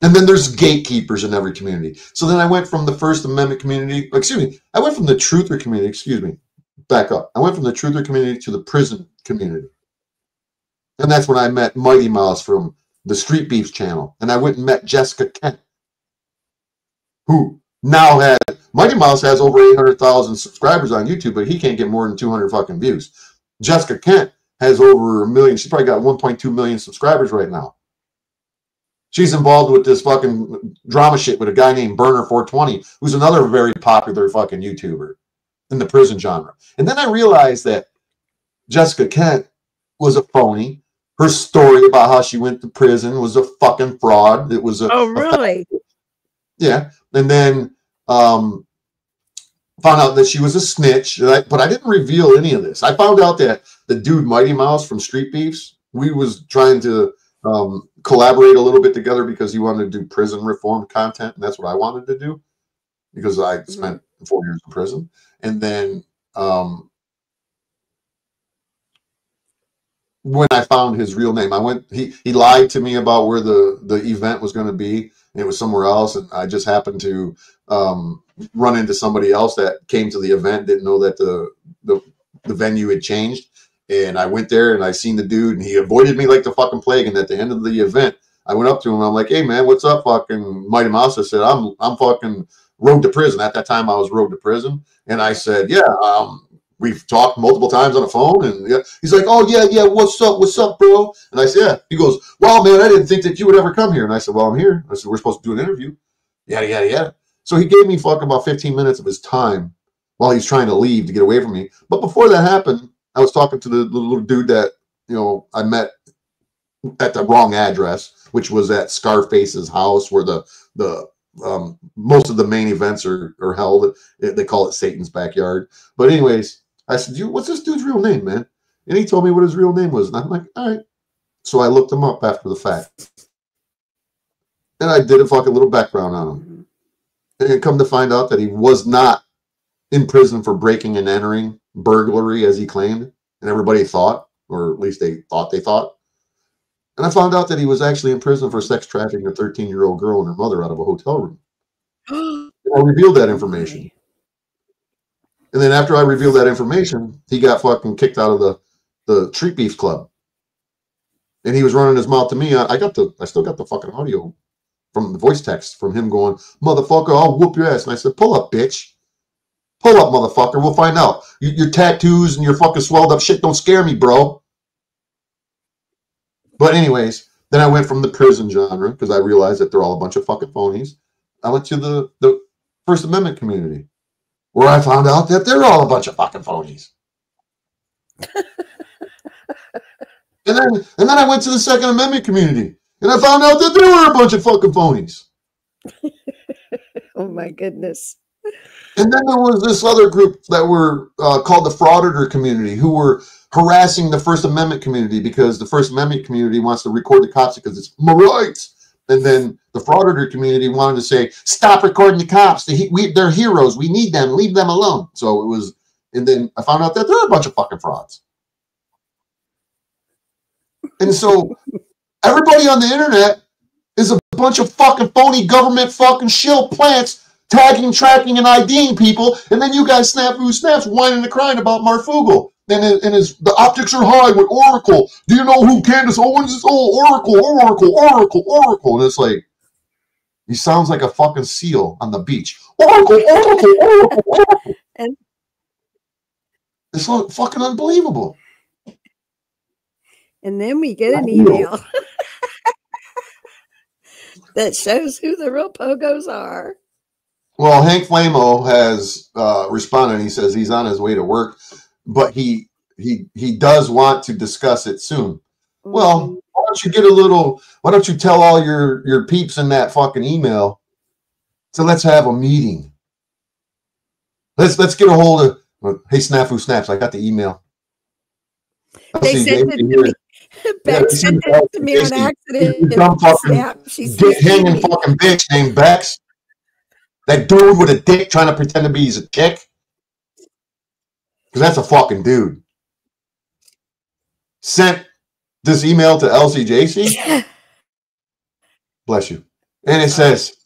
And then there's gatekeepers in every community. So then I went from the First Amendment community, I went from the truther community, back up. I went from the truther community to the prison community. And that's when I met Mighty Mouse from the Street Beefs channel. And I went and met Jessica Kent, who now Mighty Mouse has over 800,000 subscribers on YouTube, but he can't get more than 200 fucking views. Jessica Kent has over 1 million. She's probably got 1.2 million subscribers right now. She's involved with this fucking drama shit with a guy named Burner420, who's another very popular fucking YouTuber in the prison genre. And then I realized that Jessica Kent was a phony. Her story about how she went to prison was a fucking fraud. It was really? Yeah. And then found out that she was a snitch. But I didn't reveal any of this. I found out that the dude Mighty Mouse from Street Beefs, we was trying to collaborate a little bit together because he wanted to do prison reform content, and that's what I wanted to do because I spent 4 years in prison. And then when I found his real name, he lied to me about where the event was going to be, and it was somewhere else, and I just happened to run into somebody else that came to the event, didn't know that the venue had changed. And I went there and I seen the dude, and he avoided me like the fucking plague. And at the end of the event, I went up to him. I'm like, "Hey man, what's up, fucking Mighty Mouse?" I said, "I'm fucking road to prison." At that time, I was road to prison, and I said, "Yeah, we've talked multiple times on the phone." And he's like, "Oh yeah, what's up, bro?" And I said, "Yeah." He goes, "Well, man, I didn't think that you would ever come here." And I said, "Well, I'm here." I said, "We're supposed to do an interview." Yada yada yada. So he gave me fucking about 15 minutes of his time while he's trying to leave to get away from me. But before that happened, I was talking to the little dude that, I met at the wrong address, which was at Scarface's house where the most of the main events are held. They call it Satan's backyard. But anyways, I said, "What's this dude's real name, man?" And he told me what his real name was. And I'm like, all right. So I looked him up after the fact. And I did a fucking little background on him. And come to find out that he was not in prison for breaking and entering, burglary, as he claimed, and everybody thought, or at least they thought. And I found out that he was actually in prison for sex trafficking a 13-year-old girl and her mother out of a hotel room. And I revealed that information. And then after I revealed that information, he got fucking kicked out of the Street Beef Club. And he was running his mouth to me. I still got the fucking audio from the voice text from him going, "Motherfucker, I'll whoop your ass." And I said, "Pull up, bitch. Pull up, motherfucker. We'll find out. Your tattoos and your fucking swelled up shit don't scare me, bro." But anyways, then I went from the prison genre because I realized that they're all a bunch of fucking phonies. I went to the First Amendment community where I found out that they're all a bunch of fucking phonies. and then I went to the Second Amendment community and I found out that they were a bunch of fucking phonies. Oh my goodness. And then there was this other group that were called the frauditor community who were harassing the First Amendment community because the First Amendment community wants to record the cops because it's my rights. And then the frauditor community wanted to say, "Stop recording the cops. They're heroes. We need them. Leave them alone." So it was, and then I found out that they're a bunch of fucking frauds. And so everybody on the internet is a bunch of fucking phony government fucking shill plants tagging, tracking, and IDing people, and then you guys snaps whining and crying about Marfoogle. And the optics are high with Oracle. Do you know who Candace Owens is? Oh, Oracle. And it's like, he sounds like a fucking seal on the beach. Oracle. And it's fucking unbelievable. And then we get an email that shows who the real pogos are. Well, Hank Flamo has responded. He says he's on his way to work, but he does want to discuss it soon. Well, why don't you get a little? Why don't you tell all your peeps in that fucking email? So let's have a meeting. Let's get a hold of. Hey, Snafu Snaps, I got the email. They sent it to me. Bex sent it to me on accident. Dumb fucking hanging fucking bitch named Bex. That dude with a dick trying to pretend to be he's a chick. Because that's a fucking dude. Sent this email to LCJC. Bless you. And it says,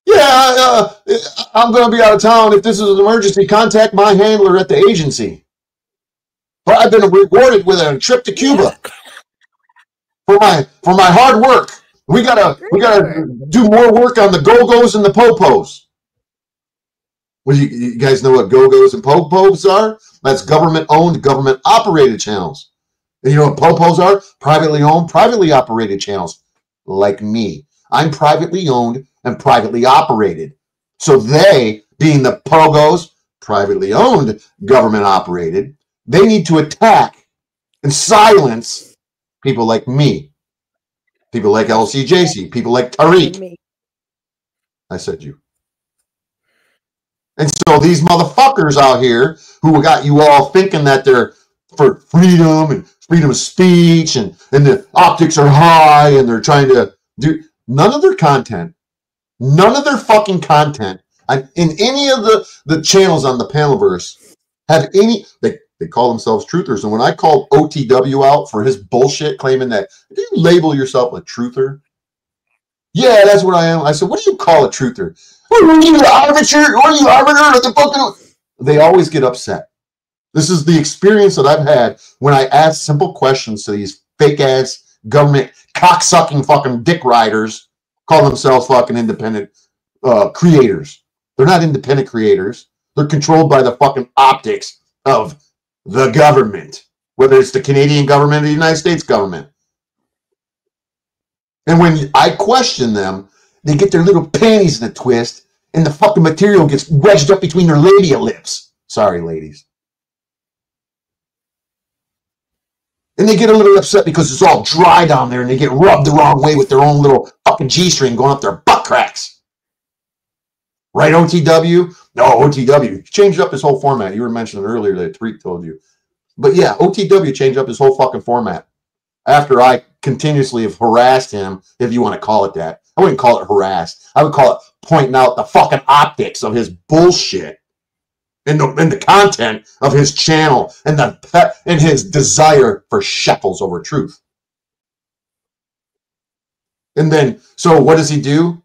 yeah, I'm going to be out of town. If this is an emergency, contact my handler at the agency. But I've been rewarded with a trip to Cuba for my hard work. We gotta do more work on the go-go's and the po-pos. Well, you guys know what go-go's and po-pos are? That's government-owned, government-operated channels. And you know what po-pos are? Privately owned, privately operated channels. Like me. I'm privately owned and privately operated. So they, being the pogos, privately owned, government-operated, they need to attack and silence people like me. People like LCJC. People like Tariq. I said you. And so these motherfuckers out here who got you all thinking that they're for freedom and freedom of speech and the optics are high and they're trying to do none of their content, none of their fucking content in any of the channels on the Panelverse have any, they call themselves truthers. And when I called OTW out for his bullshit claiming that, do you label yourself a truther? Yeah, that's what I am. I said, what do you call a truther? What are you, arbiter? What are you, arbiter of the fucking? They always get upset. This is the experience that I've had when I ask simple questions to these fake-ass government cocksucking fucking dick riders, call themselves fucking independent creators. They're not independent creators. They're controlled by the fucking optics of the government, whether it's the Canadian government or the United States government. And when I question them, they get their little panties in a twist, and the fucking material gets wedged up between their labia lips. Sorry, ladies. And they get a little upset because it's all dry down there, and they get rubbed the wrong way with their own little fucking G-string going up their butt cracks. Right, OTW? No, OTW changed up his whole format. You were mentioning earlier that Tariq told you. But yeah, OTW changed up his whole fucking format. After I continuously have harassed him, if you want to call it that. I wouldn't call it harass. I would call it pointing out the fucking optics of his bullshit and the content of his channel and his desire for shekels over truth. And then, so what does he do?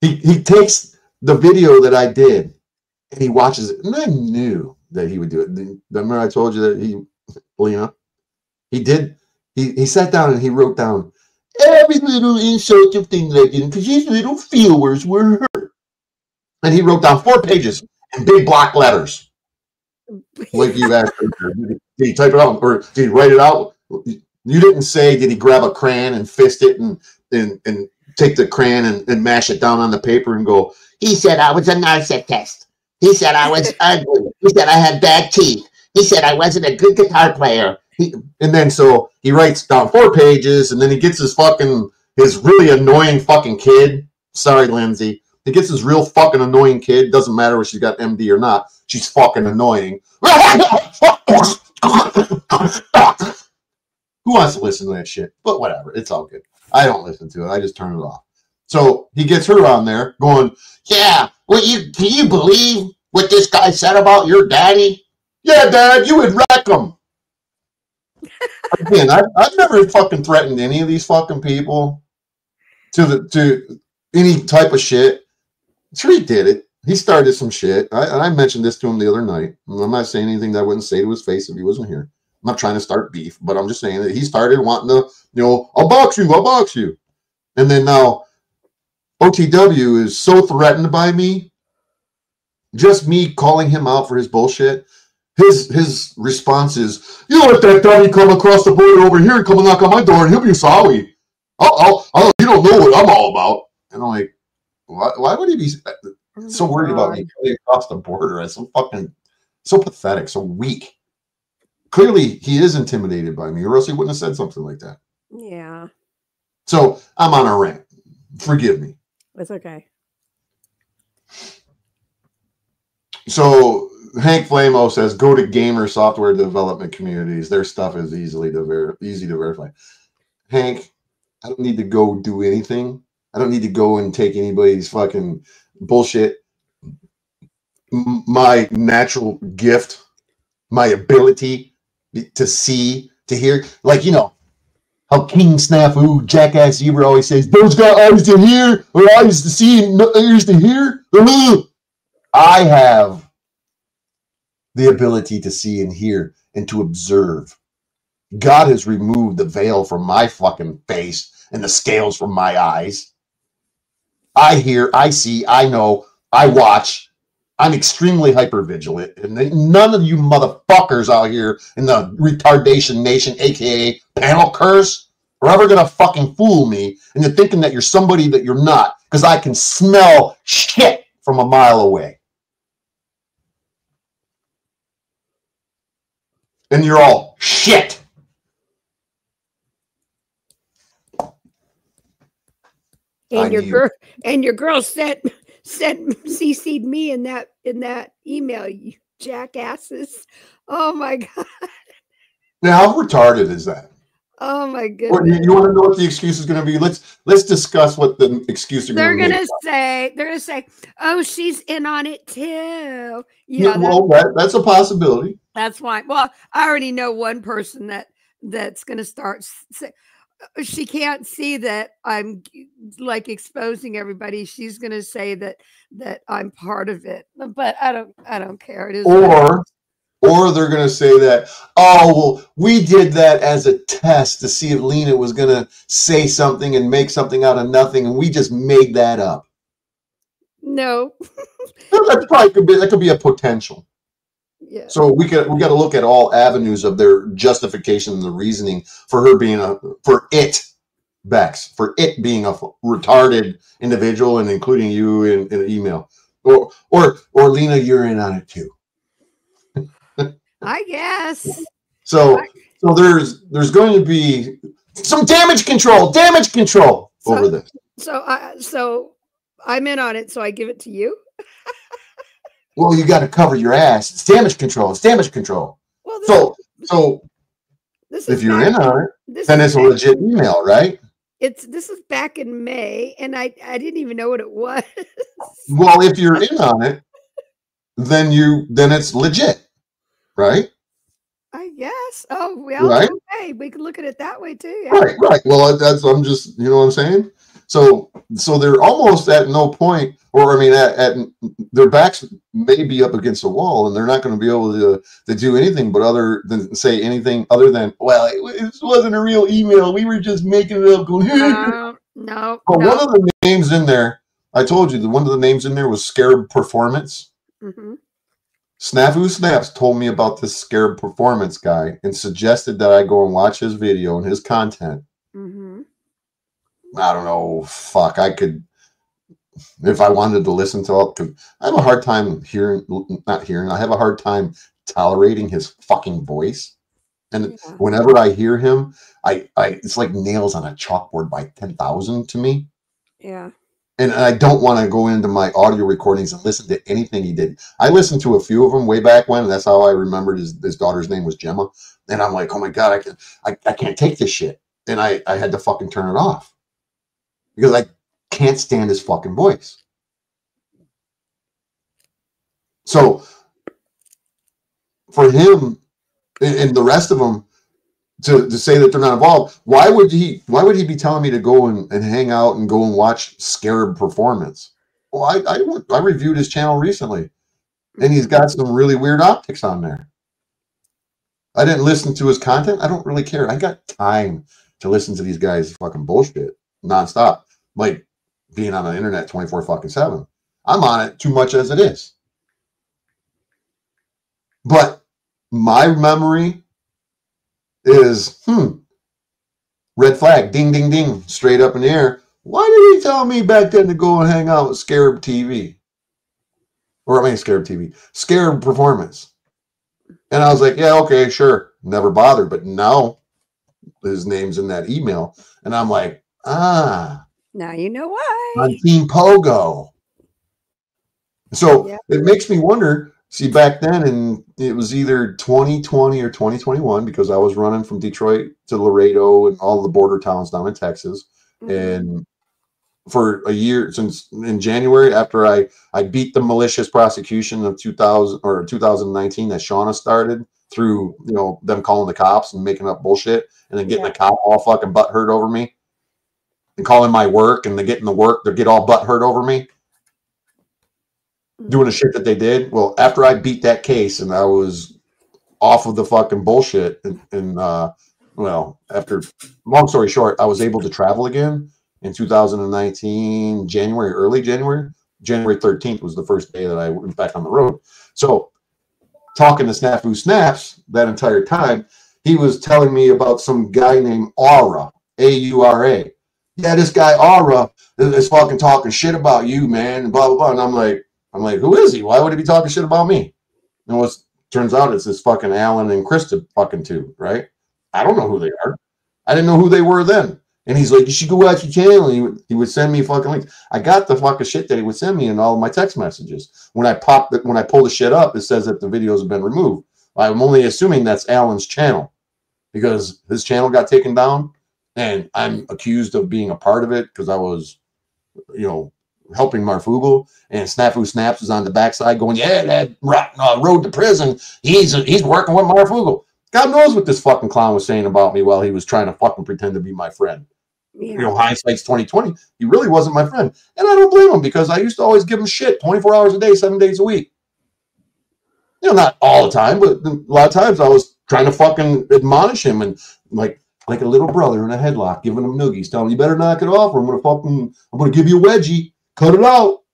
He takes the video that I did and he watches it. And I knew that he would do it. Remember I told you that he did. He sat down and he wrote down every little insulting thing that I did because his little feelers were hurt. And he wrote down 4 pages in big block letters. Like you asked, did he type it out or did he write it out? You didn't say, did he grab a crayon and fist it and take the crayon and mash it down on the paper and go, he said I was a narcissist. He said I was ugly. He said I had bad teeth. He said I wasn't a good guitar player. And then so he writes down 4 pages and then he gets his really annoying fucking kid. Sorry, Lindsay. He gets his real fucking annoying kid. Doesn't matter if she's got MD or not. She's fucking annoying. Who wants to listen to that shit? But whatever. It's all good. I don't listen to it. I just turn it off. So he gets her on there going, yeah, well, can you believe what this guy said about your daddy? Yeah, Dad, you would wreck him. Again, I've never fucking threatened any of these fucking people to any type of shit. Tariq did it. He started some shit. I mentioned this to him the other night. I'm not saying anything that I wouldn't say to his face if he wasn't here. I'm not trying to start beef, but I'm just saying that he started wanting to, I'll box you. And then now OTW is so threatened by me, just me calling him out for his bullshit. His response is, you let that dummy come across the border over here and come and knock on my door and he'll be sorry. You don't know what I'm all about. And I'm like, why would he be? So worried about me coming across the border. It's so pathetic, so weak. Clearly, he is intimidated by me, or else he wouldn't have said something like that. Yeah. So I'm on a rant. Forgive me. It's okay. So Hank Flamo says, go to gamer software development communities. Their stuff is easy to verify. Hank, I don't need to go do anything. I don't need to go and take anybody's fucking bullshit. My natural gift, my ability to see, to hear, like, you know, how King Snafu, Jackass Zebra always says, those got eyes to hear, or eyes to see and ears to hear. I have the ability to see and hear and to observe. God has removed the veil from my fucking face and the scales from my eyes. I hear, I see, I know, I watch. I'm extremely hypervigilant, and none of you motherfuckers out here in the retardation nation, aka panel curse, are ever gonna fucking fool me into thinking that you're somebody that you're not, because I can smell shit from a mile away. And you're all shit. And your girl CC'd me in that email, you jackasses. Oh my God. Now, how retarded is that? Oh my goodness. You want to know what the excuse is going to be? Let's discuss what the excuse are they're going to say. They're going to say, "Oh, she's in on it too." Yeah, well, that's a possibility. That's fine. Well, I already know one person that's going to start. She can't see that I'm like exposing everybody. She's going to say that I'm part of it, but I don't care. It is. Or they're going to say that, oh, well, we did that as a test to see if Lena was going to say something and make something out of nothing, and we just made that up. No. That could be a potential. Yeah. So we got to look at all avenues of their justification and the reasoning for her being Bex, for it being a retarded individual, and including you in an email, or Lena, you're in on it too. I guess. So there's going to be some damage control over this. So I'm in on it. So I give it to you. Well, you got to cover your ass. It's damage control. Well, so if you're in on it, then it's a legit email, right? This is back in May, and I didn't even know what it was. Well, if you're in on it, then it's legit, right? I guess. Oh, well, right? Okay. We can look at it that way too. Yeah. Right. Well, I'm just, you know what I'm saying? So they're almost at no point, or I mean, at their backs may be up against the wall, and they're not going to be able to do anything but other than say anything other than, well, it wasn't a real email. We were just making it up. No. But one of the names in there, I told you, one of the names in there was Scarab Performance. Mm-hmm. Snafu Snaps told me about this Scarab Performance guy and suggested that I go and watch his video and his content. Mm-hmm. I don't know. Fuck, I could, if I wanted to listen to it. I have a hard time I have a hard time tolerating his fucking voice. And whenever I hear him, I it's like nails on a chalkboard by 10,000 to me. Yeah. And I don't want to go into my audio recordings and listen to anything he did. I listened to a few of them way back when. And that's how I remembered his daughter's name was Gemma. And I'm like, oh my God, I can't take this shit. And I had to fucking turn it off because I can't stand his fucking voice. So for him and the rest of them to say that they're not involved, why would he be telling me to go and hang out and go and watch Scarab Performance? Well, I reviewed his channel recently, and he's got some really weird optics on there. I didn't listen to his content. I don't really care. I got time to listen to these guys fucking bullshit nonstop, like being on the internet 24/7. I'm on it too much as it is. But my memory is, red flag, ding, ding, ding, straight up in the air. Why did he tell me back then to go and hang out with Scarab TV? Or I mean, Scared TV, Scared Performance. And I was like, yeah, okay, sure. Never bothered. But now his name's in that email. And I'm like, now you know why. I'm Team Pogo. So it makes me wonder, see, back then, and it was either 2020 or 2021, because I was running from Detroit to Laredo and all the border towns down in Texas. And for a year, since in January, after I beat the malicious prosecution of 2019 that Shauna started through, them calling the cops and making up bullshit, and then getting the cop all fucking butthurt over me, and calling my work, and they get all butthurt over me, doing the shit that they did. Well, after I beat that case and I was off of the fucking bullshit, and after, long story short, I was able to travel again in 2019, early January. January 13th was the first day that I went back on the road. So talking to Snafu Snaps that entire time, he was telling me about some guy named Aura, A-U-R-A. Yeah, this guy Aura is fucking talking shit about you, man, and blah, blah, blah. And I'm like, who is he? Why would he be talking shit about me? And what turns out it's this fucking Alan and Krista fucking too, right? I don't know who they are. I didn't know who they were then. And he's like, you should go watch your channel. And he would send me fucking links. I got the fucking shit that he would send me in all of my text messages. When I pull the shit up, it says that the videos have been removed. I'm only assuming that's Alan's channel, because his channel got taken down, and I'm accused of being a part of it because I was, helping Marfoogle, and Snafu Snaps is on the backside going, yeah, that road to prison, he's working with Marfoogle. God knows what this fucking clown was saying about me while he was trying to fucking pretend to be my friend. Yeah. Hindsight's 2020. He really wasn't my friend. And I don't blame him, because I used to always give him shit 24 hours a day, 7 days a week. Not all the time, but a lot of times I was trying to fucking admonish him, and like a little brother in a headlock, giving him noogies, telling him, you better knock it off, or I'm gonna give you a wedgie. Cut it out,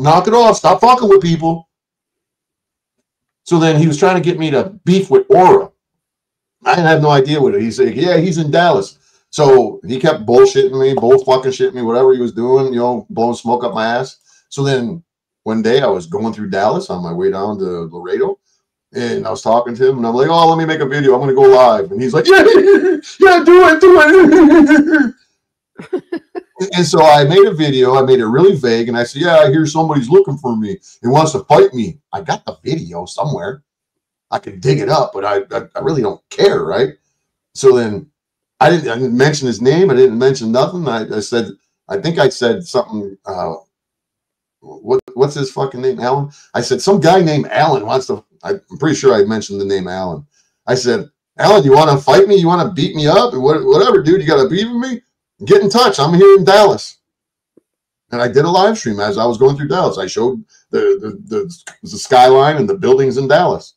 knock it off, stop fucking with people. So then he was trying to get me to beef with Aura. I didn't have no idea what it. He said, yeah, he's in Dallas. So he kept bullshitting me, shitting me, whatever he was doing, blowing smoke up my ass. So then one day I was going through Dallas on my way down to Laredo, and I was talking to him, and I'm like, oh, let me make a video. I'm going to go live. And he's like, yeah, do it. And so I made a video. I made it really vague, and I said, yeah, I hear somebody's looking for me. He wants to fight me. I got the video somewhere. I could dig it up, but I really don't care, right? So then I didn't mention his name. I didn't mention nothing. I think I said something. What's his fucking name? Alan? I said, some guy named Alan wants to. I'm pretty sure I mentioned the name Alan. I said, Alan, you want to fight me? You want to beat me up? Whatever, dude. You got to beef with me? Get in touch. I'm here in Dallas. And I did a live stream as I was going through Dallas. I showed the skyline and the buildings in Dallas.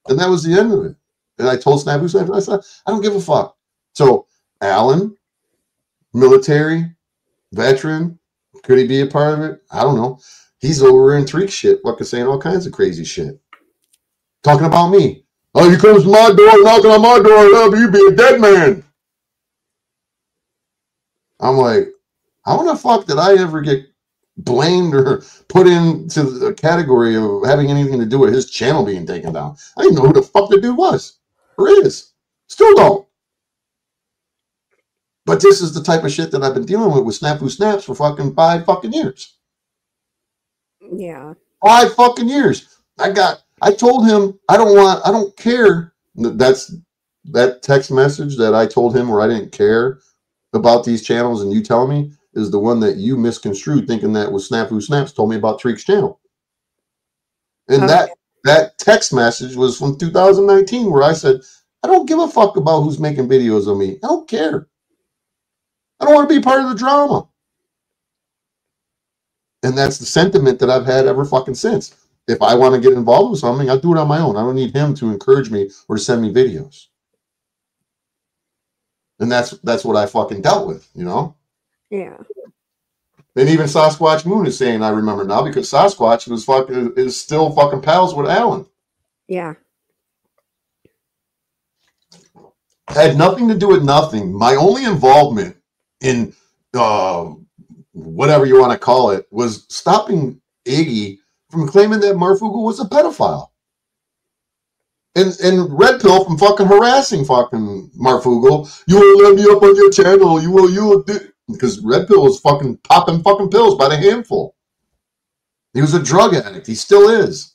And that was the end of it. And I told Snafu, I said, I don't give a fuck. So Alan, military, veteran, could he be a part of it? I don't know. He's over in Treek shit, fucking saying all kinds of crazy shit. Talking about me. Oh, you comes to my door, knocking on my door, you be a dead man. I'm like, how the fuck did I ever get blamed or put into the category of having anything to do with his channel being taken down? I didn't know who the fuck the dude was or is. Still don't. But this is the type of shit that I've been dealing with Snafu Snaps for fucking 5 fucking years. Yeah. 5 fucking years. I told him I don't care. That's that text message that I told him where I didn't care about these channels, and you telling me is the one that you misconstrued, thinking that was Snafu Snaps told me about Treek's channel. And that text message was from 2019, where I said, I don't give a fuck about who's making videos of me. I don't care. I don't want to be part of the drama. And that's the sentiment that I've had ever fucking since. If I want to get involved with something, I'll do it on my own. I don't need him to encourage me or to send me videos. And that's what I fucking dealt with, Yeah. And even Sasquatch Moon is saying, I remember now, because Sasquatch is still fucking pals with Alan. Yeah. Had nothing to do with nothing. My only involvement in whatever you want to call it was stopping Iggy from claiming that Marfoogle was a pedophile. And Red Pill from fucking harassing fucking Marfoogle. You won't let me up on your channel. You will do. Because Red Pill was fucking popping fucking pills by the handful. He was a drug addict. He still is.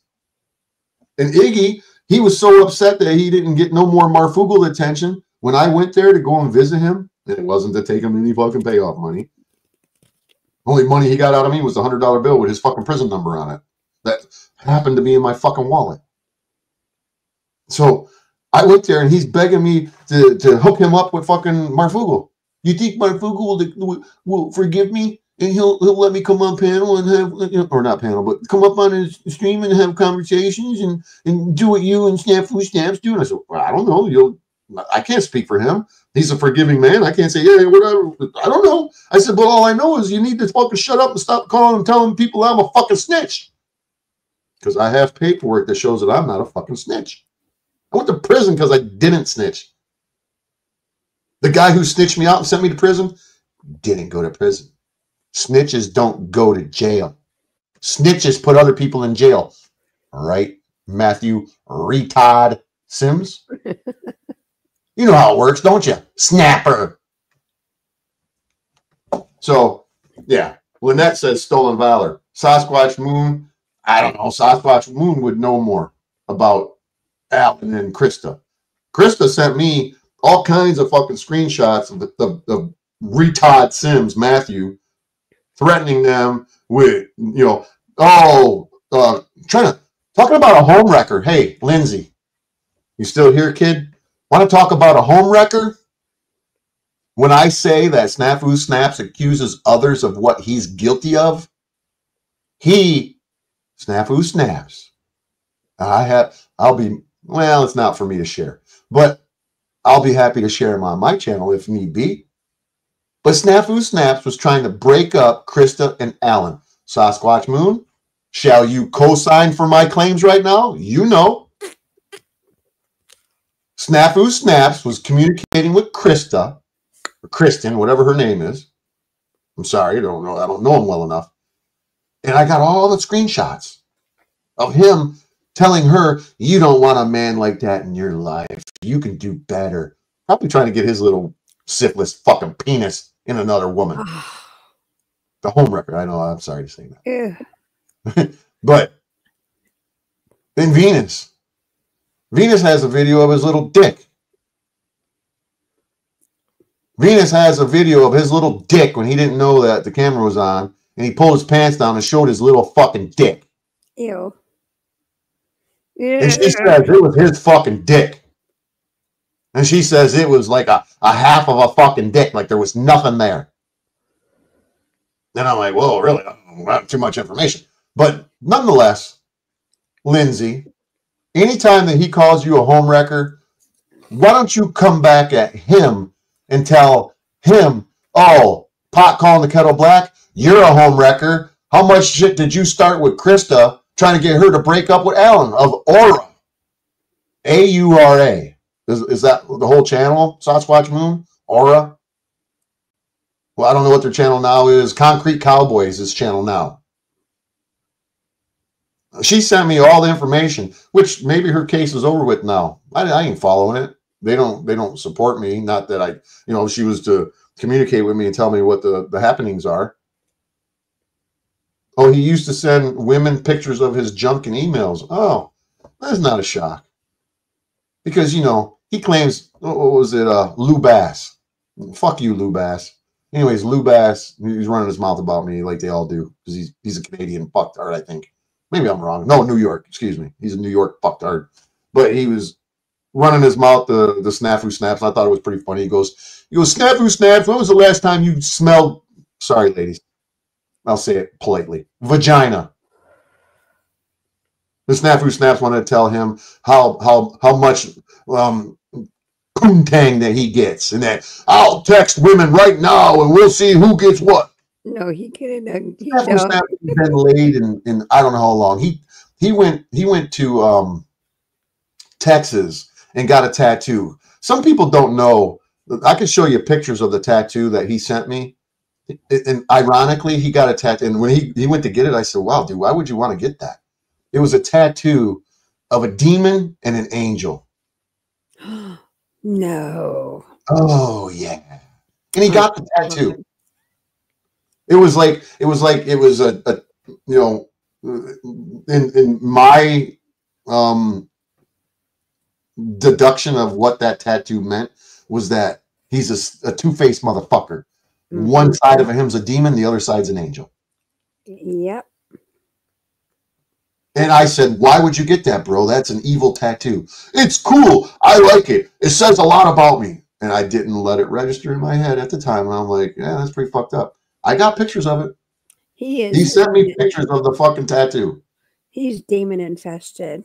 And Iggy, he was so upset that he didn't get no more Marfoogle attention. When I went there to go and visit him, it wasn't to take him any fucking payoff money. Only money he got out of me was a $100 bill with his fucking prison number on it. That happened to be in my fucking wallet. So I went there and he's begging me to hook him up with fucking Marfoogle. You think Marfoogle will forgive me and he'll let me come on panel and have, or not panel, but come up on his stream and have conversations and do what you and Snafu Snaps do? And I said, well, I don't know. I can't speak for him. He's a forgiving man. I can't say, yeah, whatever. I don't know. I said, but all I know is you need to fucking shut up and stop calling and telling people I'm a fucking snitch. Because I have paperwork that shows that I'm not a fucking snitch. I went to prison because I didn't snitch. The guy who snitched me out and sent me to prison didn't go to prison. Snitches don't go to jail. Snitches put other people in jail. All right, Matthew Retard Sims? You know how it works, don't you? Snapper. So, yeah. Lynette says stolen valor. Sasquatch Moon, I don't know. Sasquatch Moon would know more about Alan and Krista. Krista sent me all kinds of fucking screenshots of the retard Sims, Matthew, threatening them with, talking about a home wrecker. Hey, Lindsay, you still here, kid? Want to talk about a home wrecker? When I say that Snafu Snaps accuses others of what he's guilty of, Snafu Snaps. It's not for me to share, but I'll be happy to share him on my channel if need be. But Snafu Snaps was trying to break up Krista and Alan. Sasquatch Moon, shall you co-sign for my claims right now? You know. Snafu Snaps was communicating with Krista, or Kristen, whatever her name is. I'm sorry, I don't know him well enough. And I got all the screenshots of him telling her, you don't want a man like that in your life. You can do better. Probably trying to get his little syphilis fucking penis in another woman. The home wrecker. I know, I'm sorry to say that. Yeah. But then Venus has a video of his little dick. Venus has a video of his little dick when he didn't know that the camera was on, and he pulled his pants down and showed his little fucking dick. Ew. And she says it was his fucking dick. And she says it was like a half of a fucking dick, like there was nothing there. Then I'm like, whoa, really? Not too much information. But nonetheless, Lindsay, anytime that he calls you a home wrecker, why don't you come back at him and tell him, oh, pot calling the kettle black, you're a home wrecker. How much shit did you start with Krista trying to get her to break up with Alan of Aura? A-U-R-A. Is that the whole channel, Sasquatch Moon? Aura? Well, I don't know what their channel now is. Concrete Cowboys is channel now. She sent me all the information, which maybe her case is over with now. I ain't following it. They don't support me. Not that she was to communicate with me and tell me what the happenings are. Oh, he used to send women pictures of his junk and emails. Oh, that's not a shock. Because, he claims, what was it, Lou Bass. Fuck you, Lou Bass. Anyways, Lou Bass, he's running his mouth about me like they all do. Because he's a Canadian fucktard, I think. Maybe I'm wrong. No, New York, excuse me. He's a New York fucktard. But he was running his mouth, the Snafu Snaps, and I thought it was pretty funny. He goes, Snafu Snaps, when was the last time you smelled, sorry, ladies, I'll say it politely, vagina? The Snafu Snaps wanted to tell him how much poontang that he gets, and that I'll text women right now and we'll see who gets what. No, he couldn't. Snafu Snaps has been laid in I don't know how long. He went to Texas and got a tattoo. Some people don't know. I can show you pictures of the tattoo that he sent me. And ironically, he got a tattoo. And when he went to get it, I said, wow, dude, why would you want to get that? It was a tattoo of a demon and an angel. No. Oh, yeah. And he got the tattoo. It was a you know, in my deduction of what that tattoo meant was that he's a two-faced motherfucker. Mm-hmm. One side of him's a demon, the other side's an angel. Yep. And I said, why would you get that, bro? That's an evil tattoo. It's cool. I like it. It says a lot about me. And I didn't let it register in my head at the time. And I'm like, yeah, that's pretty fucked up. I got pictures of it. He sent me pictures of the fucking tattoo. He's demon infested.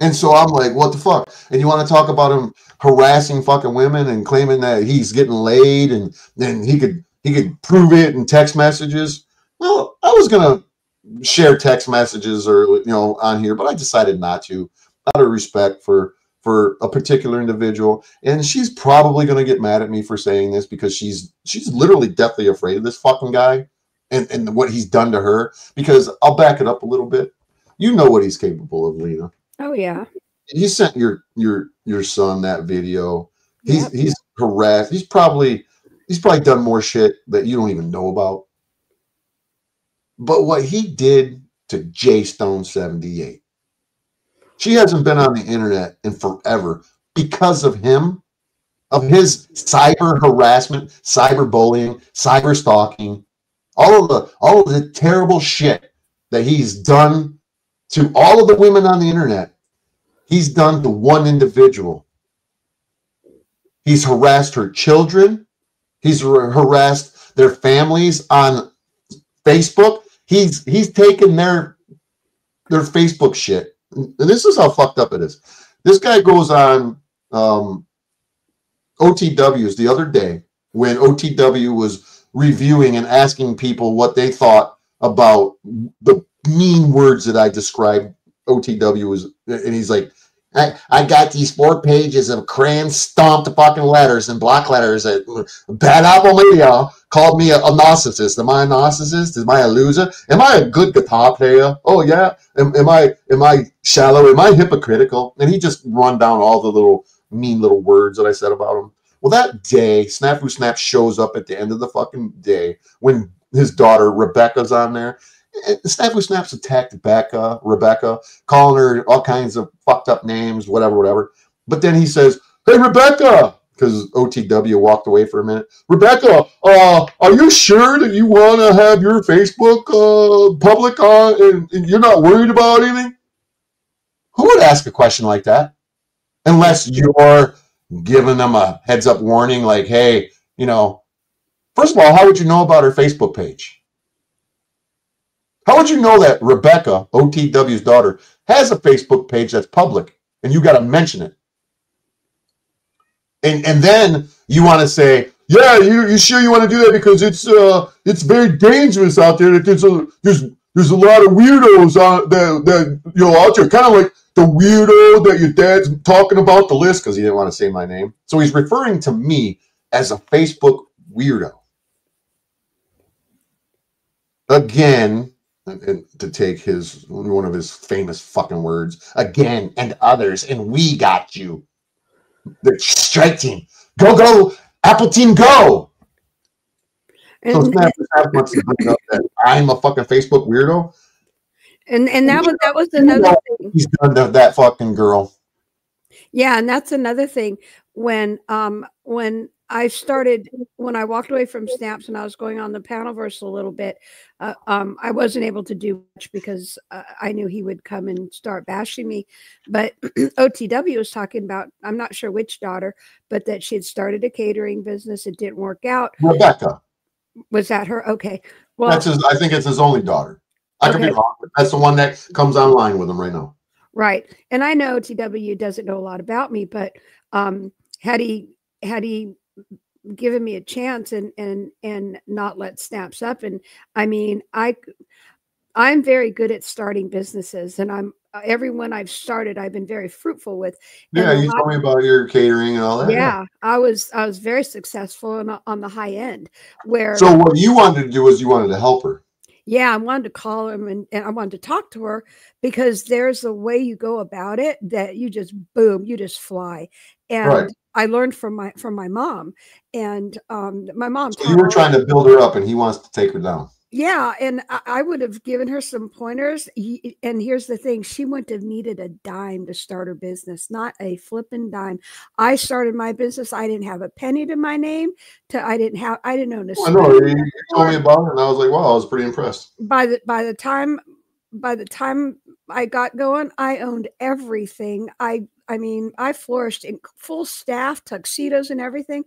And so I'm like, what the fuck? And you want to talk about him harassing fucking women and claiming that he's getting laid and then he could prove it in text messages? Well, I was gonna share text messages or on here, but I decided not to, out of respect for a particular individual. And she's probably gonna get mad at me for saying this because she's literally deathly afraid of this fucking guy and what he's done to her. Because I'll back it up a little bit. You know what he's capable of, Lena. Oh yeah. He sent your son that video. He's harassed. He's probably done more shit that you don't even know about. But what he did to J Stone 78, she hasn't been on the internet in forever because of him, of his cyber harassment, cyber bullying, cyber stalking, all of the terrible shit that he's done to all of the women on the internet. He's done to one individual. He's harassed her children. He's harassed their families on Facebook. He's taken their Facebook shit. And this is how fucked up it is. This guy goes on OTWs the other day when OTW was reviewing and asking people what they thought about the mean words that I described OTW was, and he's like, I got these 4 pages of crayon stomped fucking letters and block letters that Bad Apple Media called me a narcissist. Am I a narcissist? Am I a loser? Am I a good guitar player? Oh yeah. Am I shallow? Am I hypocritical? And he just run down all the little mean little words that I said about him. Well, that day, Snafu Snap shows up at the end of the fucking day when his daughter Rebecca's on there. Snafu Snaps attacked Rebecca, calling her all kinds of fucked up names, whatever. But then he says, "Hey, Rebecca," because OTW walked away for a minute. "Rebecca, are you sure that you want to have your Facebook public on and you're not worried about anything?" Who would ask a question like that? Unless you're giving them a heads up warning like, hey, first of all, how would you know about her Facebook page? How would you know that Rebecca, OTW's daughter, has a Facebook page that's public and you got to mention it? And then you want to say, yeah, you sure you want to do that because it's very dangerous out there. That there's a lot of weirdos out there, kind of like the weirdo that your dad's talking about the list because he didn't want to say my name. So he's referring to me as a Facebook weirdo. Again. And to take one of his famous fucking words, again and others, and we got you. The strike team, go, Apple team, go. So Snap wants to bring up that I'm a fucking Facebook weirdo, and that was another thing he's done to that fucking girl. Yeah, and that's another thing when I walked away from Snaps and I was going on the Panelverse a little bit, I wasn't able to do much because I knew he would come and start bashing me. But OTW was talking about, I'm not sure which daughter, but that she had started a catering business. It didn't work out. Rebecca. Was that her? Okay. Well, I think it's his only daughter. I could be wrong, but that's the one that comes online with him right now. Right. And I know OTW doesn't know a lot about me, but had he given me a chance and not let Snaps up. And I mean, I'm very good at starting businesses, and everyone I've started, I've been very fruitful with. Yeah, you told me about your catering and all that. Yeah, I was very successful on the high end. Where so what you wanted to do was you wanted to help her. Yeah, I wanted to call him and I wanted to talk to her because there's a way you go about it that you just boom, you just fly. And right. I learned from my mom, and my mom. So you were trying to build her up, and he wants to take her down. Yeah, and I would have given her some pointers. And here's the thing: she wouldn't have needed a dime to start her business, not a flipping dime. I started my business. I didn't have a penny to my name. I didn't own a. I know you told me about it, and I was like, wow, I was pretty impressed. By the time I got going, I owned everything. I mean, I flourished in full staff, tuxedos and everything.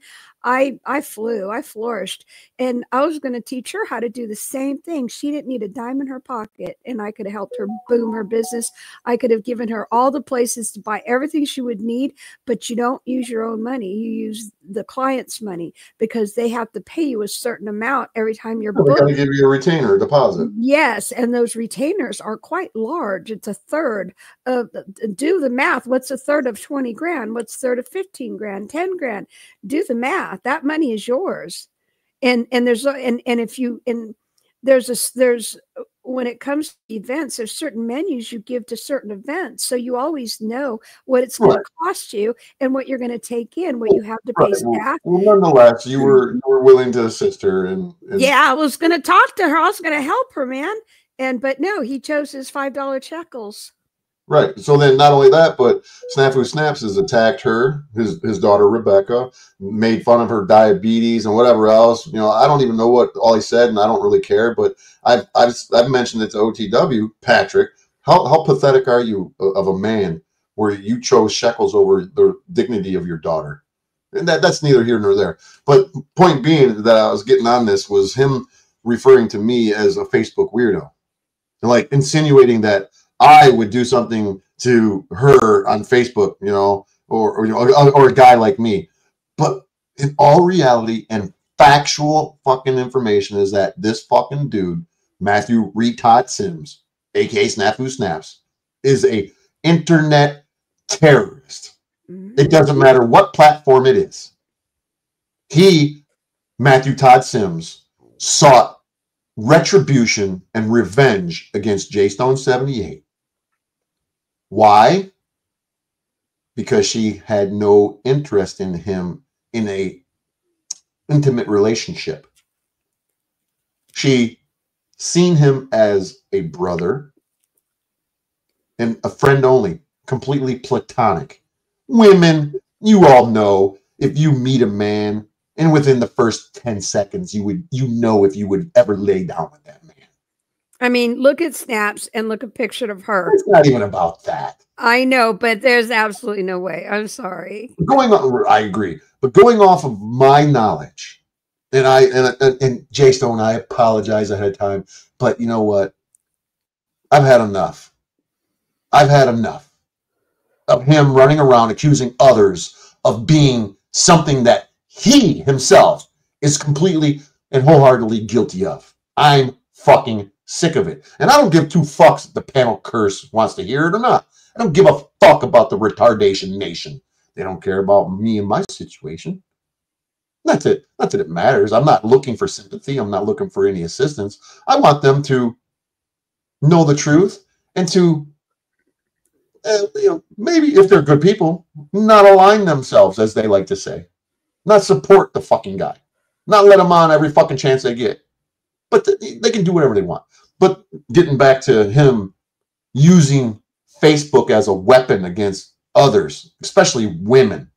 I flourished, and I was going to teach her how to do the same thing. She didn't need a dime in her pocket, and I could have helped her boom her business. I could have given her all the places to buy everything she would need, but you don't use your own money. You use the client's money because they have to pay you a certain amount every time you're booked. They got to give you a retainer, a deposit. Yes, and those retainers are quite large. It's a third of, do the math. What's a third of 20 grand? What's a third of 15 grand, 10 grand? Do the math. That money is yours. And there's when it comes to events, there's certain menus you give to certain events. So you always know what it's going to cost you and what you're going to take in, what you have to pay staff. Well, nonetheless, you were willing to assist her. And yeah, I was going to talk to her. I was going to help her, man. But no, he chose his $5 shekels. Right. So then not only that, but Snafu Snaps has attacked her, his daughter Rebecca, made fun of her diabetes and whatever else. You know, I don't even know what all he said, and I don't really care. But I've mentioned it to OTW, Patrick. How pathetic are you of a man where you chose shekels over the dignity of your daughter? And that's neither here nor there. But point being that I was getting on this was him referring to me as a Facebook weirdo, and like insinuating that I would do something to her on Facebook, you know, or a guy like me. But in all reality and factual fucking information is that this fucking dude, Matthew Retard Sims, aka Snafu Snaps, is a internet terrorist. It doesn't matter what platform it is. He, Matthew Todd Sims, sought retribution and revenge against J-Stone 78. Why? Because she had no interest in him in a intimate relationship. She seen him as a brother and a friend only, completely platonic. Women, you all know, if you meet a man and within the first 10 seconds, you know if you would ever lay down with that man. I mean, look at Snaps and look at a picture of her. It's not even about that. I know, but there's absolutely no way. I'm sorry. I agree. But going off of my knowledge, and Jay Stone, I apologize ahead of time, but you know what? I've had enough. I've had enough of him running around accusing others of being something that he himself is completely and wholeheartedly guilty of. I'm fucking sick of it. And I don't give two fucks if the panel curse wants to hear it or not. I don't give a fuck about the retardation nation. They don't care about me and my situation. That's it. Not that it matters. I'm not looking for sympathy. I'm not looking for any assistance. I want them to know the truth and to, maybe if they're good people, not align themselves, as they like to say. Not support the fucking guy. Not let him on every fucking chance they get. But they can do whatever they want. But getting back to him using Facebook as a weapon against others, especially women.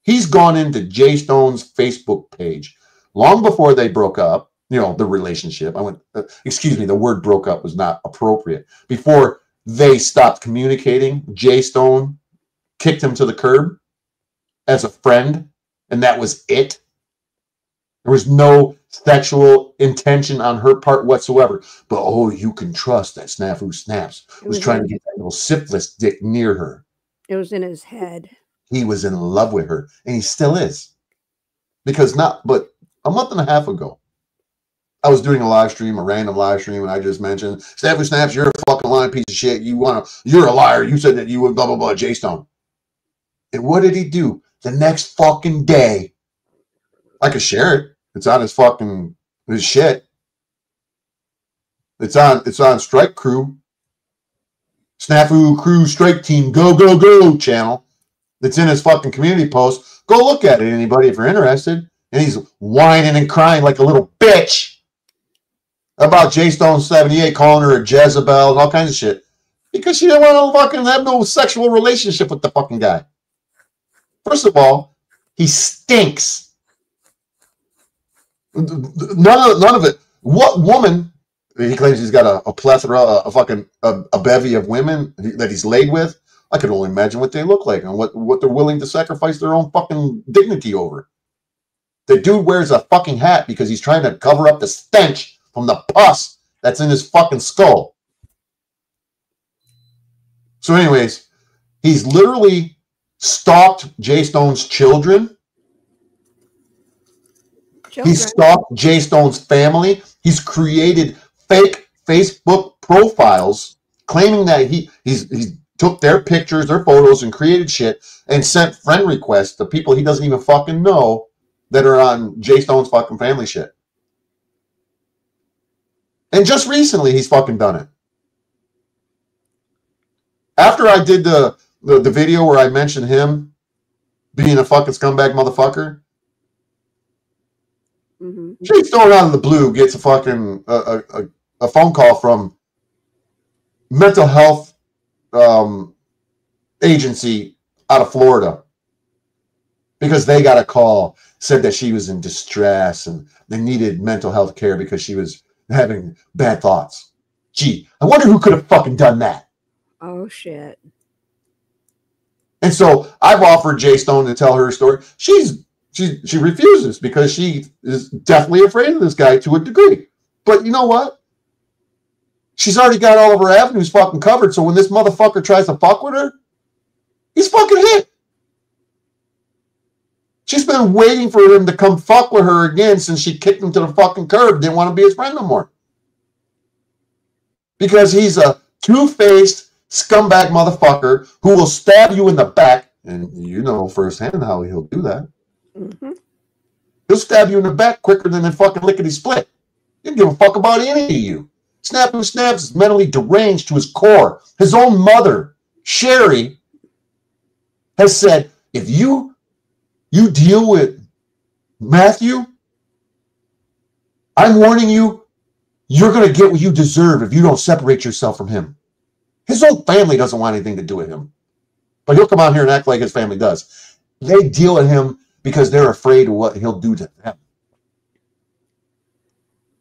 He's gone into Jay Stone's Facebook page long before they broke up, the relationship. The word broke up was not appropriate. Before they stopped communicating, Jay Stone kicked him to the curb as a friend, and that was it. There was no sexual intention on her part whatsoever. But, you can trust that Snafu Snaps was trying to get that little syphilis dick near her. It was in his head. He was in love with her, and he still is. But a month and a half ago, I was doing a live stream, a random live stream, and I just mentioned, Snafu Snaps, you're a fucking lying piece of shit. You're a liar. You said that you would blah, blah, blah, J-Stone. And what did he do? The next fucking day, I could share it. It's on his shit. It's on Strike Crew. Snafu Crew Strike Team Go Go Go channel. It's in his fucking community post. Go look at it, anybody, if you're interested. And he's whining and crying like a little bitch about J-Stone 78 calling her a Jezebel and all kinds of shit. Because she didn't want to fucking have no sexual relationship with the fucking guy. First of all, he stinks. None of it. What woman, he claims he's got a plethora, a bevy of women that he's laid with. I can only imagine what they look like and what they're willing to sacrifice their own fucking dignity over. The dude wears a fucking hat because he's trying to cover up the stench from the pus that's in his fucking skull. So anyways, he's literally stalked J-Stone's children. He stalked J-Stone's family. He's created fake Facebook profiles claiming that he took their pictures, their photos, and created shit and sent friend requests to people he doesn't even fucking know that are on J-Stone's fucking family shit. And just recently, he's fucking done it. After I did the video where I mentioned him being a fucking scumbag motherfucker, J-Stone out of the blue gets a fucking a phone call from mental health agency out of Florida because they got a call, said that she was in distress and they needed mental health care because she was having bad thoughts. Gee, I wonder who could have fucking done that. Oh, shit. And so I've offered J-Stone to tell her story. She refuses because she is definitely afraid of this guy to a degree. But you know what? She's already got all of her avenues fucking covered, so when this motherfucker tries to fuck with her, he's fucking hit. She's been waiting for him to come fuck with her again since she kicked him to the fucking curb. Didn't want to be his friend no more. Because he's a two-faced scumbag motherfucker who will stab you in the back. And you know firsthand how he'll do that. Mm-hmm. He'll stab you in the back quicker than a fucking lickety-split. He don't give a fuck about any of you. Snafu Snaps is mentally deranged to his core. His own mother, Sherry, has said, if you deal with Matthew, I'm warning you, you're going to get what you deserve if you don't separate yourself from him. His whole family doesn't want anything to do with him. But he'll come out here and act like his family does. They deal with him because they're afraid of what he'll do to them.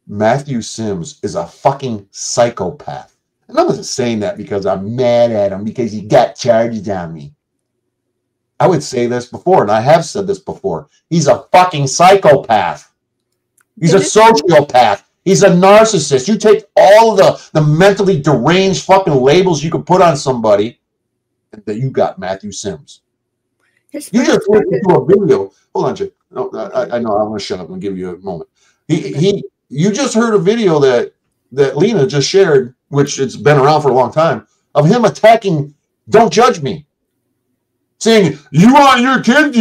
Matthew Sims is a fucking psychopath. And I'm not saying that because I'm mad at him because he got charges on me. I would say this before, and I have said this before. He's a fucking psychopath. He's a sociopath. He's a narcissist. You take all the mentally deranged fucking labels you can put on somebody, and that you got Matthew Sims. You just listened to a video. Hold on, Jay. No, I know. I want to shut up and give you a moment. You just heard a video that Lena just shared, which it's been around for a long time, of him attacking Don't Judge Me. Saying, you want your kid?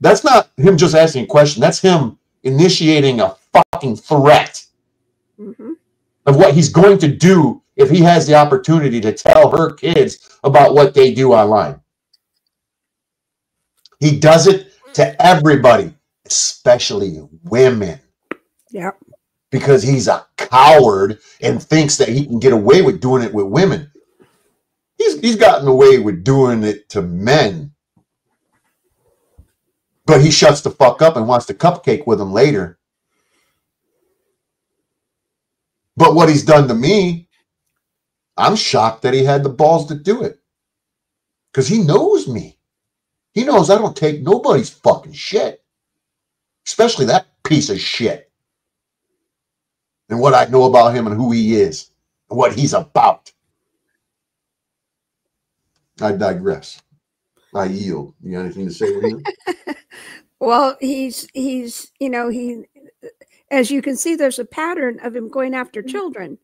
That's not him just asking a question. That's him initiating a fucking threat of what he's going to do if he has the opportunity to tell her kids about what they do online. He does it to everybody, especially women. Yep. Because he's a coward and thinks that he can get away with doing it with women. He's gotten away with doing it to men. But he shuts the fuck up and wants to cupcake with them later. But what he's done to me, I'm shocked that he had the balls to do it. Because he knows me. He knows I don't take nobody's fucking shit. Especially that piece of shit. And what I know about him and who he is. And what he's about. I digress. I yield. You got anything to say, Lena? Well, he's as you can see, there's a pattern of him going after children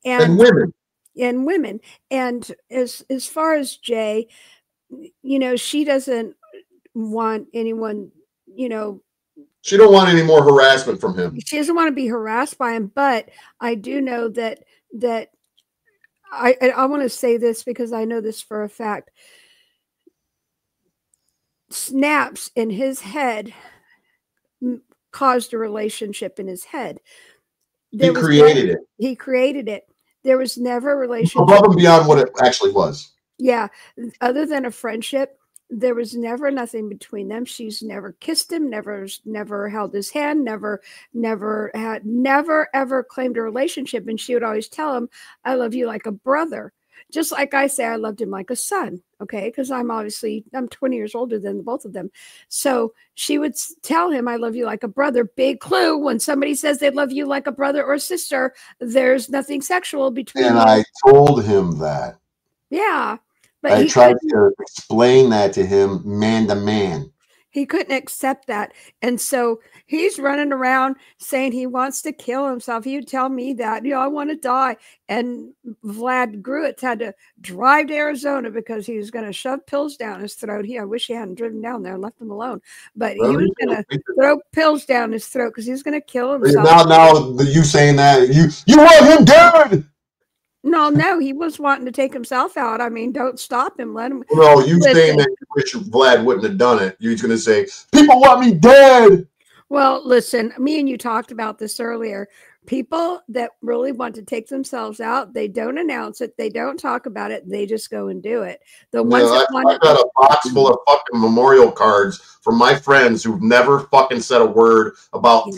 and women. And women. And as far as Jay, you know, she doesn't want anyone, you know, she don't want any more harassment from him. She doesn't want to be harassed by him, but I do know that I want to say this because I know this for a fact. Snaps in his head caused a relationship in his head. He created it. He created it. There was never a relationship above and beyond what it actually was. Yeah, other than a friendship, there was never nothing between them. She's never kissed him, never held his hand, never ever claimed a relationship. And she would always tell him, "I love you like a brother," just like I say I loved him like a son. Okay, because I'm 20 years older than both of them. So she would tell him, "I love you like a brother." Big clue: when somebody says they love you like a brother or sister, there's nothing sexual between them. And I told him that. Yeah. But I tried to explain that to him man to man. He couldn't accept that. And so he's running around saying he wants to kill himself. He would tell me that, you know, I want to die. And Vlad Gruitz had to drive to Arizona because he was going to shove pills down his throat. I wish he hadn't driven down there and left him alone. But he was going to throw pills down his throat because he was going to kill himself. Now you saying that, you want him dead. No, he was wanting to take himself out. I mean, don't stop him. Let him. No, you saying that Richard Vlad wouldn't have done it. You're going to say, people want me dead. Well, listen, me and you talked about this earlier. People that really want to take themselves out, they don't announce it. They don't talk about it. They just go and do it. The ones that want I've got a box full of fucking memorial cards from my friends who've never fucking said a word about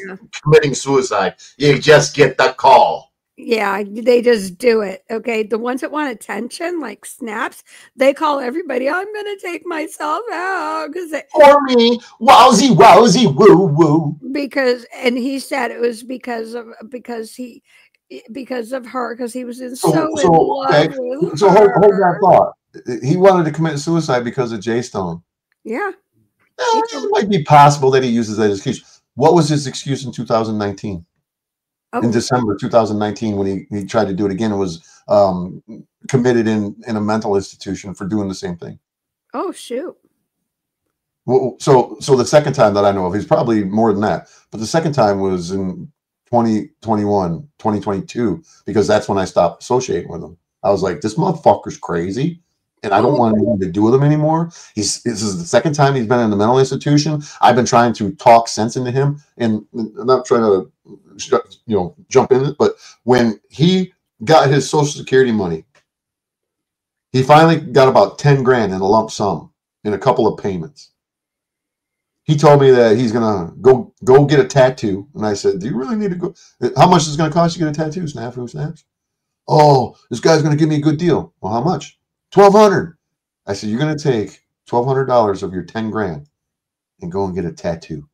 committing suicide. You just get the call. Yeah, they just do it. Okay. The ones that want attention, like Snaps, they call everybody, "I'm going to take myself out." For me, wowsy, wowsy, woo, woo. And he said it was because of her, because he was in so in love with her. So hold that thought. He wanted to commit suicide because of Jay Stone. Yeah. It might be possible that he uses that excuse. What was his excuse in 2019? In December 2019, when he tried to do it again, and was committed in a mental institution for doing the same thing. Oh, shoot. Well, so the second time that I know of, he's probably more than that. But the second time was in 2021, 2022, because that's when I stopped associating with him. I was like, this motherfucker's crazy, and I don't want anything to do with him anymore. This is the second time he's been in the mental institution. I've been trying to talk sense into him, and I'm not trying to jump in it, but when he got his Social Security money, he finally got about 10 grand in a lump sum in a couple of payments. He told me that he's gonna go get a tattoo, and I said, "Do you really need to go? How much is it gonna cost you to get a tattoo, Snafu Snaps?" "Oh, this guy's gonna give me a good deal." "Well, how much?" $1,200. I said, "You're gonna take $1,200 of your 10 grand and go and get a tattoo,"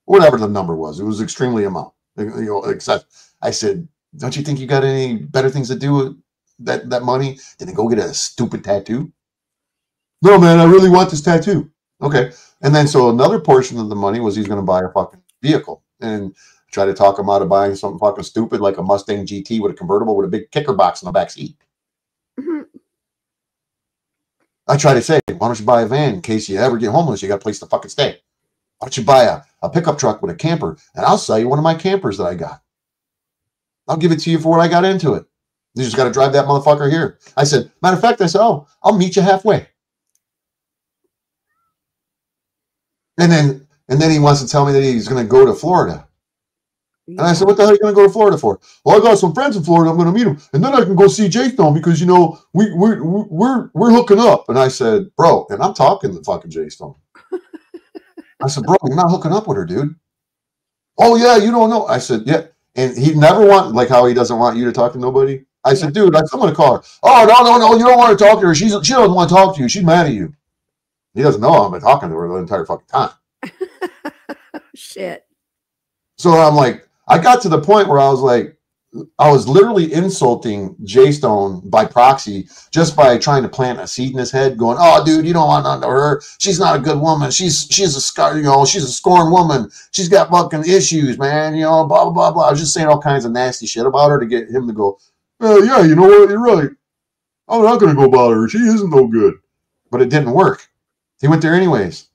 whatever the number was. It was extremely amount. Except I said, "Don't you think you got any better things to do with that money than to go get a stupid tattoo?" "No, man, I really want this tattoo." "Okay." And then so another portion of the money was he's going to buy a fucking vehicle, and try to talk him out of buying something fucking stupid like a Mustang GT with a convertible with a big kicker box in the back seat. I try to say, "Why don't you buy a van in case you ever get homeless? You got a place to fucking stay. Why don't you buy a pickup truck with a camper, and I'll sell you one of my campers that I got. I'll give it to you for what I got into it. You just got to drive that motherfucker here." I said, matter of fact, I said, "Oh, I'll meet you halfway." And then he wants to tell me that he's going to go to Florida. And I said, "What the hell are you going to go to Florida for?" "Well, I got some friends in Florida. I'm going to meet them, and then I can go see Jay Stone because we're hooking up." And I said, "Bro," and I'm talking to fucking Jay Stone. I said, "Bro, you're not hooking up with her, dude." "Oh yeah, you don't know." I said, "Yeah." And he never like how he doesn't want you to talk to nobody. I said, "Dude, I'm going to call her." "Oh, no, you don't want to talk to her. She doesn't want to talk to you. She's mad at you." He doesn't know I've been talking to her the entire fucking time. Shit. So I'm like, I got to the point where I was like, literally insulting Jay Stone by proxy just by trying to plant a seed in his head, going, "Oh, dude, you don't want none of her. She's not a good woman. She's a she's a scorned woman. She's got fucking issues, man. Blah blah blah blah." I was just saying all kinds of nasty shit about her to get him to go, "Yeah, you know what? You're right. I'm not gonna go bother her. She isn't no good." But it didn't work. He went there anyways.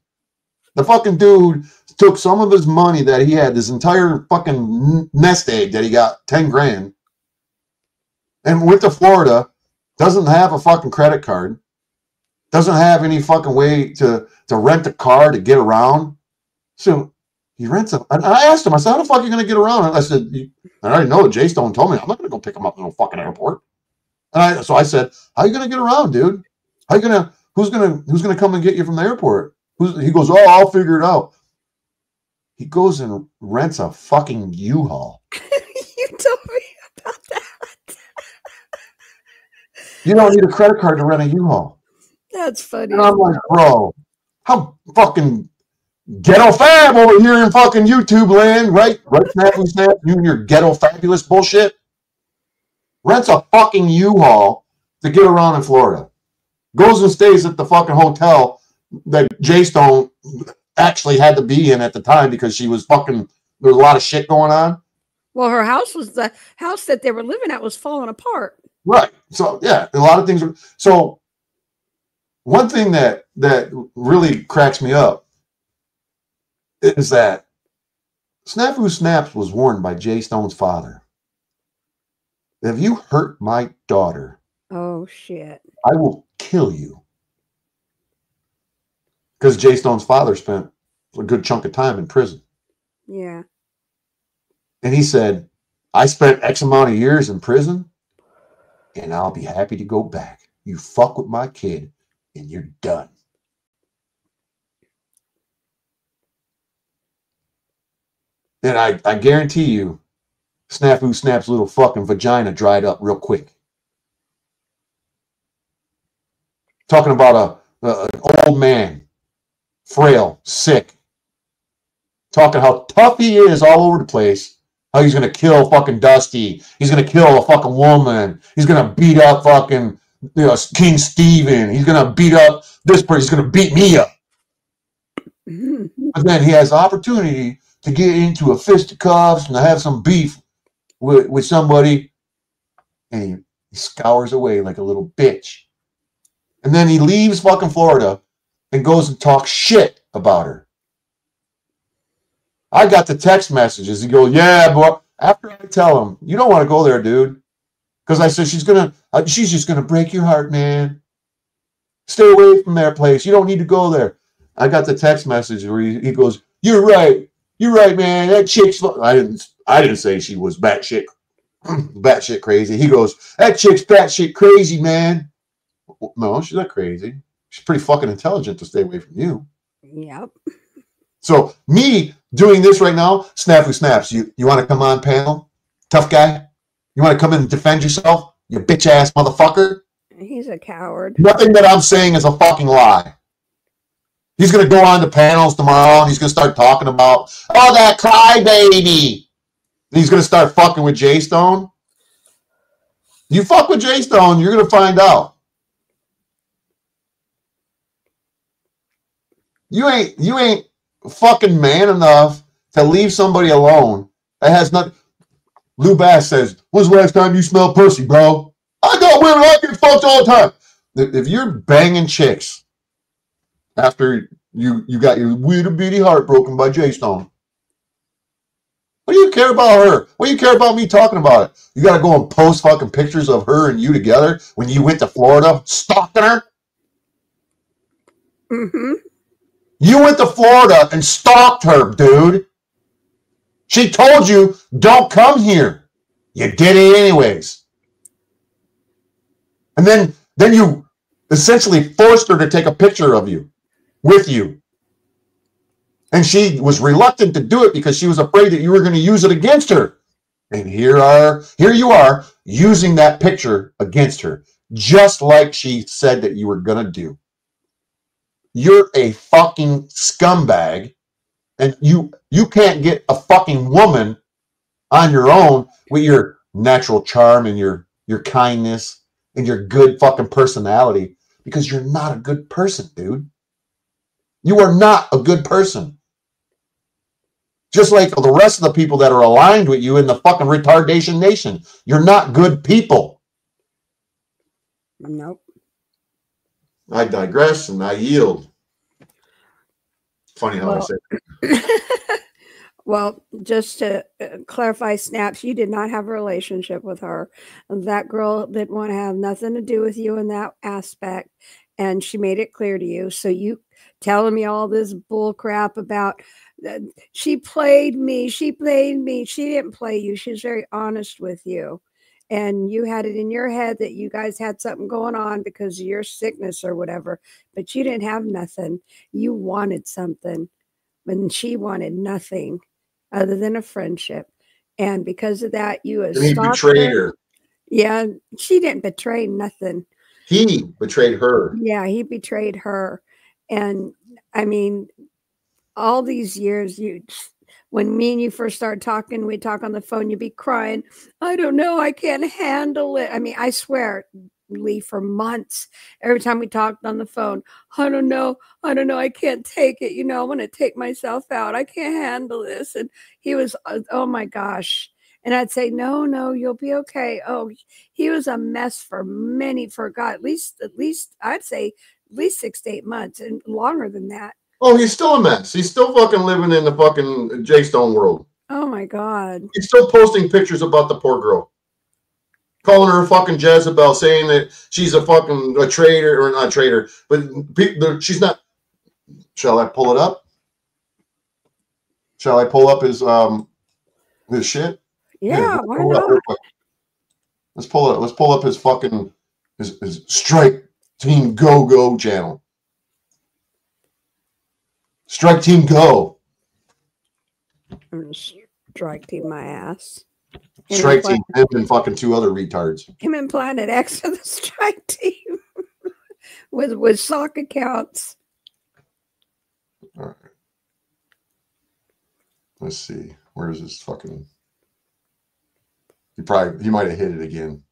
The fucking dude took some of his money that he had, this entire fucking nest egg that he got, 10 grand, and went to Florida, doesn't have a fucking credit card, doesn't have any fucking way to rent a car to get around. So he rents a, and I asked him, I said, "How the fuck are you going to get around?" And I said, I already know that Jay Stone told me, I'm not going to go pick him up in no fucking airport. And so I said, "How are you going to get around, dude? How you going to, who's going to come and get you from the airport?" He goes, "Oh, I'll figure it out." He goes and rents a fucking U-Haul. You told me about that. You don't need a credit card to rent a U-Haul. That's funny. And I'm like, bro, how fucking ghetto fab over here in fucking YouTube land, right? Right, Snafu Snap, you and your ghetto fabulous bullshit. Rents a fucking U-Haul to get around in Florida. Goes and stays at the fucking hotel that Jay Stone actually had to be in at the time because she was fucking, there was a lot of shit going on. Well, her house was, the house that they were living at was falling apart. Right. So yeah, a lot of things are, so one thing that really cracks me up is that Snafu Snaps was warned by Jay Stone's father. "If you hurt my daughter, oh shit, I will kill you." Because Jay Stone's father spent a good chunk of time in prison. Yeah. And he said, "I spent X amount of years in prison, and I'll be happy to go back. You fuck with my kid, and you're done." And I guarantee you, Snafu Snap's little fucking vagina dried up real quick. Talking about an old man, frail, sick, talking how tough he is all over the place, how he's going to kill fucking Dusty, he's going to kill a fucking woman, he's going to beat up fucking King Stephen, he's going to beat up this person, he's going to beat me up. But then he has the opportunity to get into a fisticuffs and to have some beef with somebody, and he scours away like a little bitch. And then he leaves fucking Florida and goes and talks shit about her. I got the text messages. He goes, "Yeah, boy." After I tell him, "You don't want to go there, dude," because I said she's just gonna break your heart, man. Stay away from that place. You don't need to go there. I got the text message where he goes, "You're right, man. That chick's." I didn't say she was batshit crazy. He goes, "That chick's batshit crazy, man." No, she's not crazy. She's pretty fucking intelligent to stay away from you. Yep. So me doing this right now, Snafu Snaps, you want to come on panel? Tough guy? You want to come in and defend yourself? You bitch ass motherfucker? He's a coward. Nothing that I'm saying is a fucking lie. He's going to go on to panels tomorrow and he's going to start talking about, "Oh, that crybaby." He's going to start fucking with Jay Stone. You fuck with Jay Stone, you're going to find out. You ain't fucking man enough to leave somebody alone. That has not. Lou Bass says, "When's the last time you smelled pussy, bro?" I got women, I get fucked all the time. If you're banging chicks after you got your little bitty heart broken by Jay Stone, what do you care about her? What do you care about me talking about it? You got to go and post fucking pictures of her and you together when you went to Florida stalking her? Mm-hmm. You went to Florida and stalked her, dude. She told you, "Don't come here." You did it anyways. And then you essentially forced her to take a picture of you, with you. And she was reluctant to do it because she was afraid that you were going to use it against her. And here you are using that picture against her, just like she said that you were going to do. You're a fucking scumbag, and you can't get a fucking woman on your own with your natural charm and your kindness and your good fucking personality, because you're not a good person, dude. You are not a good person. Just like the rest of the people that are aligned with you in the fucking retardation nation. You're not good people. Nope. I digress and I yield. Funny how I say it. Well, just to clarify, Snaps, you did not have a relationship with her. That girl didn't want to have nothing to do with you in that aspect, and she made it clear to you. So you telling me all this bull crap about she played me, she didn't play you. She was very honest with you, and you had it in your head that you guys had something going on because of your sickness or whatever, but you didn't have nothing. You wanted something, and she wanted nothing other than a friendship. And because of that, you betrayed her. Yeah, she didn't betray nothing. He betrayed her. Yeah, he betrayed her. And I mean, all these years, when me and you first started talking, we'd talk on the phone, you'd be crying, I don't know, I can't handle it. I mean, I swear, Lee, for months, every time we talked on the phone, I don't know, I can't take it. You know, I want to take myself out. I can't handle this. And he was, oh my gosh. And I'd say, no, you'll be okay. Oh, he was a mess for God, at least I'd say at least 6 to 8 months and longer than that. Oh, he's still a mess. He's still fucking living in the fucking J-Stone world. Oh my God. He's still posting pictures about the poor girl. Calling her a fucking Jezebel, saying that she's a fucking traitor, or not a traitor, but she's not. Shall I pull it up? Shall I pull up his shit? Yeah, why not? Let's pull it. Let's pull up his fucking his Strike Team Go channel. Strike Team Go. I'm gonna strike team my ass. Strike Team, him and fucking 2 other retards. Him and Planet X are the strike team with sock accounts. All right. Let's see. Where is this fucking? He might have hit it again.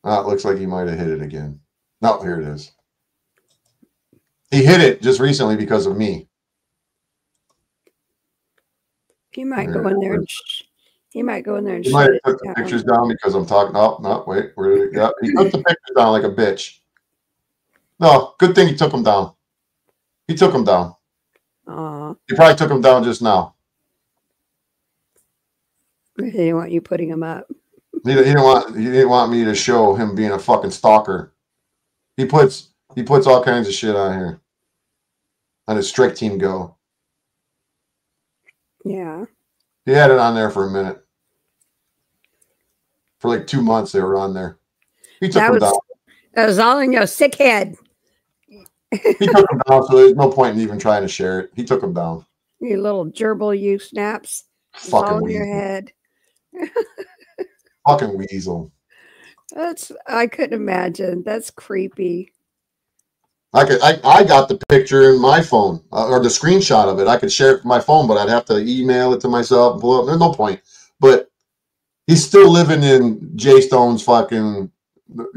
It looks like he might have hit it again. No, here it is. He hit it just recently because of me. He might go in there and he might go in there and he might have put the pictures down because I'm talking. Oh, no, wait. Where did it go? He put the pictures down like a bitch. No, good thing he took them down. He took them down. He probably took them down just now. He didn't want you putting him up. He didn't want me to show him being a fucking stalker. He puts all kinds of shit on here. On his Strike Team Go. Yeah. He had it on there for a minute. For like 2 months they were on there. He took them down. That was all in your sick head. He took them down, so there's no point in even trying to share it. He took them down. You little gerbil, you Snaps. It's fucking all in weasel. your head. Fucking weasel. I couldn't imagine. That's creepy. I got the picture in my phone, or the screenshot of it. I could share it from my phone, but I'd have to email it to myself and pull it up. There's no point. But he's still living in J Stone's fucking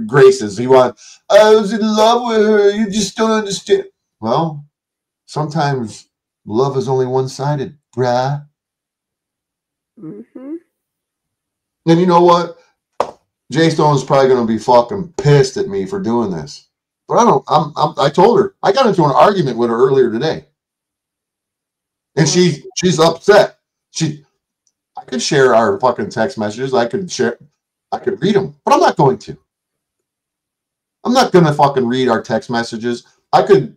graces. I was in love with her. You just don't understand. Well, sometimes love is only one-sided, bruh. Mm-hmm. And you know what? J Stone's probably going to be fucking pissed at me for doing this. But I told her. I got into an argument with her earlier today. And she's upset. I could share our fucking text messages. I could read them, but I'm not going to. I'm not going to fucking read our text messages. I could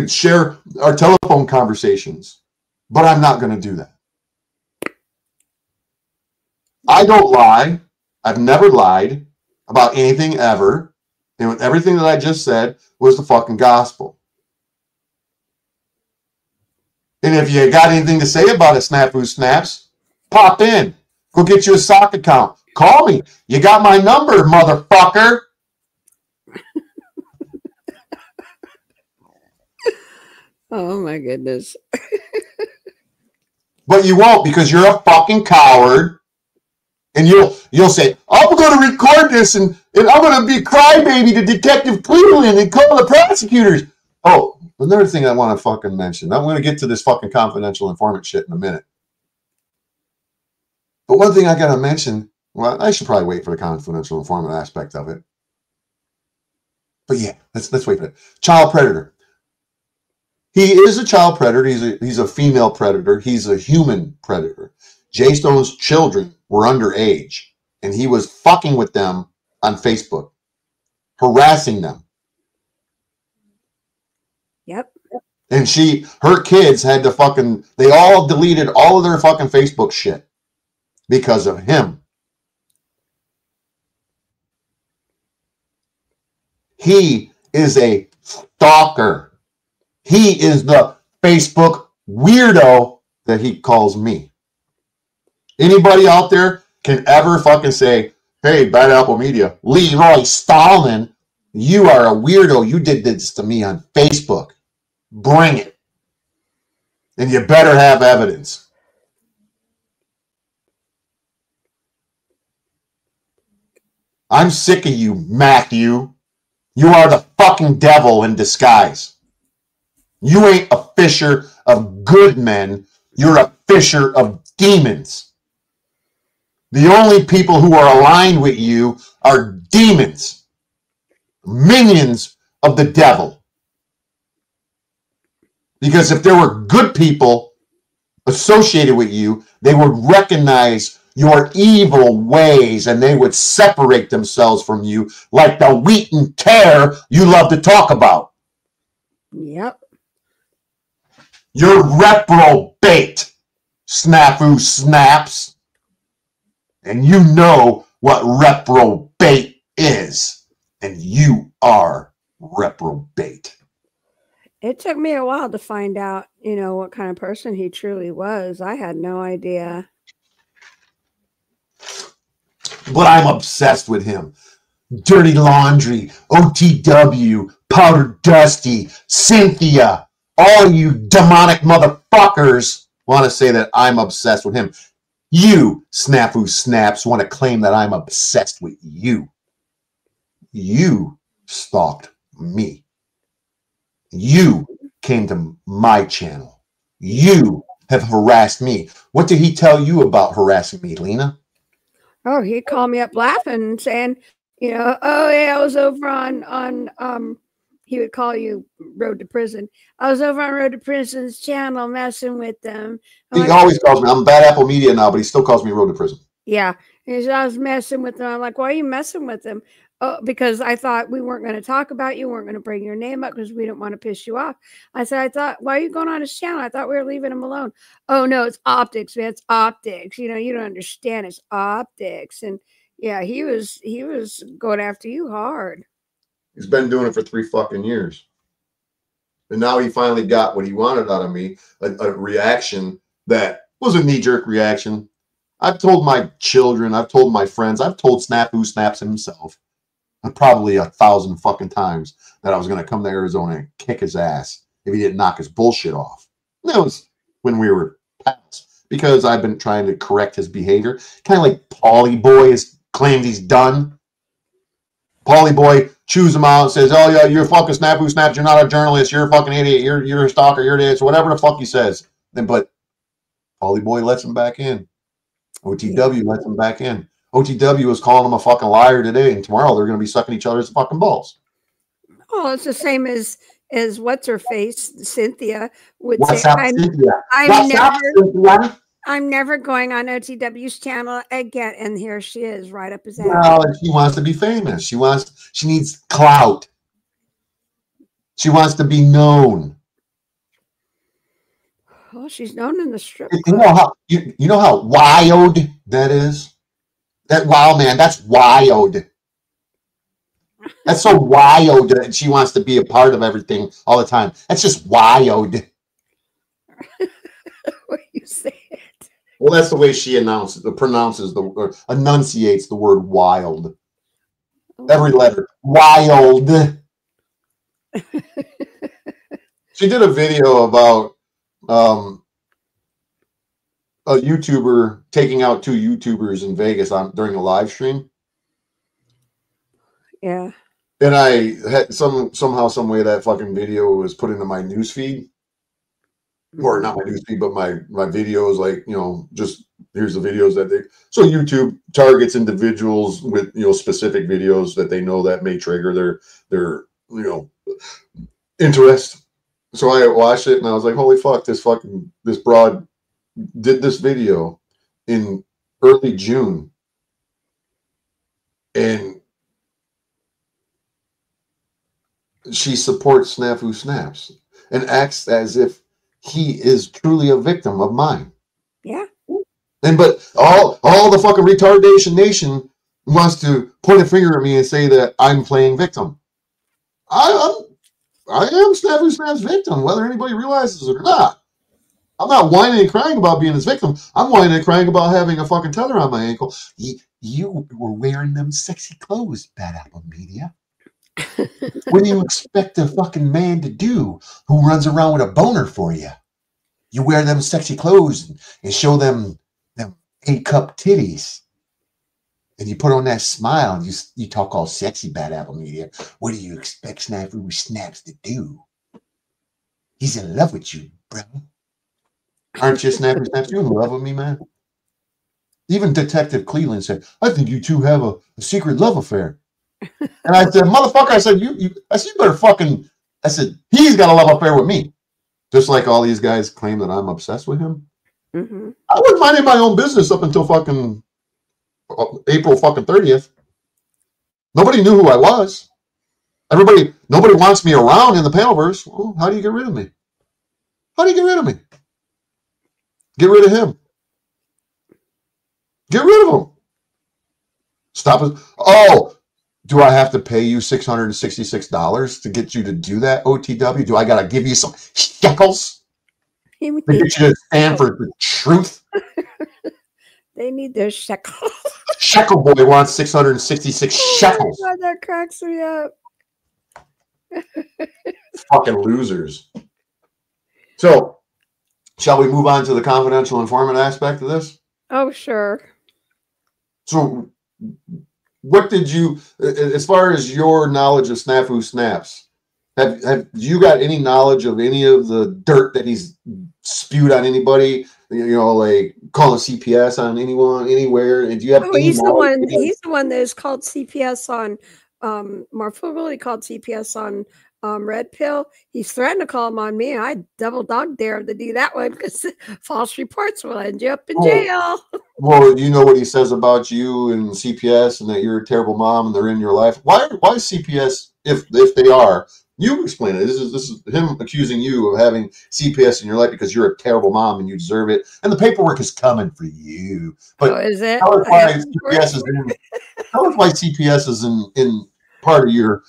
share our telephone conversations, but I'm not going to do that. I don't lie. I've never lied about anything ever. And everything that I just said was the fucking gospel. And if you got anything to say about it, Snafu Snaps, pop in. Go get you a sock account. Call me. You got my number, motherfucker. Oh, my goodness. But you won't, because you're a fucking coward. And you'll say, I'm going to record this and I'm going to be crybaby to Detective Cleveland and call the prosecutors. Oh, another thing I want to fucking mention. I'm going to get to this fucking confidential informant shit in a minute. But one thing I got to mention, well, I should probably wait for the confidential informant aspect of it. But yeah, let's wait for it. Child predator. He is a child predator. He's a female predator. He's a human predator. Jay Stone's children were underage, and he was fucking with them on Facebook, harassing them. Yep. And her kids had to they all deleted all of their fucking Facebook shit because of him. He is a stalker. He is the Facebook weirdo that he calls me. Anybody out there can ever fucking say, hey, Bad Apple Media, Leroy Stalin, you are a weirdo. You did this to me on Facebook. Bring it. And you better have evidence. I'm sick of you, Matthew. You are the fucking devil in disguise. You ain't a fisher of good men. You're a fisher of demons. The only people who are aligned with you are demons, minions of the devil. Because if there were good people associated with you, they would recognize your evil ways and they would separate themselves from you like the wheat and tear you love to talk about. Yep. You're reprobate, Snafu Snaps. And you know what reprobate is. And you are reprobate. It took me a while to find out, what kind of person he truly was. I had no idea. But I'm obsessed with him. Dirty Laundry, OTW, Powder Dusty, Cynthia, all you demonic motherfuckers want to say that I'm obsessed with him. You, Snafu Snaps, want to claim that I'm obsessed with you. You stalked me. You came to my channel. You have harassed me. What did he tell you about harassing me, Lena? Oh, he called me up laughing and saying, oh yeah, I was over on he would call you Road to Prison. I was over on Road to Prison's channel messing with them. He always calls me. I'm Bad Apple Media now, but he still calls me Road to Prison. Yeah. He said, I was messing with them. I'm like, why are you messing with them? Oh, because I thought we weren't going to talk about you, weren't going to bring your name up because we didn't want to piss you off. I said, why are you going on his channel? I thought we were leaving him alone. Oh no, it's optics, man. It's optics. You don't understand. It's optics. And yeah, he was going after you hard. He's been doing it for 3 fucking years. And now he finally got what he wanted out of me, a reaction that was a knee-jerk reaction. I've told my children, I've told my friends, I've told Snafu Snaps himself probably 1,000 fucking times that I was going to come to Arizona and kick his ass if he didn't knock his bullshit off. And that was when we were pals, because I've been trying to correct his behavior. Kind of like Paulie Boy has claimed he's done. Paulie Boy chews him out and says, oh yeah, you're a fucking Snafu Snaps, you're not a journalist, you're a fucking idiot, you're a stalker, you're this, whatever the fuck he says. But Paulie Boy lets him back in. OTW lets him back in. OTW was calling him a fucking liar today, and tomorrow they're going to be sucking each other's fucking balls. Oh, it's the same as what's her face, Cynthia would What's say. Up, Cynthia? Cynthia? I'm never going on OTW's channel again, and here she is, right up his ass. Well, she wants to be famous. She needs clout. She wants to be known. Oh, she's known in the strip. You know how wild that is? That wild, man, that's wild. That's so wild that she wants to be a part of everything all the time. That's just wild. What you say it? Well, that's the way she pronounces or enunciates the word wild. Every letter. Wild. She did a video about a YouTuber taking out 2 YouTubers in Vegas during a live stream. Yeah. And I had somehow, some way that fucking video was put into my news feed. Or not my news feed, but my videos, like, you know, just here's the videos that so YouTube targets individuals with, you know, specific videos that they know that may trigger their you know, interest. So I watched it and I was like, holy fuck, this broad did this video in early June. And she supports Snafu Snaps and acts as if he is truly a victim of mine. Yeah. But all the fucking retardation nation wants to point a finger at me and say that I'm playing victim. I am Snafu Snap's victim, whether anybody realizes it or not. I'm not whining and crying about being his victim. I'm whining and crying about having a fucking tether on my ankle. You were wearing them sexy clothes, Bad Apple Media. What do you expect a fucking man to do who runs around with a boner for you? You wear them sexy clothes and show them A-cup titties. And you put on that smile and you talk all sexy, Bad Apple Media. What do you expect Snafu Snaps to do? He's in love with you, bro. Aren't you, Snafu Snaps? You in love with me, man? Even Detective Cleveland said, I think you two have a secret love affair. And I said, motherfucker, I said, you better fucking, I said, he's got a love affair with me. Just like all these guys claim that I'm obsessed with him. Mm-hmm. I was minding my own business up until fucking April fucking 30th. Nobody knew who I was. Nobody wants me around in the Panelverse. Well, how do you get rid of me? How do you get rid of me? Get rid of him. Get rid of him. Stop it. Oh, do I have to pay you $666 to get you to do that, OTW? Do I got to give you some shekels to get you to stand for the truth? They need their shekels. Shekel boy wants 666 shekels. Oh, that cracks me up. Fucking losers. So, shall we move on to the confidential informant aspect of this? Oh, sure. So, what did you, as far as your knowledge of Snafu Snaps, have you got any knowledge of any of the dirt that he's spewed on anybody? You know, like calling CPS on anyone, anywhere? And do you have? Oh, he's the one. He's the one that is called CPS on Marfoogle. He called CPS on Red Pill. He's threatened to call him on me. I double dog dare him to do that one because false reports will end you up in jail. Well, you know what he says about you and CPS, and that you're a terrible mom, and they're in your life. Why CPS? If they are, you explain it. This is him accusing you of having CPS in your life because you're a terrible mom and you deserve it, and the paperwork is coming for you. But is it? Tell us why CPS is in part of your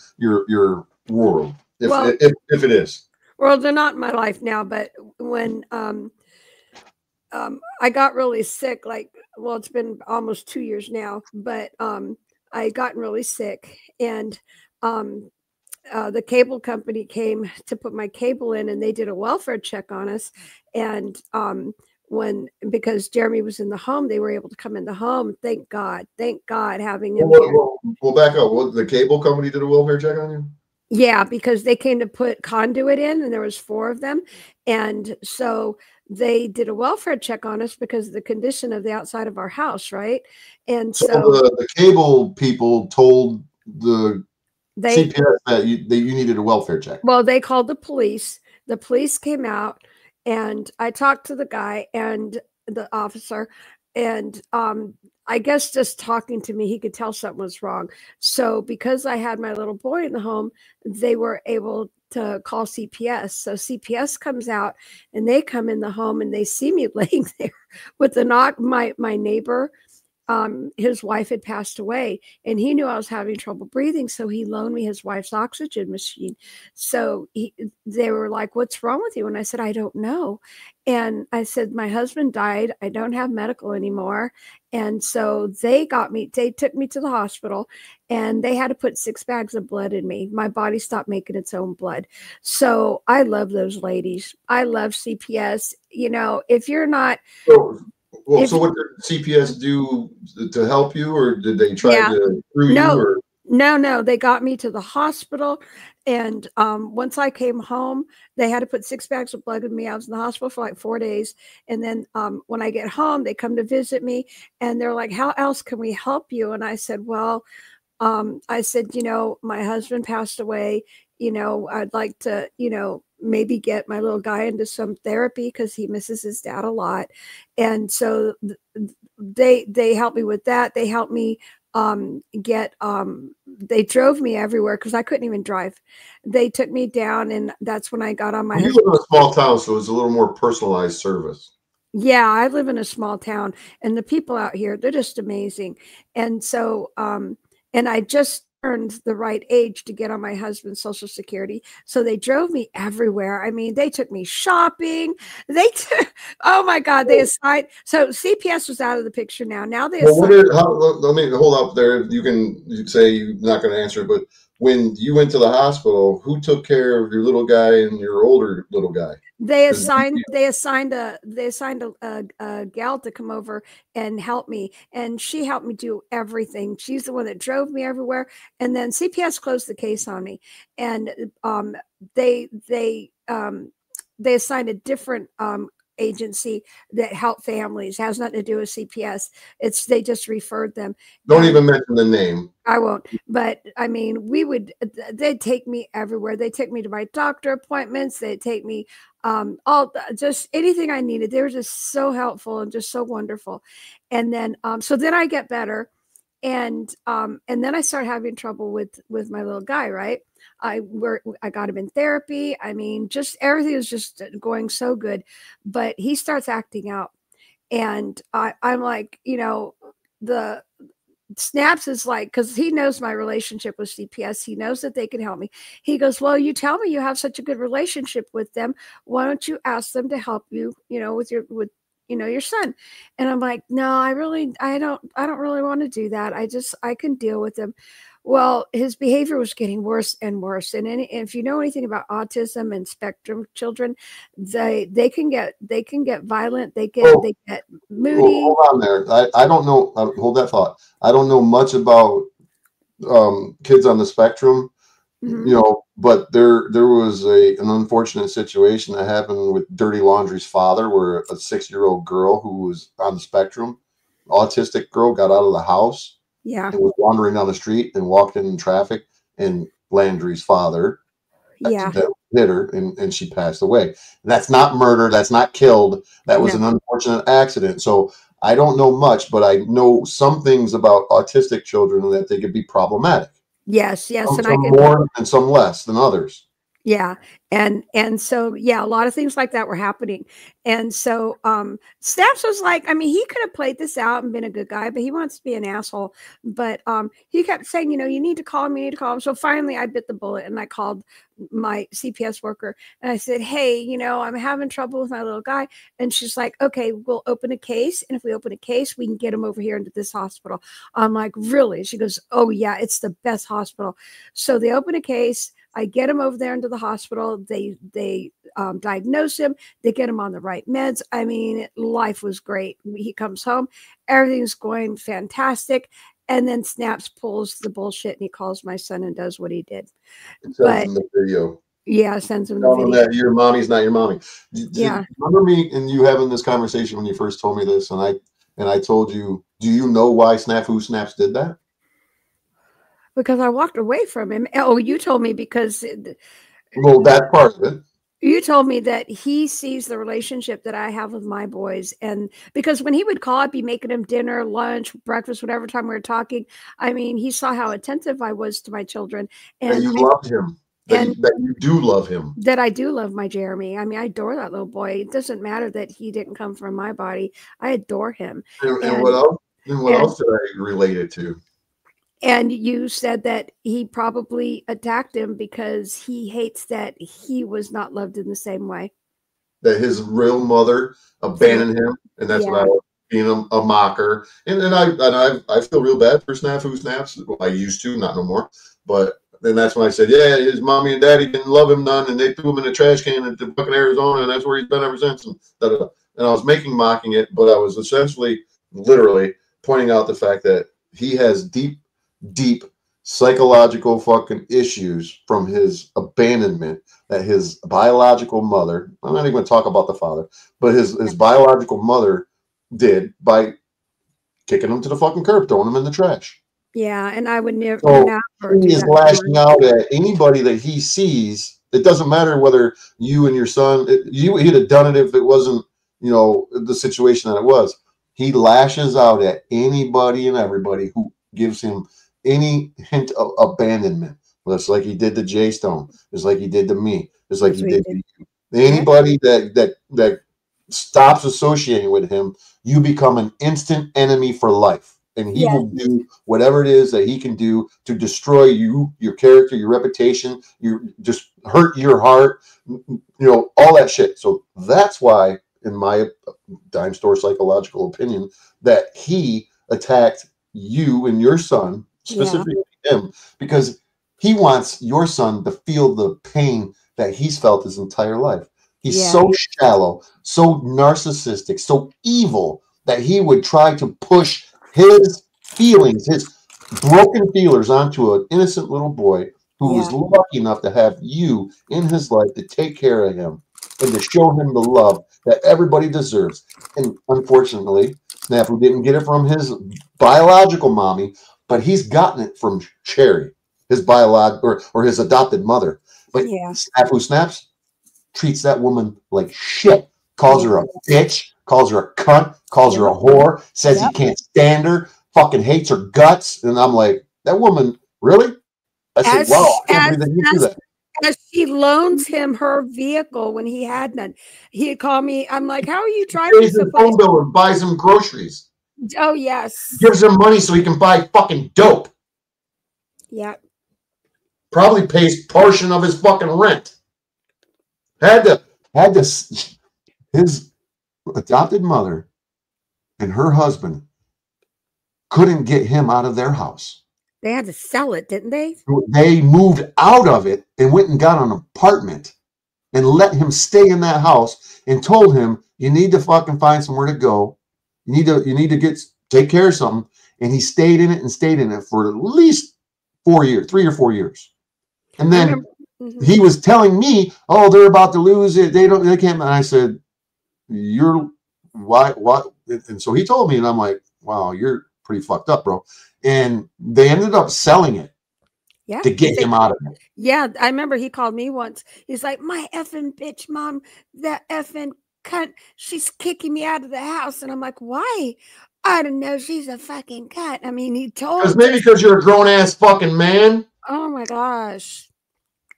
world, if it is. Well, they're not in my life now, but when I got really sick, it's been almost 2 years now, but I gotten really sick, and the cable company came to put my cable in, and they did a welfare check on us, and because Jeremy was in the home, they were able to come in the home. Thank God, having him here. Well, back up. Well, the cable company did a welfare check on you? Yeah, because they came to put conduit in, and there was 4 of them, and so they did a welfare check on us because of the condition of the outside of our house, right? And so the cable people told the CPS that you needed a welfare check. Well, they called the police. The police came out, and I talked to the guy and the officer, and I guess just talking to me, he could tell something was wrong. So because I had my little boy in the home, they were able to call CPS. So CPS comes out, and they come in the home, and they see me laying there with the knock. My neighbor, his wife had passed away, and he knew I was having trouble breathing, so he loaned me his wife's oxygen machine. So they were like, "What's wrong with you?" And I said, "I don't know." And I said, "My husband died. I don't have medical anymore." And so they took me to the hospital, and they had to put 6 bags of blood in me. My body stopped making its own blood. So I love those ladies. I love CPS. You know, if you're not... Well, so what did CPS do to help you, or did they try to screw you? Or? No, they got me to the hospital, and once I came home, they had to put 6 bags of blood in me. I was in the hospital for like 4 days, and then when I get home, they come to visit me, and they're like, "How else can we help you?" And I said, "Well," I said, my husband passed away. I'd like to, maybe get my little guy into some therapy because he misses his dad a lot. And so they helped me with that. They helped me they drove me everywhere because I couldn't even drive. They took me down, and that's when I got on my. You live in a small town, so it's a little more personalized service. Yeah, I live in a small town, and the people out here, they're just amazing. And so, and I just turned the right age to get on my husband's Social Security. So they drove me everywhere. I mean, they took me shopping. Oh my God, they assigned. So CPS was out of the picture now. Now they let me hold up there. You can say you're not going to answer it, but when you went to the hospital, who took care of your little guy and your older little guy? They assigned a gal to come over and help me, and she helped me do everything. She's the one that drove me everywhere. And then CPS closed the case on me, and they assigned a different agency that help families. It has nothing to do with CPS. They just referred them. Don't even mention the name. I won't. But I mean, they'd take me everywhere. They take me to my doctor appointments. They'd take me just anything I needed. They were just so helpful and just so wonderful. And then so then I get better, and then I start having trouble with my little guy, right? I got him in therapy. I mean, just everything was just going so good, but he starts acting out, and I'm like, the Snaps is like, because he knows my relationship with CPS. He knows that they can help me. He goes, "Well, you tell me you have such a good relationship with them. Why don't you ask them to help you, with your son?" And I'm like, "No, I don't really want to do that. I can deal with him." Well, his behavior was getting worse and worse. And if you know anything about autism and spectrum children, they can get violent. They get moody. Hold on there. I don't know. Hold that thought. I don't know much about kids on the spectrum, but there was an unfortunate situation that happened with Dirty Laundry's father, where a 6-year-old girl who was on the spectrum, autistic girl, got out of the house. Yeah. And was wandering down the street and walked in traffic, and Landry's father hit her, and she passed away. And that's not murder. That's not killed. That was an unfortunate accident. So I don't know much, but I know some things about autistic children that they could be problematic. Yes. Some more and some less than others. Yeah. And so, a lot of things like that were happening. And so, Snaps was like, I mean, he could have played this out and been a good guy, but he wants to be an asshole. But, he kept saying, you need to call him, you need to call him. So finally I bit the bullet, and I called my CPS worker, and I said, "Hey, I'm having trouble with my little guy." And she's like, "Okay, we'll open a case. And if we open a case, we can get him over here into this hospital." I'm like, "Really?" She goes, "Oh yeah, it's the best hospital." So they open a case. I get him over there into the hospital. They diagnose him. They get him on the right meds. I mean, life was great. He comes home. Everything's going fantastic. And then Snaps pulls the bullshit, and he calls my son and does what he did. Sends him the video. Yeah, sends him the video. That your mommy's not your mommy. Remember me and you having this conversation when you first told me this, and I told you, do you know why Snafu Snaps did that? Because I walked away from him. Oh, you told me because... Well, that part of it. You told me that he sees the relationship that I have with my boys. And because when he would call, I'd be making him dinner, lunch, breakfast, whatever time we were talking. I mean, he saw how attentive I was to my children. And you loved him. That you do love him. That I do love my Jeremy. I mean, I adore that little boy. It doesn't matter that he didn't come from my body. I adore him. And what else? And what else did I relate it to? And you said that he probably attacked him because he hates that he was not loved in the same way. That his real mother abandoned him, and that's what I was being a mocker. And I feel real bad for Snafu Snaps. Well, I used to, not no more. But then that's when I said, yeah, his mommy and daddy didn't love him none, and they threw him in a trash can in fucking Arizona, and that's where he's been ever since. And and I was mocking it, but I was essentially, literally pointing out the fact that he has deep psychological fucking issues from his abandonment that his biological mother, I'm not even going to talk about the father, but his biological mother did by kicking him to the fucking curb, throwing him in the trash. Yeah, and I would never. So he is lashing out at anybody that he sees. It doesn't matter whether you and your son, he'd have done it if it wasn't, you know, the situation that it was. He lashes out at anybody and everybody who gives him any hint of abandonment. Well, it's like he did to Jay Stone. It's like he did to me. It's like he did to you. Anybody that stops associating with him, you become an instant enemy for life. And he will do whatever it is that he can do to destroy you, your character, your reputation, you just hurt your heart, you know, all that shit. So that's why, in my dime store psychological opinion, that he attacked you and your son, specifically him, because he wants your son to feel the pain that he's felt his entire life. He's so shallow, so narcissistic, so evil that he would try to push his feelings, his broken feelers onto an innocent little boy who was lucky enough to have you in his life to take care of him and to show him the love that everybody deserves. And unfortunately, Snafu didn't get it from his biological mommy, but he's gotten it from Cherry, his or his adopted mother. But Snafu Snaps treats that woman like shit, calls her a bitch, calls her a cunt, calls her a whore, says he can't stand her, fucking hates her guts. And I'm like, that woman, really? I said, wow, I can't believe that you do that. As she loans him her vehicle when he had none. He'd call me. I'm like, how are you driving? He pays his phone bill and buys him groceries. Oh, yes. Gives him money so he can buy fucking dope. Yeah. Probably pays portion of his fucking rent. His adopted mother and her husband couldn't get him out of their house. They had to sell it, didn't they? They moved out of it and went and got an apartment and let him stay in that house and told him, you need to fucking find somewhere to go. You need to take care of something. And he stayed in it for at least 4 years, 3 or 4 years. And then he was telling me, oh, they're about to lose it. They can't. And I said, what? And so he told me, and I'm like, wow, you're pretty fucked up, bro. And they ended up selling it to get him out of it. Yeah, I remember he called me once. He's like, my effing bitch mom, that effing cunt, she's kicking me out of the house. And I'm like, why? I don't know. She's a fucking cunt. I mean, he told me. Maybe because you're a grown-ass fucking man. Oh, my gosh.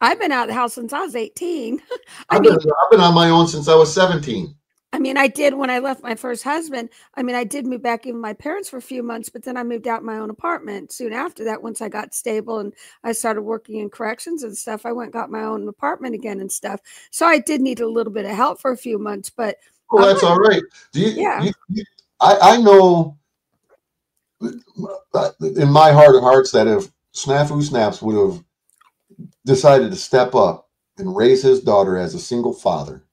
I've been out of the house since I was 18. I've been on my own since I was 17. I mean, I did when I left my first husband. I mean, I did move back in with my parents for a few months, but then I moved out my own apartment soon after that. Once I got stable and I started working in corrections and stuff, I went and got my own apartment again and stuff. So I did need a little bit of help for a few months, but well, that's all right. I know in my heart of hearts that if Snafu Snaps would have decided to step up and raise his daughter as a single father,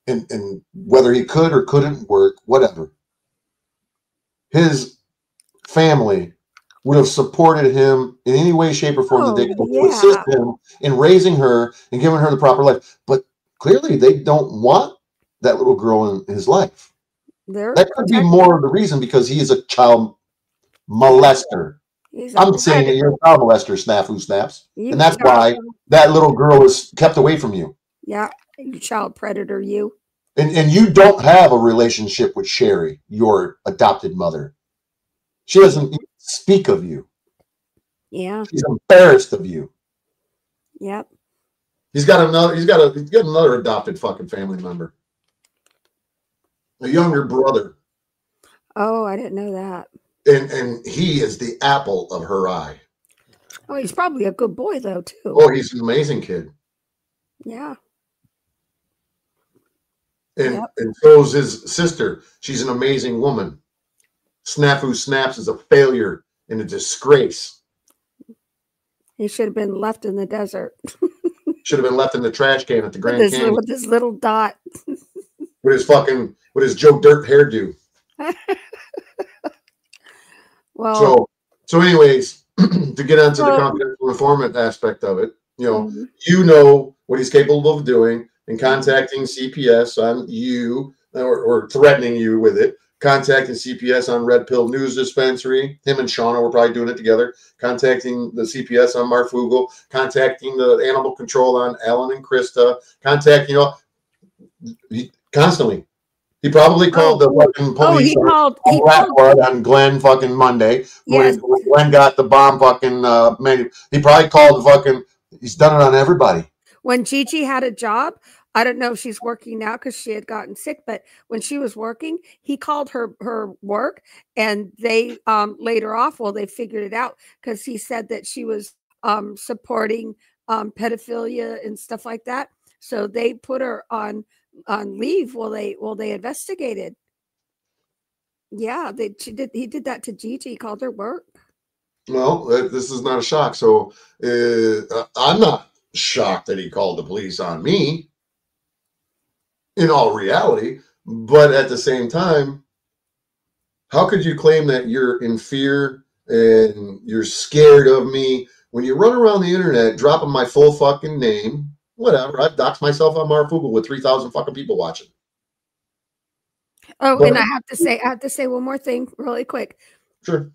and whether he could or couldn't work, whatever, his family would have supported him in any way, shape, or form that they could to assist him in raising her and giving her the proper life. But clearly they don't want that little girl in his life. That could be more of the reason, because he is a child molester. I'm saying that you're a child molester, Snafu Snaps. And that's why that little girl is kept away from you. Yeah, you child predator, you. And you don't have a relationship with Sherry, your adopted mother. She doesn't even speak of you. Yeah. She's embarrassed of you. Yep. He's got another adopted fucking family member. A younger brother. Oh, I didn't know that. And he is the apple of her eye. Oh, he's probably a good boy though, too. Oh, he's an amazing kid. Yeah. And so is his sister. She's an amazing woman. Snafu Snaps is a failure and a disgrace. He should have been left in the desert. Should have been left in the trash can at the Grand Canyon. With this little dot. with his Joe Dirt hairdo. Well, so anyways, to get onto the confidential informant aspect of it, Mm-hmm. you know what he's capable of doing and contacting CPS on you or threatening you with it, contacting CPS on Red Pill News Dispensary. Him and Shauna were probably doing it together, contacting the CPS on Marfoogle, contacting the animal control on Alan and Krista, contacting constantly. He probably called the fucking police on Glenn fucking Monday. Yes. When Glenn got the bomb fucking he probably called the fucking, he's done it on everybody. When Gigi had a job, I don't know if she's working now because she had gotten sick, but when she was working, he called her work and they laid her off. Well, they figured it out because he said that she was supporting pedophilia and stuff like that. So they put her on leave while they investigated. Yeah, he did that to Gigi, called her work. Well, this is not a shock. So I'm not shocked that he called the police on me in all reality, but at the same time, how could you claim that you're in fear and you're scared of me when you run around the internet dropping my full fucking name? Whatever, I've doxed myself on Marfoogle with 3,000 fucking people watching. Oh, and I have to say one more thing really quick. Sure.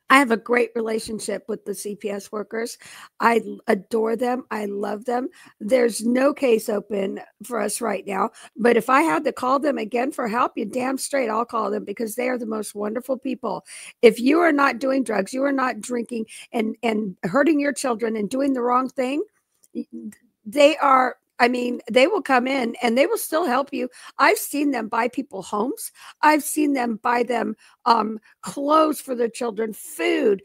I have a great relationship with the CPS workers. I adore them. I love them. There's no case open for us right now. But if I had to call them again for help, you damn straight I'll call them because they are the most wonderful people. If you are not doing drugs, you are not drinking and hurting your children and doing the wrong thing, they are, I mean, they will come in and they will still help you. I've seen them buy people homes. I've seen them buy them clothes for their children, food,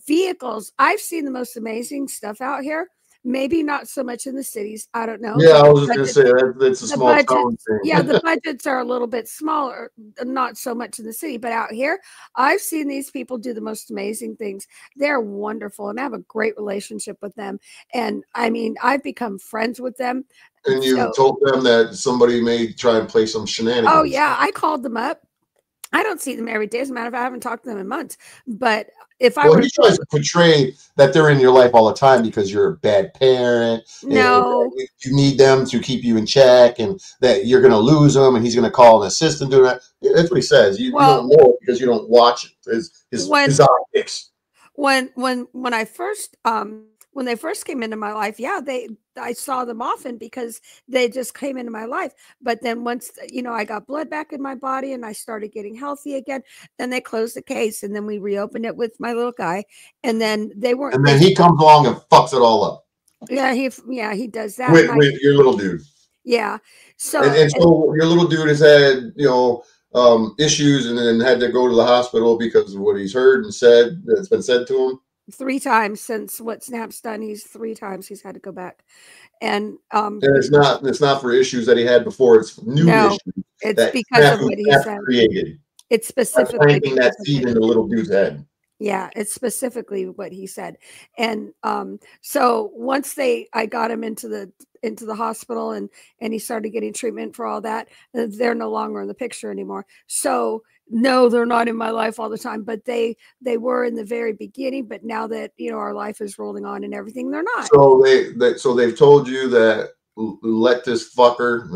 vehicles. I've seen the most amazing stuff out here. Maybe not so much in the cities. I don't know. Yeah, I was just going to say that's a small town thing. Yeah, the budgets are a little bit smaller, not so much in the city, but out here, I've seen these people do the most amazing things. They're wonderful, and I have a great relationship with them. And I mean, I've become friends with them. And you told them that somebody may try and play some shenanigans. Oh yeah, I called them up. I don't see them every day. As a matter of fact, I haven't talked to them in months. But if I he tries to portray that they're in your life all the time because you're a bad parent. No, you need them to keep you in check, and that you're going to lose them, and he's going to call an assistant doing that. That's what he says. You don't know it because you don't watch his optics. When I first when they first came into my life, yeah, I saw them often because they just came into my life. But then once, I got blood back in my body and I started getting healthy again, then they closed the case and then we reopened it with my little guy. And then they weren't. And then he comes along and fucks it all up. Yeah, he does that. With your little dude. Yeah. So, so your little dude has had, issues and then had to go to the hospital because of what he's heard and said that's been said to him. 3 times since what Snap's done. 3 times he's had to go back. And it's not for issues that he had before. It's new issues. It's because of what he said. Created. It's specifically planting that seed in the little dude's head. Yeah, it's specifically what he said. And so once I got him into the hospital and he started getting treatment for all that, they're no longer in the picture anymore. So no, they're not in my life all the time, but they were in the very beginning. But now that our life is rolling on and everything, they're not. So they've told you that let this fucker.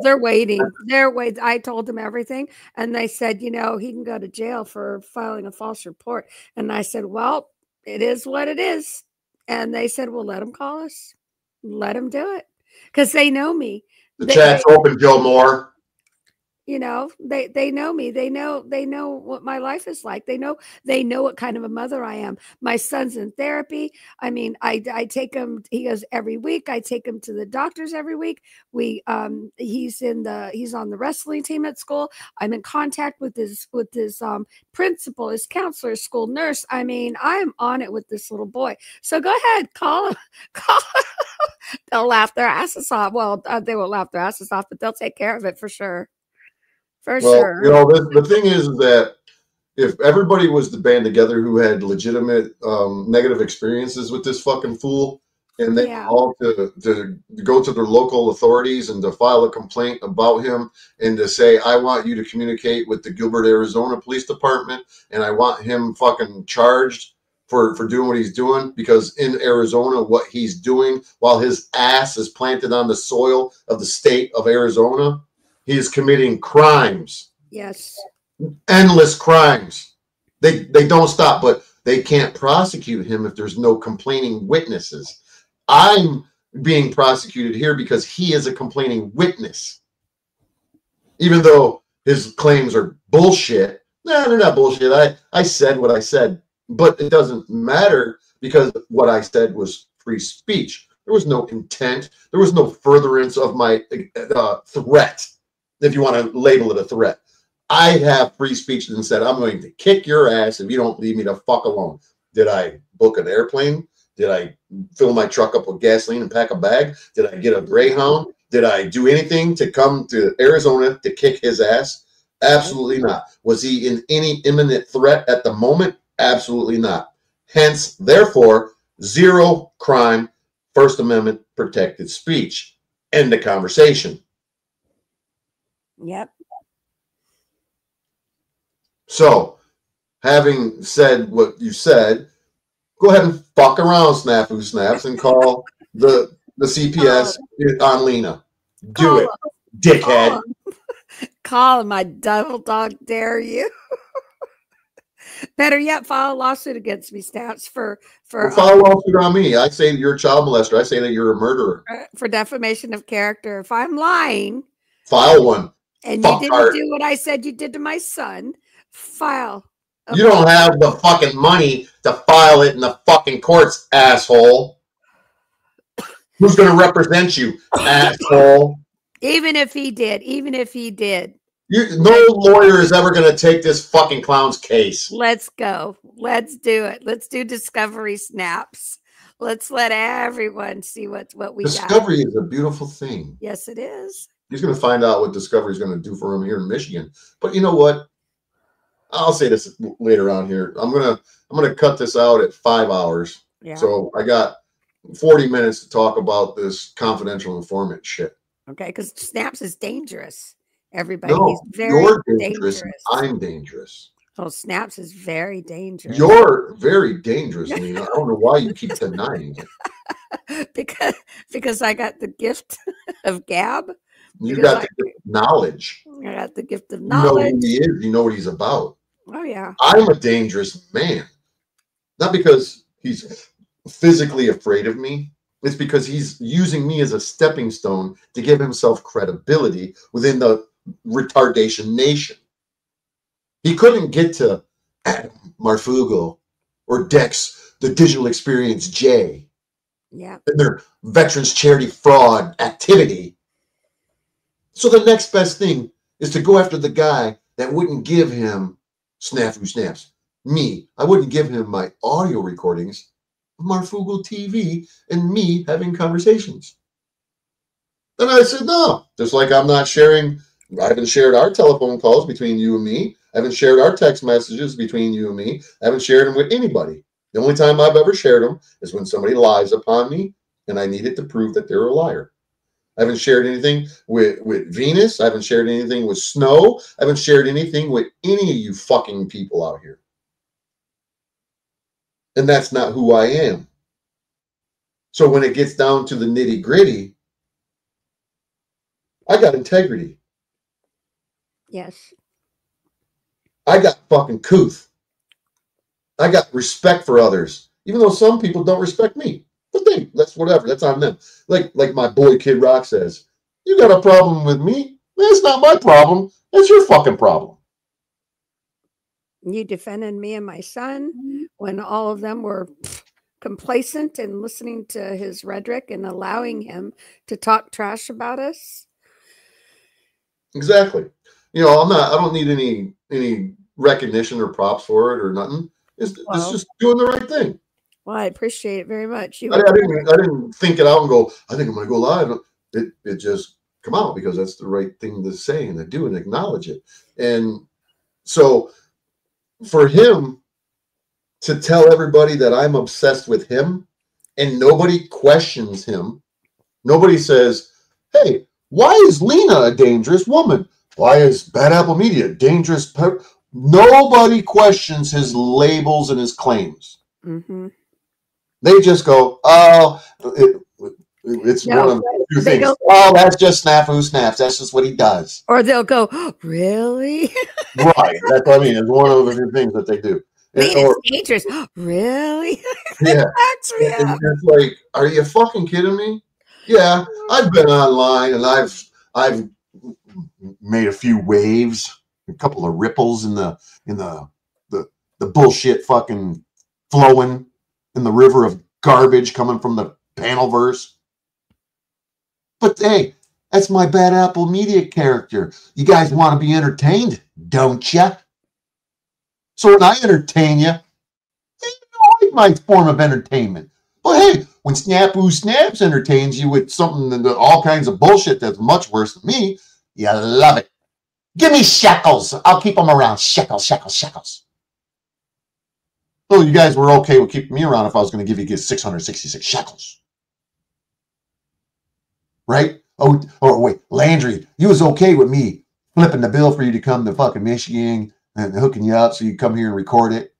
They're waiting. They're waiting. I told them everything, and they said, he can go to jail for filing a false report. And I said, well, it is what it is. And they said, well, let him call us, let him do it, because they know me. The chat's open, Joe Moore. They know me. They know what my life is like. They know what kind of a mother I am. My son's in therapy. I mean, I take him, he goes every week. I take him to the doctors every week. He's on the wrestling team at school. I'm in contact with his principal, his counselor, school nurse. I mean, I'm on it with this little boy. So go ahead, call him. They'll laugh their asses off. Well, they won't laugh their asses off, but they'll take care of it for sure. Sure. The thing is that if everybody was to band together who had legitimate negative experiences with this fucking fool and they all to go to their local authorities and to file a complaint about him and to say, I want you to communicate with the Gilbert, Arizona Police Department, and I want him fucking charged for doing what he's doing, because in Arizona, what he's doing while his ass is planted on the soil of the state of Arizona, he is committing crimes. Yes. Endless crimes. They don't stop, but they can't prosecute him if there's no complaining witnesses. I'm being prosecuted here because he is a complaining witness. Even though his claims are bullshit. No, they're not bullshit. I said what I said, but it doesn't matter because what I said was free speech. There was no intent. There was no furtherance of my threat, if you want to label it a threat. I have free speech and said, I'm going to kick your ass if you don't leave me the fuck alone. Did I book an airplane? Did I fill my truck up with gasoline and pack a bag? Did I get a Greyhound? Did I do anything to come to Arizona to kick his ass? Absolutely not. Was he in any imminent threat at the moment? Absolutely not. Hence, therefore, zero crime, First Amendment protected speech. End the conversation. Yep. So, having said what you said, go ahead and fuck around, Snafu Snaps, and call the CPS on Lena. Do it, dickhead. Call him, my devil dog dare you. Better yet, file a lawsuit against me, Snaps, for file a lawsuit on me. I say that you're a child molester. I say that you're a murderer. For defamation of character. If I'm lying, file one. And you didn't do what I said you did to my son, file. You don't have the fucking money to file it in the fucking courts, asshole. Who's going to represent you, asshole? Even if he did. No lawyer is ever going to take this fucking clown's case. Let's go. Let's do it. Let's do Discovery Snaps. Let's let everyone see what we got. Discovery is a beautiful thing. Yes, it is. He's going to find out what Discovery is going to do for him here in Michigan. But you know what? I'll say this later on here. I'm gonna cut this out at 5 hours. Yeah. So I got 40 minutes to talk about this confidential informant shit. Okay, because Snaps is dangerous. Everybody, no, he's very you're dangerous. I'm dangerous. Oh, Snaps is very dangerous. You're very dangerous, Lena. I don't know why you keep denying it. because I got the gift of gab. You got the gift of knowledge. I got the gift of knowledge. You know who he is. You know what he's about. Oh, yeah. I'm a dangerous man. Not because he's physically afraid of me. It's because he's using me as a stepping stone to give himself credibility within the retardation nation. He couldn't get to Marfoogle or Dex, the Digital Experience J. Yeah. And their veterans charity fraud activity. So the next best thing is to go after the guy that wouldn't give him Snafu Snaps. Me. I wouldn't give him my audio recordings of Marfoogle TV and me having conversations. Then I said, no. Just like I haven't shared our telephone calls between you and me. I haven't shared our text messages between you and me. I haven't shared them with anybody. The only time I've ever shared them is when somebody lies upon me and I needed to prove that they're a liar. I haven't shared anything with Venus. I haven't shared anything with Snow. I haven't shared anything with any of you fucking people out here. And that's not who I am. So when it gets down to the nitty gritty, I got integrity. Yes. I got fucking couth. I got respect for others, even though some people don't respect me. But that's whatever. That's on them. Like my boy Kid Rock says, you got a problem with me? That's not my problem. That's your fucking problem. You defended me and my son when all of them were complacent and listening to his rhetoric and allowing him to talk trash about us. Exactly. You know, I don't need any recognition or props for it or nothing. It's just doing the right thing. Well, I appreciate it very much. I didn't think it out and go, I think I'm going to go live. It just come out because that's the right thing to say and to do and acknowledge it. And so for him to tell everybody that I'm obsessed with him and nobody questions him. Nobody says, hey, why is Lena a dangerous woman? Why is Bad Apple Media a dangerous? Nobody questions his labels and his claims. Mm-hmm. They just go, oh, it's one of two things. Oh, that's just Snafu Snaps. That's just what he does. Or they'll go, oh, really? Right. That's what I mean. It's one of the things that they do. Lena's dangerous. Really? Yeah. It's like, are you fucking kidding me? Yeah, I've been online and I've made a few waves, a couple of ripples in the bullshit fucking flowing in the river of garbage coming from the Panelverse. But hey, that's my Bad Apple Media character. You guys want to be entertained, don't you? So when I entertain you, you know my form of entertainment. But hey, when Snafu Snaps entertains you with something, all kinds of bullshit that's much worse than me, you love it. Give me shekels. I'll keep them around. Shekels, shekels, shekels. Well, you guys were okay with keeping me around if I was going to give you 666 shekels. Right? Oh, wait, Landry, you was okay with me flipping the bill for you to come to fucking Michigan and hooking you up so you come here and record it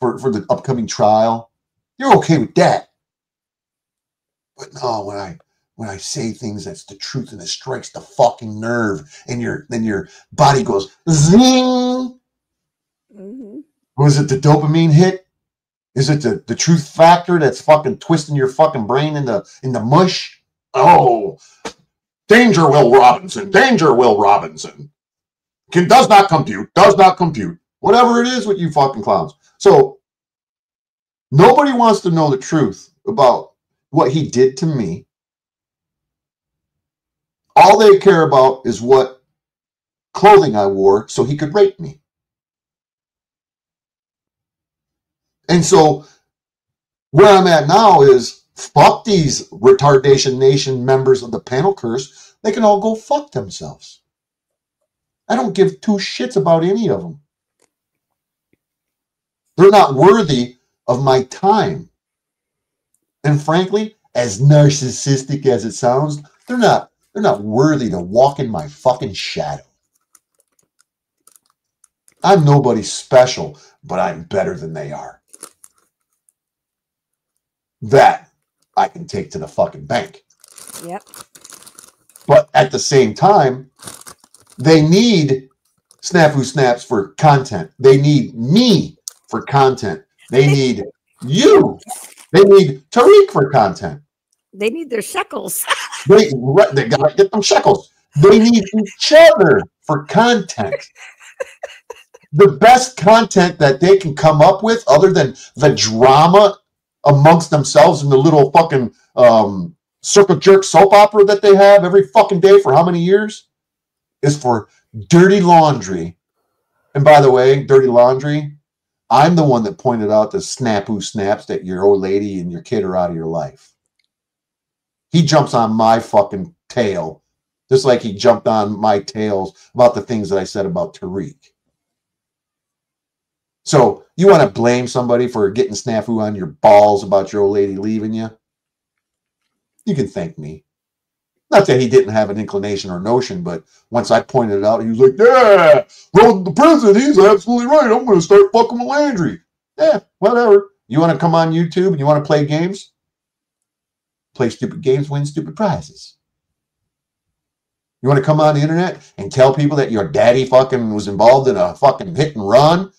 for the upcoming trial. You're okay with that. But no, when I say things that's the truth and it strikes the fucking nerve and your body goes zing. Mm-hmm. Was it the dopamine hit? Is it the truth factor that's fucking twisting your fucking brain in the mush? Oh, danger, Will Robinson. Danger, Will Robinson. Does not compute. Does not compute. Whatever it is with you fucking clowns. So nobody wants to know the truth about what he did to me. All they care about is what clothing I wore so he could rape me. And so where I'm at now is fuck these Retardation Nation members of the panel curse. They can all go fuck themselves. I don't give two shits about any of them. They're not worthy of my time. And frankly, as narcissistic as it sounds, they're not worthy to walk in my fucking shadow. I'm nobody special, but I'm better than they are. That I can take to the fucking bank. Yep. But at the same time, they need Snafu Snaps for content. They need me for content. They need you. They need Tariq for content. They need their shekels. They got to get them shekels. They need each other for content. The best content that they can come up with, other than the drama amongst themselves in the little fucking circle jerk soap opera that they have every fucking day for how many years, is for dirty laundry. And by the way, dirty laundry, I'm the one that pointed out the Snafu Snaps that your old lady and your kid are out of your life. He jumps on my fucking tail, just like he jumped on my tails about the things that I said about Tariq. So you want to blame somebody for getting Snafu on your balls about your old lady leaving you? You can thank me. Not that he didn't have an inclination or notion, but once I pointed it out, he was like, yeah, well, the president, he's absolutely right. I'm going to start fucking with Landry. Yeah, whatever. You want to come on YouTube and you want to play games? Play stupid games, win stupid prizes. You want to come on the internet and tell people that your daddy fucking was involved in a fucking hit and run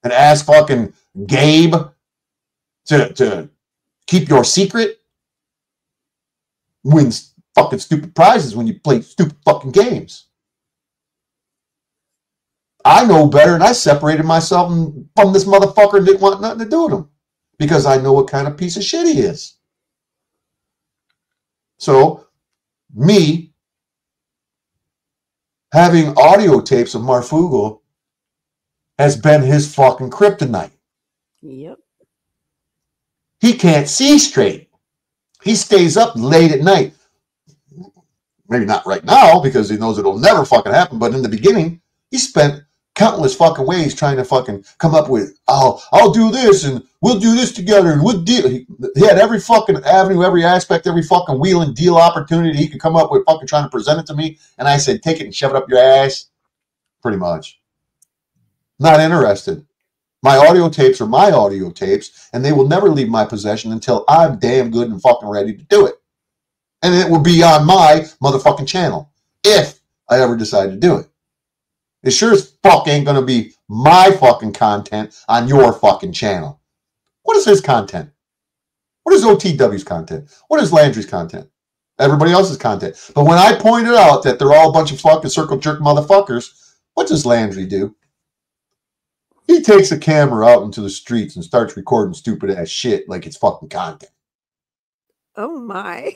and ask fucking Gabe to keep your secret? Win fucking stupid prizes when you play stupid fucking games. I know better, and I separated myself from this motherfucker and didn't want nothing to do with him because I know what kind of piece of shit he is. So, me having audio tapes of Marfoogle has been his fucking kryptonite. Yep. He can't see straight. He stays up late at night. Maybe not right now because he knows it'll never fucking happen, but in the beginning, he spent countless fucking ways trying to fucking come up with, oh, I'll do this and we'll do this together and we'll deal. He had every fucking avenue, every aspect, every fucking wheel and deal opportunity he could come up with, fucking trying to present it to me. And I said, take it and shove it up your ass. Pretty much. Not interested. My audio tapes are my audio tapes, and they will never leave my possession until I'm damn good and fucking ready to do it. And it will be on my motherfucking channel if I ever decide to do it. It sure as fuck ain't going to be my fucking content on your fucking channel. What is his content? What is OTW's content? What is Landry's content? Everybody else's content. But when I pointed out that they're all a bunch of fucking circle jerk motherfuckers, what does Landry do? He takes a camera out into the streets and starts recording stupid ass shit like it's fucking content. Oh my.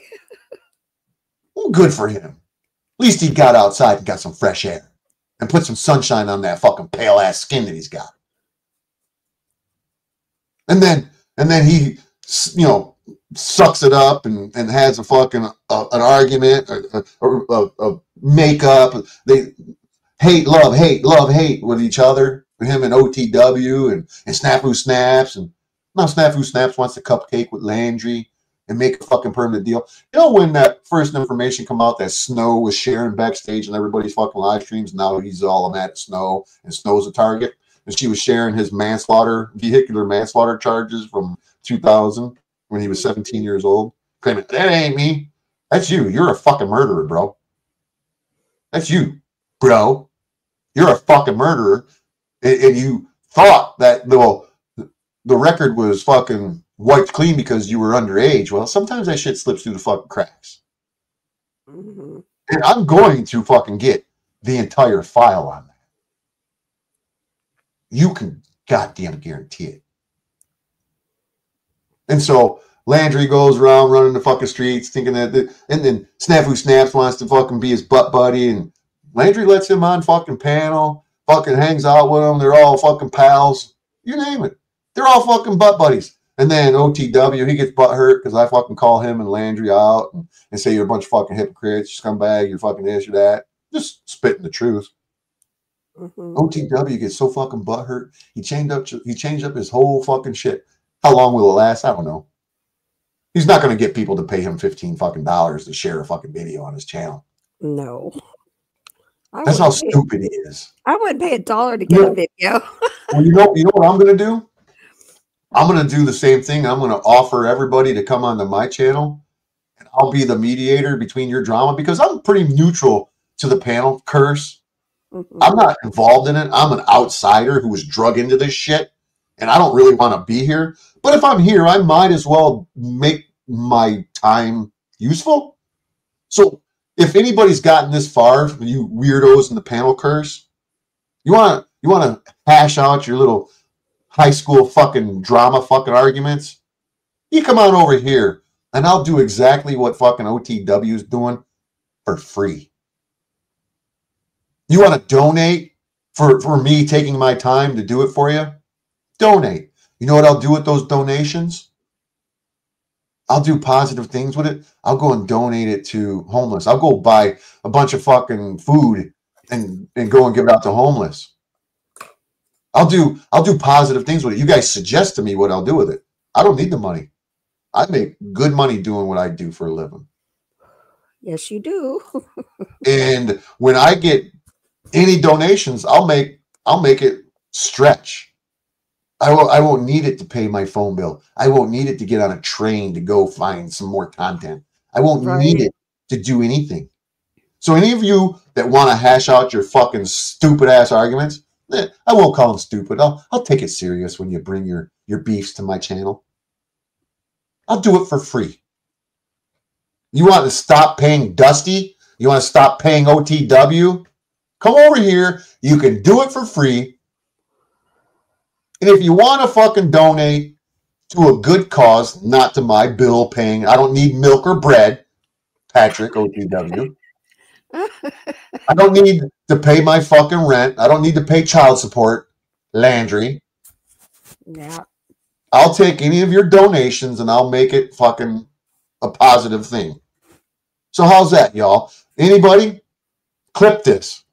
Well, good for him. At least he got outside and got some fresh air and put some sunshine on that fucking pale ass skin that he's got. And then he, you know, sucks it up and has a fucking an argument or makeup. They hate, love, hate with each other. Him and OTW and Snafu Snaps. And now Snafu Snaps wants to cupcake with Landry and make a fucking permanent deal. You know, when that first information come out that Snow was sharing backstage and everybody's fucking live streams, now he's all mad at Snow and Snow's a target. And she was sharing his vehicular manslaughter charges from 2000 when he was 17 years old, claiming, that ain't me. That's you. You're a fucking murderer, bro. That's you, bro. You're a fucking murderer. And you thought that the record was fucking wiped clean because you were underage. Well, sometimes that shit slips through the fucking cracks. Mm-hmm. And I'm going to fucking get the entire file on that. You can goddamn guarantee it. And so Landry goes around running the fucking streets thinking that, and then Snafu Snaps wants to fucking be his butt buddy, and Landry lets him on fucking panel. Fucking hangs out with them. They're all fucking pals. You name it. They're all fucking butt buddies. And then OTW, he gets butt hurt because I fucking call him and Landry out and say you're a bunch of fucking hypocrites, scumbag, you're fucking this or that. Just spitting the truth. Mm-hmm. OTW gets so fucking butt hurt. He changed up his whole fucking shit. How long will it last? I don't know. He's not going to get people to pay him $15 fucking to share a fucking video on his channel. No. That's how stupid he is. I wouldn't pay $1 to get a video. Well, you know what I'm going to do? I'm going to do the same thing. I'm going to offer everybody to come onto my channel, and I'll be the mediator between your drama because I'm pretty neutral to the panel curse. Mm-hmm. I'm not involved in it. I'm an outsider who was drug into this shit, and I don't really want to be here. But if I'm here, I might as well make my time useful. So if anybody's gotten this far, you weirdos in the panel curse, you want to hash out your little high school fucking drama fucking arguments, you come on over here and I'll do exactly what fucking OTW is doing for free. You want to donate for me taking my time to do it for you? Donate. You know what I'll do with those donations? I'll do positive things with it. I'll go and donate it to homeless. I'll go buy a bunch of fucking food and go and give it out to homeless. I'll do positive things with it. You guys suggest to me what I'll do with it. I don't need the money. I make good money doing what I do for a living. Yes, you do. And when I get any donations, I'll make it stretch. I won't need it to pay my phone bill. I won't need it to get on a train to go find some more content. I won't need it to do anything. So any of you that want to hash out your fucking stupid ass arguments, I won't call them stupid. I'll take it serious when you bring your beefs to my channel. I'll do it for free. You want to stop paying Dusty? You want to stop paying OTW? Come over here. You can do it for free. And if you want to fucking donate to a good cause, not to my bill paying, I don't need milk or bread, Patrick, OTW. I don't need to pay my fucking rent. I don't need to pay child support, Landry. Yeah. I'll take any of your donations and I'll make it fucking a positive thing. So how's that, y'all? Anybody? Clip this.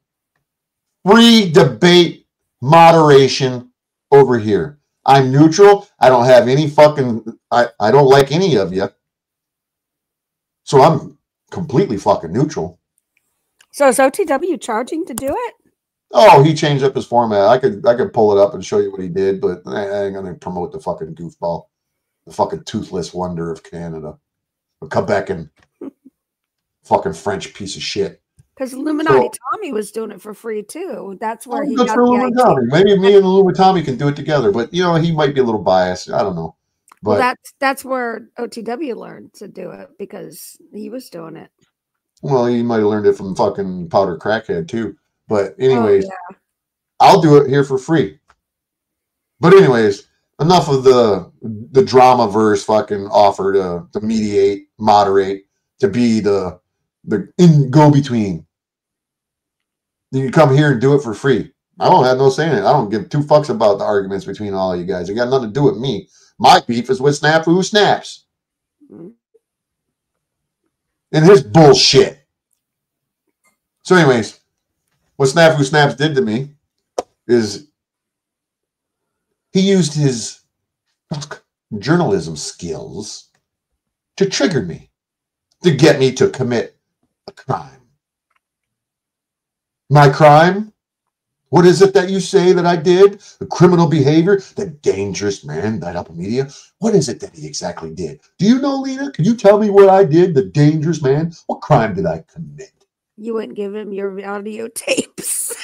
Free debate Moderation over here. I'm neutral. I don't have any fucking, I don't like any of you. So I'm completely fucking neutral. So is OTW charging to do it? Oh, he changed up his format. I could pull it up and show you what he did, but I ain't gonna promote the fucking goofball, the fucking toothless wonder of Canada, a Quebecan fucking French piece of shit. Because Illuminati Tommy was doing it for free too. That's where he got the idea. Maybe me and Illuminati can do it together, but you know he might be a little biased. I don't know. But well, that's where OTW learned to do it because he was doing it. Well, he might have learned it from fucking Powder Crackhead too. But anyways, I'll do it here for free. But anyways, enough of the drama verse fucking offer to mediate, moderate, to be the go between. You come here and do it for free. I won't have no saying it. I don't give two fucks about the arguments between all of you guys. It got nothing to do with me. My beef is with Snafu Snaps. And his bullshit. So anyways, what Snafu Snaps did to me is he used his journalism skills to trigger me, to get me to commit a crime. My crime? What is it that you say that I did? The criminal behavior? The dangerous man, that upper media? What is it that he exactly did? Do you know, Lena? Can you tell me what I did, the dangerous man? What crime did I commit? You wouldn't give him your audio tapes.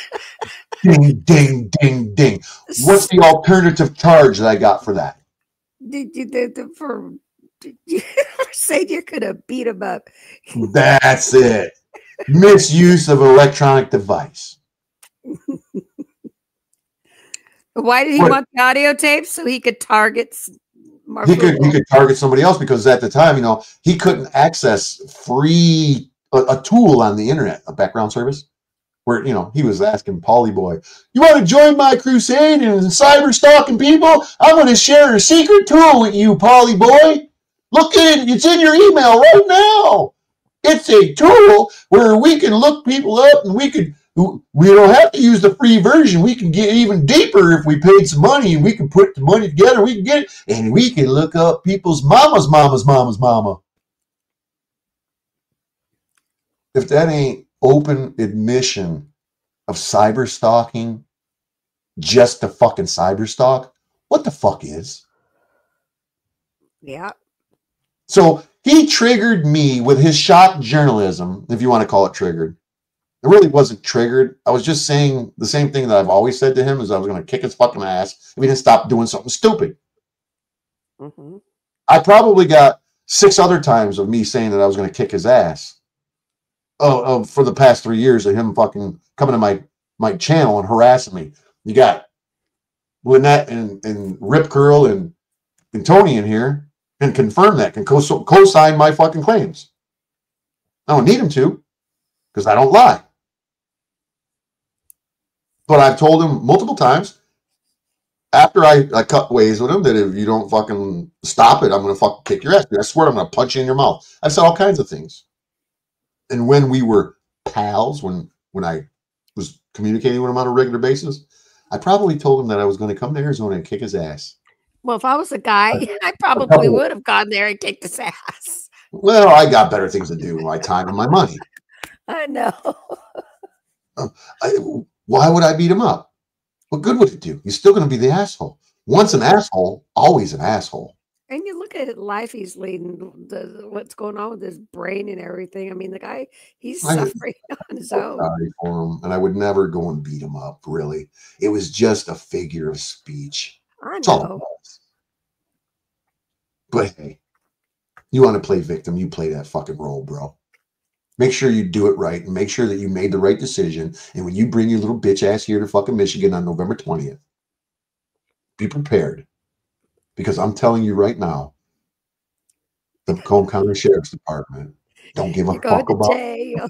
Ding, ding, ding, ding. What's the alternative charge that I got for that? Did you say you could have beat him up? That's it. Misuse of an electronic device. Why did he want the audio tapes? So he could target Marfoogle. He could target somebody else because at the time, you know, he couldn't access free a tool on the internet, a background service, where, you know, he was asking Pauly Boy, you want to join my crusade in cyber stalking people? I'm going to share a secret tool with you, Pauly Boy. Look at it. It's in your email right now. It's a tool where we can look people up and we don't have to use the free version. We can get even deeper if we paid some money and we can put the money together. We can get it and we can look up people's mama's mama. If that ain't open admission of cyber stalking, just to fucking cyber stalk, what the fuck is? Yeah. So he triggered me with his shock journalism, if you want to call it triggered. It really wasn't triggered. I was just saying the same thing that I've always said to him, is I was going to kick his fucking ass if he didn't stop doing something stupid. Mm-hmm. I probably got 6 other times of me saying that I was going to kick his ass. For the past 3 years of him fucking coming to my channel and harassing me. You got Lynette and Rip Curl and Tony in here and confirm that, can co-sign my fucking claims. I don't need him to, because I don't lie. But I've told him multiple times after I cut ways with him that if you don't fucking stop it, I'm going to fucking kick your ass. I swear I'm going to punch you in your mouth. I've said all kinds of things. And when we were pals, when I was communicating with him on a regular basis, I probably told him that I was going to come to Arizona and kick his ass. Well, if I was a guy, I probably would have gone there and kicked his ass. Well, I got better things to do with my time and my money. I know. Why would I beat him up? What good would it do? He's still going to be the asshole. Once an asshole, always an asshole. And you look at life he's leading, what's going on with his brain and everything. I mean, the guy, he's suffering on his own. Sorry for him, and I would never go and beat him up, really. It was just a figure of speech. I know. But hey, you want to play victim, you play that fucking role, bro. Make sure you do it right and make sure that you made the right decision. And when you bring your little bitch ass here to fucking Michigan on November 20th, be prepared. Because I'm telling you right now, the Macomb County Sheriff's Department don't give a fuck about jail.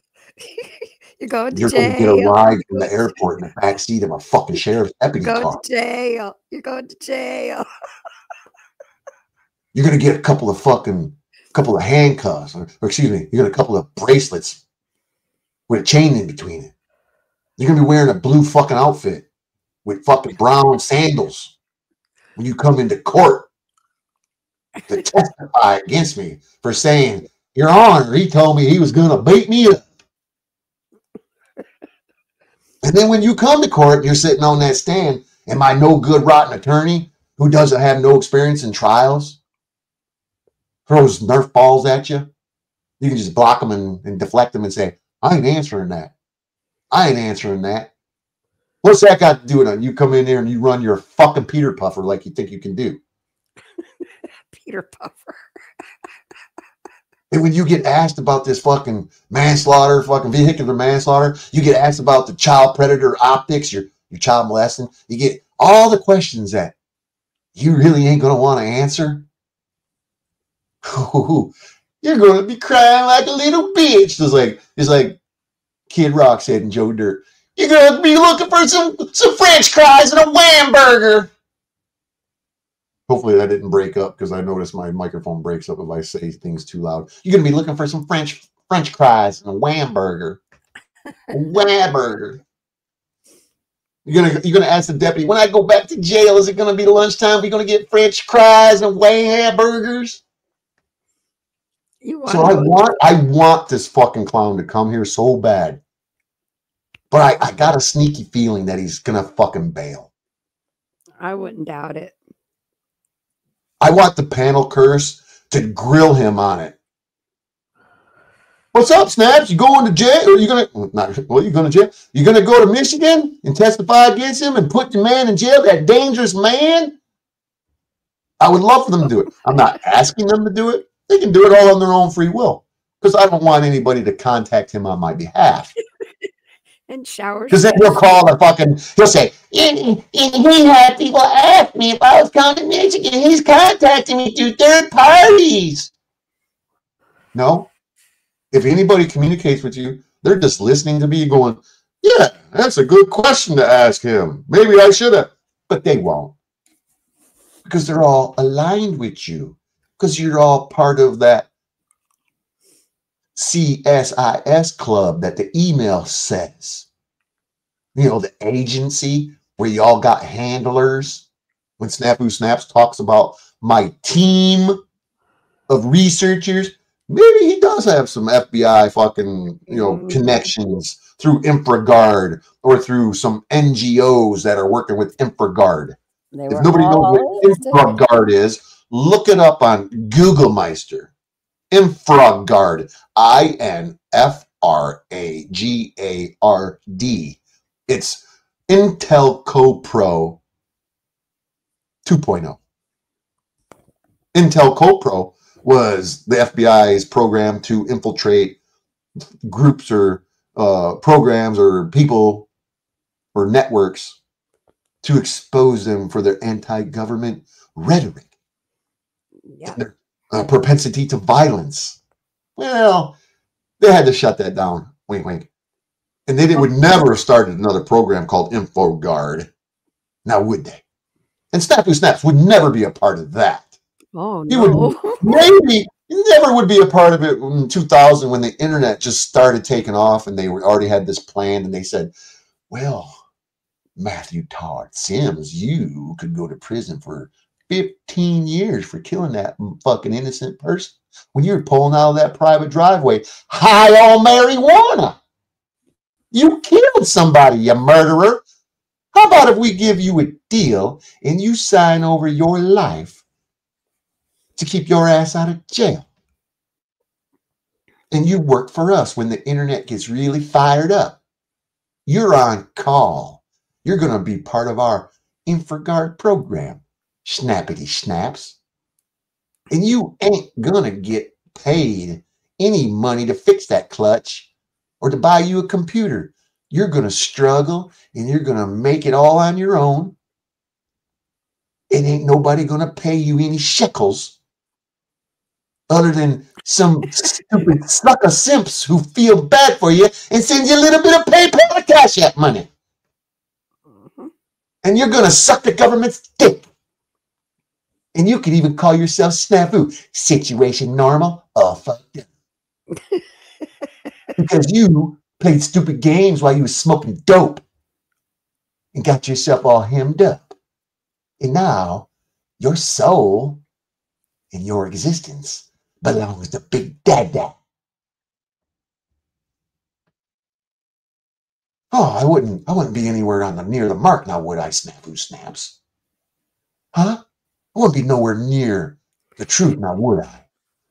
You're going to You're jail. going to get a ride from the airport in the backseat of a fucking sheriff's deputy car. You're going to jail. You're going to jail. You're going to get a couple of handcuffs, or excuse me, you got a couple of bracelets with a chain in between it. You're going to be wearing a blue fucking outfit. with fucking brown sandals when you come into court to testify against me for saying, Your Honor, he told me he was going to beat me up. And then when you come to court and you're sitting on that stand, and my no good rotten attorney who doesn't have no experience in trials throws Nerf balls at you, you can just block them and deflect them and say, I ain't answering that. I ain't answering that. What's that got to do with it? You come in there and you run your fucking Peter Puffer like you think you can do. Peter Puffer. And when you get asked about this fucking manslaughter, fucking vehicular manslaughter, you get asked about the child predator optics, your child molesting, you get all the questions that you really ain't going to want to answer. You're going to be crying like a little bitch. It's like Kid Rock said in Joe Dirt. You're going to be looking for some French fries and a wham burger. Hopefully that didn't break up because I noticed my microphone breaks up if I say things too loud. You're going to be looking for some French fries and a wham burger. A wham burger. You're gonna ask the deputy, when I go back to jail, is it going to be lunchtime? We're going to get French fries and wham burgers? So I want this fucking clown to come here so bad. But I got a sneaky feeling that he's going to fucking bail. I wouldn't doubt it. I want the panel curse to grill him on it. What's up, Snaps? You going to jail? Or you going to jail? You going to go to Michigan and testify against him and put the man in jail, that dangerous man? I would love for them to do it. I'm not asking them to do it. They can do it all on their own free will because I don't want anybody to contact him on my behalf. And showers. Because then he'll call he'll say, and he had people ask me if I was coming to Michigan. He's contacting me through third parties. No. If anybody communicates with you, they're just listening to me going, yeah, that's a good question to ask him. Maybe I should have. But they won't. Because they're all aligned with you. Because you're all part of that CSIS club that the email says. You know, the agency where you all got handlers. When Snafu Snaps talks about my team of researchers, maybe he does have some FBI fucking, connections through InfraGard or through some NGOs that are working with InfraGard. If nobody knows what InfraGard is, look it up on Google Meister. InfraGard. INFRAGARD. It's Intel CoPro 2.0. Intel CoPro was the FBI's program to infiltrate groups or programs or people or networks to expose them for their anti-government rhetoric. Yeah. Their propensity to violence. Well, they had to shut that down. Wink, wink. And they would never have started another program called InfoGuard. Now, would they? And Snafu Snaps would never be a part of that. Oh, no. He would maybe never would be a part of it in 2000 when the internet just started taking off and they already had this plan and they said, well, Matthew Todd Sims, you could go to prison for 15 years for killing that fucking innocent person when you're pulling out of that private driveway high on marijuana. You killed somebody, you murderer. How about if we give you a deal and you sign over your life to keep your ass out of jail? And you work for us when the internet gets really fired up. You're on call. You're going to be part of our InfraGuard program. Snappity snaps. And you ain't going to get paid any money to fix that clutch or to buy you a computer. You're going to struggle and you're going to make it all on your own. And ain't nobody going to pay you any shekels other than some stupid sucker simps who feel bad for you and send you a little bit of PayPal or Cash App money. And you're going to suck the government's dick. And you could even call yourself Snafu. Situation normal? Oh, fuck them. Because you played stupid games while you was smoking dope. and got yourself all hemmed up. And now your soul and your existence belongs to Big Dada. Oh, I wouldn't be anywhere near the mark now, would I, Snafu Snaps? Huh? I wouldn't be nowhere near the truth now, would I?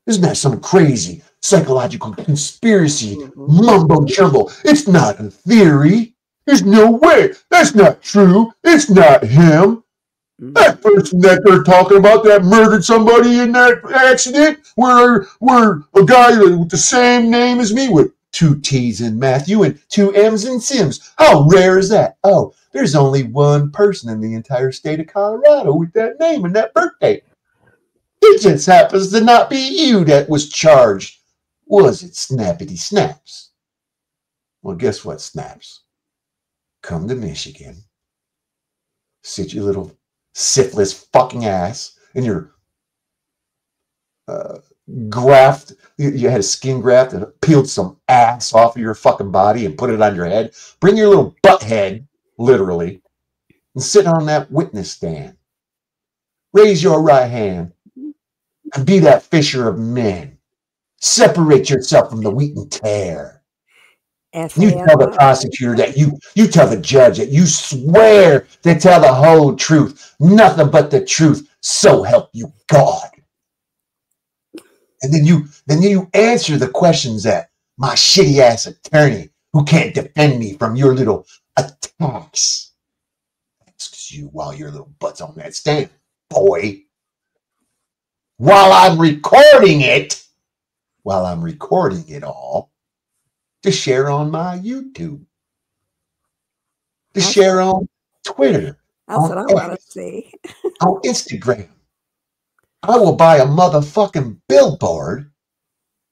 Isn't that some crazy psychological conspiracy mumbo jumbo? It's not a theory. There's no way. That's not true. It's not him. That person that they're talking about that murdered somebody in that accident, where a guy with the same name as me with 2 T's in Matthew and 2 M's in Sims. How rare is that? Oh, there's only one person in the entire state of Colorado with that name and that birthday. It just happens to not be you that was charged. Was it, Snappity Snaps? Well, guess what, Snaps? Come to Michigan. Sit your little syphilis fucking ass in your graft. You had a skin graft and peeled some ass off of your fucking body and put it on your head. Bring your little butt head, literally, and sit on that witness stand. Raise your right hand and be that fisher of men. Separate yourself from the wheat and tare. You tell the prosecutor that you tell the judge that you swear to tell the whole truth, nothing but the truth, so help you God. And then you answer the questions that my shitty ass attorney, who can't defend me from your little attacks, asks you while your little butt's on that stand, boy. While I'm recording it all, to share on my YouTube, to share on Twitter, that's what I want to see. On Instagram. I will buy a motherfucking billboard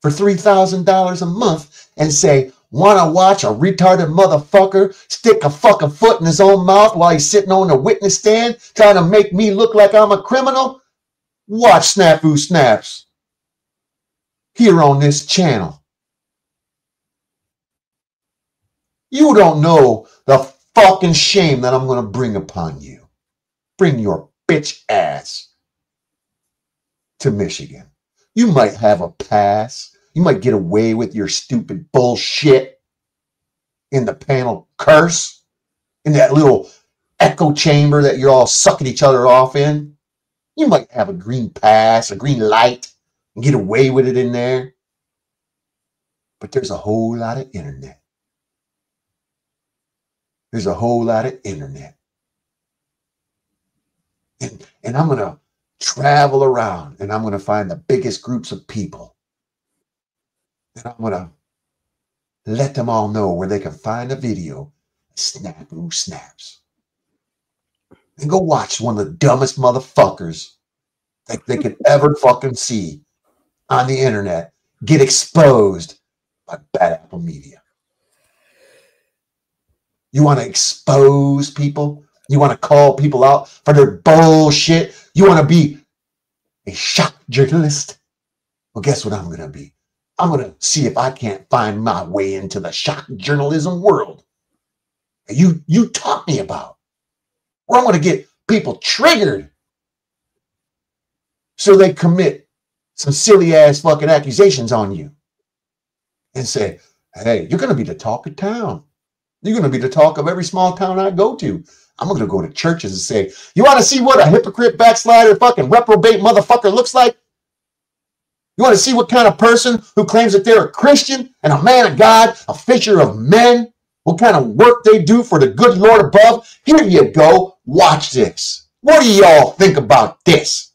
for $3,000 a month and say, want to watch a retarded motherfucker stick a fucking foot in his own mouth while he's sitting on the witness stand trying to make me look like I'm a criminal? Watch Snafu Snaps here on this channel. You don't know the fucking shame that I'm going to bring upon you. Bring your bitch ass to Michigan. You might have a pass. You might get away with your stupid bullshit in the panel curse, in that little echo chamber that you're all sucking each other off in. You might have a green pass, a green light, and get away with it in there. But there's a whole lot of internet. There's a whole lot of internet. And I'm going to travel around and I'm going to find the biggest groups of people. And I'm going to let them all know where they can find a video of Snafu Snaps. And go watch one of the dumbest motherfuckers that they could ever fucking see on the internet get exposed by Bad Apple Media. You want to expose people? You want to call people out for their bullshit? You want to be a shock journalist? Well, guess what I'm going to be? I'm going to see if I can't find my way into the shock journalism world you taught me about. Where I'm going to get people triggered so they commit some silly ass fucking accusations on you and say, hey, you're going to be the talk of town. You're going to be the talk of every small town I go to. I'm going to go to churches and say, you want to see what a hypocrite, backslider, fucking reprobate motherfucker looks like? You want to see what kind of person who claims that they're a Christian and a man of God, a fisher of men? What kind of work they do for the good Lord above? Here you go. Watch this. What do y'all think about this?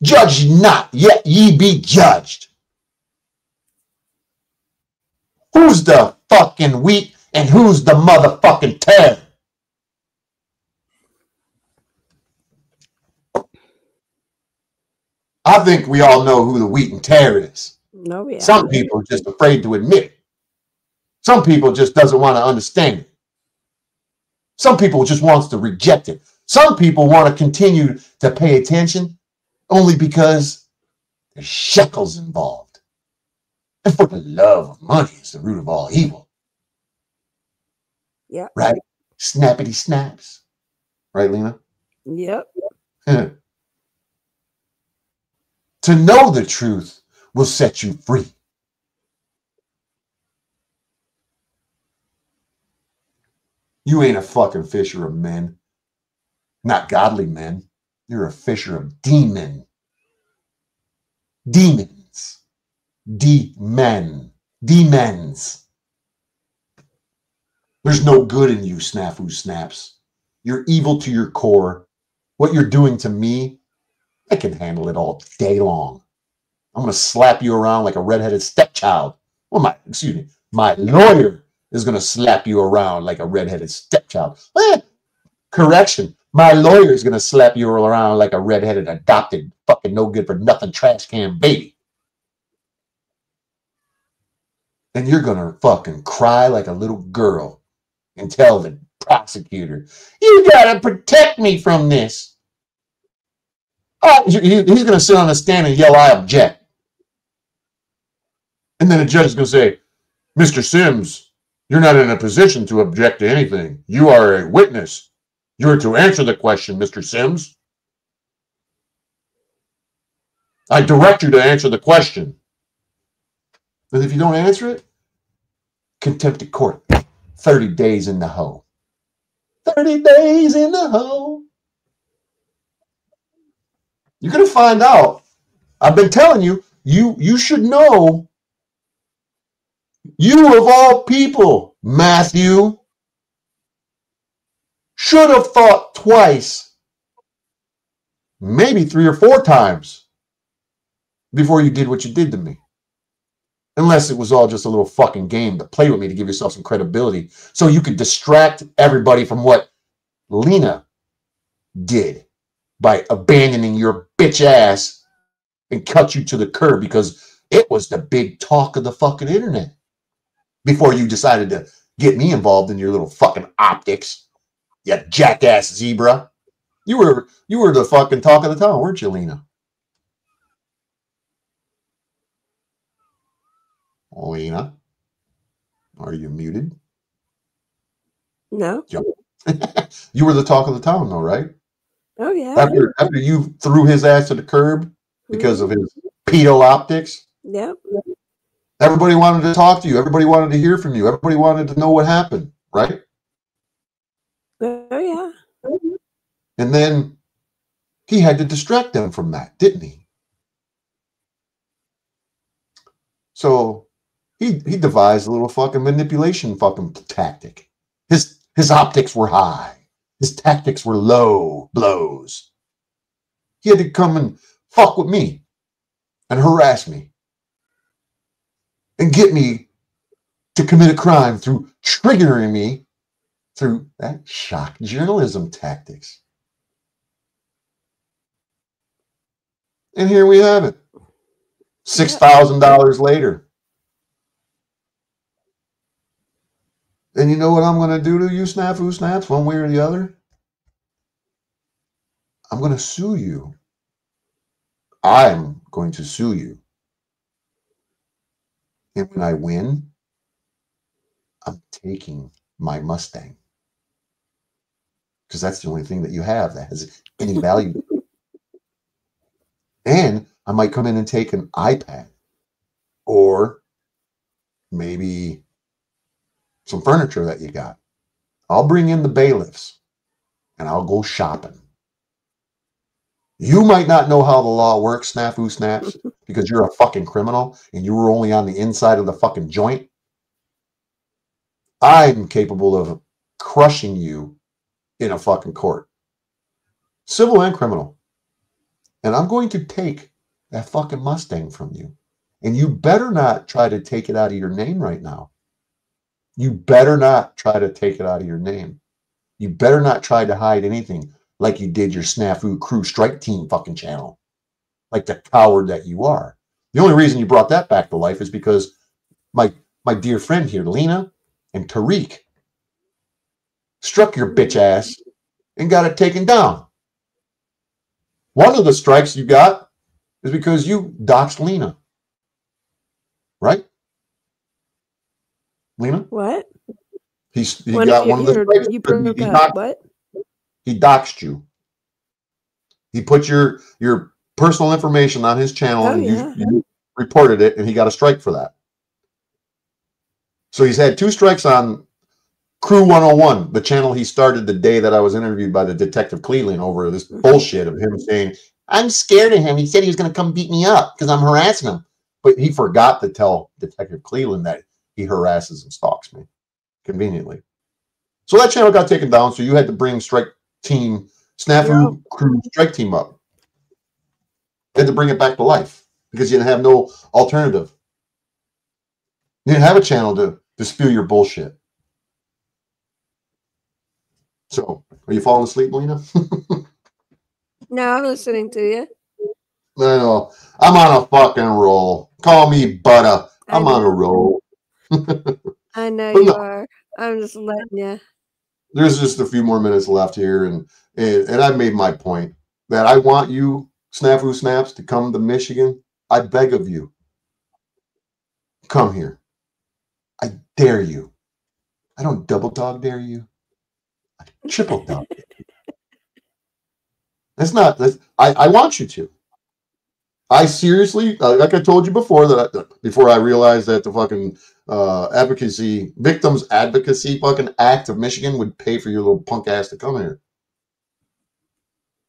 Judge not, yet ye be judged. Who's the fucking wheat and who's the motherfucking tare? I think we all know who the wheat and tare is. No, yeah. Some people are just afraid to admit it. Some people just doesn't want to understand it. Some people just wants to reject it. Some people want to continue to pay attention only because there's shekels involved. And for the love of money is the root of all evil. Yeah. Right? Snappity snaps. Right, Lena? Yep. To know the truth will set you free. You ain't a fucking fisher of men. Not godly men. You're a fisher of demon. Demons. Demons. There's no good in you, Snafu Snaps. You're evil to your core. What you're doing to me, I can handle it all day long. I'm going to slap you around like a redheaded stepchild. Well, my lawyer is going to slap you around like a redheaded stepchild. Correction. My lawyer is going to slap you around like a redheaded adopted fucking no good for nothing trash can baby. And you're going to fucking cry like a little girl and tell the prosecutor, you got to protect me from this. He's going to sit on the stand and yell, I object. And then the judge is going to say, Mr. Sims, you're not in a position to object to anything. You are a witness. You're to answer the question, Mr. Sims. I direct you to answer the question. And if you don't answer it, contempt of court. 30 days in the hole. 30 days in the hole. You're going to find out. I've been telling you, you should know. You of all people, Matthew, should have thought twice, maybe 3 or 4 times before you did what you did to me. Unless it was all just a little fucking game to play with me to give yourself some credibility so you could distract everybody from what Lena did by abandoning your bitch ass and cut you to the curb because it was the big talk of the fucking internet before you decided to get me involved in your little fucking optics, you jackass zebra. You were the fucking talk of the town, weren't you, Lena? Lena, are you muted? No. You were the talk of the town, though, right? Oh, yeah. After you threw his ass to the curb because of his pedo optics. Yep. Everybody wanted to talk to you. Everybody wanted to hear from you. Everybody wanted to know what happened, right? Oh, yeah. And then he had to distract them from that, didn't he? So he devised a little fucking manipulation fucking tactic. His optics were high. His tactics were low blows. He had to come and fuck with me and harass me and get me to commit a crime through triggering me through that shock journalism tactics. And here we have it. $6,000 later. And you know what I'm going to do to you, Snafu Snaps, one way or the other? I'm going to sue you. I'm going to sue you. And when I win, I'm taking my Mustang. Because that's the only thing that you have that has any value. And I might come in and take an iPad. Or maybe some furniture that you got. I'll bring in the bailiffs. And I'll go shopping. You might not know how the law works, Snafu Snaps, because you're a fucking criminal and you were only on the inside of the fucking joint. I'm capable of crushing you in a fucking court. Civil and criminal. And I'm going to take that fucking Mustang from you. And you better not try to take it out of your name right now. You better not try to take it out of your name. You better not try to hide anything like you did your Snafu Crew Strike Team fucking channel. Like the coward that you are. The only reason you brought that back to life is because my dear friend here, Lena and Tariq, struck your bitch ass and got it taken down. One of the strikes you got is because you doxed Lena. Right? Lena? What? He got one of the strikes. You broke up. What? He doxed you. He put your personal information on his channel, and you reported it, and he got a strike for that. So he's had 2 strikes on Crew 101, the channel he started the day that I was interviewed by the Detective Cleveland over this bullshit of him saying, I'm scared of him. He said he was going to come beat me up because I'm harassing him. But he forgot to tell Detective Cleveland that he harasses and stalks me, conveniently. So that channel got taken down, so you had to bring strike team, Snafu crew strike team up. You had to bring it back to life because you didn't have no alternative. You didn't have a channel to spew your bullshit. So, are you falling asleep, Melina? No, I'm listening to you. I know. I'm on a fucking roll. Call me butter. I'm on a roll. I know you are. I'm just letting you. There's just a few more minutes left here, and I've made my point that I want you, Snafu Snaps, to come to Michigan. I beg of you. Come here. I dare you. I don't double dog dare you. I triple dog dare you. I want you to. I seriously, like I told you before, before I realized that the fucking victims advocacy fucking act of Michigan would pay for your little punk ass to come here.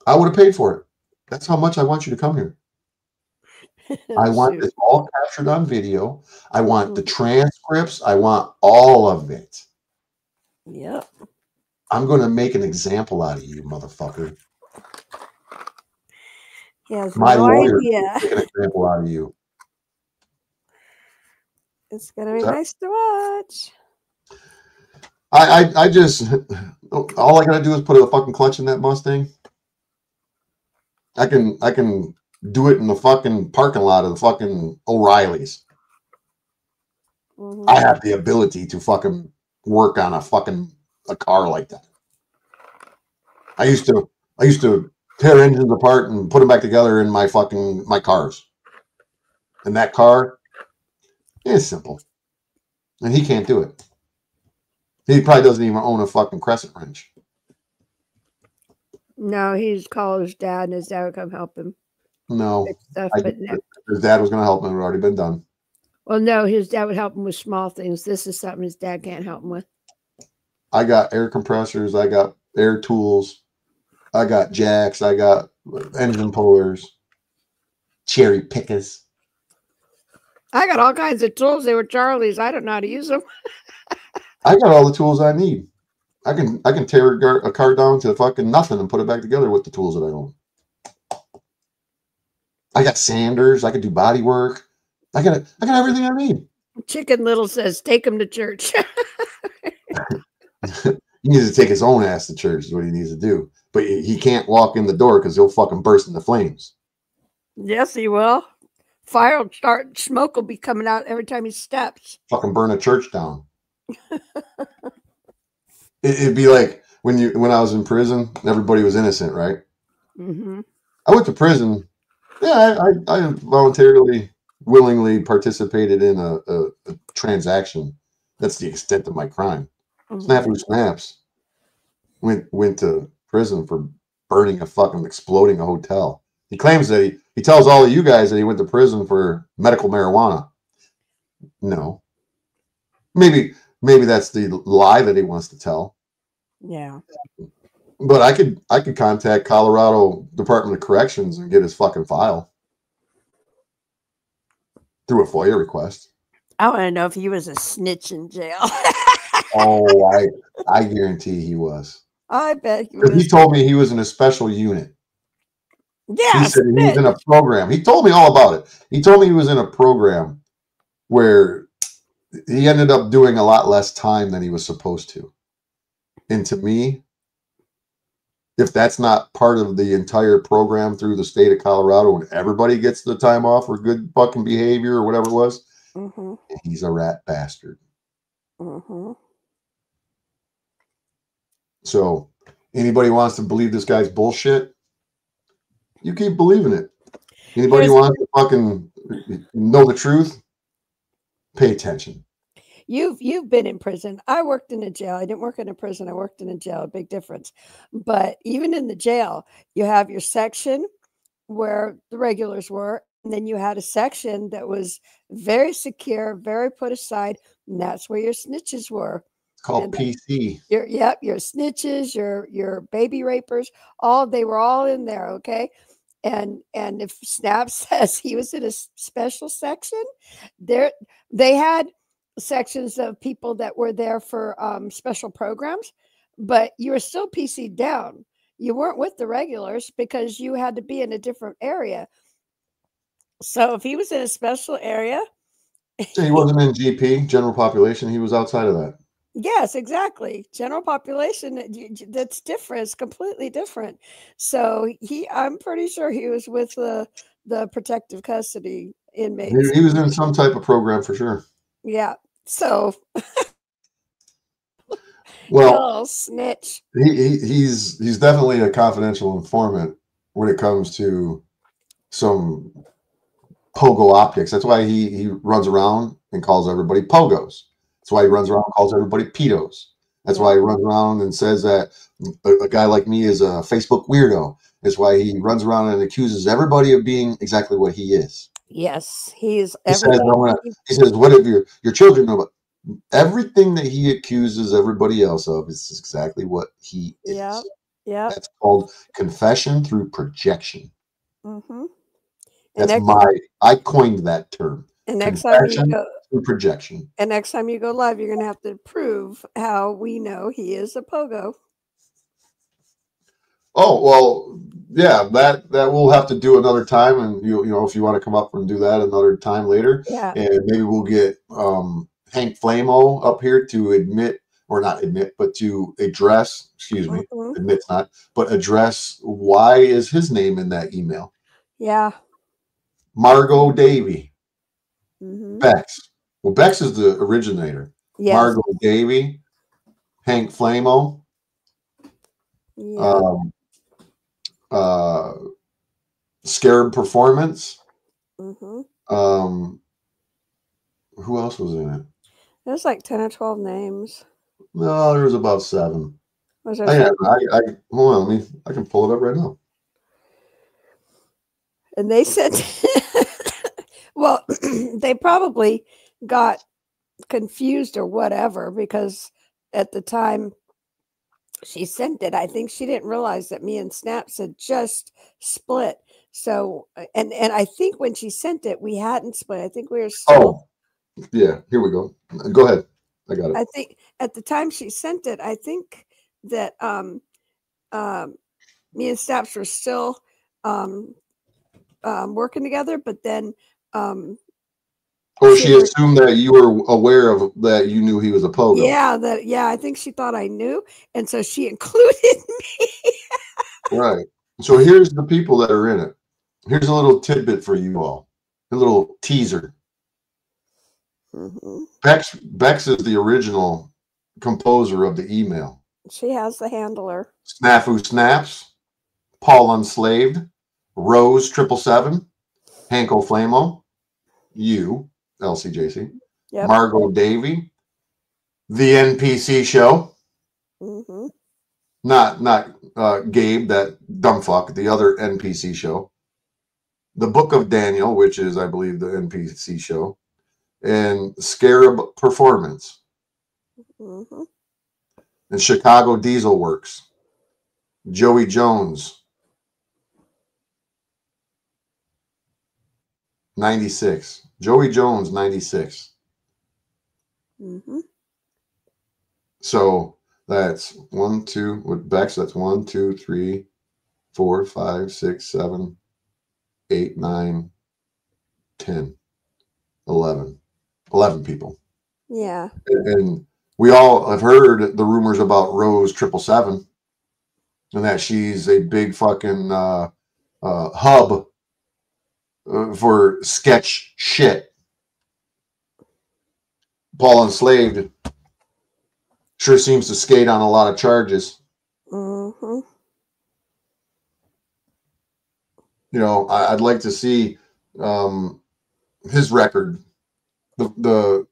I would have paid for it. That's how much I want you to come here. I want this all captured on video. I want the transcripts. I want all of it. Yep. I'm going to make an example out of you, motherfucker. My lawyer make an example out of you. It's gonna be nice to watch. I just all I gotta do is put a fucking clutch in that Mustang. I can do it in the fucking parking lot of the fucking O'Reilly's. I have the ability to fucking work on a car like that. I used to tear engines apart and put them back together in my cars. And that car is simple. And he can't do it. He probably doesn't even own a fucking crescent wrench. No, he's called his dad, and his dad would come help him. No. His dad was going to help him. It had already been done. Well, no, his dad would help him with small things. This is something his dad can't help him with. I got air compressors. I got air tools. I got jacks. I got engine pullers, cherry pickers. I got all kinds of tools. They were Charlie's. I don't know how to use them. I got all the tools I need. I can tear a car down to fucking nothing and put it back together with the tools that I own. I got sanders. I can do body work. I got everything I need. Chicken Little says, take him to church. He needs to take his own ass to church is what he needs to do. But he can't walk in the door because he'll fucking burst into flames. Yes, he will. Fire will start. Smoke will be coming out every time he steps. Fucking burn a church down. It'd be like when I was in prison, everybody was innocent, right? Mm-hmm. I went to prison. Yeah, I voluntarily, willingly participated in a transaction. That's the extent of my crime. Mm-hmm. Snafu Snaps went to prison for burning exploding a hotel. He claims that he tells all of you guys that he went to prison for medical marijuana. No. Maybe that's the lie that he wants to tell. Yeah. But I could contact Colorado Department of Corrections and get his fucking file through a FOIA request. I want to know if he was a snitch in jail. Oh, I guarantee he was. I bet he was. He told me he was in a special unit. Yeah. He said he was in a program. He told me all about it. He told me he was in a program where he ended up doing a lot less time than he was supposed to. And to me, if that's not part of the entire program through the state of Colorado and everybody gets the time off for good fucking behavior or whatever it was, he's a rat bastard. So anybody wants to believe this guy's bullshit, you keep believing it. Anybody wants to fucking know the truth, pay attention. You've been in prison. I worked in a jail. I didn't work in a prison. I worked in a jail. Big difference. But even in the jail, you have your section where the regulars were, and then you had a section that was very secure, very put aside, and that's where your snitches were. It's called PC. Your snitches, your baby rapers, they were all in there, okay? And if Snap says he was in a special section, they had sections of people that were there for special programs, but you were still PC'd down. You weren't with the regulars because you had to be in a different area. So if he was in a special area, he wasn't in GP, general population. He was outside of that. Yes, exactly. General population, that's different. It's completely different. So I'm pretty sure he was with the protective custody inmates. He was in some type of program for sure. Yeah. So, well, snitch. He's definitely a confidential informant when it comes to some pogo optics. That's why he runs around and calls everybody pogos. That's why he runs around and calls everybody pedos. That's why he runs around and says that a guy like me is a Facebook weirdo. That's why he runs around and accuses everybody of being exactly what he is. Yes, he says, what if your children know about everything that he accuses everybody else of is exactly what he is. Yeah. That's called confession through projection. Mm-hmm. I coined that term. And next time you go through projection. And next time you go live, you're going to have to prove how we know he is a pogo. Oh, well, yeah, that we'll have to do another time. And, you know, if you want to come up and do that another time later. Yeah. And maybe we'll get Hank Flamo up here to but to address, admit's not, but address why is his name in that email. Yeah. Margot Davy. Mm-hmm. Bex. Well, Bex is the originator. Yes. Margot Davy, Hank Flamo, Scarab Performance. Mm-hmm. Who else was in it? There's like 10 or 12 names. No, there was about 7. Was there hold on, I can pull it up right now. And they said, well, they probably got confused or whatever, because at the time she sent it, I think she didn't realize that me and Snaps had just split. So, and I think when she sent it, we hadn't split. I think we were still. Oh, yeah. Here we go. Go ahead. I got it. I think at the time she sent it, I think that me and Snaps were still working together, but then. Or she assumed that you were aware of that. You knew he was a pogo. Yeah, I think she thought I knew, and so she included me. Right. So here's the people that are in it. Here's a little tidbit for you all. A little teaser. Mm-hmm. Bex is the original composer of the email. She has the handler. Snafu Snaps, Paul Unslaved, Rose 777, Hanko Flamo, you, LCJC, yep. Margot Davy, the NPC show. Mm-hmm. Not Gabe, that dumb fuck, the other NPC show. The Book of Daniel, which is, I believe, the NPC show. And Scarab Performance. Mm-hmm. And Chicago Diesel Works. Joey Jones. 96. Joey Jones, 96. Mm-hmm. So that's 1, 2 with Bex. That's 1, 2, 3, 4, 5, 6, 7, 8, 9, 10, 11. 11 people. Yeah. And we all have heard the rumors about Rose 777 and that she's a big fucking hub for sketch shit. Paul Enslaved sure seems to skate on a lot of charges. Mm-hmm. You know, I'd like to see his record. The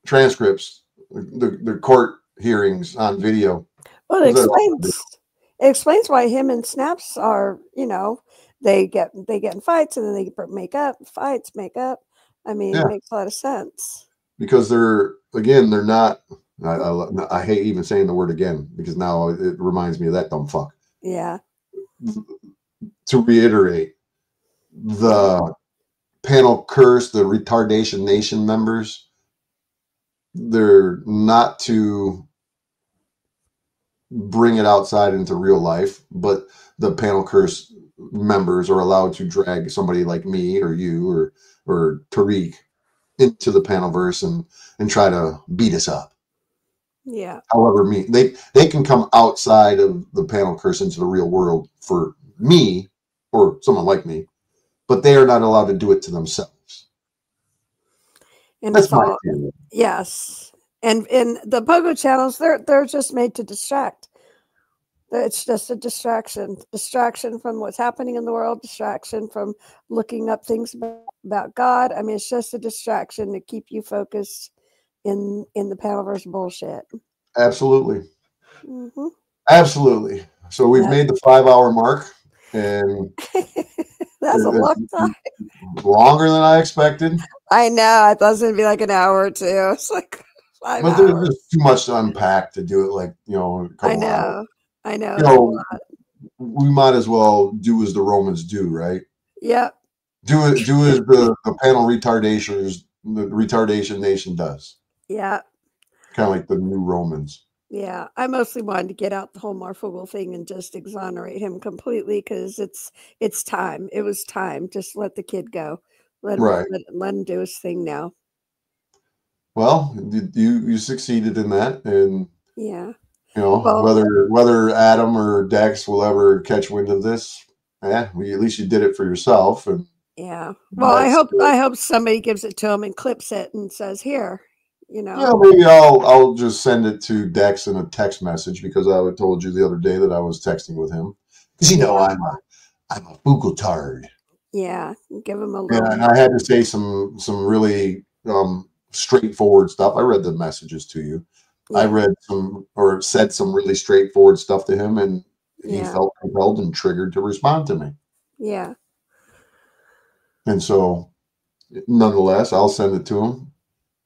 transcripts, the court hearings on video. Well, it explains why him and Snaps are, they get in fights and then they make up, fights, make up. I mean, it makes a lot of sense. Because they're not, I hate even saying the word again, because now it reminds me of that dumb fuck. Yeah. To reiterate, the panel curse, the Retardation Nation members, they're not to bring it outside into real life, but the panel curse members are allowed to drag somebody like me or you or Tariq into the panelverse and try to beat us up. Yeah. However, they can come outside of the panel curse into the real world for me or someone like me, but they are not allowed to do it to themselves. And that's my theory. Yes. And in the Pogo channels, they're just made to distract. It's just a distraction from what's happening in the world, distraction from looking up things about God. I mean, it's just a distraction to keep you focused in the panelverse bullshit. Absolutely. Mm-hmm. Absolutely. So we've made the 5-hour mark, and that's a long time. Longer than I expected. I know. I thought it was going to be like an hour or two. It's like 5 hours. But there's too much to unpack to do it like, a couple hours. I know. We might as well do as the Romans do, right? Yep. Do as the panel retardation nation does. Yeah. Kind of like the new Romans. Yeah. I mostly wanted to get out the whole Marfoogle thing and just exonerate him completely because it's time. It was time. Just let the kid go. Let him do his thing now. Well, you succeeded in that, and yeah. Whether Adam or Dex will ever catch wind of this, at least you did it for yourself. And yeah. Well, I hope somebody gives it to him and clips it and says, "Here, maybe I'll just send it to Dex in a text message, because I told you the other day that I was texting with him, because I'm a Foogle-tard. Yeah, give him a little. Yeah, and I had to say some really straightforward stuff. I read the messages to you. I read said some really straightforward stuff to him, and he felt compelled and triggered to respond to me. Yeah. And so, nonetheless, I'll send it to him,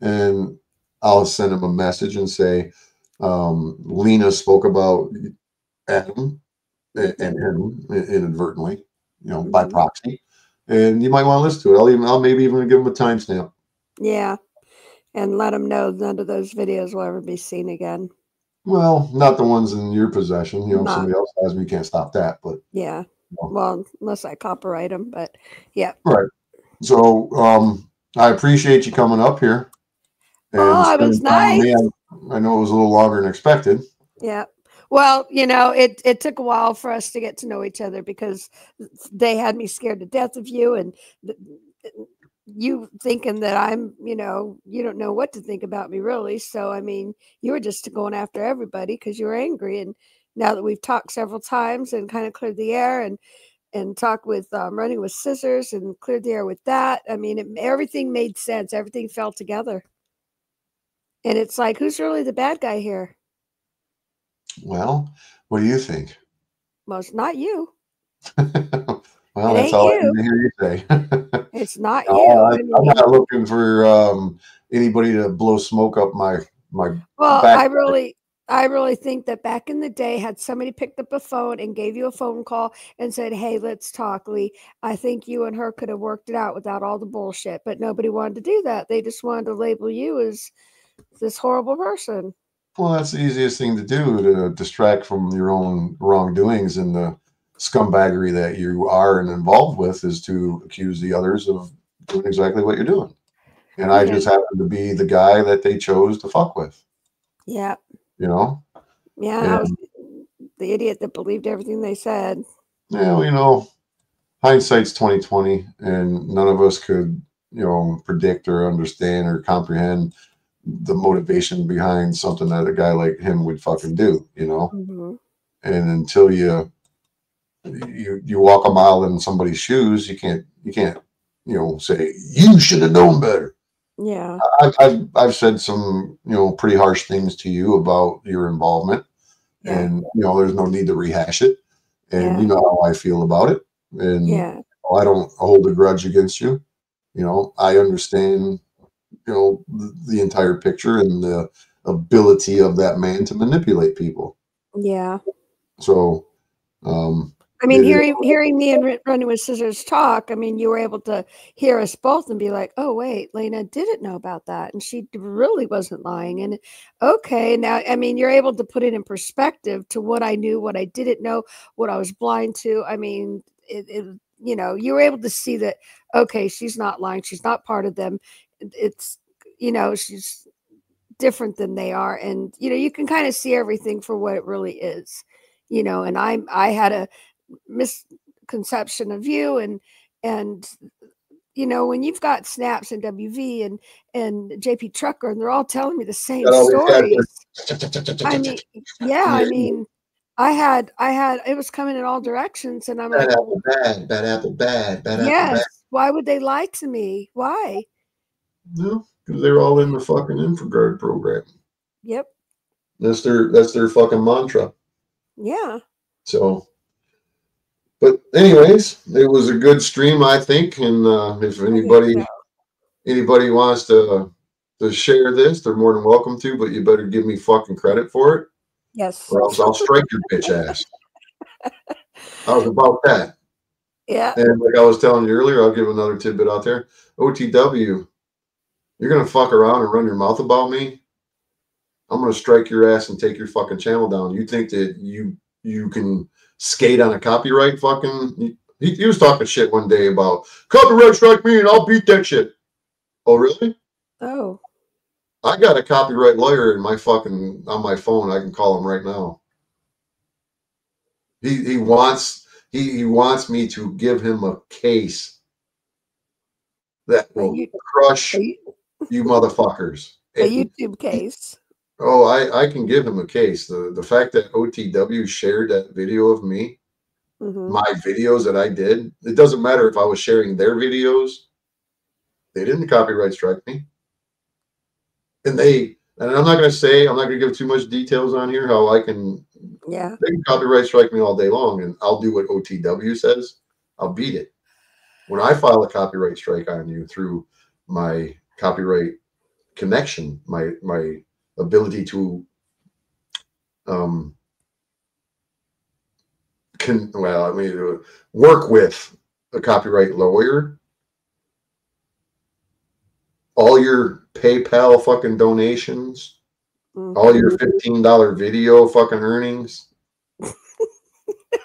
and I'll send him a message and say, Lena spoke about Adam and him inadvertently, by proxy, and you might want to listen to it. I'll maybe even give him a timestamp. Yeah. And let them know none of those videos will ever be seen again. Well, not the ones in your possession. Somebody else has me. You can't stop that. But yeah. Well, unless I copyright them. But yeah. Right. So I appreciate you coming up here. And it was nice. I know it was a little longer than expected. Yeah. Well, it took a while for us to get to know each other, because they had me scared to death of you, and you thinking that I'm, you don't know what to think about me, really. So, I mean, you were just going after everybody because you were angry. And now that we've talked several times and kind of cleared the air and talked with Running with Scissors and cleared the air with that, I mean, everything made sense. Everything fell together. And it's like, who's really the bad guy here? Well, what do you think? Well, it's not you. Well, that's all I can hear you say. It's not you. I'm not looking for anybody to blow smoke up my. Well, back. I really think that back in the day, had somebody picked up a phone and gave you a phone call and said, "Hey, let's talk, Lee," I think you and her could have worked it out without all the bullshit. But nobody wanted to do that. They just wanted to label you as this horrible person. Well, that's the easiest thing to do, to distract from your own wrongdoings and the scumbaggery that you are and involved with, is to accuse the others of doing exactly what you're doing. And I just happen to be the guy that they chose to fuck with. Yeah. Yeah, I was the idiot that believed everything they said. Yeah, hindsight's 20/20, and none of us could, predict or understand or comprehend the motivation behind something that a guy like him would fucking do, Mm-hmm. And until you walk a mile in somebody's shoes, you can't say you should have known better. Yeah. I've said some, pretty harsh things to you about your involvement, and there's no need to rehash it. And you know how I feel about it, and I don't hold a grudge against you. I understand, the entire picture and the ability of that man to manipulate people. Yeah. So, I mean, hearing me and Running with Scissors talk, I mean, you were able to hear us both and be like, oh, wait, Lena didn't know about that. And she really wasn't lying. And okay, now, I mean, you're able to put it in perspective to what I knew, what I didn't know, what I was blind to. I mean, you were able to see that, okay, she's not lying. She's not part of them. It's, she's different than they are. And, you can kind of see everything for what it really is, and I had a misconception of you, and when you've got Snaps and WV and JP Trucker, and they're all telling me the same stories. I mean, I mean, I had it was coming in all directions, and I'm bad like, apple bad, bad apple bad, bad yes, apple bad. Why would they lie to me? Why? No, because they're all in the fucking InfoGuard program. Yep. That's their fucking mantra. Yeah. So, but anyways, it was a good stream, I think. And if anybody wants to share this, they're more than welcome to. But you better give me fucking credit for it. Yes. Or else I'll strike your bitch ass. I was about that. Yeah. And like I was telling you earlier, I'll give another tidbit out there. OTW, you're gonna fuck around and run your mouth about me. I'm gonna strike your ass and take your fucking channel down. You think that you can skate on a copyright fucking? He was talking shit one day about copyright strike me and I'll beat that shit. Oh really? Oh. I got a copyright lawyer in my fucking on my phone. I can call him right now. He wants me to give him a case that will crush you motherfuckers. A YouTube case. Oh, I can give him a case. The fact that OTW shared that video of me, my videos that I did, it doesn't matter if I was sharing their videos. They didn't copyright strike me. And I'm not going to give too much details on here how I can. Yeah. They can copyright strike me all day long, and I'll do what OTW says. I'll beat it. When I file a copyright strike on you through my copyright connection, my ability to work with a copyright lawyer, all your PayPal fucking donations, all your $15 video fucking earnings,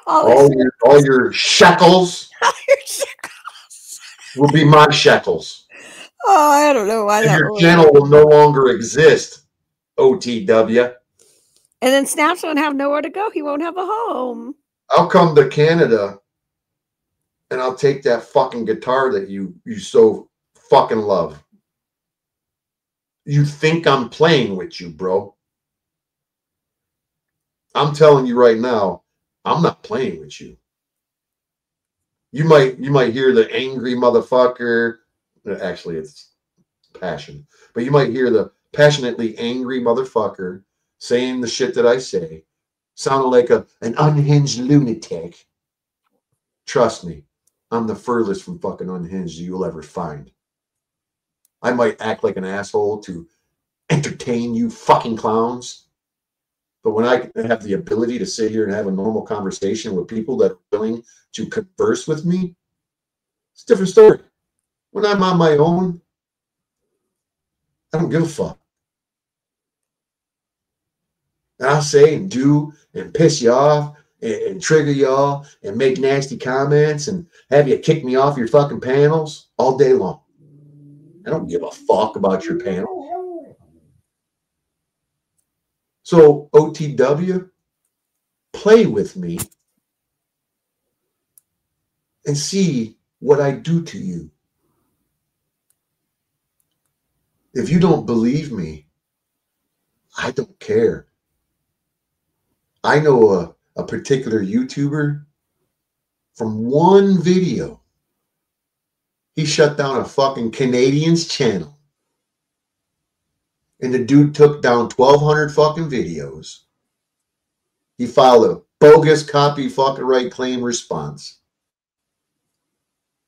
all your shekels will be my shekels. Oh, I don't know why that your channel will no longer exist. OTW. And then Snaps won't have nowhere to go. He won't have a home. I'll come to Canada and I'll take that fucking guitar that you so fucking love. You think I'm playing with you, bro. I'm telling you right now, I'm not playing with you. You might hear the angry motherfucker. Actually, it's passion. But you might hear the passionately angry motherfucker saying the shit that I say, sounding like an unhinged lunatic. Trust me, I'm the furthest from fucking unhinged you'll ever find. I might act like an asshole to entertain you fucking clowns. But when I have the ability to sit here and have a normal conversation with people that are willing to converse with me, it's a different story. When I'm on my own, I don't give a fuck. And I'll say and do and piss you off and trigger y'all and make nasty comments and have you kick me off your fucking panels all day long. I don't give a fuck about your panel. So OTW, play with me and see what I do to you. If you don't believe me, I don't care. I know a particular YouTuber from one video. He shut down a fucking Canadian's channel And the dude took down 1,200 fucking videos. He filed a bogus copy fucking right claim response.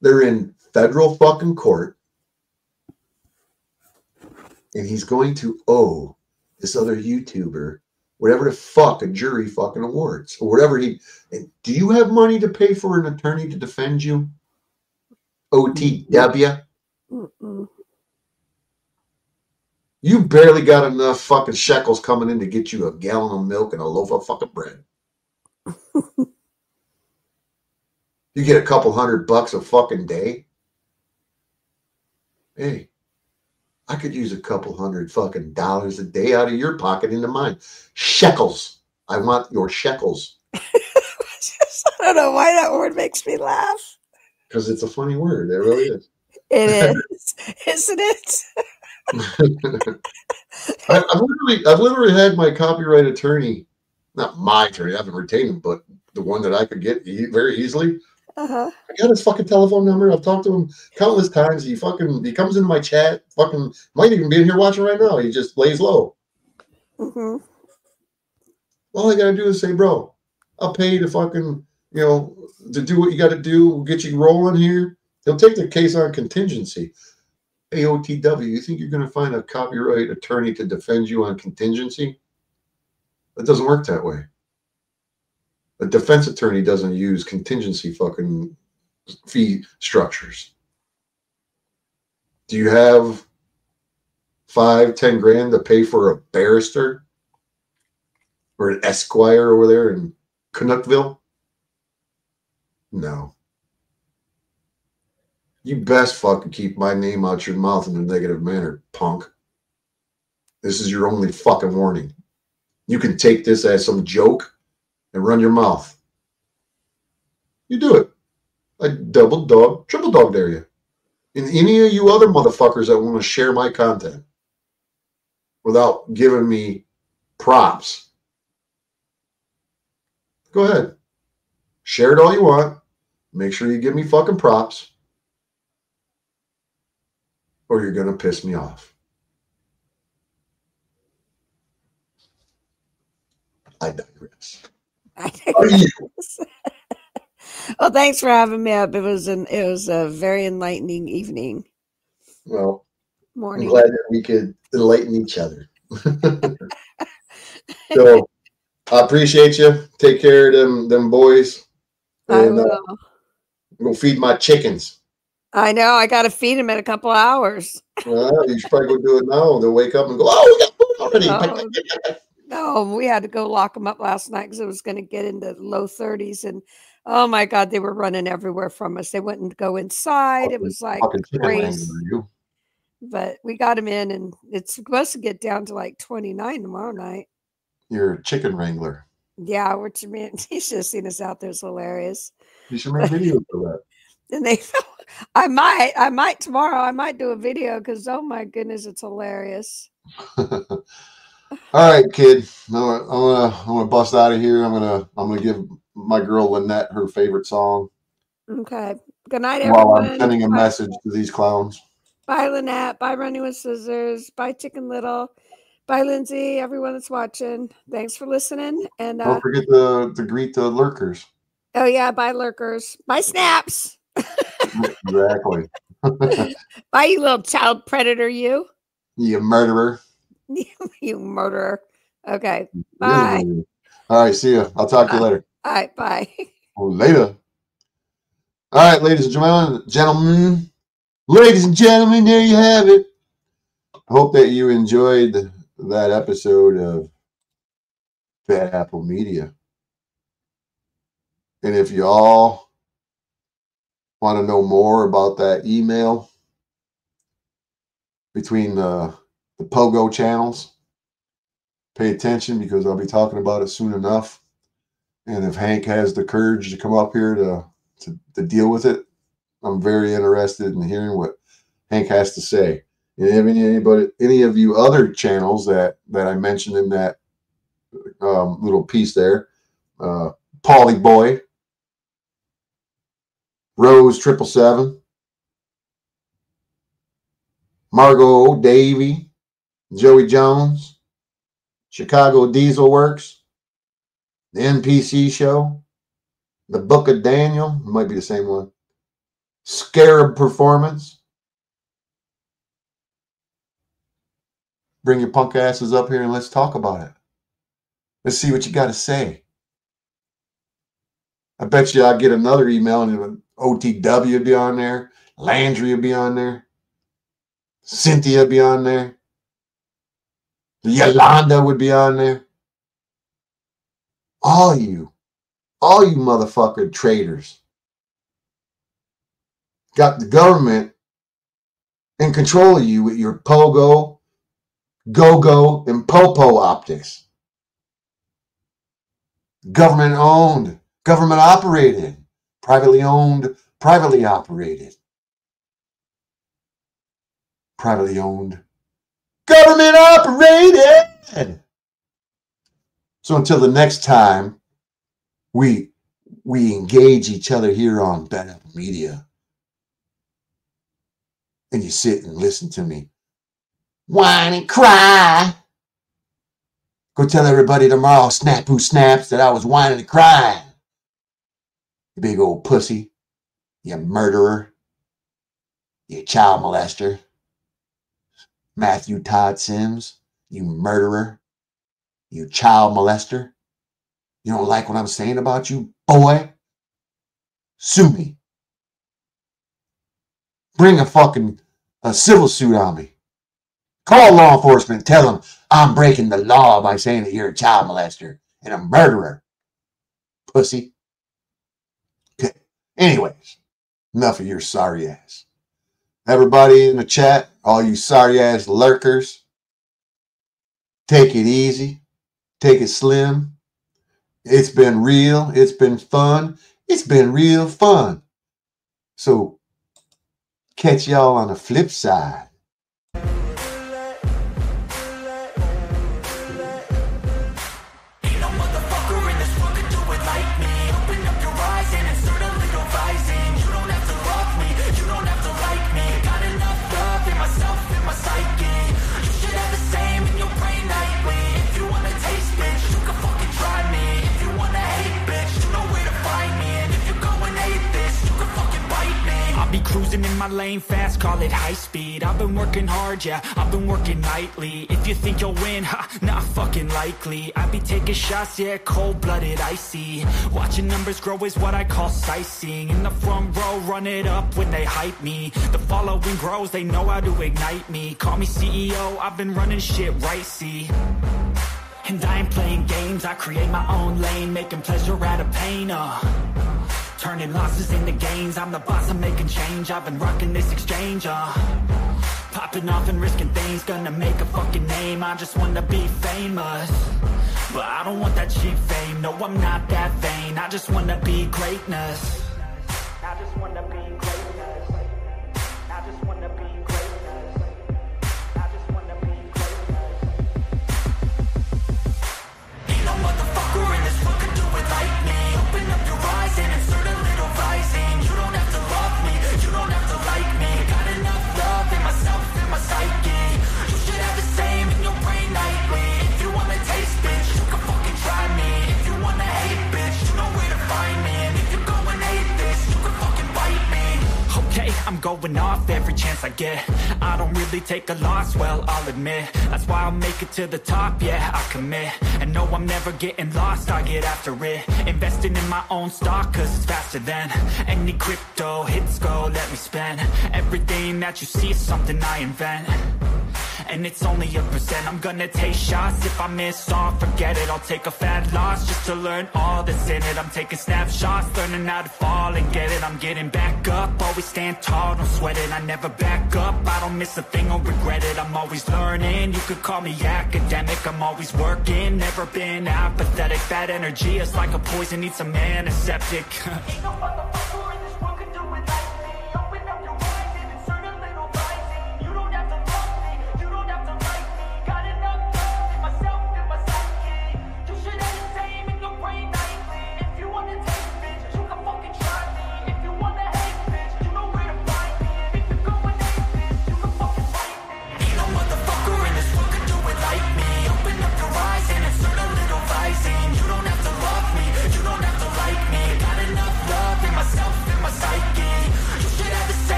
They're in federal fucking court. And he's going to owe this other YouTuber whatever the fuck a jury fucking awards. Or whatever he... And do you have money to pay for an attorney to defend you? OTW? Mm-mm. You barely got enough fucking shekels coming in to get you a gallon of milk and a loaf of fucking bread. You get a couple $100 a fucking day. Hey, I could use a couple $100 fucking dollars a day out of your pocket into mine. Shekels. I want your shekels. I don't know why that word makes me laugh. Because it's a funny word. It really is. It is, isn't it? I've literally had my copyright attorney, not my attorney, I haven't retained him, but the one that I could get very easily. Uh-huh. I got his fucking telephone number. I've talked to him countless times. He comes into my chat. Fucking might even be in here watching right now. He just lays low. Mm-hmm. All I gotta do is say, bro, I'll pay you to fucking, to do what you got to do. We'll get you rolling here. He'll take the case on contingency. AOTW, you think you're going to find a copyright attorney to defend you on contingency? It doesn't work that way. A defense attorney doesn't use contingency fucking fee structures. Do you have $5-10 grand to pay for a barrister or an esquire over there in Canuckville? No. You best fucking keep my name out your mouth in a negative manner, punk. This is your only fucking warning. You can take this as some joke and run your mouth. You do it. I double dog, triple dog dare you. And any of you other motherfuckers that want to share my content without giving me props, go ahead. Share it all you want. Make sure you give me fucking props. Or you're going to piss me off. I digress. Well, thanks for having me up. It was a very enlightening evening. Well, morning. I'm glad that we could enlighten each other. So I appreciate you. Take care of them boys. And I will. Go feed my chickens. I know. I got to feed them in a couple hours. Well, you should probably go do it now. They'll wake up and go, oh, we got food already. No, we had to go lock them up last night because it was going to get into low 30s. And oh my God, they were running everywhere from us. They wouldn't go inside. It was like crazy. But we got them in, and it's supposed to get down to like 29 tomorrow night. You're a chicken wrangler. Yeah, what you mean? You should have seen us out there. It's hilarious. You should make videos for that. And I might tomorrow. I might do a video because oh my goodness, it's hilarious. All right, kid. I'm gonna bust out of here. I'm gonna give my girl Lynette her favorite song. Okay. Good night, everyone. While I'm sending a message to these clowns. Bye, Lynette. Bye, Running with Scissors. Bye, Chicken Little. Bye, Lindsay. Everyone that's watching. Thanks for listening. And don't forget to greet the lurkers. Oh yeah, bye, lurkers. Bye, snaps. Exactly. Bye, you little child predator, you. You murderer. You murderer. Okay. Bye. All right. See ya. I'll talk to you later. All right. Bye. Later. All right, ladies and gentlemen. Ladies and gentlemen, there you have it. I hope that you enjoyed that episode of Fat Apple Media. And if you all want to know more about that email between the Pogo channels, pay attention because I'll be talking about it soon enough. And if Hank has the courage to come up here to deal with it, I'm very interested in hearing what Hank has to say. And any of you other channels that I mentioned in that little piece there, Paulie Boy, Rose 777, Margot Davy, Joey Jones, Chicago Diesel Works, the NPC Show, the Book of Daniel, might be the same one, Scarab Performance. Bring your punk asses up here and let's talk about it. Let's see what you got to say. I bet you I'll get another email and OTW will be on there. Landry will be on there. Cynthia will be on there. Yolanda would be on there. All you motherfucking traitors got the government in control of you with your pogo, go-go, and po-po optics. Government owned, government operated, privately owned, privately operated. Privately owned, government operated. So until the next time we engage each other here on Bad Apple Media, and you sit and listen to me whine and cry, go tell everybody tomorrow, Snafu snaps, that I was whining and crying. You big old pussy, you murderer, you child molester. Matthew Todd Sims, you murderer, you child molester. You don't like what I'm saying about you, boy? Sue me. Bring a civil suit on me. Call law enforcement, tell them I'm breaking the law by saying that you're a child molester and a murderer. Pussy. Okay. Anyways, enough of your sorry ass. Everybody in the chat, all you sorry ass lurkers, take it easy, take it slim. It's been real, it's been fun, it's been real fun. So catch y'all on the flip side. Cruising in my lane fast, call it high speed. I've been working hard, yeah, I've been working nightly. If you think you'll win, ha, not fucking likely. I be taking shots, yeah, cold-blooded, icy. Watching numbers grow is what I call sightseeing. In the front row, run it up when they hype me. The following grows, they know how to ignite me. Call me CEO, I've been running shit right, see. And I ain't playing games, I create my own lane, making pleasure out of pain, turning losses into gains. I'm the boss, I'm making change. I've been rocking this exchange, popping off and risking things. Gonna make a fucking name, I just wanna be famous. But I don't want that cheap fame, no, I'm not that vain. I just wanna be greatness. I just wanna be greatness. I just wanna be greatness. I just wanna be greatness. Ain't no motherfucker in this world can do it like me. Open up your eyes and insert a little rising. You don't have to love me, you don't have to like me. Got enough love in myself, in my psyche. You should have the same in your brain nightly. If you wanna taste, bitch, you can fucking try me. If you wanna hate, bitch, you know where to find me. And if you go and hate this, you can fucking bite me. Okay, I'm going off every chance I get. I don't really take a loss, well, I'll admit. That's why I'll make it to the top, yeah, I commit. And no, I'm never getting lost, I get after it. Investing in my own stock, cause it's faster than any crypto hits go, let me spend. Everything that you see is something I invent. And it's only a percent. I'm gonna take shots. If I miss all, forget it. I'll take a fat loss just to learn all that's in it. I'm taking snapshots, learning how to fall and get it. I'm getting back up, always stand tall, don't sweat it. I never back up, I don't miss a thing or regret it. I'm always learning, you could call me academic. I'm always working, never been apathetic. That energy is like a poison, needs some antiseptic.